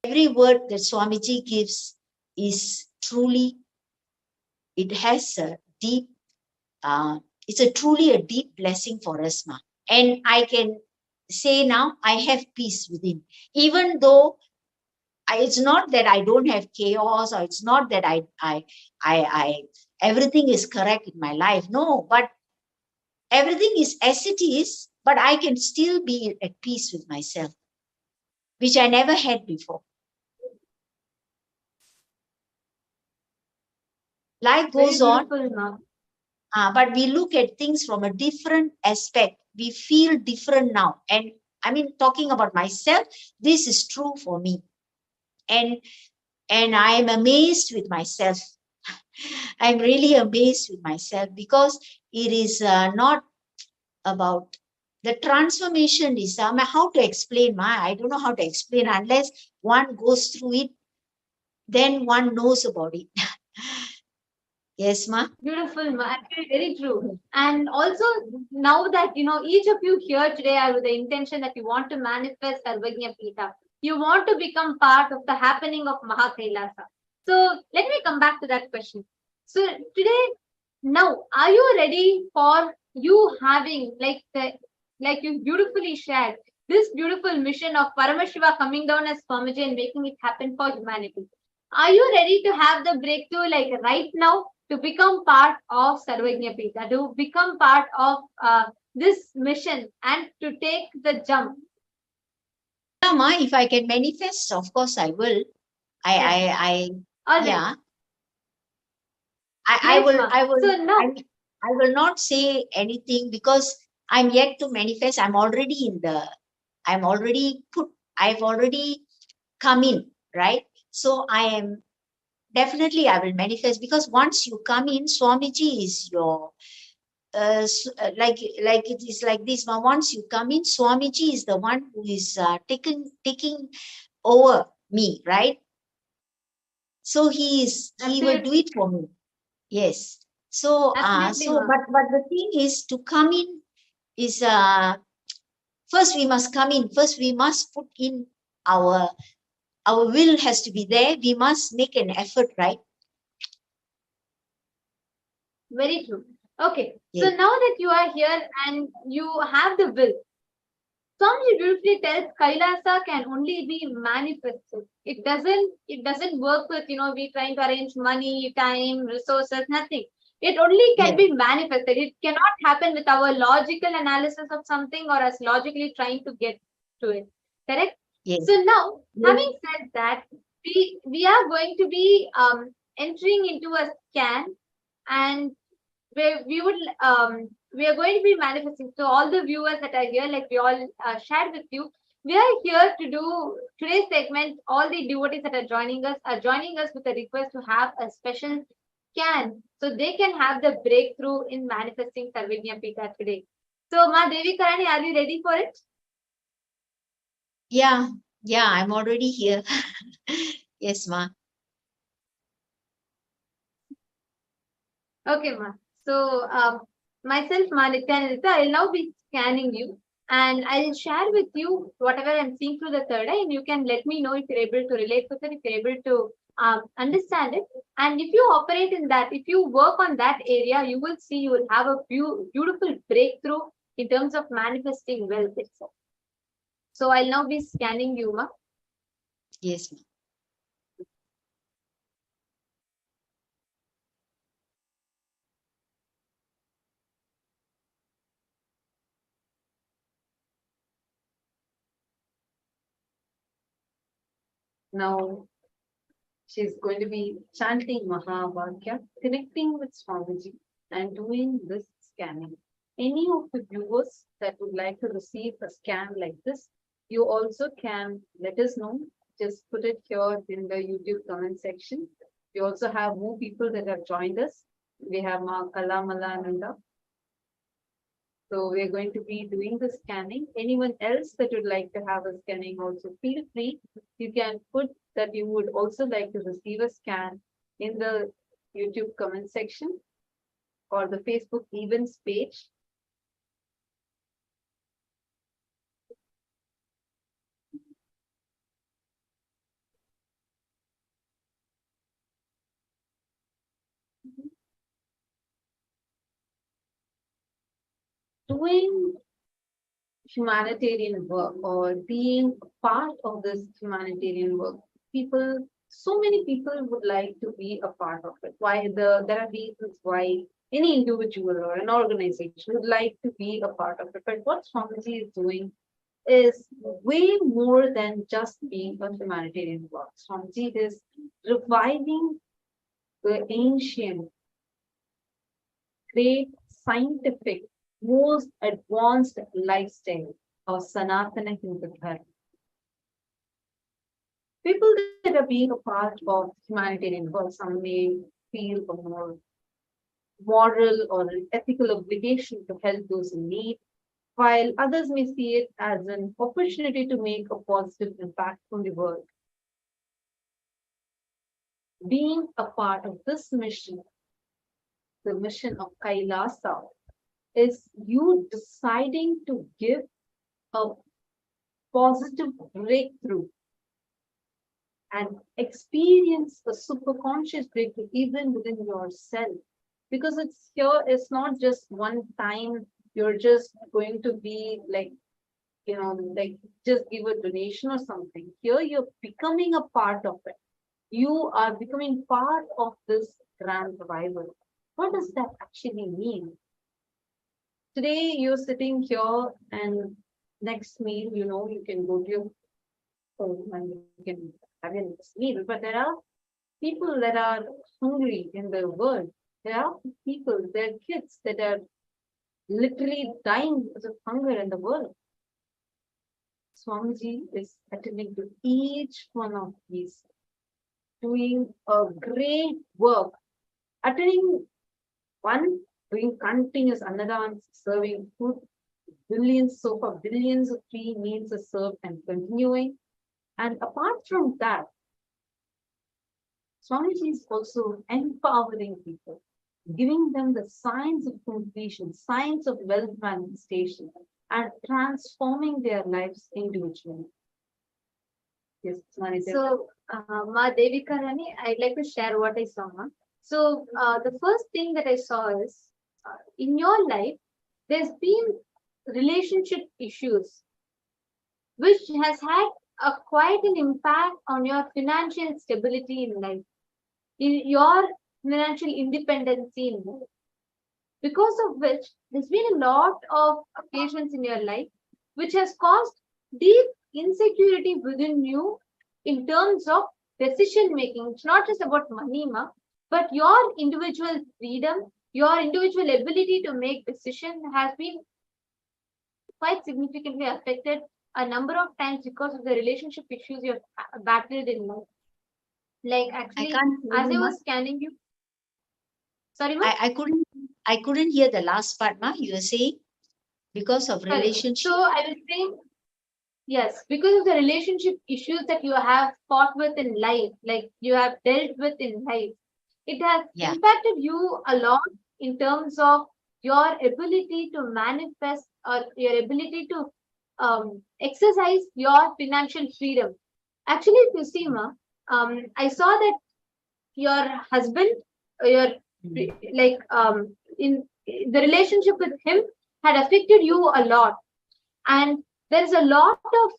Every word that Swamiji gives is truly, it has a deep, it's truly a deep blessing for us, Ma. And I can say now, I have peace within. Even though it's not that I don't have chaos or it's not that I everything is correct in my life. No, but everything is as it is, but I can still be at peace with myself. which I never had before. Life goes on, but we look at things from a different aspect. We feel different now. And I mean, talking about myself, this is true for me. And I am amazed with myself. I'm really amazed with myself because it is not about the transformation is how to explain I don't know how to explain unless one goes through it, then one knows about it. Yes, ma. Beautiful, ma. Actually, very true. And also, now that each of you here today are with the intention that you want to manifest Sarvagnya Pita, you want to become part of the happening of Mahakailasa. So let me come back to that question. So today, now, are you ready for you having like you beautifully shared this beautiful mission of Paramashiva coming down as Swamiji and making it happen for humanity? Are you ready to have the breakthrough like right now to become part of Sarvagnya Pita, to become part of this mission and to take the jump? Yeah, ma, if I can manifest, of course I will. I will not say anything because I'm yet to manifest. I've already come in, right? So I will manifest because once you come in, Swamiji is your, like it is like this. Once you come in, Swamiji is the one who is taking over me, right? So he will do it for me. Yes. So but the thing is to come in is first we must come in. First we must put in our will has to be there. We must make an effort, right? Very true. Okay. Yes. So now that you are here and you have the will, Swamiji beautifully tells Kailasa can only be manifested. It doesn't work with, we trying to arrange money, time, resources, nothing. It only can be manifested. It cannot happen with our logical analysis of something or us logically trying to get to it. Correct? Yes. So now, having said that, we are going to be entering into a scan, and we are going to be manifesting. So all the viewers that are here, like we all shared with you, we are here to do today's segment. All the devotees that are joining us with a request to have a special scan so they can have the breakthrough in manifesting Sarvagnya Pita today. So Ma Devi Karani, are you ready for it? Yeah, I'm already here. Yes, ma. Okay, ma. So myself, Ma Nithyananda, I'll now be scanning you and I'll share with you whatever I'm seeing through the third eye, and you can let me know if you're able to relate with it, if you're able to understand it. And if you operate in that, if you work on that area, you will see you will have a beautiful breakthrough in terms of manifesting wealth itself. So I'll now be scanning you, ma. Yes, ma. Now, she's going to be chanting Mahavakya, connecting with Swamiji and doing this scanning. Any of the viewers that would like to receive a scan like this, you also can let us know. Just put it here in the YouTube comment section. We also have more people that have joined us. We have Ma Kalamalanda. So we're going to be doing the scanning. Anyone else that would like to have a scanning also, feel free. You can put that you would also like to receive a scan in the YouTube comment section or the Facebook events page. Doing humanitarian work or being part of this humanitarian work, so many people would like to be a part of it. There are reasons why any individual or an organization would like to be a part of it. But what Swamiji is doing is way more than just being a humanitarian work. Swamiji is reviving the ancient, great, scientific, most advanced lifestyle of Sanatana Hindu Dharma. People that are being a part of humanitarian work, some may feel a more moral or ethical obligation to help those in need, while others may see it as an opportunity to make a positive impact on the world. Being a part of this mission, the mission of Kailasa, is you deciding to give a positive breakthrough and experience a superconscious breakthrough even within yourself. Because it's not just one time you're just going to be like, like just give a donation or something. Here you're becoming a part of it. You are becoming part of this grand revival. What does that actually mean? Today you're sitting here and next meal, you can go to your home and you can have your next meal. But there are people that are hungry in the world. There are people, there are kids that are literally dying because of hunger in the world. Swamiji is attending to each one of these, doing a great work, attending one, doing continuous annadans, serving food, billions of free meals are served and continuing. And apart from that, Swamiji is also empowering people, giving them the signs of completion, signs of wealth manifestation, and transforming their lives individually. Yes, Manita. So, Ma Devika Rani, I'd like to share what I saw. Ma. So, the first thing that I saw is in your life, there's been relationship issues, which has had quite an impact on your financial stability in life, in your financial independence in life. Because of which, there's been a lot of occasions in your life which has caused deep insecurity within you in terms of decision making. It's not just about money, ma, but your individual freedom, your individual ability to make decision has been quite significantly affected a number of times because of the relationship issues you've battled in life. Like actually, as I was scanning you, sorry, ma? I couldn't hear the last part, ma. You were saying because of relationship. So I was saying, yes, because of the relationship issues that you have fought with in life, like you have dealt with in life, it has impacted you a lot in terms of your ability to manifest or your ability to exercise your financial freedom. Actually, if you see, ma, I saw that your husband, in the relationship with him had affected you a lot, and there's a lot of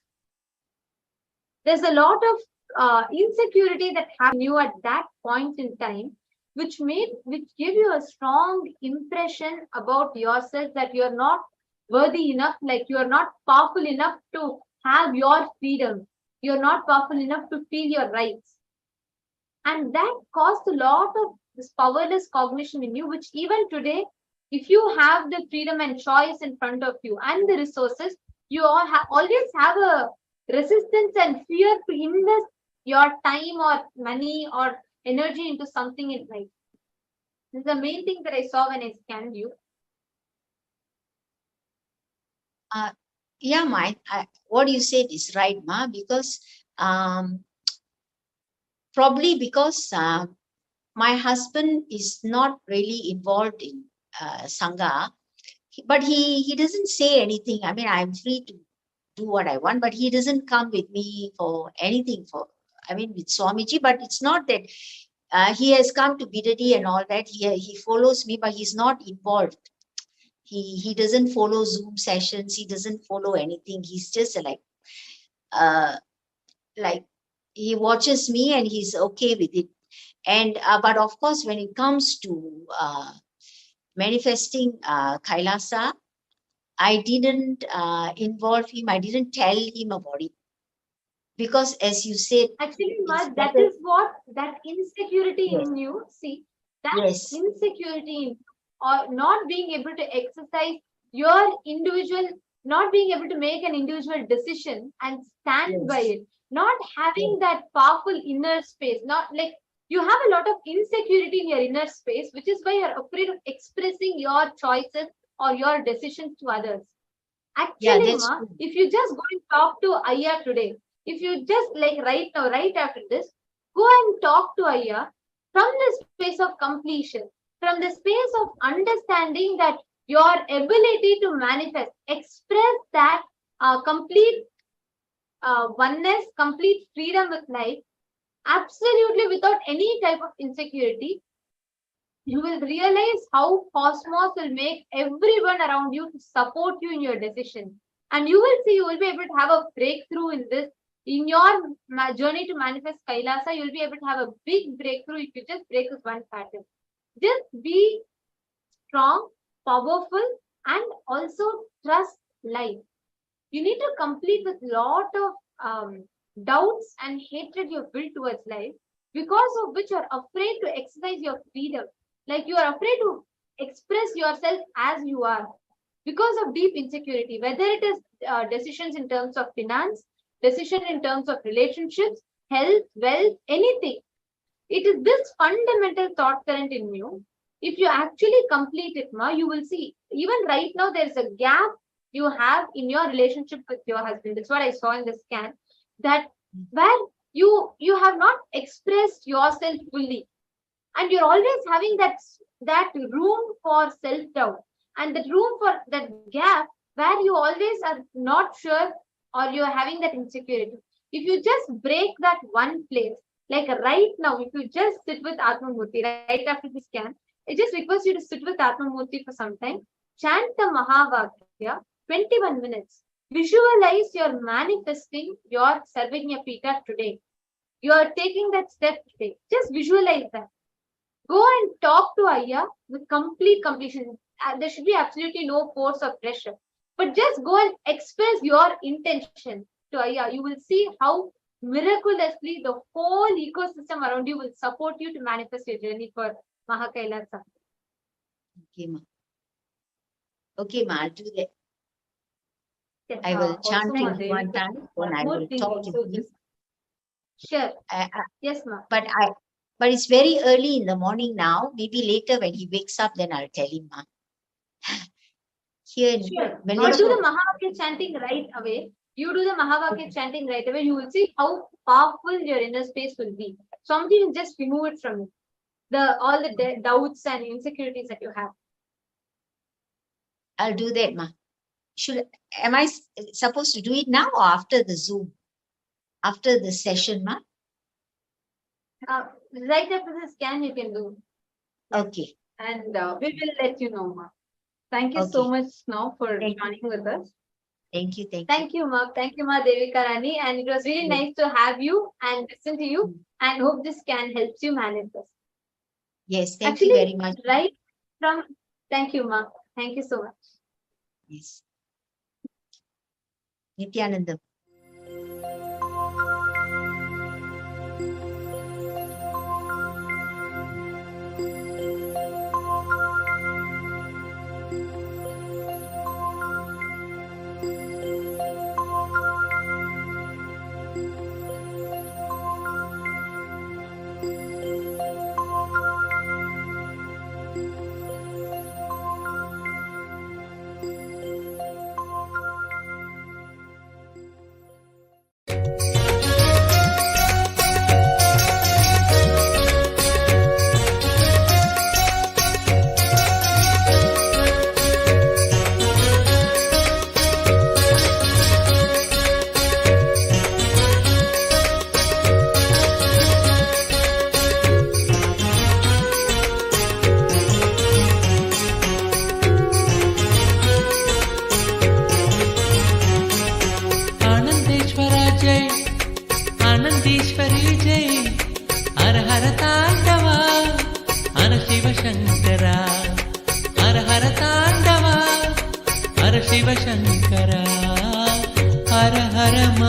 insecurity that happened you at that point in time, which gave you a strong impression about yourself that you're not worthy enough, like you're not powerful enough to have your freedom, you're not powerful enough to feel your rights, and that caused a lot of this powerless cognition in you, which even today, if you have the freedom and choice in front of you and the resources, you always have a resistance and fear to invest your time or money or energy into something in life. This is the main thing that I saw when I scanned you. Yeah, ma, what you said is right, ma, because probably because my husband is not really involved in Sangha, but he doesn't say anything. I mean, I'm free to do what I want, but he doesn't come with me for anything with Swamiji, but it's not that he has come to Bidadi and all that. He follows me, but he's not involved. He doesn't follow Zoom sessions. He doesn't follow anything. He's just like he watches me and he's okay with it. And but of course, when it comes to manifesting Kailasa, I didn't involve him. I didn't tell him about it. Because as you said, Actually, it's Ma, that better. is what that insecurity Yes. in you, see, that Yes. insecurity in or not being able to exercise your individual, not being able to make an individual decision and stand by Yes. it, not having that powerful inner space, not like you have a lot of insecurity in your inner space, which is why you're afraid of expressing your choices or your decisions to others. Yeah, Actually, that's Ma, true. if you just go and talk to Aya today, if you just like right now, right after this, go and talk to Aya from the space of completion, from the space of understanding that your ability to manifest, express that complete oneness, complete freedom with life, absolutely without any type of insecurity, you will realize how cosmos will make everyone around you to support you in your decision. And you will see, you will be able to have a breakthrough in this. In your journey to manifest Kailasa, you'll be able to have a big breakthrough if you just break this one pattern. Just be strong, powerful, and also trust life. You need to complete with lot of doubts and hatred you've built towards life, because of which you're afraid to exercise your freedom. Like you are afraid to express yourself as you are because of deep insecurity, whether it is decisions in terms of finance, decision in terms of relationships, health, wealth, anything. It is this fundamental thought current in you. If you actually complete it, Ma, you will see. Even right now, there's a gap you have in your relationship with your husband. That's what I saw in the scan. That where you have not expressed yourself fully, and you're always having that room for self doubt and that room for that gap where you always are not sure or you're having that insecurity. If you just break that one place, like right now, if you just sit with Atmamurti right after the scan, I just request you to sit with Atmamurti for some time, chant the Mahavakya 21 minutes. Visualize you're manifesting your Sarvajna Pita today. You are taking that step today. Just visualize that. Go and talk to Aya with complete completion. There should be absolutely no force or pressure. But just go and express your intention to Aya. You will see how miraculously the whole ecosystem around you will support you to manifest your journey for Mahakailasa. Okay, Ma. Okay, Ma, I'll do that. Yes, I will chant also, him one time and I more will things talk also to him. this. Sure. Yes, Ma. But it's very early in the morning now. Maybe later when he wakes up, then I'll tell him, Ma. Here in Sure. Malaysia. But do the Mahavakya chanting right away. You do the Mahavakya chanting right away, you will see how powerful your inner space will be. Something will just remove it from you. All the doubts and insecurities that you have. I'll do that, Ma. Am I supposed to do it now or after the Zoom? After the session, Ma? Right after the scan, you can do. Okay. And we will let you know, Ma. Thank you so much now for joining with us. Thank you. Thank you, Ma. Thank you, Ma Devika Rani. And it was really nice to have you and listen to you. And hope this scan helps you manifest. Yes, thank you very much. Thank you, Ma. Thank you so much. Yes. Nithyananda.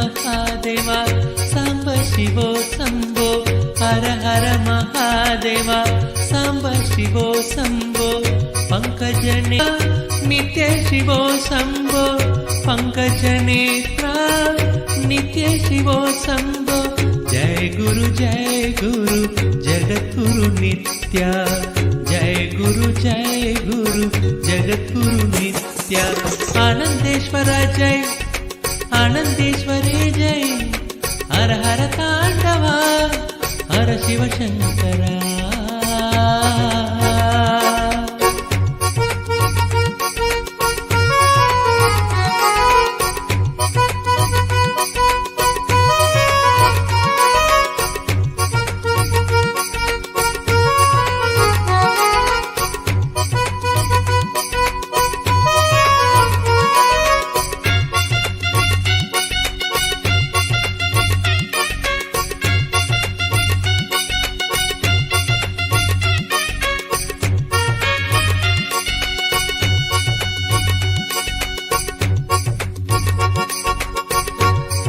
Mahadeva Samba शिवो शम्भो हर हर महादेवा साम्ब शिवो शम्भो पङ्कजने नित्य शिवो शम्भो पङ्कजनेत्रा नित्य शिवो शम्भो जय गुरु जगद्गुरु नित्य जय गुरु जगद्गुरु नित्य आनंदेश्वर जय आनंदेश्वरी जय हर हर तांडवा हर शिव शंकरा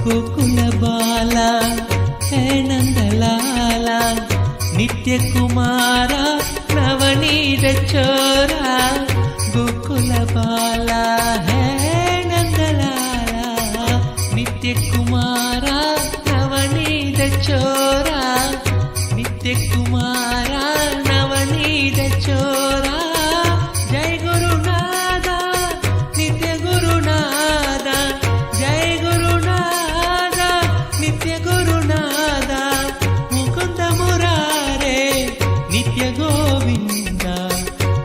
गोकुल बाला है नंदलाला नित्य कुमारा नवनीत चोरा गोकुल बाला है नंदलाला नित्य कुमारा नवनीत चोरा नित्य कुमारा नवनीत चोरा जय गुरुनादा नित्य गुरुनादा जय गुरुनादा नित्य गुरुनादा मुकुंद मुरारे नित्य गोविंद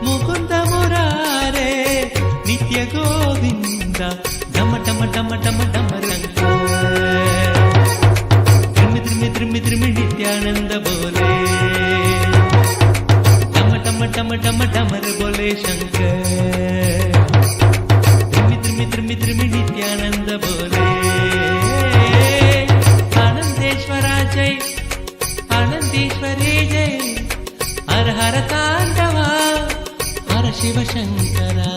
मुकुंद मुरारे नित्य गोविंद डम डम डम डम डम रंग द्रिमि नित्यानंद बोले डम डम डम डम डमर बोले शंकर द्रिमि नित्यानंद बोले आनंदेश्वरा जय आनंदेश्वरी जय हर हर तांडवा हर शिव शंकरा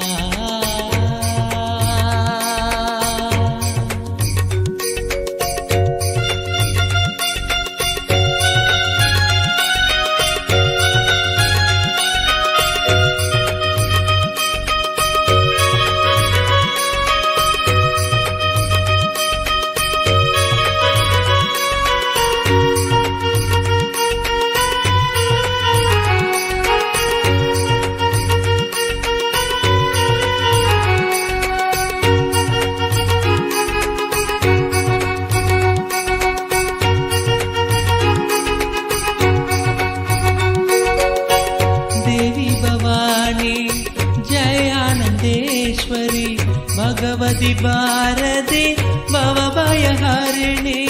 भगवती भारती भवभयहरिणी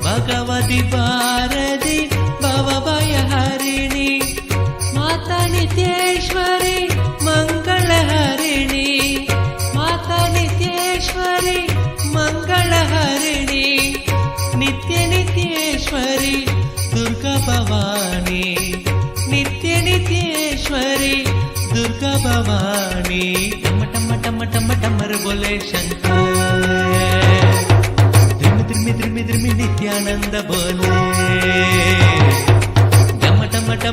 भगवती भारती भवभयहरिणी माता नित्येश्वरी मंगलहरिणी माता नित्येश्वरी मंगलहरिणी नित्य नित्येश्वरी दुर्गा भवानी नित्य नित्येश्वरी दुर्गा भवानी टम टमर बोले शंकर द्रिमि नित्यानंद बोले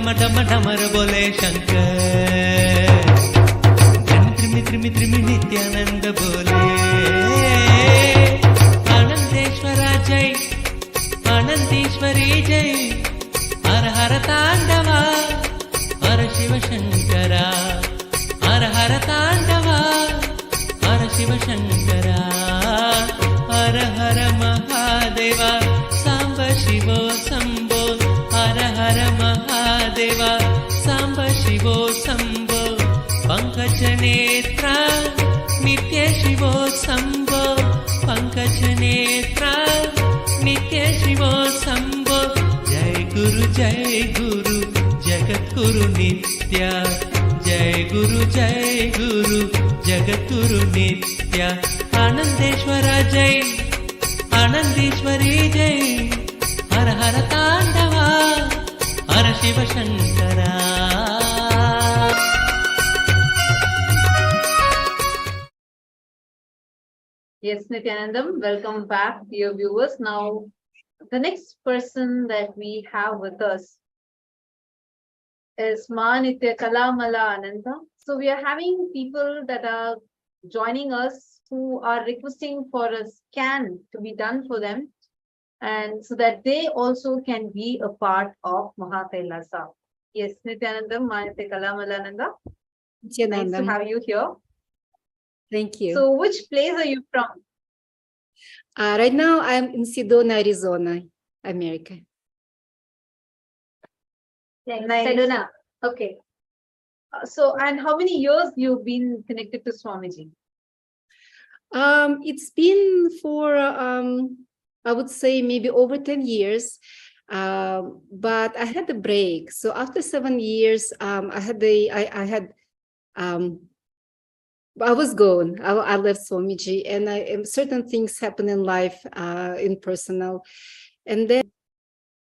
डम टमर बोले शंकर द्रिमि नित्यानंद बोले आनंदेश्वरा जय आनंदेश्वरी जय हर हर तांडवा हर शिव शंकरा हर हर तांडवा हर शिव शंकरा हर हर महादेवा सांब शिवो शंभो हर हर महादेवा सांब शिवो शंभो पंकज नेत्रा नित्य शिवो शंभो पंकज नेत्रा नित्य शिवो शंभो जय गुरु जगद्गुरु नित्य जय गुरु जगद्गुरु नित्य आनंदेश्वरा जय आनंदेश्वरी जय हर हर तांडवा हर Shiv Shankara Yes, Nithyanandam, welcome back, dear viewers. Now, the next person that we have with us is Manitya Kalamala Ananda. So we are having people that are joining us who are requesting for a scan to be done for them, and so that they also can be a part of Mahakailasa. Yes, Nithyanandam, Manitya Kalamala Ananda. Nice to have you here. Thank you. So which place are you from? Right now, I'm in Sedona, Arizona, America. Nice. Sedona. Okay. So, and how many years you've been connected to Swamiji? It's been for, I would say, maybe over 10 years. But I had a break. So after 7 years, I was gone. I left Swamiji, and certain things happen in life, in personal. And then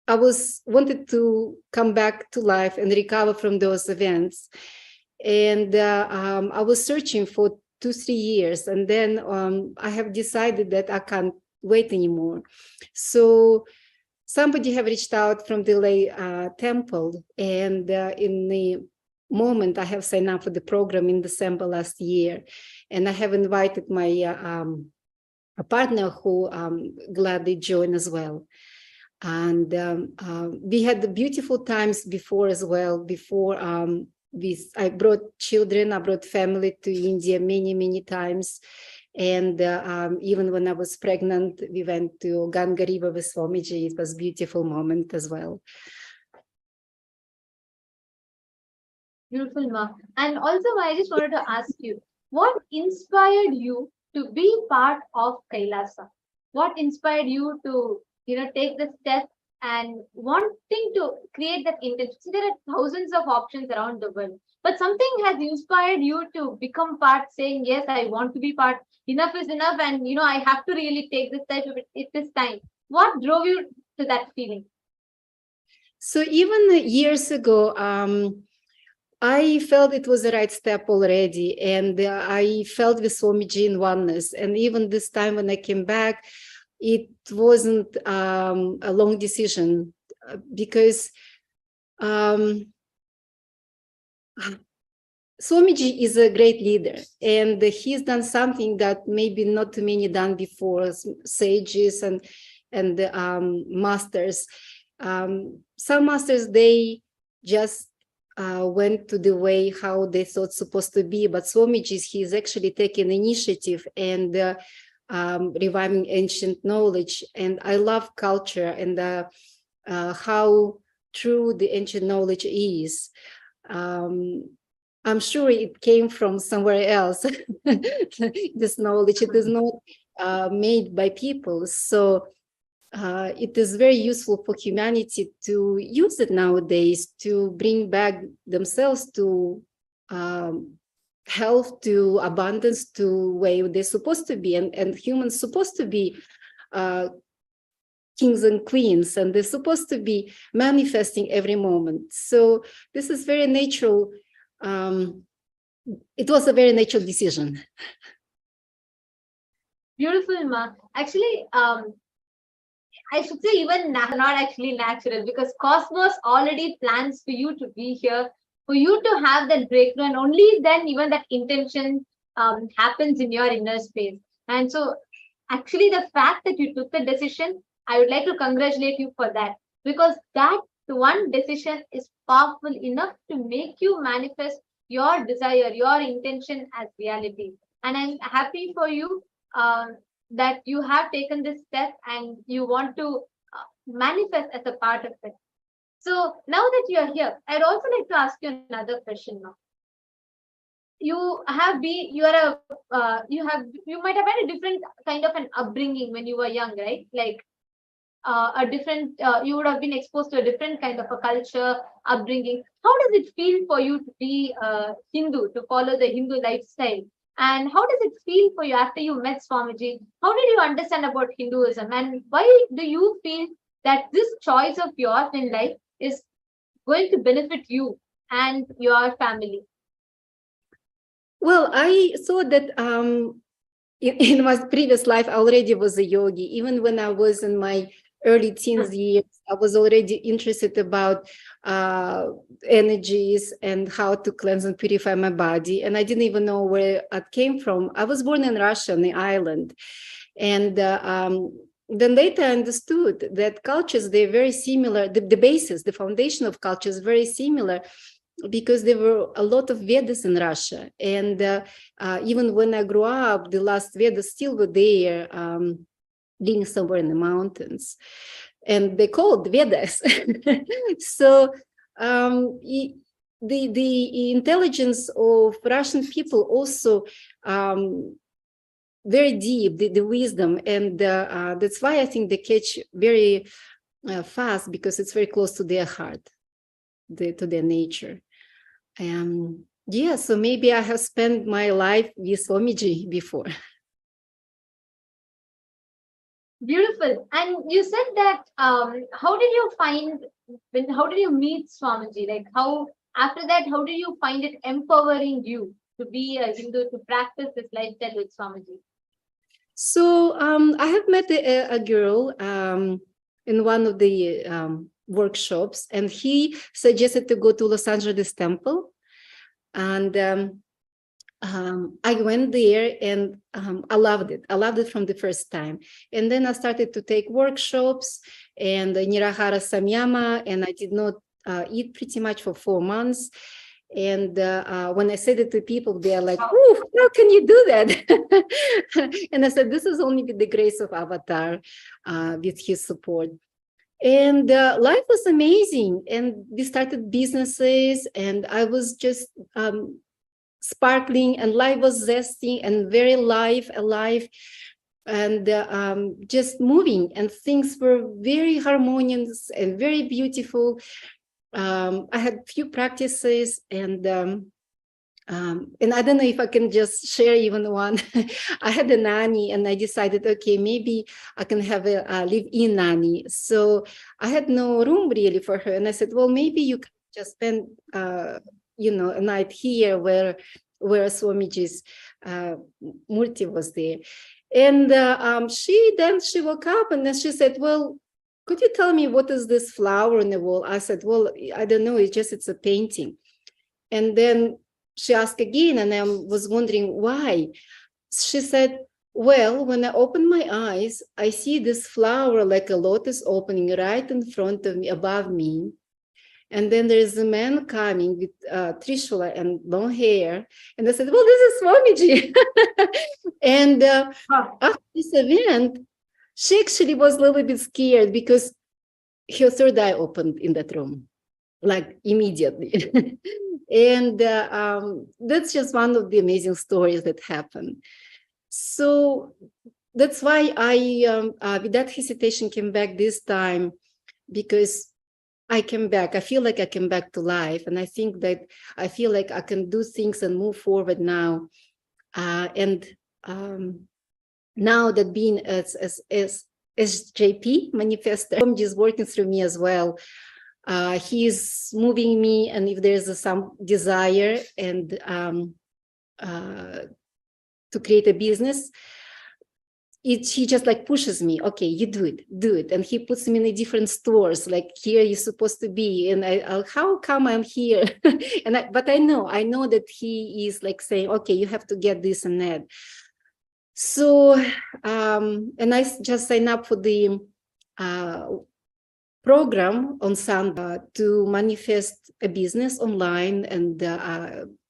I wanted to come back to life and recover from those events. And I was searching for 2-3 years. And then I have decided that I can't wait anymore. So somebody have reached out from the lay temple. And in the moment I have signed up for the program in December last year. And I have invited my a partner who gladly joined as well. And we had the beautiful times before as well. Before I brought children, I brought family to India many times. And even when I was pregnant, we went to Ganga River with Swamiji. It was a beautiful moment as well. Beautiful, Ma. And also, I just wanted to ask you, what inspired you to be part of Kailasa? What inspired you to, take the step and wanting to create that intention? See, there are thousands of options around the world, but something has inspired you to become part, saying, yes, I want to be part. Enough is enough, and I have to really take this step. It is time. What drove you to that feeling? So even years ago, I felt it was the right step already, and I felt with Swamiji in oneness. And even this time when I came back, it wasn't a long decision, because Swamiji is a great leader, and he's done something that maybe not too many done before, sages and masters. Some masters, they just went to the way how they thought supposed to be, but Swamiji, he's actually taking initiative and reviving ancient knowledge. And I love culture and how true the ancient knowledge is. I'm sure it came from somewhere else. This knowledge, it is not made by people. So it is very useful for humanity to use it nowadays to bring back themselves to health, to abundance, to where they're supposed to be. And humans supposed to be kings and queens, and they're supposed to be manifesting every moment. So this is very natural. It was a very natural decision. Beautiful, Ma. Actually, I should say even not actually natural, because Cosmos already plans for you to be here, for you to have that breakthrough, and only then even that intention happens in your inner space. And so actually the fact that you took the decision, I would like to congratulate you for that, because that one decision is powerful enough to make you manifest your desire, your intention as reality. And I'm happy for you that you have taken this step and you want to manifest as a part of it. So now that you are here, I'd also like to ask you another question now. You might have had a different kind of an upbringing when you were young, right? Like a different, you would have been exposed to a different kind of a culture, upbringing. How does it feel for you to be a Hindu, to follow the Hindu lifestyle? And how does it feel for you after you met Swamiji? How did you understand about Hinduism? And why do you feel that this choice of yours in life is going to benefit you and your family? Well, I thought that in my previous life, I already was a yogi. Even when I was in my early teens years, I was already interested about energies and how to cleanse and purify my body. And I didn't even know where it came from. I was born in Russia, on the island. And then later I understood that cultures, they're very similar. The basis, the foundation of culture is very similar, because there were a lot of Vedas in Russia. And even when I grew up, the last Vedas still were there, living somewhere in the mountains. And they called Vedas. So the intelligence of Russian people also very deep, the wisdom. And that's why I think they catch very fast, because it's very close to their heart, to their nature. Yeah, so maybe I have spent my life with Swamiji before. Beautiful. And you said that how did you meet Swamiji? Like after that, how did you find it empowering you to be a Hindu, to practice this lifestyle with Swamiji? So I have met a girl in one of the workshops, and he suggested to go to Los Angeles temple. And I went there, and I loved it. I loved it from the first time. And then I started to take workshops and Nirahara Samyama, and I did not eat pretty much for 4 months. And when I said it to people, they're like, "Oh, how can you do that?" And I said, "This is only with the grace of Avatar, with his support." And life was amazing. And we started businesses, and I was just sparkling, and life was zesty and very alive, and just moving. And things were very harmonious and very beautiful. I had few practices, and I don't know if I can just share even one. I had a nanny, and I decided, okay, maybe I can have a live-in nanny. So I had no room really for her, and I said, well, maybe you can just spend, a night here where Swamiji's Murthy was there. And she woke up, and then she said, well, could you tell me what is this flower on the wall? I said, well, I don't know. It's a painting. And then she asked again, and I was wondering why. She said, well, when I open my eyes, I see this flower like a lotus opening right in front of me, above me. And then there's a man coming with trishula and long hair. And I said, well, this is Swamiji. And after this event, she actually was a little bit scared, because her third eye opened in that room, like immediately. And that's just one of the amazing stories that happened. So that's why I, with that hesitation, came back this time, because I came back. I feel like I came back to life. And I think that I feel like I can do things and move forward now. Now that being as SJP manifestor is working through me as well. He's moving me, and if there's some desire and to create a business, he just like pushes me. Okay, you do it, and he puts me in different stores. Like, here you're supposed to be, and how come I'm here? But I know that he is like saying, okay, you have to get this and that. So, and I just signed up for the program on Sunday to manifest a business online and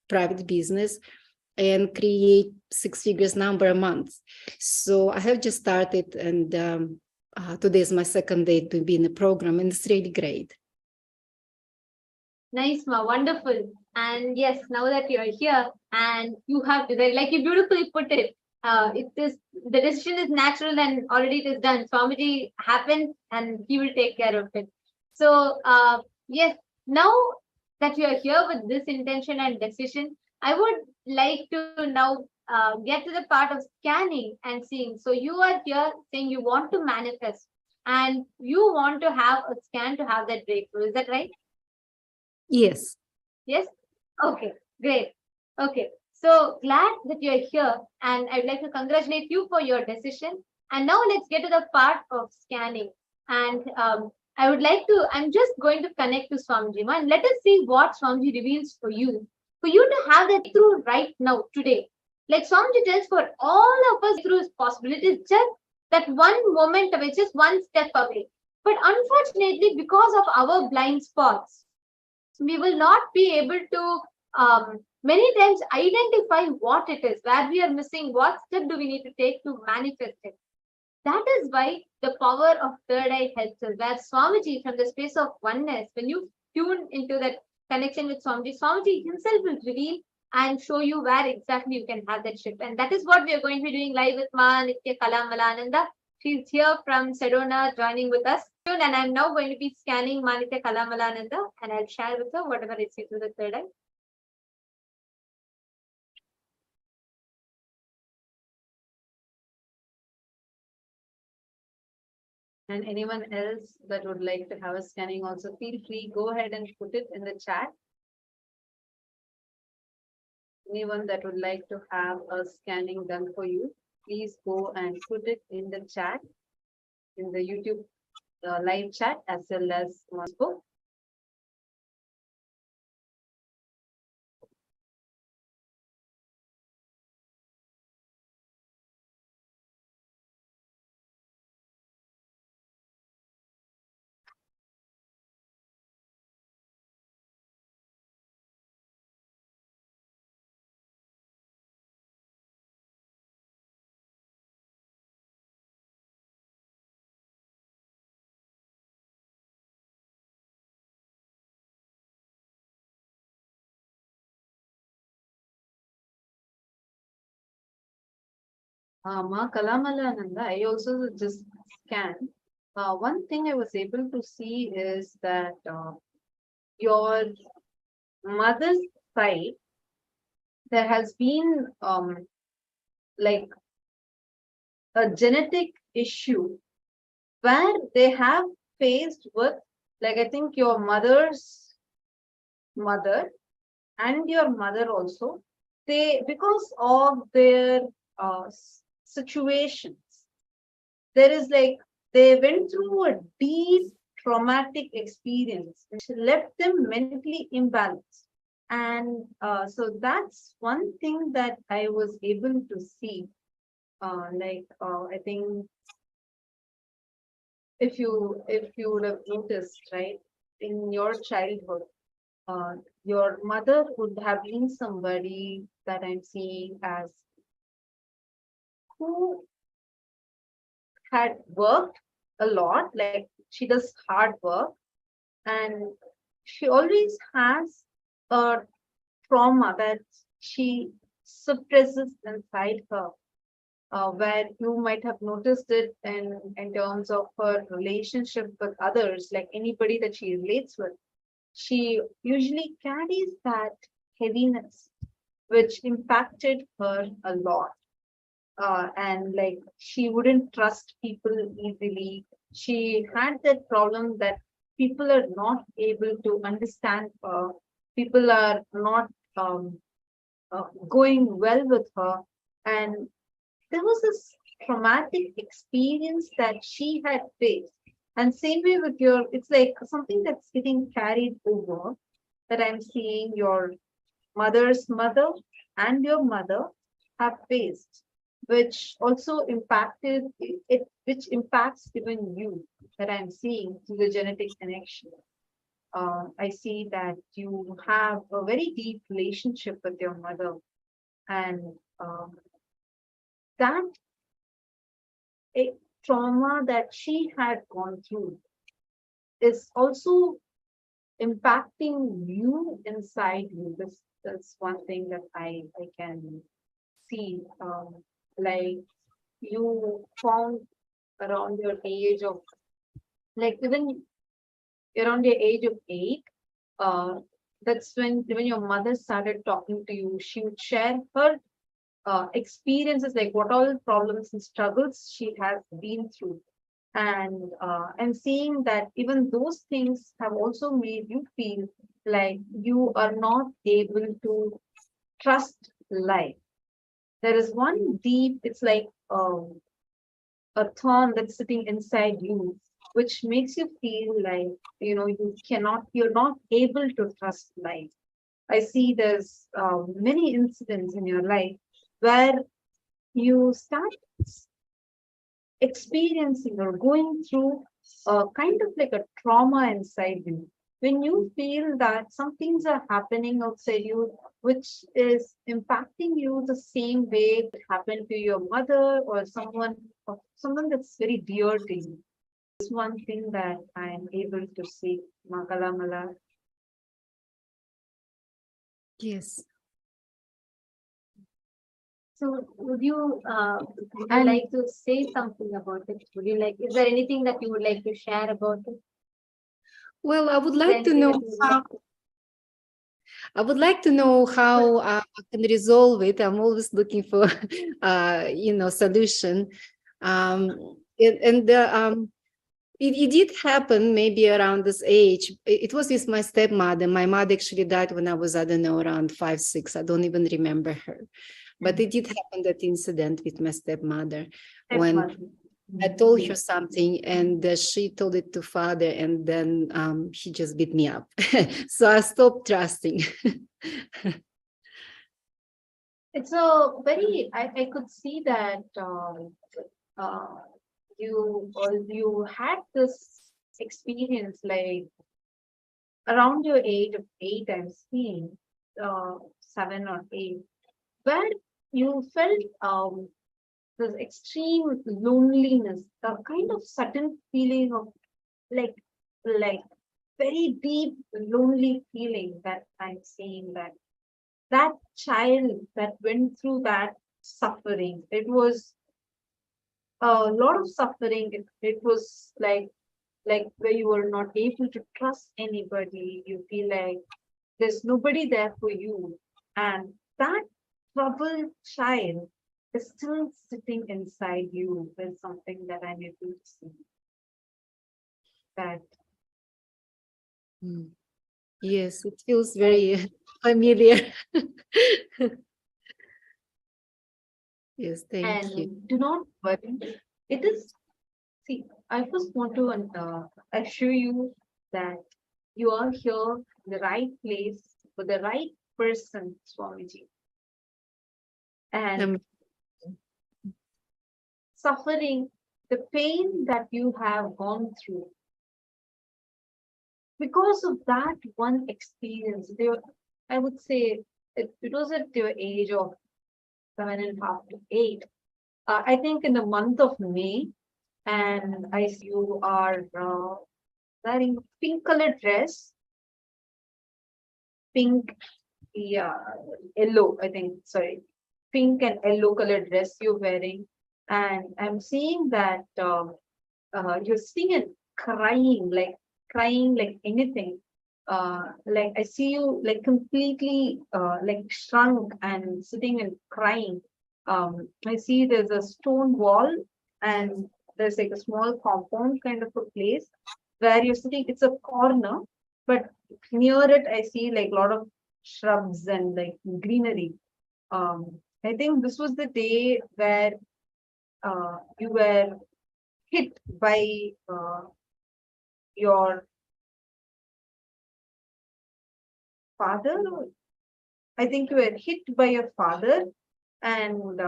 private business, and create 6 figures number a month. So I have just started, and today is my second day to be in the program, and it's really great. Nice, Ma, wonderful. And yes, now that you're here and you have, like you beautifully put it, the decision is natural and already it is done. Swamiji happened and he will take care of it. So yes, now that you are here with this intention and decision, I would like to now get to the part of scanning and seeing. So you are here saying you want to manifest and you want to have a scan to have that breakthrough. Is that right? Yes. Yes? Okay, great. Okay. So glad that you're here, and I'd like to congratulate you for your decision. And now let's get to the part of scanning. And I'm just going to connect to Swamiji, and let us see what Swamiji reveals for you to have that through right now, today. Like Swamiji tells, for all of us through is possible. It is just that one moment away, just one step away. But unfortunately, because of our blind spots, we will not be able to many times identify what it is, where we are missing, what step do we need to take to manifest it. That is why the power of third eye helps us, where Swamiji, from the space of oneness, when you tune into that connection with Swamiji, Swamiji himself will reveal and show you where exactly you can have that shift. And that is what we are going to be doing live with Ma Nitya Kalamalananda. She's here from Sedona joining with us. And I'm now going to be scanning Ma Nitya Kalamalananda, and I'll share with her whatever I see through the third eye. And anyone else that would like to have a scanning also, feel free, go ahead and put it in the chat. Anyone that would like to have a scanning done for you, please go and put it in the chat, in the YouTube live chat, as well as Facebook. Ma Kalamalananda, I also just scanned. One thing I was able to see is that your mother's side, there has been like a genetic issue where they have faced with, like, I think your mother's mother and your mother also, they, because of their situations, there is like, they went through a deep traumatic experience which left them mentally imbalanced. And so that's one thing that I was able to see. I think if you would have noticed, right, in your childhood, your mother would have been somebody that I'm seeing as who had worked a lot, like she does hard work, and she always has a trauma that she suppresses inside her, where you might have noticed it in terms of her relationship with others, like anybody that she relates with. She usually carries that heaviness, which impacted her a lot. And like, she wouldn't trust people easily. She had that problem that people are not able to understand her. People are not going well with her. And there was this traumatic experience that she had faced. And same way with your, it's like something that's getting carried over, that I'm seeing your mother's mother and your mother have faced, which also impacted it, which impacts even you, that I'm seeing through the genetic connection. I see that you have a very deep relationship with your mother, and that a trauma that she had gone through is also impacting you inside you. That's one thing that I can see. Like, you found around your age of, like, even around the age of 8, that's when your mother started talking to you. She would share her experiences, like what all problems and struggles she has been through. And seeing that even those things have also made you feel like you are not able to trust life. There is one deep, it's like a thorn that's sitting inside you, which makes you feel like, you're not able to trust life. I see there's many incidents in your life where you start experiencing or going through a kind of like a trauma inside you. When you feel that some things are happening outside you, which is impacting you the same way it happened to your mother or someone that's very dear to you. It's one thing that I am able to see. Makalamala. Yes. So would you like to say something about it? Would you like, is there anything that you would like to share about it? Well, I would Is there like to anything know that you would how like to- I would like to know how I can resolve it. I'm always looking for, solution. It did happen maybe around this age. It was with my stepmother. My mother actually died when I was, I don't know, around 5, 6. I don't even remember her. But it did happen, that incident with my stepmother, when I told her something and she told it to father, and then he just beat me up. So I stopped trusting. It's a very, I could see that you had this experience like around your age of 8, I'm seeing 7 or 8, where you felt this extreme loneliness, a kind of sudden feeling of like very deep lonely feeling that I'm seeing, that child that went through that suffering. It was a lot of suffering. It was like where you were not able to trust anybody. You feel like there's nobody there for you, and that troubled child is still sitting inside you. Is something that I'm able to see. That Yes, it feels very familiar. Yes, thank and you. do not worry. It is. See, I just want to assure you that you are here in the right place for the right person, Swamiji. And suffering, the pain that you have gone through, because of that one experience, I would say it was at your age of 7.5 to 8. I think in the month of May, and I see you are wearing pink colored dress, pink, yeah, yellow, I think, sorry, pink and yellow colored dress you're wearing. And I'm seeing that you're sitting and crying like anything. Like I see you like completely like shrunk and sitting and crying. I see there's a stone wall and there's like a small compound kind of a place where you're sitting. It's a corner, but near it I see like a lot of shrubs and like greenery. I think this was the day where you were hit by your father. I think you were hit by your father, and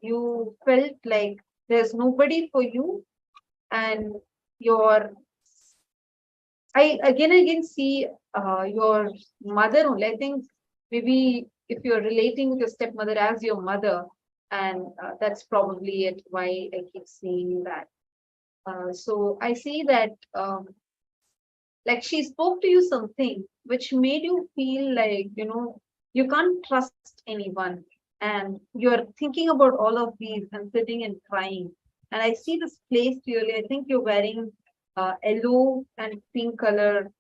you felt like there's nobody for you, and your I again see your mother only. I think maybe if you're relating with your stepmother as your mother, and that's probably it. Why I keep seeing that. So I see that like she spoke to you something which made you feel like you can't trust anyone, and you're thinking about all of these and sitting and crying. And I see this place clearly. I think you're wearing yellow and pink color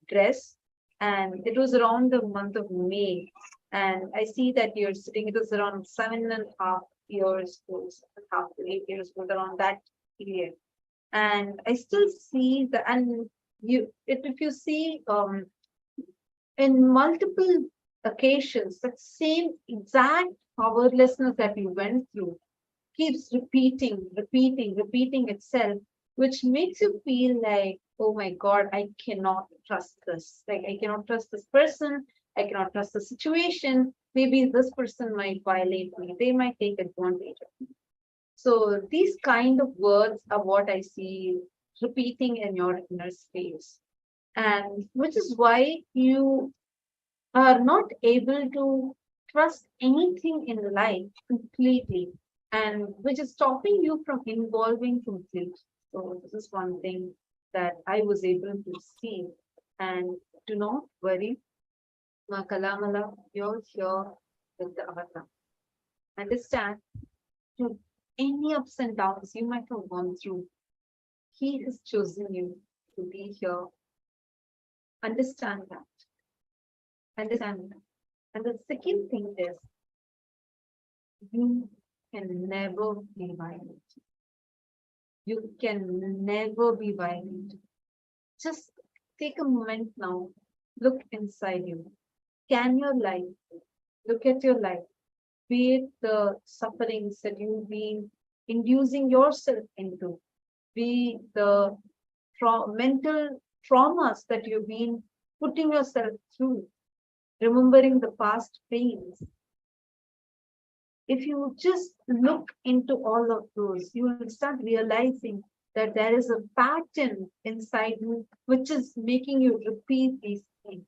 dress, and it was around the month of May. And I see that you're sitting. It was around 7.5 years old, 7.5 to 8 years old, around that period. And I still see the and if you see in multiple occasions, that same exact powerlessness that you went through keeps repeating itself, which makes you feel like, oh my God, I cannot trust this. Like, I cannot trust this person. I cannot trust the situation. Maybe this person might violate me. They might take advantage of me. So these kind of words are what I see repeating in your inner space. And which is why you are not able to trust anything in life completely, and which is stopping you from involving completely. So this is one thing that I was able to see. And do not worry, Makalamala, you're here with the avatar. Understand, through any ups and downs you might have gone through, he has chosen you to be here. Understand that. Understand that. And the second thing is, you can never be violent. You can never be violent. Just take a moment now. Look inside you. Scan your life. Look at your life. Be it the sufferings that you've been inducing yourself into, be the mental traumas that you've been putting yourself through, remembering the past pains. If you just look into all of those, you will start realizing that there is a pattern inside you which is making you repeat these things.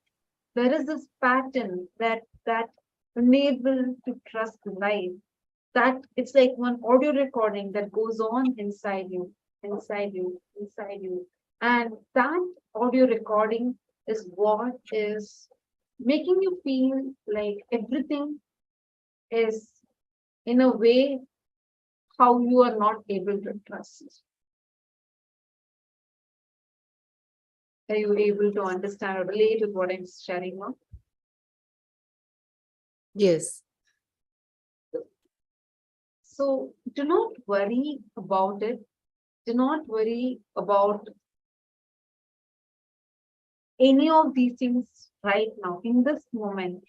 There is this pattern that unable to trust life, that it's like one audio recording that goes on inside you. And that audio recording is what is making you feel like everything is in a way how you are not able to trust. Are you able to understand or relate with what I'm sharing now? Yes. So do not worry about it. Do not worry about any of these things right now. In this moment,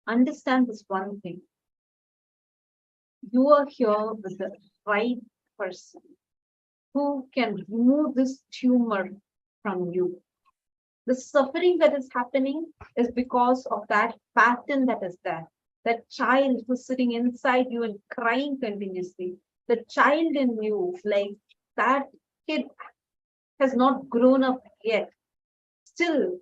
understand this one thing. You are here with the right person who can remove this tumor from you. The suffering that is happening is because of that pattern that is there. That child who's sitting inside you and crying continuously. The child in you, like that kid has not grown up yet. Still,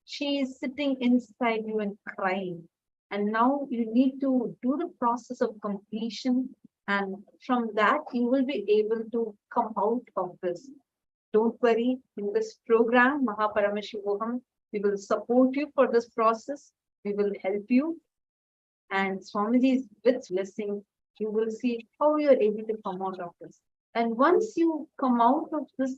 she is sitting inside you and crying. And now you need to do the process of completion. And from that, you will be able to come out of this. Don't worry, in this program, Paramashivam, we will support you for this process. We will help you. And Swamiji's with blessing, you will see how you are able to come out of this. And once you come out of this,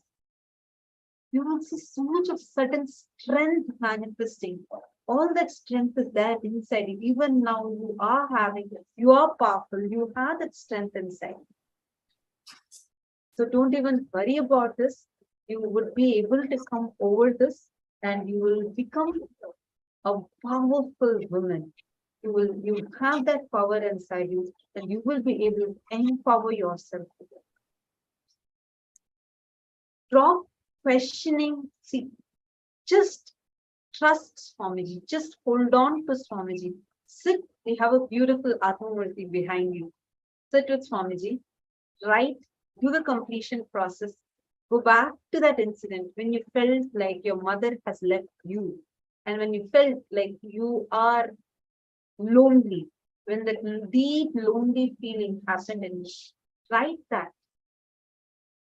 you will see so much of sudden strength manifesting. All that strength is there inside you. Even now, you are having it. You are powerful. You have that strength inside. So don't even worry about this. You would be able to come over this, and you will become a powerful woman. You have that power inside you, and you will be able to empower yourself. Stop questioning. See, just trust Swamiji. Just hold on to Swamiji. Sit. We have a beautiful Murthy behind you. Sit with Swamiji. Write. Do the completion process. Go back to that incident when you felt like your mother has left you, and when you felt like you are lonely, when that deep lonely feeling hasn't in you. Write that.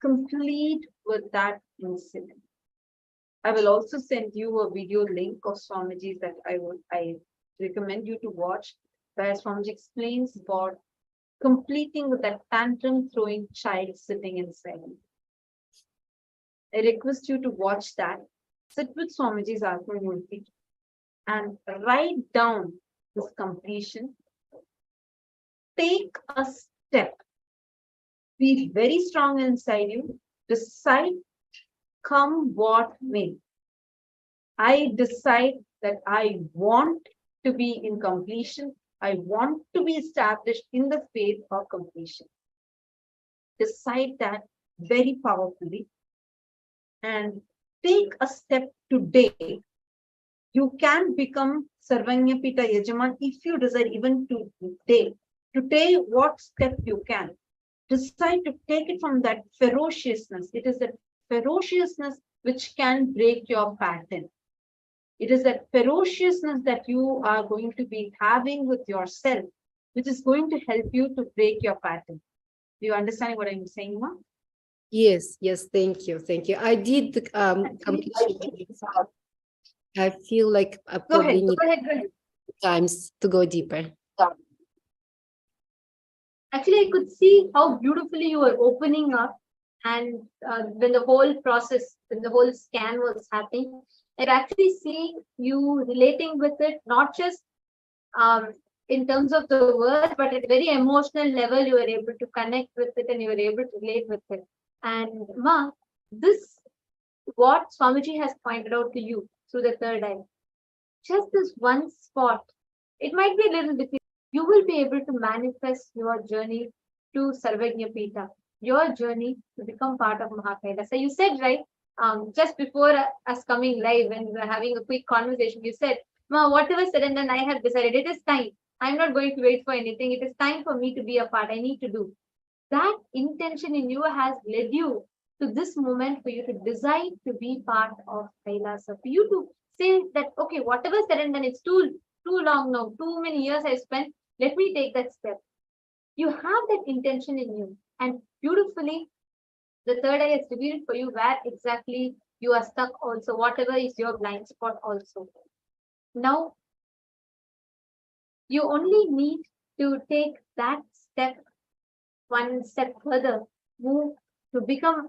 Complete with that incident. I will also send you a video link of Swamiji's that I recommend you to watch, where Swamiji explains about completing with that tantrum throwing child sitting inside you. I request you to watch that. Sit with Swamiji's Murthy and write down this completion. Take a step. Be very strong inside you. Decide, come what may. I decide that I want to be in completion. I want to be established in the faith of completion. Decide that very powerfully and take a step today. You can become Sarvanyapita Yajaman if you desire, even today. Today, what step you can? Decide to take it from that ferociousness. It is that ferociousness which can break your pattern. It is that ferociousness that you are going to be having with yourself, which is going to help you to break your pattern. Do you understand what I'm saying, Ma? Yes, thank you. I did completion. I feel like I probably need times to go deeper. Actually, I could see how beautifully you were opening up, and when the whole process, when the whole scan was happening, I actually see you relating with it, not just in terms of the words, but at a very emotional level, you were able to connect with it and you were able to relate with it. And Ma, this what Swamiji has pointed out to you through the third eye. Just this one spot, it might be a little difficult. You will be able to manifest your journey to Sarvajñapita, your journey to become part of Mahakaila. So you said, right, just before us coming live, when we were having a quick conversation, you said, Ma, whatever said and done, I have decided it is time. I'm not going to wait for anything. It is time for me to be a part. I need to do. That intention in you has led you to this moment for you to decide to be part of Kailasa, for you to say that, okay, whatever said and done, it's too long now, too many years I spent, let me take that step. You have that intention in you, and beautifully, the third eye has revealed for you where exactly you are stuck also, whatever is your blind spot also. Now, you only need to take that step, one step further, move to become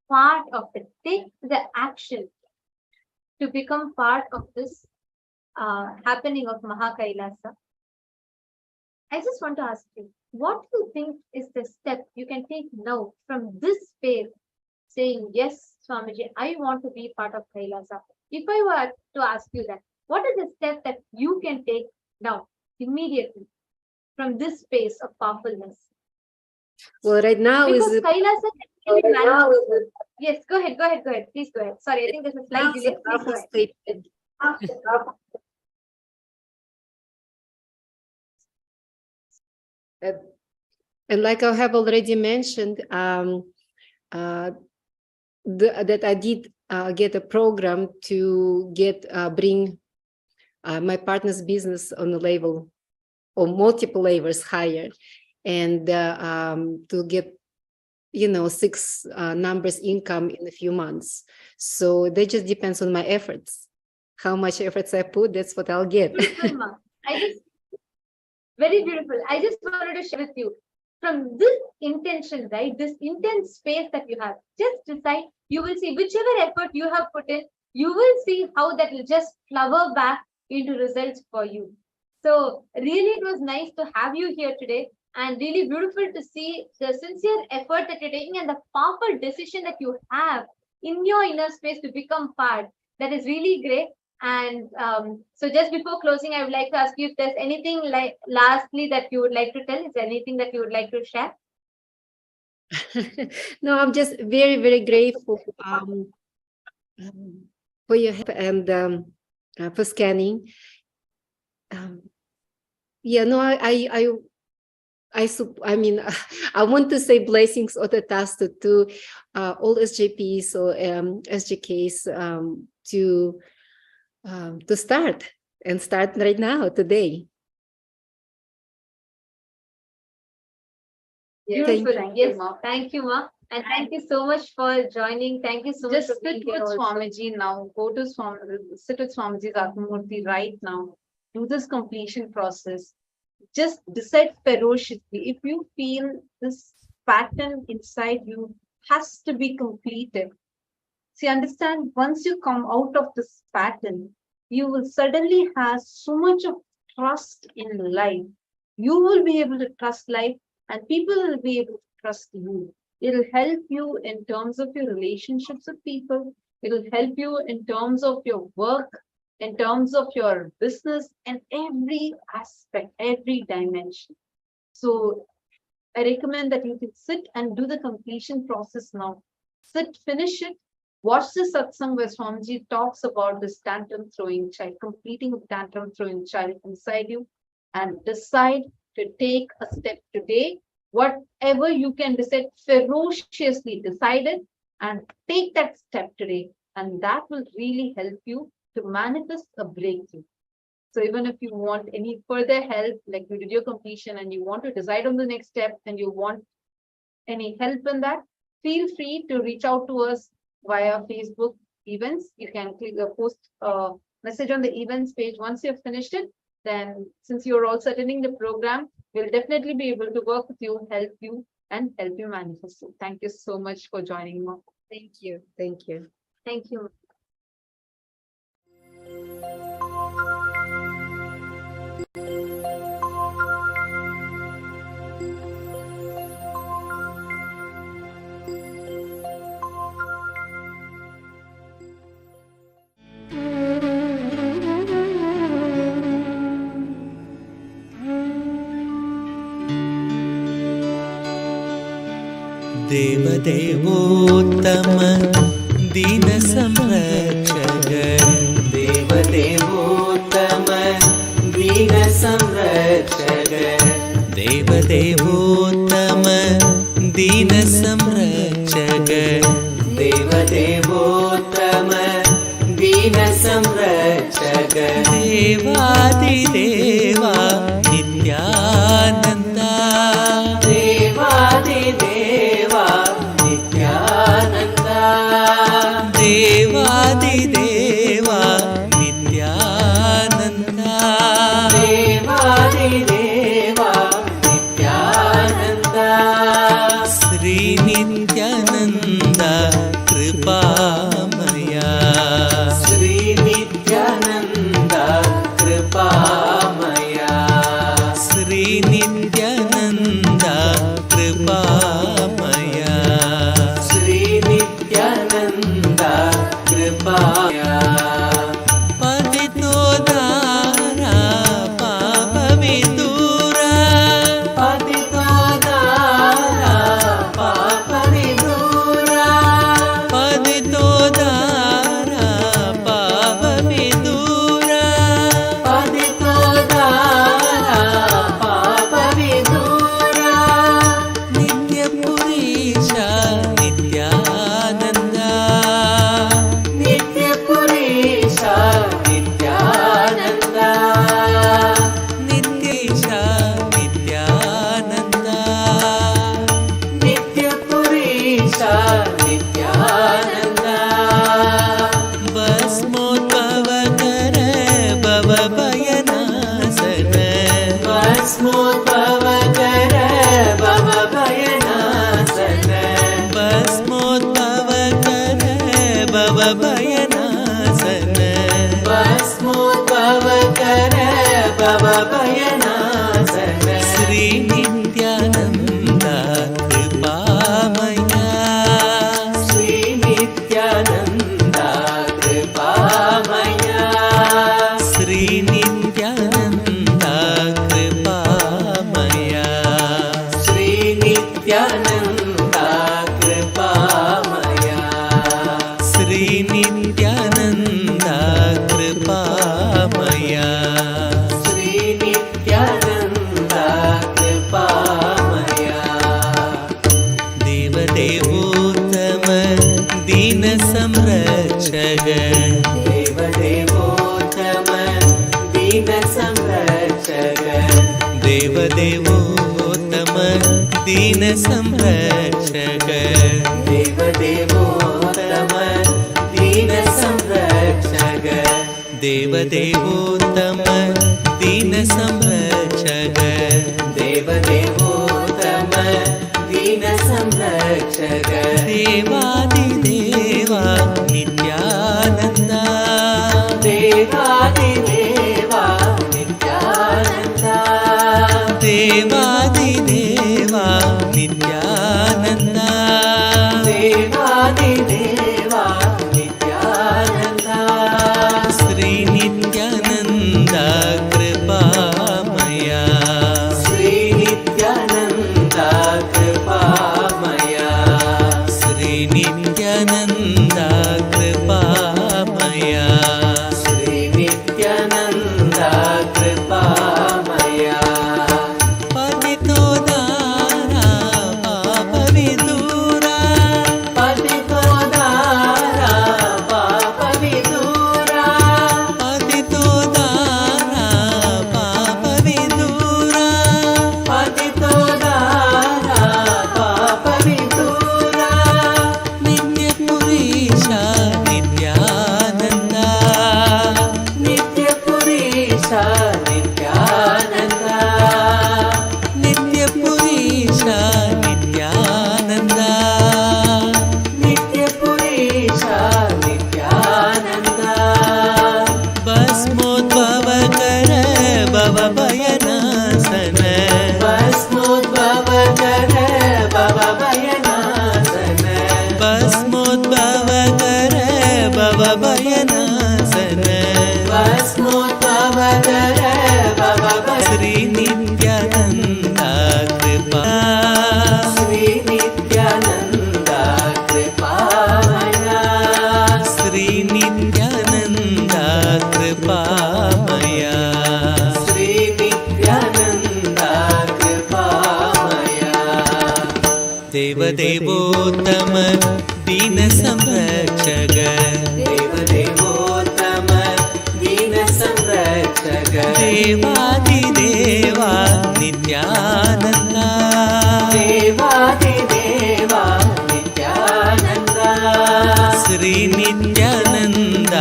part of it. Take the action to become part of this happening of Mahakailasa. I just want to ask you, what do you think is the step you can take now from this space, saying, yes, Swamiji, I want to be part of Kailasa? If I were to ask you that, what is the step that you can take now, immediately, from this space of powerfulness? Well, right now because is Kailasa can be managed. Yes, go ahead. Please go ahead. Sorry, I think there's a slight delay. Please go ahead. And like I have already mentioned, that I did get a program to bring my partner's business on a level or multiple levels higher, and to get 6 numbers income in a few months. So that just depends on my efforts. How much efforts I put, that's what I'll get. Very beautiful. I just wanted to share with you, from this intention, right, this intense space that you have, just decide, you will see whichever effort you have put in, you will see how that will just flower back into results for you. So really, it was nice to have you here today, and really beautiful to see the sincere effort that you're taking and the powerful decision that you have in your inner space to become part. That is really great. And so just before closing, I would like to ask you if there's anything lastly that you would like to tell. Is there anything that you would like to share? No, I'm just very, very grateful for your help and for scanning. I mean, I want to say blessings or the task to all SJPs or SJKs to start right now, today. Beautiful. Thank you, Ma. And thank you so much for joining. Thank you so much. Just sit with Swamiji now. Go to sit with Swamiji's Murthy right now. Do this completion process. Just decide ferociously. If you feel this pattern inside you has to be completed. See, understand, once you come out of this pattern, you will suddenly have so much of trust in life. You will be able to trust life, and people will be able to trust you. It'll help you in terms of your relationships with people. It'll help you in terms of your work. in terms of your business and every aspect, every dimension. So I recommend that you can sit and do the completion process now. Sit, finish it. Watch the satsang where Swamiji talks about this tantrum throwing child, completing the tantrum throwing child inside you, and decide to take a step today. Whatever you can decide, ferociously decide it and take that step today. And that will really help you to manifest a breakthrough. So even if you want any further help, like you did your completion and you want to decide on the next step and you want any help in that, feel free to reach out to us via Facebook events. You can click the post message on the events page. Once you've finished it, then since you're also attending the program, we'll definitely be able to work with you, help you manifest. So thank you so much for joining me. Thank you. Thank you. Thank you. देवदेवोत्तम दीन संरक्षक देवदेवोत्तम दीन संरक्षक देवदेवोत्तम दीन संरक्षक देवदेवोत्तम दीन संरक्षक देवादिदेवा नित्यानन्दा देवादिदेवा नित्यानन्दा देवादिदेवा नित्यानन्दा देवादिदेवा नित्यानन्दा श्री नित्यानन्दा कृपामया श्री नित्यानन्दा कृपामया श्री नित्यानन्दा कृपामया श्री नित्यानन्दा कृपामया पतितोद्धारा पापविदूरा पतितोद्धारा पापविदूरा पतितोद्धारा पापविदूरा पतितोद्धारा पापविदूरा नित्यपुरीशा नित्यानन्दा नित्यपुरीशा नित्यानन्दा नित्येशा नित्यानन्दा नित्यपुरीशा नित्यानन्दा भस्मोद्भवकर भवभयनाशन भस्मोद्भवकर भवभयनाशन भस्मोद्भवकर भवभयनाशन भस्मोद्भवकर भवभयनाशन श्री नित्यानन्दा कृपामया श्री नित्यानन्दा कृपामया श्री नित्यानन्दा कृपामया श्री नित्यानन्दा कृपामया श्री नित्यानन्दा कृपामया श्री नित्यानन्दा कृपामया देवदेवोत्तम दीन संरक्षक देवदेवोत्तम दीन संरक्षक देवदेवोत्तम दीन संरक्षक देवदेवोत्तम दीन संरक्षक देवदेवोत्तम दीन संरक्षक देवदेवोत्तम दीन संरक्षक देवादिदेवा नित्यानन्दा देवादिदेवा नित्यानन्दा देवादिदेवा नित्यानन्दा देवादिदेवा नित्यानन्दा श्री नित्यानन्दा నిత్యానంద నిత్య పురీష నిత్యానంద నిత్య పురీష నిత్యానంద భస్మోద్భవ కర భవ భయనాశన భస్మోద్భవ కర భవ భయనాశన భస్మోద్భవ కర భవ భయనాశన భస్మోద్భవ కర భవ శ్రీ నిత్యానంద కృపా శ్రీ నిత్యానంద కృపామయ శ్రీ నిత్యానంద కృపామయ శ్రీ నిత్యానంద కృపామయ దేవదేవోత్తమ దీన సంరక్షక దేవదేవోత్తమ దీన సంరక్షక దేవాదిదేవా నిత్యానంద దేవాదిదేవా నిత్యానంద శ్రీ నిత్యానంద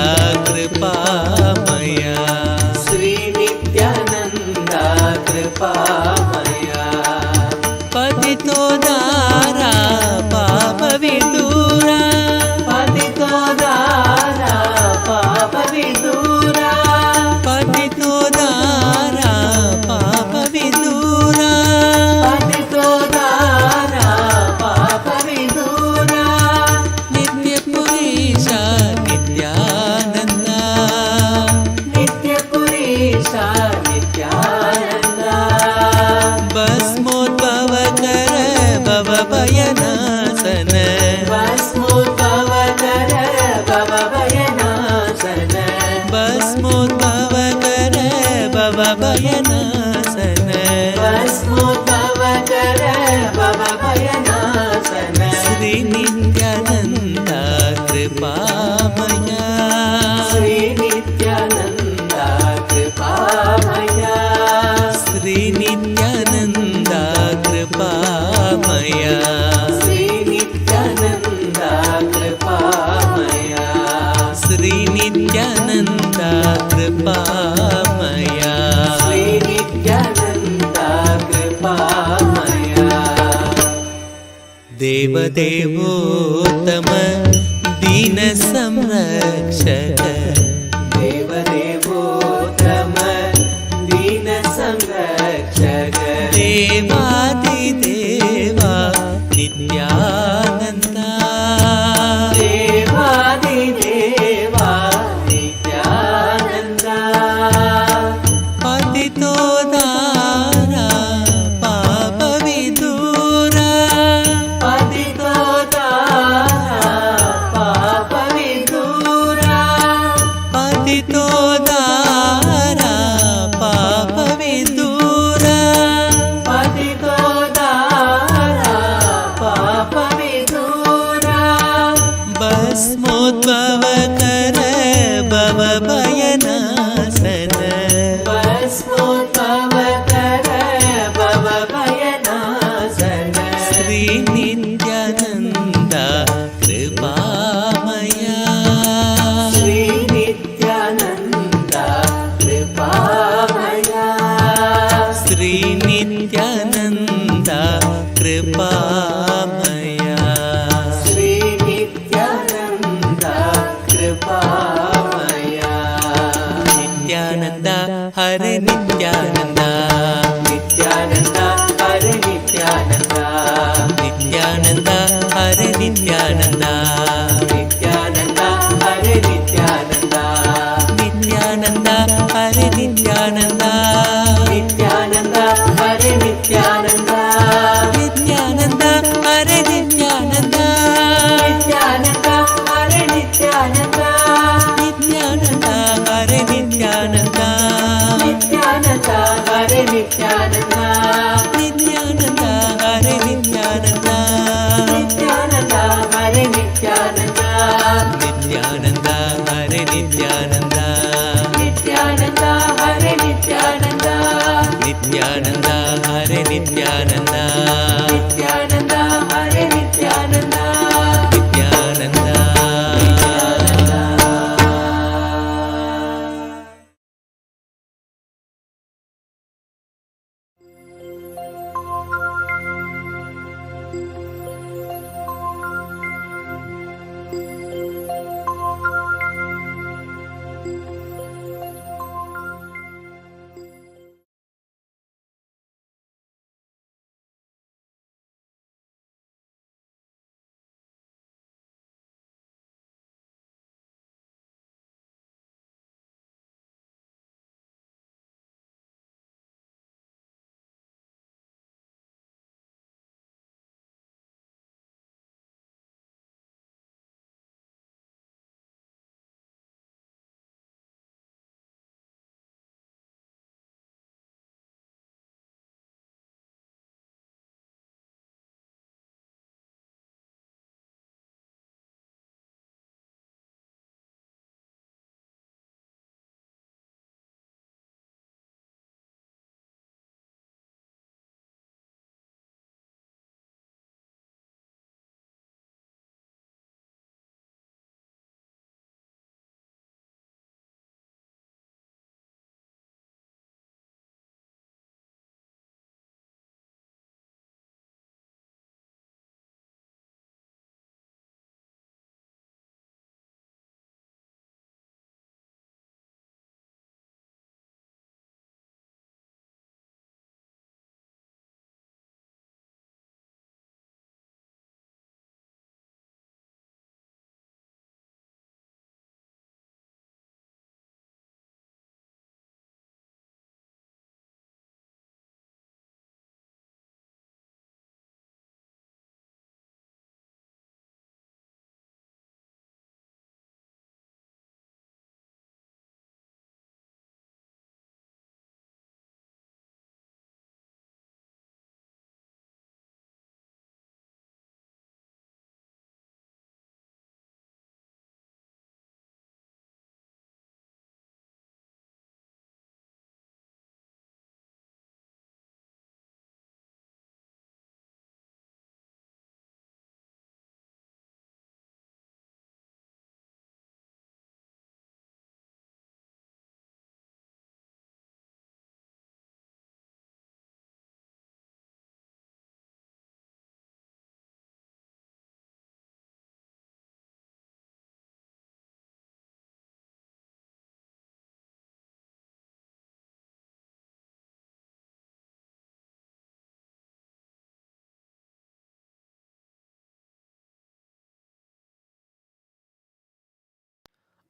కృపామయ శ్రీ నిత్యానంద కృపామయ పతితో దారా పాప విదూరా పతితో దారా పాప విదూరా పతితో దారా పాప విదూరా పతితో దారా పాప విదూరా నిత్య పురీష నిత్యానంద నిత్య పురీష నిత్యానంద భస్మోద్భవ కర భవ భయనాశన భస్మోద్భవ కర భవ భయనాశన భస్మోద్భవ కర భవ భయనాశన భస్మోద్భవ కర భవ భయనాశన శ్రీ నిత్యానంద కృపామయ శ్రీ నిత్యానంద కృపామయ శ్రీ నిత్యానంద కృపామయ శ్రీ నిత్యానంద కృపామయ శ్రీ నిత్యానంద కృపామయ శ్రీ నిత్యానంద కృపామయ దేవదేవోత్తమ దీన సంరక్షక దేవదేవోత్తమ దీన సంరక్షక దేవాదిదేవా నిత్యానంద దేవాదిదేవా నిత్యానంద పతితో దారా పాప విదూరా పతితో దారా పాప విదూరా పతితో దారా పాప విదూరా పతితో దారా పాప విదూరా భస్మోద్భవ కర భవ భయనాశన భస్మోద్భవ కర భవ భయనాశన Shri Nityananda కృపామయ Shri Nityananda కృపామయ Shri Nityananda కృపామయ Shri Nityananda కృపామయ Nityananda Hare Nityananda Nityananda Hare Nityananda Nityananda Hare Nityananda Nityananda Hare Nityananda Nityananda Hare Nityananda Nityananda Hare Nityananda Nityananda Hare Nityananda Nityananda Hare Nityananda Nityananda Hare Nityananda Nityananda Hare Nityananda Nityananda Hare Nityananda Nityananda Hare Nityananda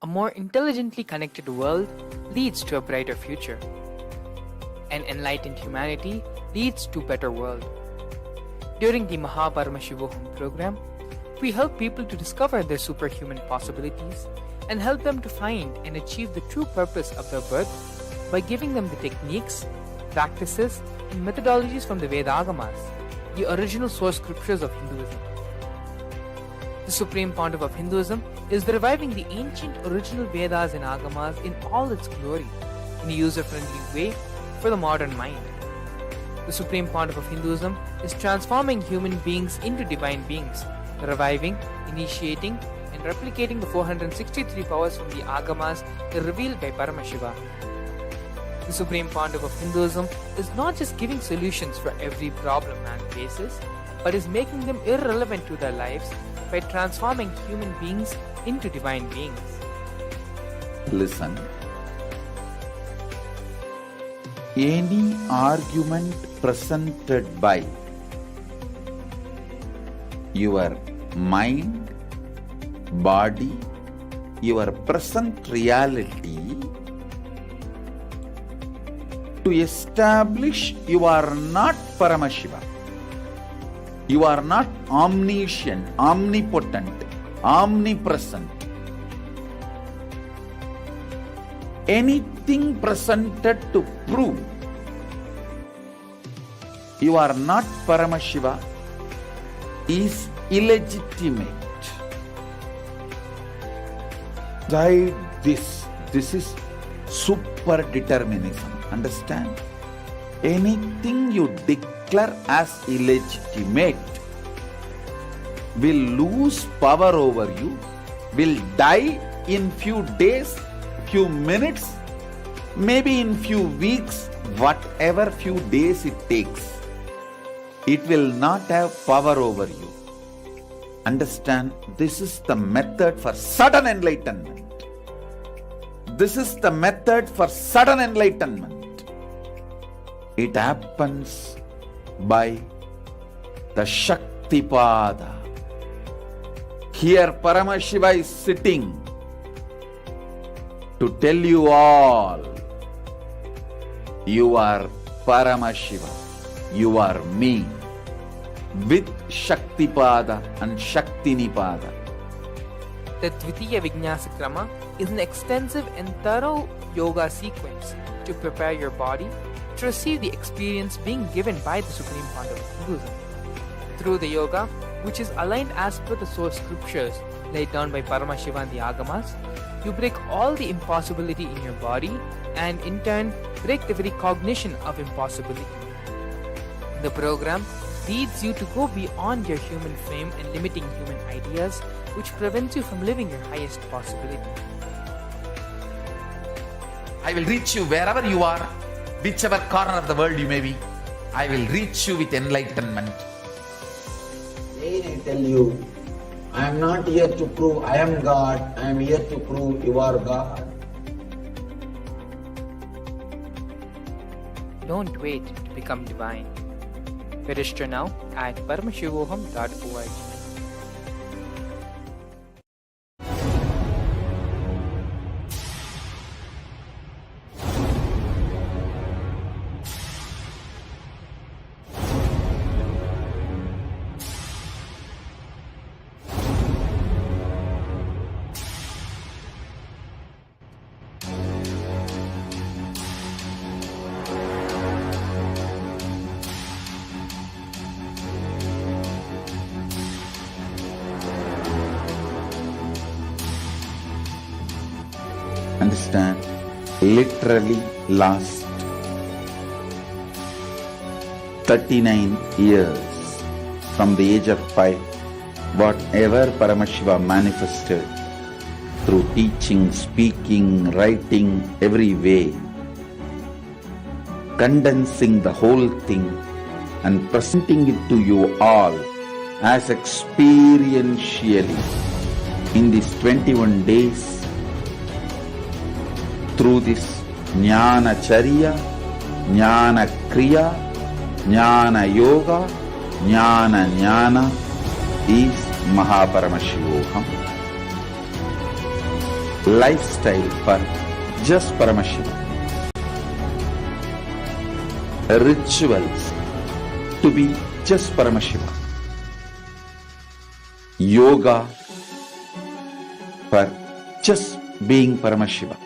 A more intelligently connected world leads to a brighter future. An enlightened humanity leads to a better world. During the Paramashivam program, we help people to discover their superhuman possibilities and help them to find and achieve the true purpose of their birth by giving them the techniques, practices, and methodologies from the Vedagamas, the original source scriptures of Hinduism. The Supreme Pontiff of Hinduism is reviving the ancient original Vedas and Agamas in all its glory, in a user-friendly way for the modern mind. The Supreme Pontiff of Hinduism is transforming human beings into divine beings, reviving, initiating, and replicating the 463 powers from the Agamas revealed by Paramashivam. The Supreme Pontiff of Hinduism is not just giving solutions for every problem man faces, but is making them irrelevant to their lives by transforming human beings into divine beings. Listen. Any argument presented by your mind, body, your present reality to establish you are not Paramashiva. You are not omniscient, omnipotent, omnipresent. Anything presented to prove you are not Paramashiva is illegitimate. This is super determinism. Understand? Anything you declare as illegitimate will lose power over you, will die in few days, few minutes, maybe in few weeks, whatever few days it takes. It will not have power over you. Understand, this is the method for sudden enlightenment. This is the method for sudden enlightenment. It happens by the Shaktipada. Here Paramashiva is sitting to tell you all, you are Paramashiva, you are me, with Shaktipada and Shaktinipada. The Dvitiya Vijnasa Krama is an extensive and thorough yoga sequence to prepare your body to receive the experience being given by the Supreme Pontiff of Hinduism. Through the yoga, which is aligned as per the source scriptures laid down by Paramashiva and the Agamas, you break all the impossibility in your body and in turn break the very cognition of impossibility. The program leads you to go beyond your human frame and limiting human ideas, which prevents you from living your highest possibility. I will reach you wherever you are, whichever corner of the world you may be. I will reach you with enlightenment. I tell you, I am not here to prove I am God, I am here to prove you are God. Don't wait to become divine. Register now at paramashivoham.org. Understand? Literally last 39 years from the age of 5, whatever Paramashiva manifested through teaching, speaking, writing, every way, condensing the whole thing and presenting it to you all as experientially in these 21 days through this Jnana Charya, Jnana Kriya, Jnana Yoga, Jnana Jnana is Paramashivoham. lifestyle for just Paramashivam. Rituals to be just Paramashivam. Yoga for just being Paramashivam.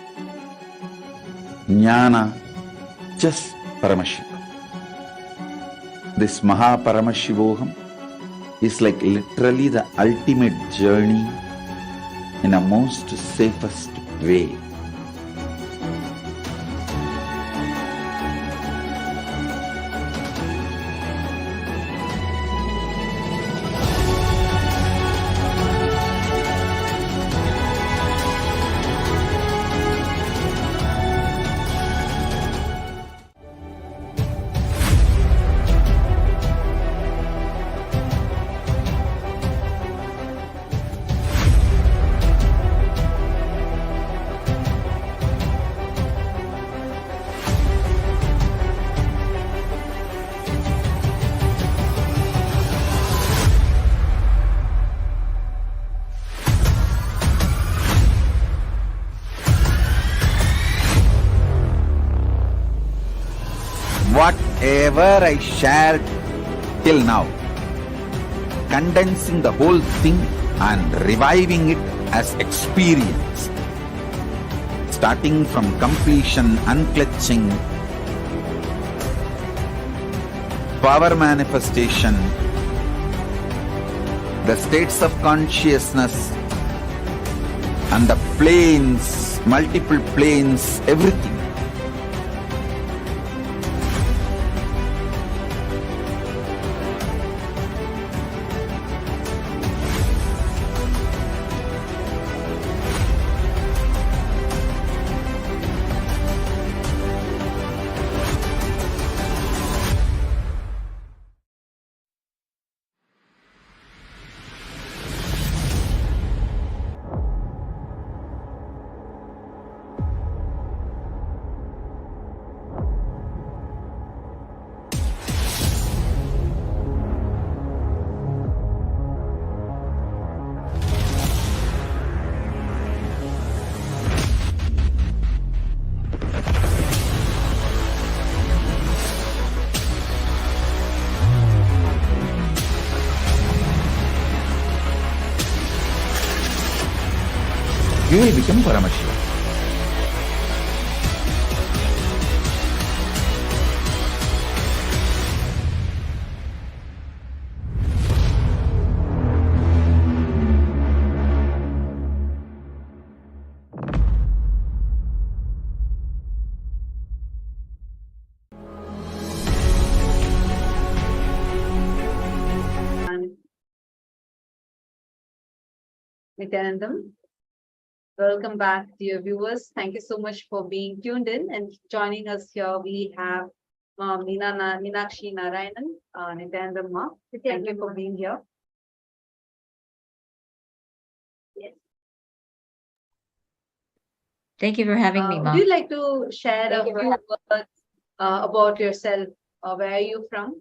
Jnana, just Paramashivam. This Mahaparamashivoham is like literally the ultimate journey in a most safest way. Whatever I shared till now, condensing the whole thing and reviving it as experience, starting from completion, unclutching, power manifestation, the states of consciousness, and the planes, multiple planes, everything. You will become Paramashivam. Nithyanandam. Welcome back, dear viewers. Thank you so much for being tuned in and joining us here. We have Meenakshi Narayanan, Nithyanandam Ma. Thank you for being here. Yes. Thank you for having me, Ma. Would you like to share a few words about yourself? Where are you from?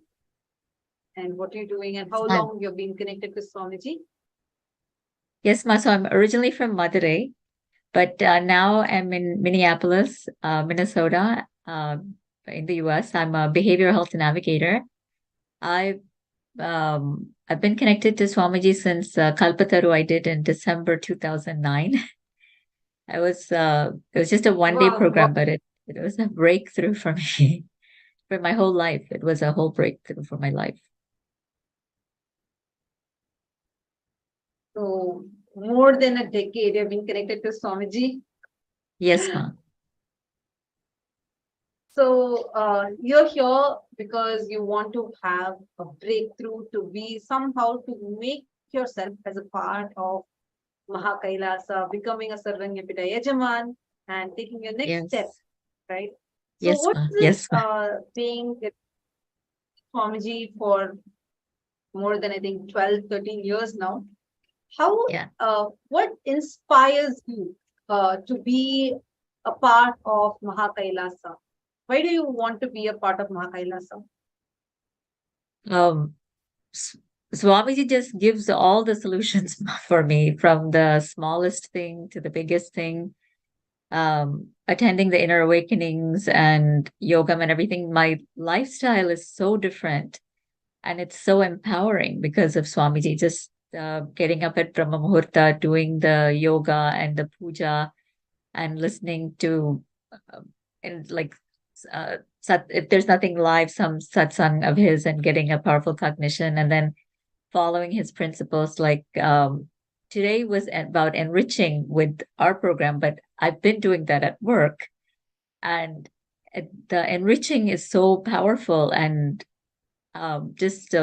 And what are you doing? And how long you've been connected to Swamiji? Yes, Ma. So I'm originally from Madurai, but now I'm in Minneapolis, Minnesota, in the US. I'm a behavioral health navigator. I've been connected to Swamiji since Kalpataru I did in December 2009. It was just a one-day program, but it was a breakthrough for me for my whole life. It was a whole breakthrough for my life. So more than a decade you've been connected to Swamiji? Yes, Ma. So you're here because you want to have a breakthrough, to be somehow to make yourself as a part of Mahakailasa, becoming a Sarvanyapita Yajaman and taking your next step, right? So Yes, what Ma. is Yes, Ma. being with Swamiji for more than I think 12, 13 years now? How what inspires you to be a part of Mahakailasa? Why do you want to be a part of Mahakailasa? Swamiji just gives all the solutions for me, from the smallest thing to the biggest thing. Attending the inner awakenings and yoga and everything, my lifestyle is so different, and it's so empowering because of Swamiji. Just getting up at Brahma Muhurta, doing the yoga and the puja, and listening to and like if there's nothing live, some satsang of his, and getting a powerful cognition, and then following his principles. Like today was about enriching with our program, but I've been doing that at work, and the enriching is so powerful, and just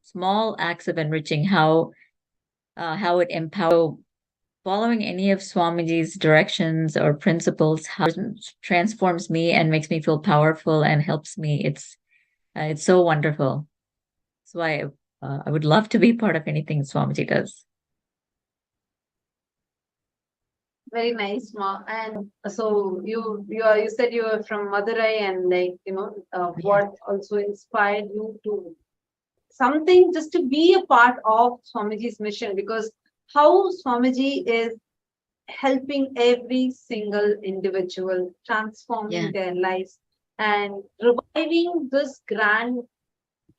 small acts of enriching, how it empowers. Following any of Swamiji's directions or principles, how it transforms me and makes me feel powerful and helps me. It's so wonderful. That's why I would love to be part of anything Swamiji does. Very nice, Ma. And so you said you were from Madurai, and what also inspired you to something just to be a part of Swamiji's mission, because how Swamiji is helping every single individual, transforming their lives and reviving this grand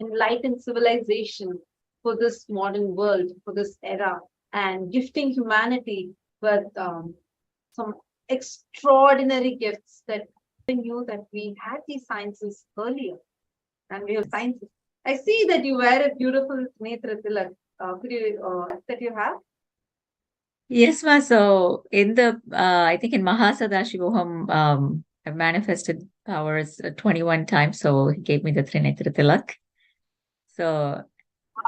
enlightened civilization for this modern world, for this era, and gifting humanity with some extraordinary gifts that we knew that we had these sciences earlier, and we have sciences. I see that you wear a beautiful Netra Tilak. Could you that you have? Yes, Ma. So in the I think in Mahasadashivoham, I've manifested powers 21 times. So he gave me the Trinetra Tilak. So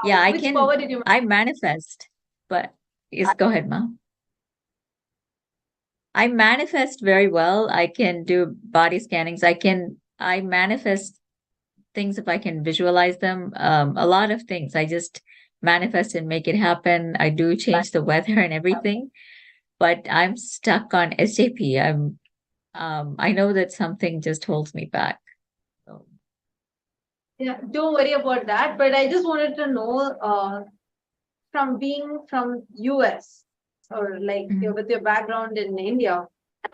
yeah, Which power did you I manifest, but yes, go ahead, Ma. I manifest very well. I can do body scannings. I manifest things if I can visualize them. A lot of things. I just manifest and make it happen. I do change the weather and everything, but I'm stuck on SJP. I know that something just holds me back. So. Yeah, don't worry about that. But I just wanted to know, from being from US, or like with your background in India,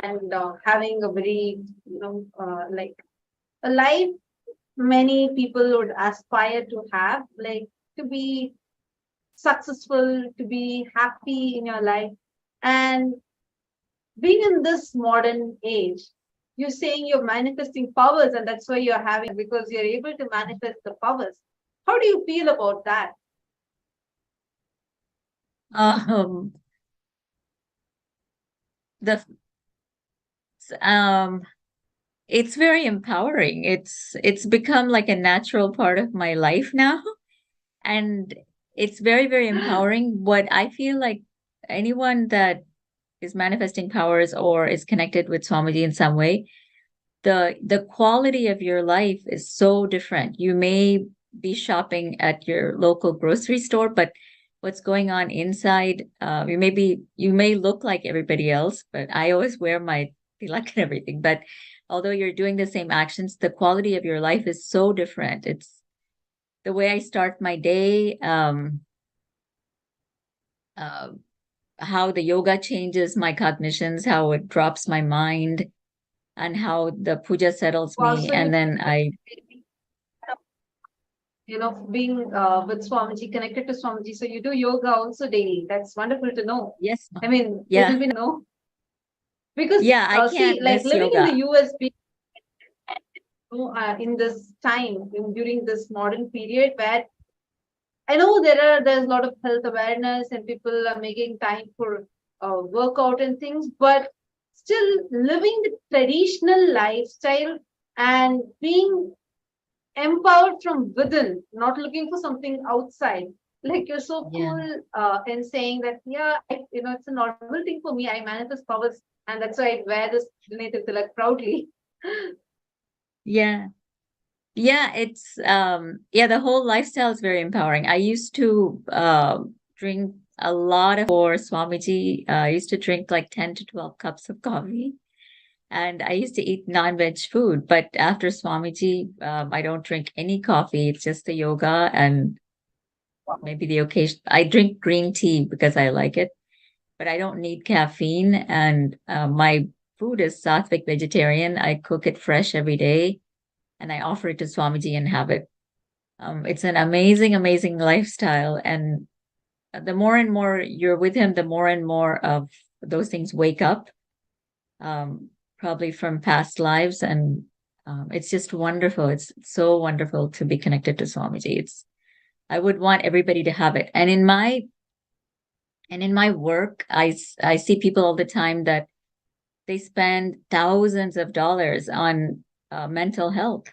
and having a very like a life many people would aspire to have, like to be successful, to be happy in your life, and being in this modern age, you're saying you're manifesting powers, and that's why you're having, because you're able to manifest the powers. How do you feel about that? It's very empowering. It's become like a natural part of my life now, and it's very, very empowering. What I feel like, anyone that is manifesting powers or is connected with Swamiji in some way, the quality of your life is so different. You may be shopping at your local grocery store, but what's going on inside, you may look like everybody else, but I always wear my tilak and everything. But although you're doing the same actions, the quality of your life is so different. It's the way I start my day, how the yoga changes my cognitions, how it drops my mind, and how the puja settles me. And then being with Swamiji, connected to Swamiji. So you do yoga also daily. That's wonderful to know. Yes. I mean, yeah. it will be no. Because I can't see, like miss living yoga. in the US, in this time, during this modern period, where I know there's a lot of health awareness and people are making time for workout and things, but still living the traditional lifestyle and being empowered from within, not looking for something outside. Like you're so cool in saying that, it's a normal thing for me. I manifest powers, and that's why I wear this native tilak proudly. Yeah. It's the whole lifestyle is very empowering. I used to drink a lot for Swamiji. I used to drink like 10 to 12 cups of coffee, and I used to eat non-veg food. But after Swamiji, I don't drink any coffee. It's just the yoga, and maybe the occasion. I drink green tea because I like it, but I don't need caffeine. And my food is sattvic vegetarian. I cook it fresh every day, and I offer it to Swamiji and have it. It's an amazing, amazing lifestyle. And the more and more you're with him, the more and more of those things wake up, probably from past lives. And it's just wonderful. It's so wonderful to be connected to Swamiji. I would want everybody to have it. And in my work, I see people all the time that they spend thousands of dollars on mental health,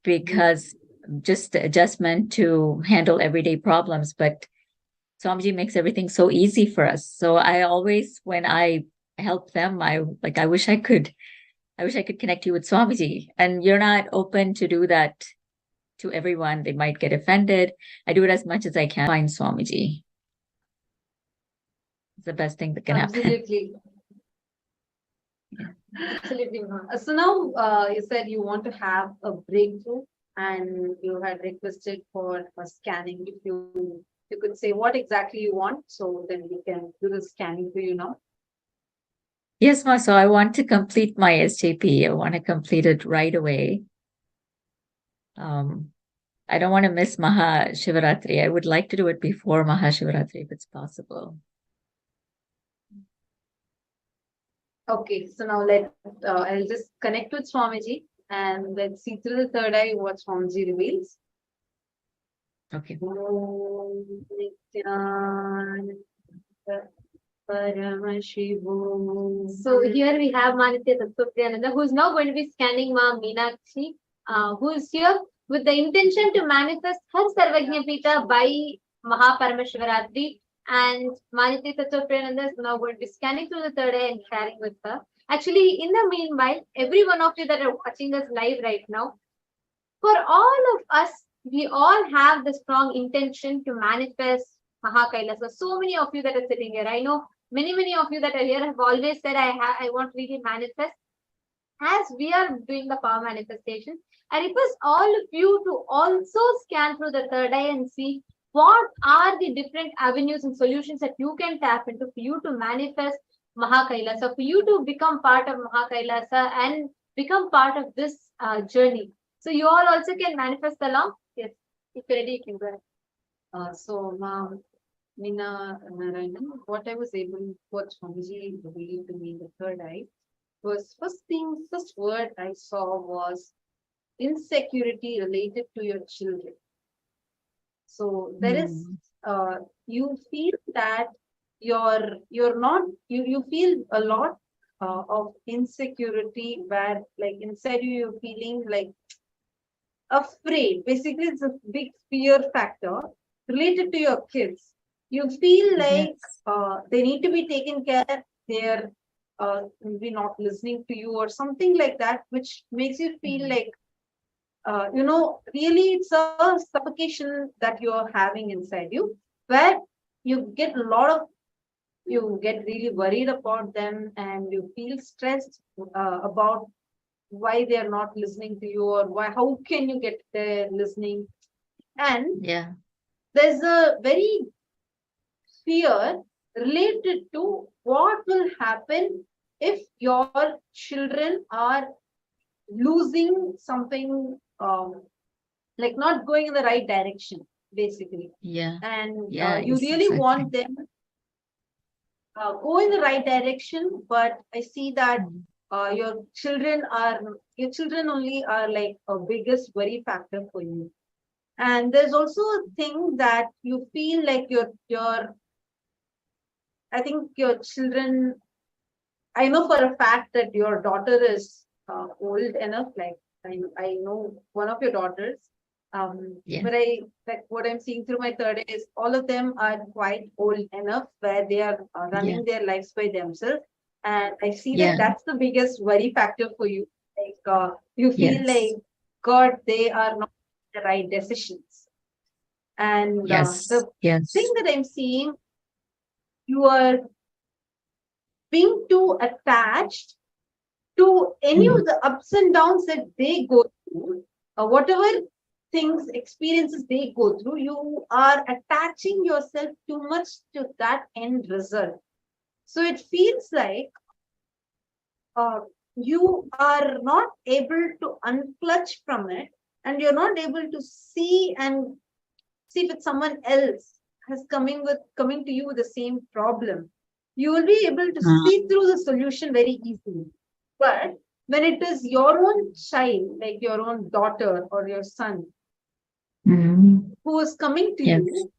because just adjustment to handle everyday problems. But Swamiji makes everything so easy for us. So I always, when I help them, I wish I could connect you with Swamiji. And you're not open to do that to everyone. They might get offended. I do it as much as I can. Find Swamiji. It's the best thing that can happen. Absolutely. Absolutely. So now you said you want to have a breakthrough and you had requested for a scanning. If you could say what exactly you want, so then we can do the scanning for you now. Yes, Ma. So I want to complete my SJP. I want to complete it right away. I don't want to miss Maha Shivaratri. I would like to do it before Maha Shivaratri if it's possible. Okay, so now I'll just connect with Swamiji and let's see through the third eye what Swamiji reveals. Okay. Paramashivam. So here we have Nithyananda, who is now going to be scanning Ma Meenakshi, who is here with the intention to manifest her Sarvajna Pita by Mahaparamashvaratri. And Maniti Tattvapriyananda is now going to be scanning through the third eye and sharing with her. Actually, in the meanwhile, every one of you that are watching us live right now, for all of us, we all have the strong intention to manifest Mahakailasa. So many of you that are sitting here, I know many of you that are here have always said, I want to really manifest. As we are doing the power manifestation, I request all of you to also scan through the third eye and see what are the different avenues and solutions that you can tap into for you to manifest Mahakailasa, for you to become part of Mahakailasa and become part of this journey. So you all also can manifest along. Yes, if you're ready, you can go ahead. So, Meena Narayanan, what I was able, what Swamiji revealed to me in the third eye was first word I saw was insecurity related to your children. So there is, you feel that you're not, you feel a lot of insecurity where like inside you're feeling like afraid. Basically, it's a big fear factor related to your kids. You feel like they need to be taken care. They're maybe not listening to you or something like that, which makes you feel like, really it's a suffocation that you're having inside you, where you get really worried about them and you feel stressed about why they're not listening to you or how can you get there listening. And there's a very fear related to what will happen if your children are losing something, like not going in the right direction, basically. And you really want them go in the right direction, but I see that your children only are like a biggest worry factor for you. And there's also a thing that you feel like I think your children, I know for a fact that your daughter is old enough, like I know one of your daughters, but what I'm seeing through my third is all of them are quite old enough where they are running their lives by themselves. And I see that that's the biggest worry factor for you. Like you feel like, God, they are not the right decisions. And the thing that I'm seeing, you are being too attached to any of the ups and downs that they go through, whatever things, experiences they go through, you are attaching yourself too much to that end result. So it feels like you are not able to unclutch from it, and you're not able to see if someone else has coming to you with the same problem. You will be able to see through the solution very easily. But when it is your own child, like your own daughter or your son, who is coming to you,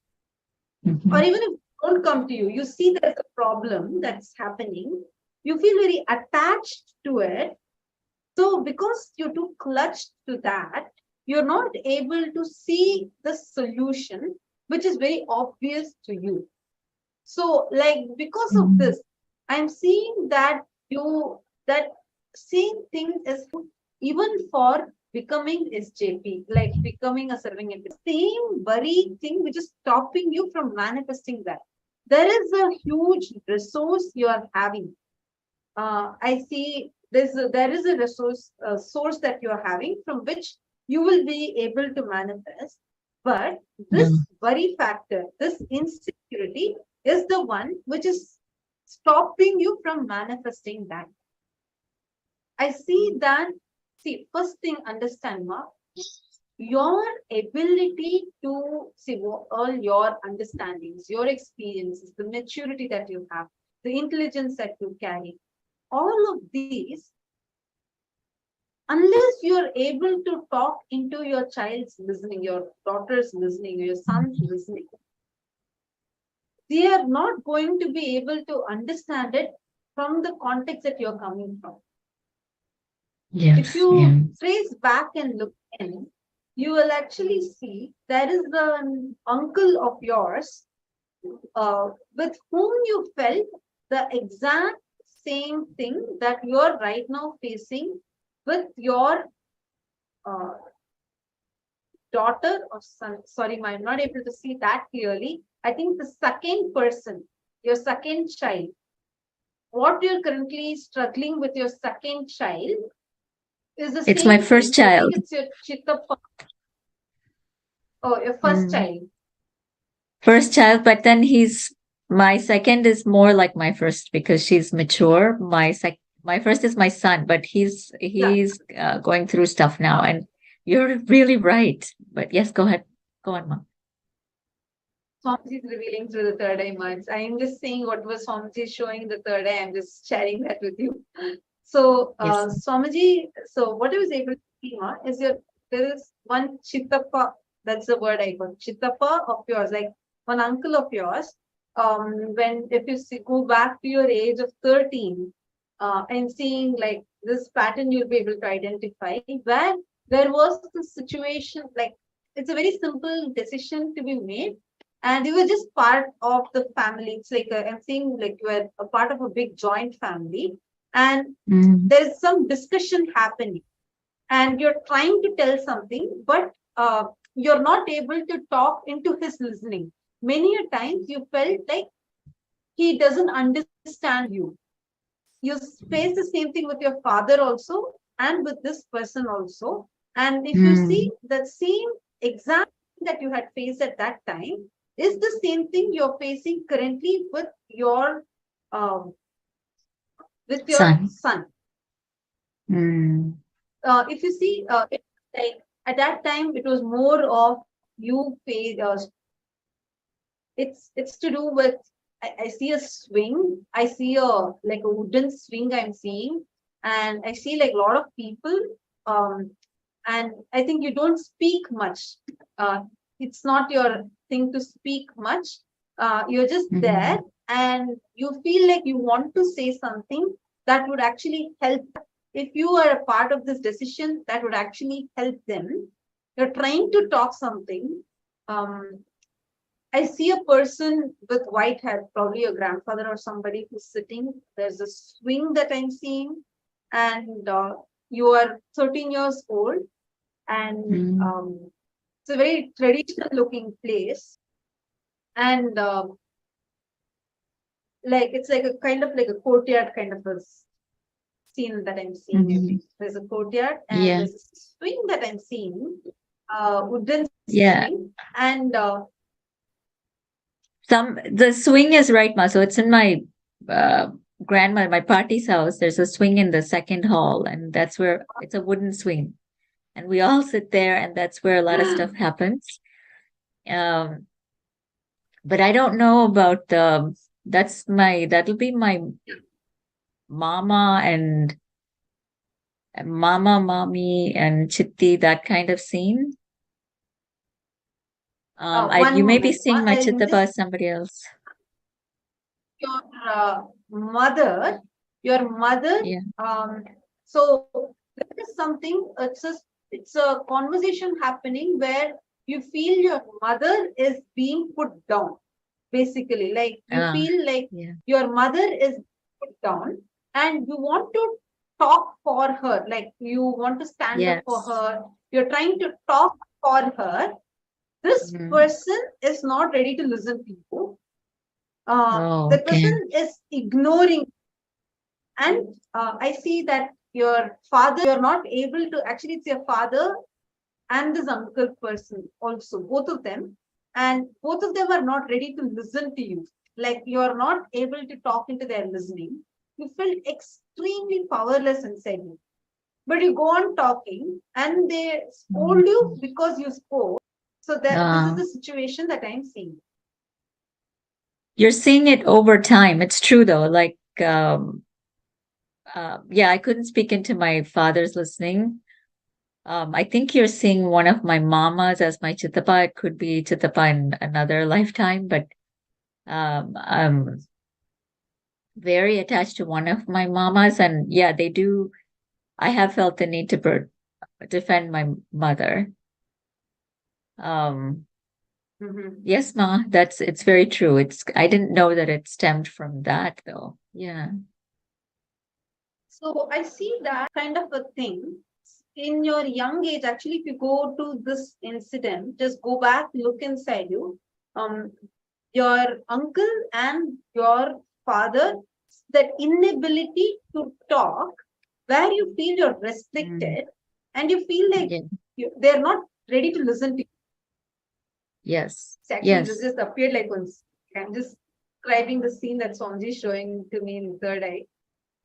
or even if they don't come to you, you see there's a problem that's happening, you feel very attached to it. So because you're too clutched to that, you're not able to see the solution, which is very obvious to you. So, like, because of this, I'm seeing that that same thing is even for becoming SJP, like becoming a serving entity. Same very thing which is stopping you from manifesting that. There is a huge resource you are having. I see there is a resource source that you are having from which you will be able to manifest. But this worry factor, this insecurity, is the one which is stopping you from manifesting that. I see that. See, first thing, understand, Ma, your ability to see all your understandings, your experiences, the maturity that you have, the intelligence that you carry, all of these, unless you're able to talk into your child's listening, your daughter's listening, your son's listening, they are not going to be able to understand it from the context that you're coming from. If you trace back and look in, you will actually see there is an uncle of yours with whom you felt the exact same thing that you are right now facing with your daughter or son. Sorry, I'm not able to see that clearly. I think the second person, your second child, what you're currently struggling with your second child is the same. It's my first child. I think it's your chittappa. Oh, your first child. First child, but then my second is more like my first because she's mature. My first is my son, but he's going through stuff now, and you're really right. But yes, go ahead. Go on, Mom. Swamiji is revealing through the third eye minds. I am just saying what was Swamiji showing in the third eye. I'm just sharing that with you. So, Swamiji, so what I was able to see is there is one chittappa, that's the word I got, chittappa of yours, like one uncle of yours. If you go back to your age of 13, and seeing like this pattern, you'll be able to identify where there was the situation, like it's a very simple decision to be made. And you were just part of the family. It's like I'm saying, like you are a part of a big joint family, and there's some discussion happening, and you're trying to tell something, but you're not able to talk into his listening. Many a times you felt like he doesn't understand you. You face the same thing with your father also, and with this person also. And if you see the same exact thing that you had faced at that time is the same thing you're facing currently with your son. If you see, like at that time, it was more of you face. It's to do with. I see a swing. I see a wooden swing. I'm seeing, and I see like a lot of people. And I think you don't speak much. It's not your thing to speak much. You're just there, and you feel like you want to say something that would actually help. If you are a part of this decision, that would actually help them. You're trying to talk something. I see a person with white hair, probably a grandfather or somebody who's sitting. There's a swing that I'm seeing, and you are 13 years old, and it's a very traditional looking place, and it's like a kind of like a courtyard kind of a scene that I'm seeing. There's a courtyard, and there's a swing that I'm seeing, wooden Yeah. swing, and The swing is right, Ma. So it's in my grandma, my party's house. There's a swing in the second hall, and that's where it's a wooden swing. And we all sit there, and that's where a lot of stuff happens. But I don't know about that'll be my mama and mama, mommy, and chitti, that kind of scene. one You may be moment. seeing my In chittapa this, as somebody else. your mother, Yeah. So there is something. It's a conversation happening where you feel your mother is being put down. Basically, like you feel like your mother is put down, and you want to talk for her. Like you want to stand up for her. You're trying to talk for her. This person is not ready to listen to you. The person is ignoring, and I see that your father, you're not able to, actually it's your father and this uncle person also, both of them, and both of them are not ready to listen to you. Like you're not able to talk into their listening. You feel extremely powerless inside you, but you go on talking and they scold you because you spoke. So that this is the situation that I'm seeing. You're seeing it over time. It's true though. Like, I couldn't speak into my father's listening. I think you're seeing one of my mamas as my chittapa. It could be chittapa in another lifetime, but I'm very attached to one of my mamas, and yeah, they do. I have felt the need to defend my mother. Yes, Ma, it's very true. I didn't know that it stemmed from that though. Yeah. So I see that kind of a thing in your young age. Actually, if you go to this incident, just go back, look inside you. Your uncle and your father, that inability to talk, where you feel you're restricted and you feel like they're not ready to listen to you. Yes. Actually, this just appeared like once. I'm just describing the scene that Swamiji is showing to me in third eye.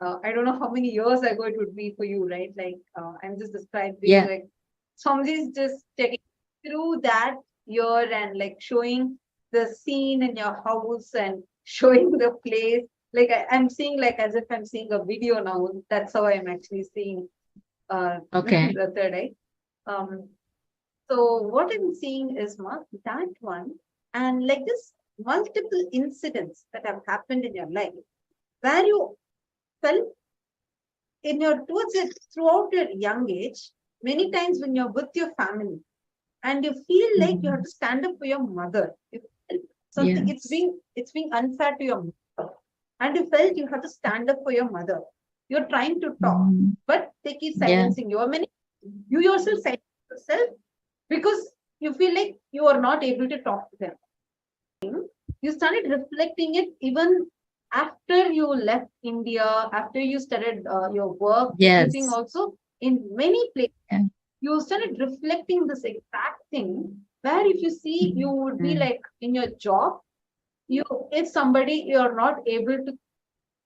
I don't know how many years ago it would be for you, right? Like I'm just describing like Swamiji is just checking through that year and like showing the scene in your house and showing the place. Like I'm seeing like as if I'm seeing a video now. That's how I'm actually seeing the third eye. So what I'm seeing is that one, and like this multiple incidents that have happened in your life where you felt in your towards it throughout your young age, many times when you're with your family and you feel like you have to stand up for your mother. You feel something it's being unfair to your mother. And you felt you have to stand up for your mother. You're trying to talk, but they keep silencing you. You yourself silence yourself because you feel like you are not able to talk to them. You started reflecting it even after you left India, after you started your work, everything also in many places. You started reflecting this exact thing where if you see, you would be like in your job, if somebody you're not able to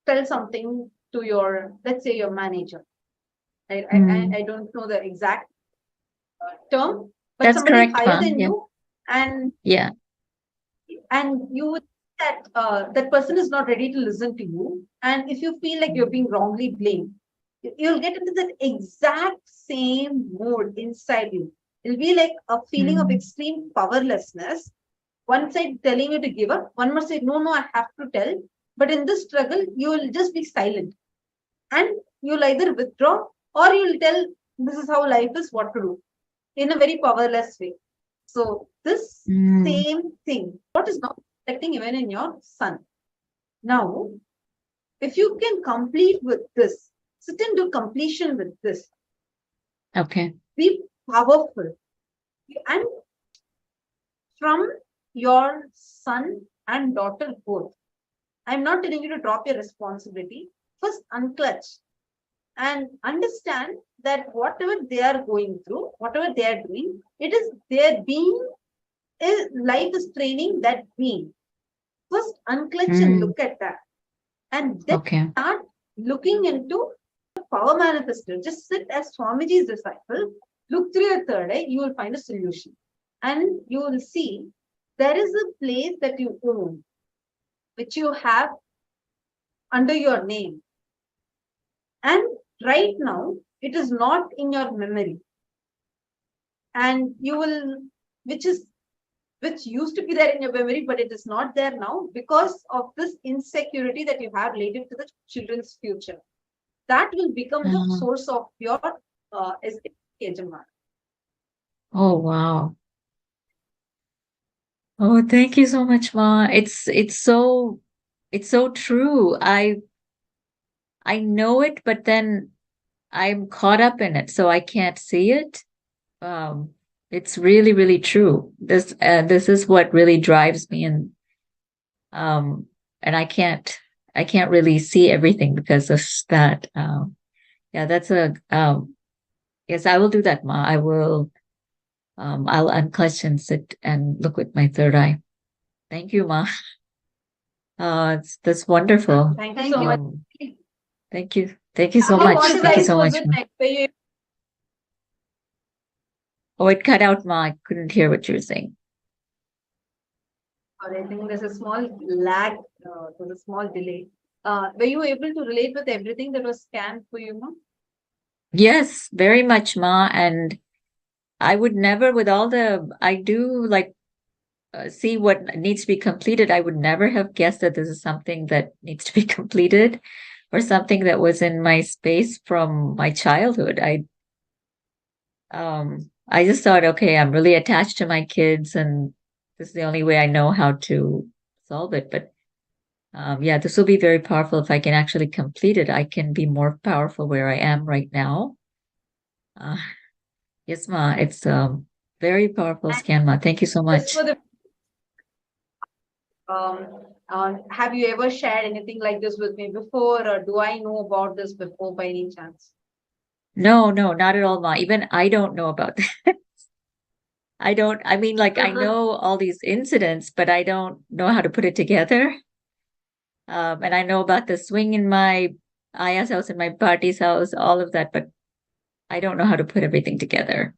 tell something to your, let's say your manager. I don't know the exact term, but that's somebody correct, higher than you, and you would that that person is not ready to listen to you, and if you feel like you're being wrongly blamed, you'll get into that exact same mood inside you. It'll be like a feeling of extreme powerlessness. One side telling you to give up, one more side, no, I have to tell. But in this struggle, you will just be silent. And you'll either withdraw or you'll tell, this is how life is, what to do, in a very powerless way. So this same thing, what is not reflecting even in your son. Now, if you can complete with this, sit and do completion with this. Okay. Be powerful. And from your son and daughter both, I'm not telling you to drop your responsibility. First, unclutch. and understand that whatever they are going through, whatever they are doing, it is their being. Life is training that being. First, unclench and look at that, and then start looking into power manifester. Just sit as Swamiji's disciple, look through your third eye, you will find a solution. And you will see there is a place that you own, which you have under your name. And right now, it is not in your memory. And you will, which used to be there in your memory, but it is not there now because of this insecurity that you have related to the children's future. That will become the source of your Yajamana. Oh, wow. Oh, thank you so much, Ma. It's so true. I know it, but then I'm caught up in it, so I can't see it. It's really, really true. This is what really drives me, and I can't really see everything because of that. Yeah, that's a yes, I will do that, Ma. I will. I'll unclench and sit and look with my third eye. Thank you, Ma. That's wonderful. Thank you so much. Thank you. Thank you so much. Thank you so much, Ma. Oh, it cut out, Ma. I couldn't hear what you were saying. I think there's a small lag, there's a small delay. Were you able to relate with everything that was scanned for you, Ma? Yes, very much, Ma. And I would never, with all I do like see what needs to be completed. I would never have guessed that this is something that needs to be completed or something that was in my space from my childhood. I just thought, okay, I'm really attached to my kids, and this is the only way I know how to solve it. But yeah, this will be very powerful if I can actually complete it. I can be more powerful where I am right now. Yes, Ma, it's very powerful scan, Ma. Thank you so much. Have you ever shared anything like this with me before, or do I know about this before by any chance? No, not at all, Ma. Even I don't know about that. I mean, like, I know all these incidents, but I don't know how to put it together. And I know about the swing in my Aya's house and my party's house, all of that, but I don't know how to put everything together.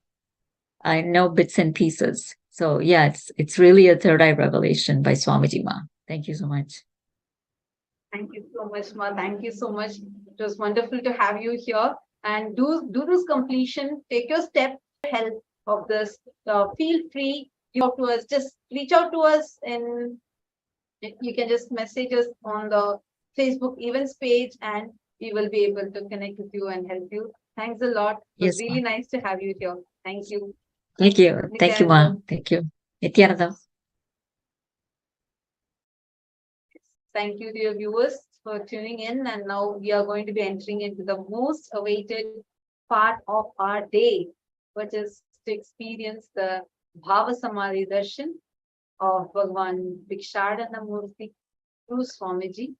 I know bits and pieces. So yeah, it's really a third eye revelation by Swamiji, Ma. Thank you so much. Thank you so much, Ma. Thank you so much. It was wonderful to have you here. And do this completion. Take your step help of this. Feel free to reach out to us. Just reach out to us, and you can just message us on the Facebook events page, and we will be able to connect with you and help you. Thanks a lot. It was really nice to have you here. Thank you. Thank you. Thank you, Ma. Thank you. Nithyananda. Thank you, dear viewers, for tuning in. And now we are going to be entering into the most awaited part of our day, which is to experience the Bhava Samadhi Darshan of Bhagwan Bhikshatana Murthy through Swamiji.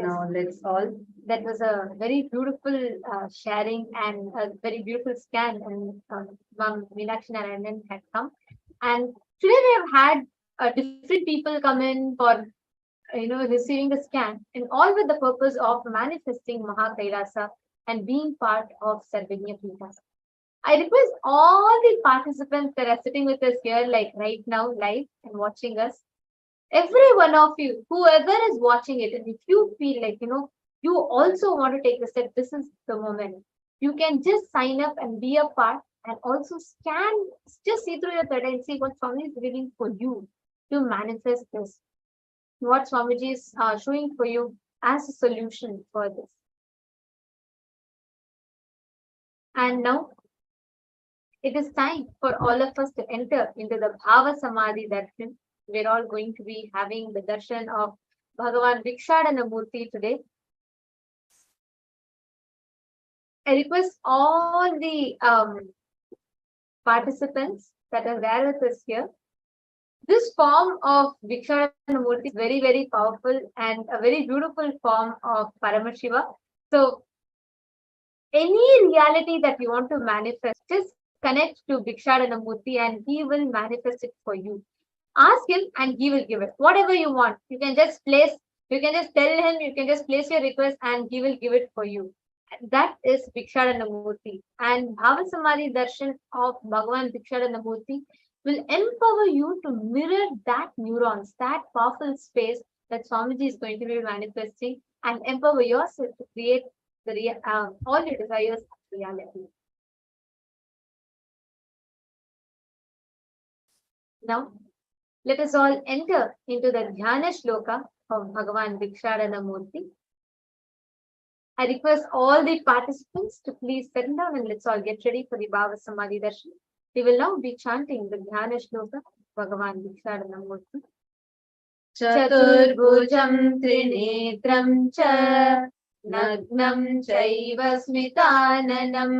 Now let's all. That was a very beautiful sharing and a very beautiful scan. And Ma'am Meenakshi Narayanan had come. And today we have had different people come in for receiving the scan, and all with the purpose of manifesting Mahakailasa and being part of Sarvagnya Pita. I request all the participants that are sitting with us here, like right now, live and watching us, every one of you, whoever is watching it, and if you feel like, you also want to take the step, this is the moment. You can just sign up and be a part and also scan, just see through your thread and see what Swami is giving for you to manifest this. What Swamiji is showing for you as a solution for this. And now, it is time for all of us to enter into the Bhava Samadhi Darshan. We're all going to be having the darshan of Bhagavan Bhikshatana Murthy today. I request all the participants that are there with us here. This form of Bhikshatana Murthy is very, very powerful and a very beautiful form of Paramashivam. So, any reality that you want to manifest, just connect to Bhikshatana Murthy and he will manifest it for you. Ask him and he will give it. Whatever you want, you can just tell him, you can just place your request and he will give it for you. That is Bhikshatana Murthy. And Bhava Samadhi Darshan of Bhagavan Bhikshatana Murthy will empower you to mirror that neurons, that powerful space that Swamiji is going to be manifesting, and empower yourself to create all your desires of reality. Now, let us all enter into the Dhyana Shloka of Bhagavan Bhikshatana Murthy. I request all the participants to please settle down and let's all get ready for the Bhava Samadhi Darshan. We will now be chanting the Dhyana Shloka of Bhagavan Bhikshatana Murthy. Chaturbhujam Trinetram Cha Nagnam Chaiva Smitananam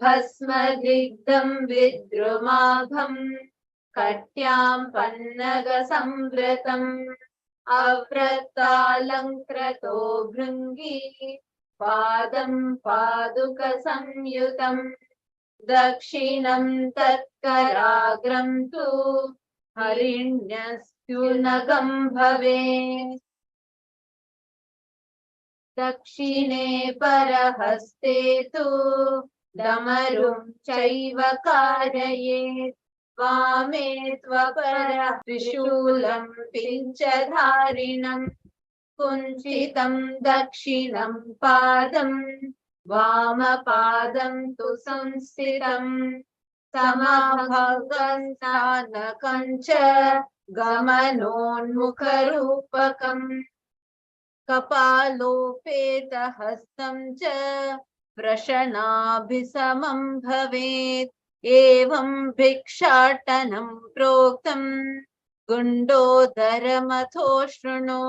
Bhasmadrigdam Vidrumabham Katyam Pannaga Samvratam Avrattalankrato Bhringi Padam Paduka Samyutam Dakshinam Tatkaragram Tu Harinyastunagam Bhave Dakshine Parahaste Tu Damarum Chaiva Karayet Vame Tvapara Trishulam Pinchadharinam Kunchitam Dakshinam Padam Vamapadam Tu Samstitam Samabhagasana Kancha Gamanonmukharupakam Kapalopeta Hastam Cha Prashanabhisamam Bhavet Evam Bhikshatanam Proktam Gundodaramatho Shruno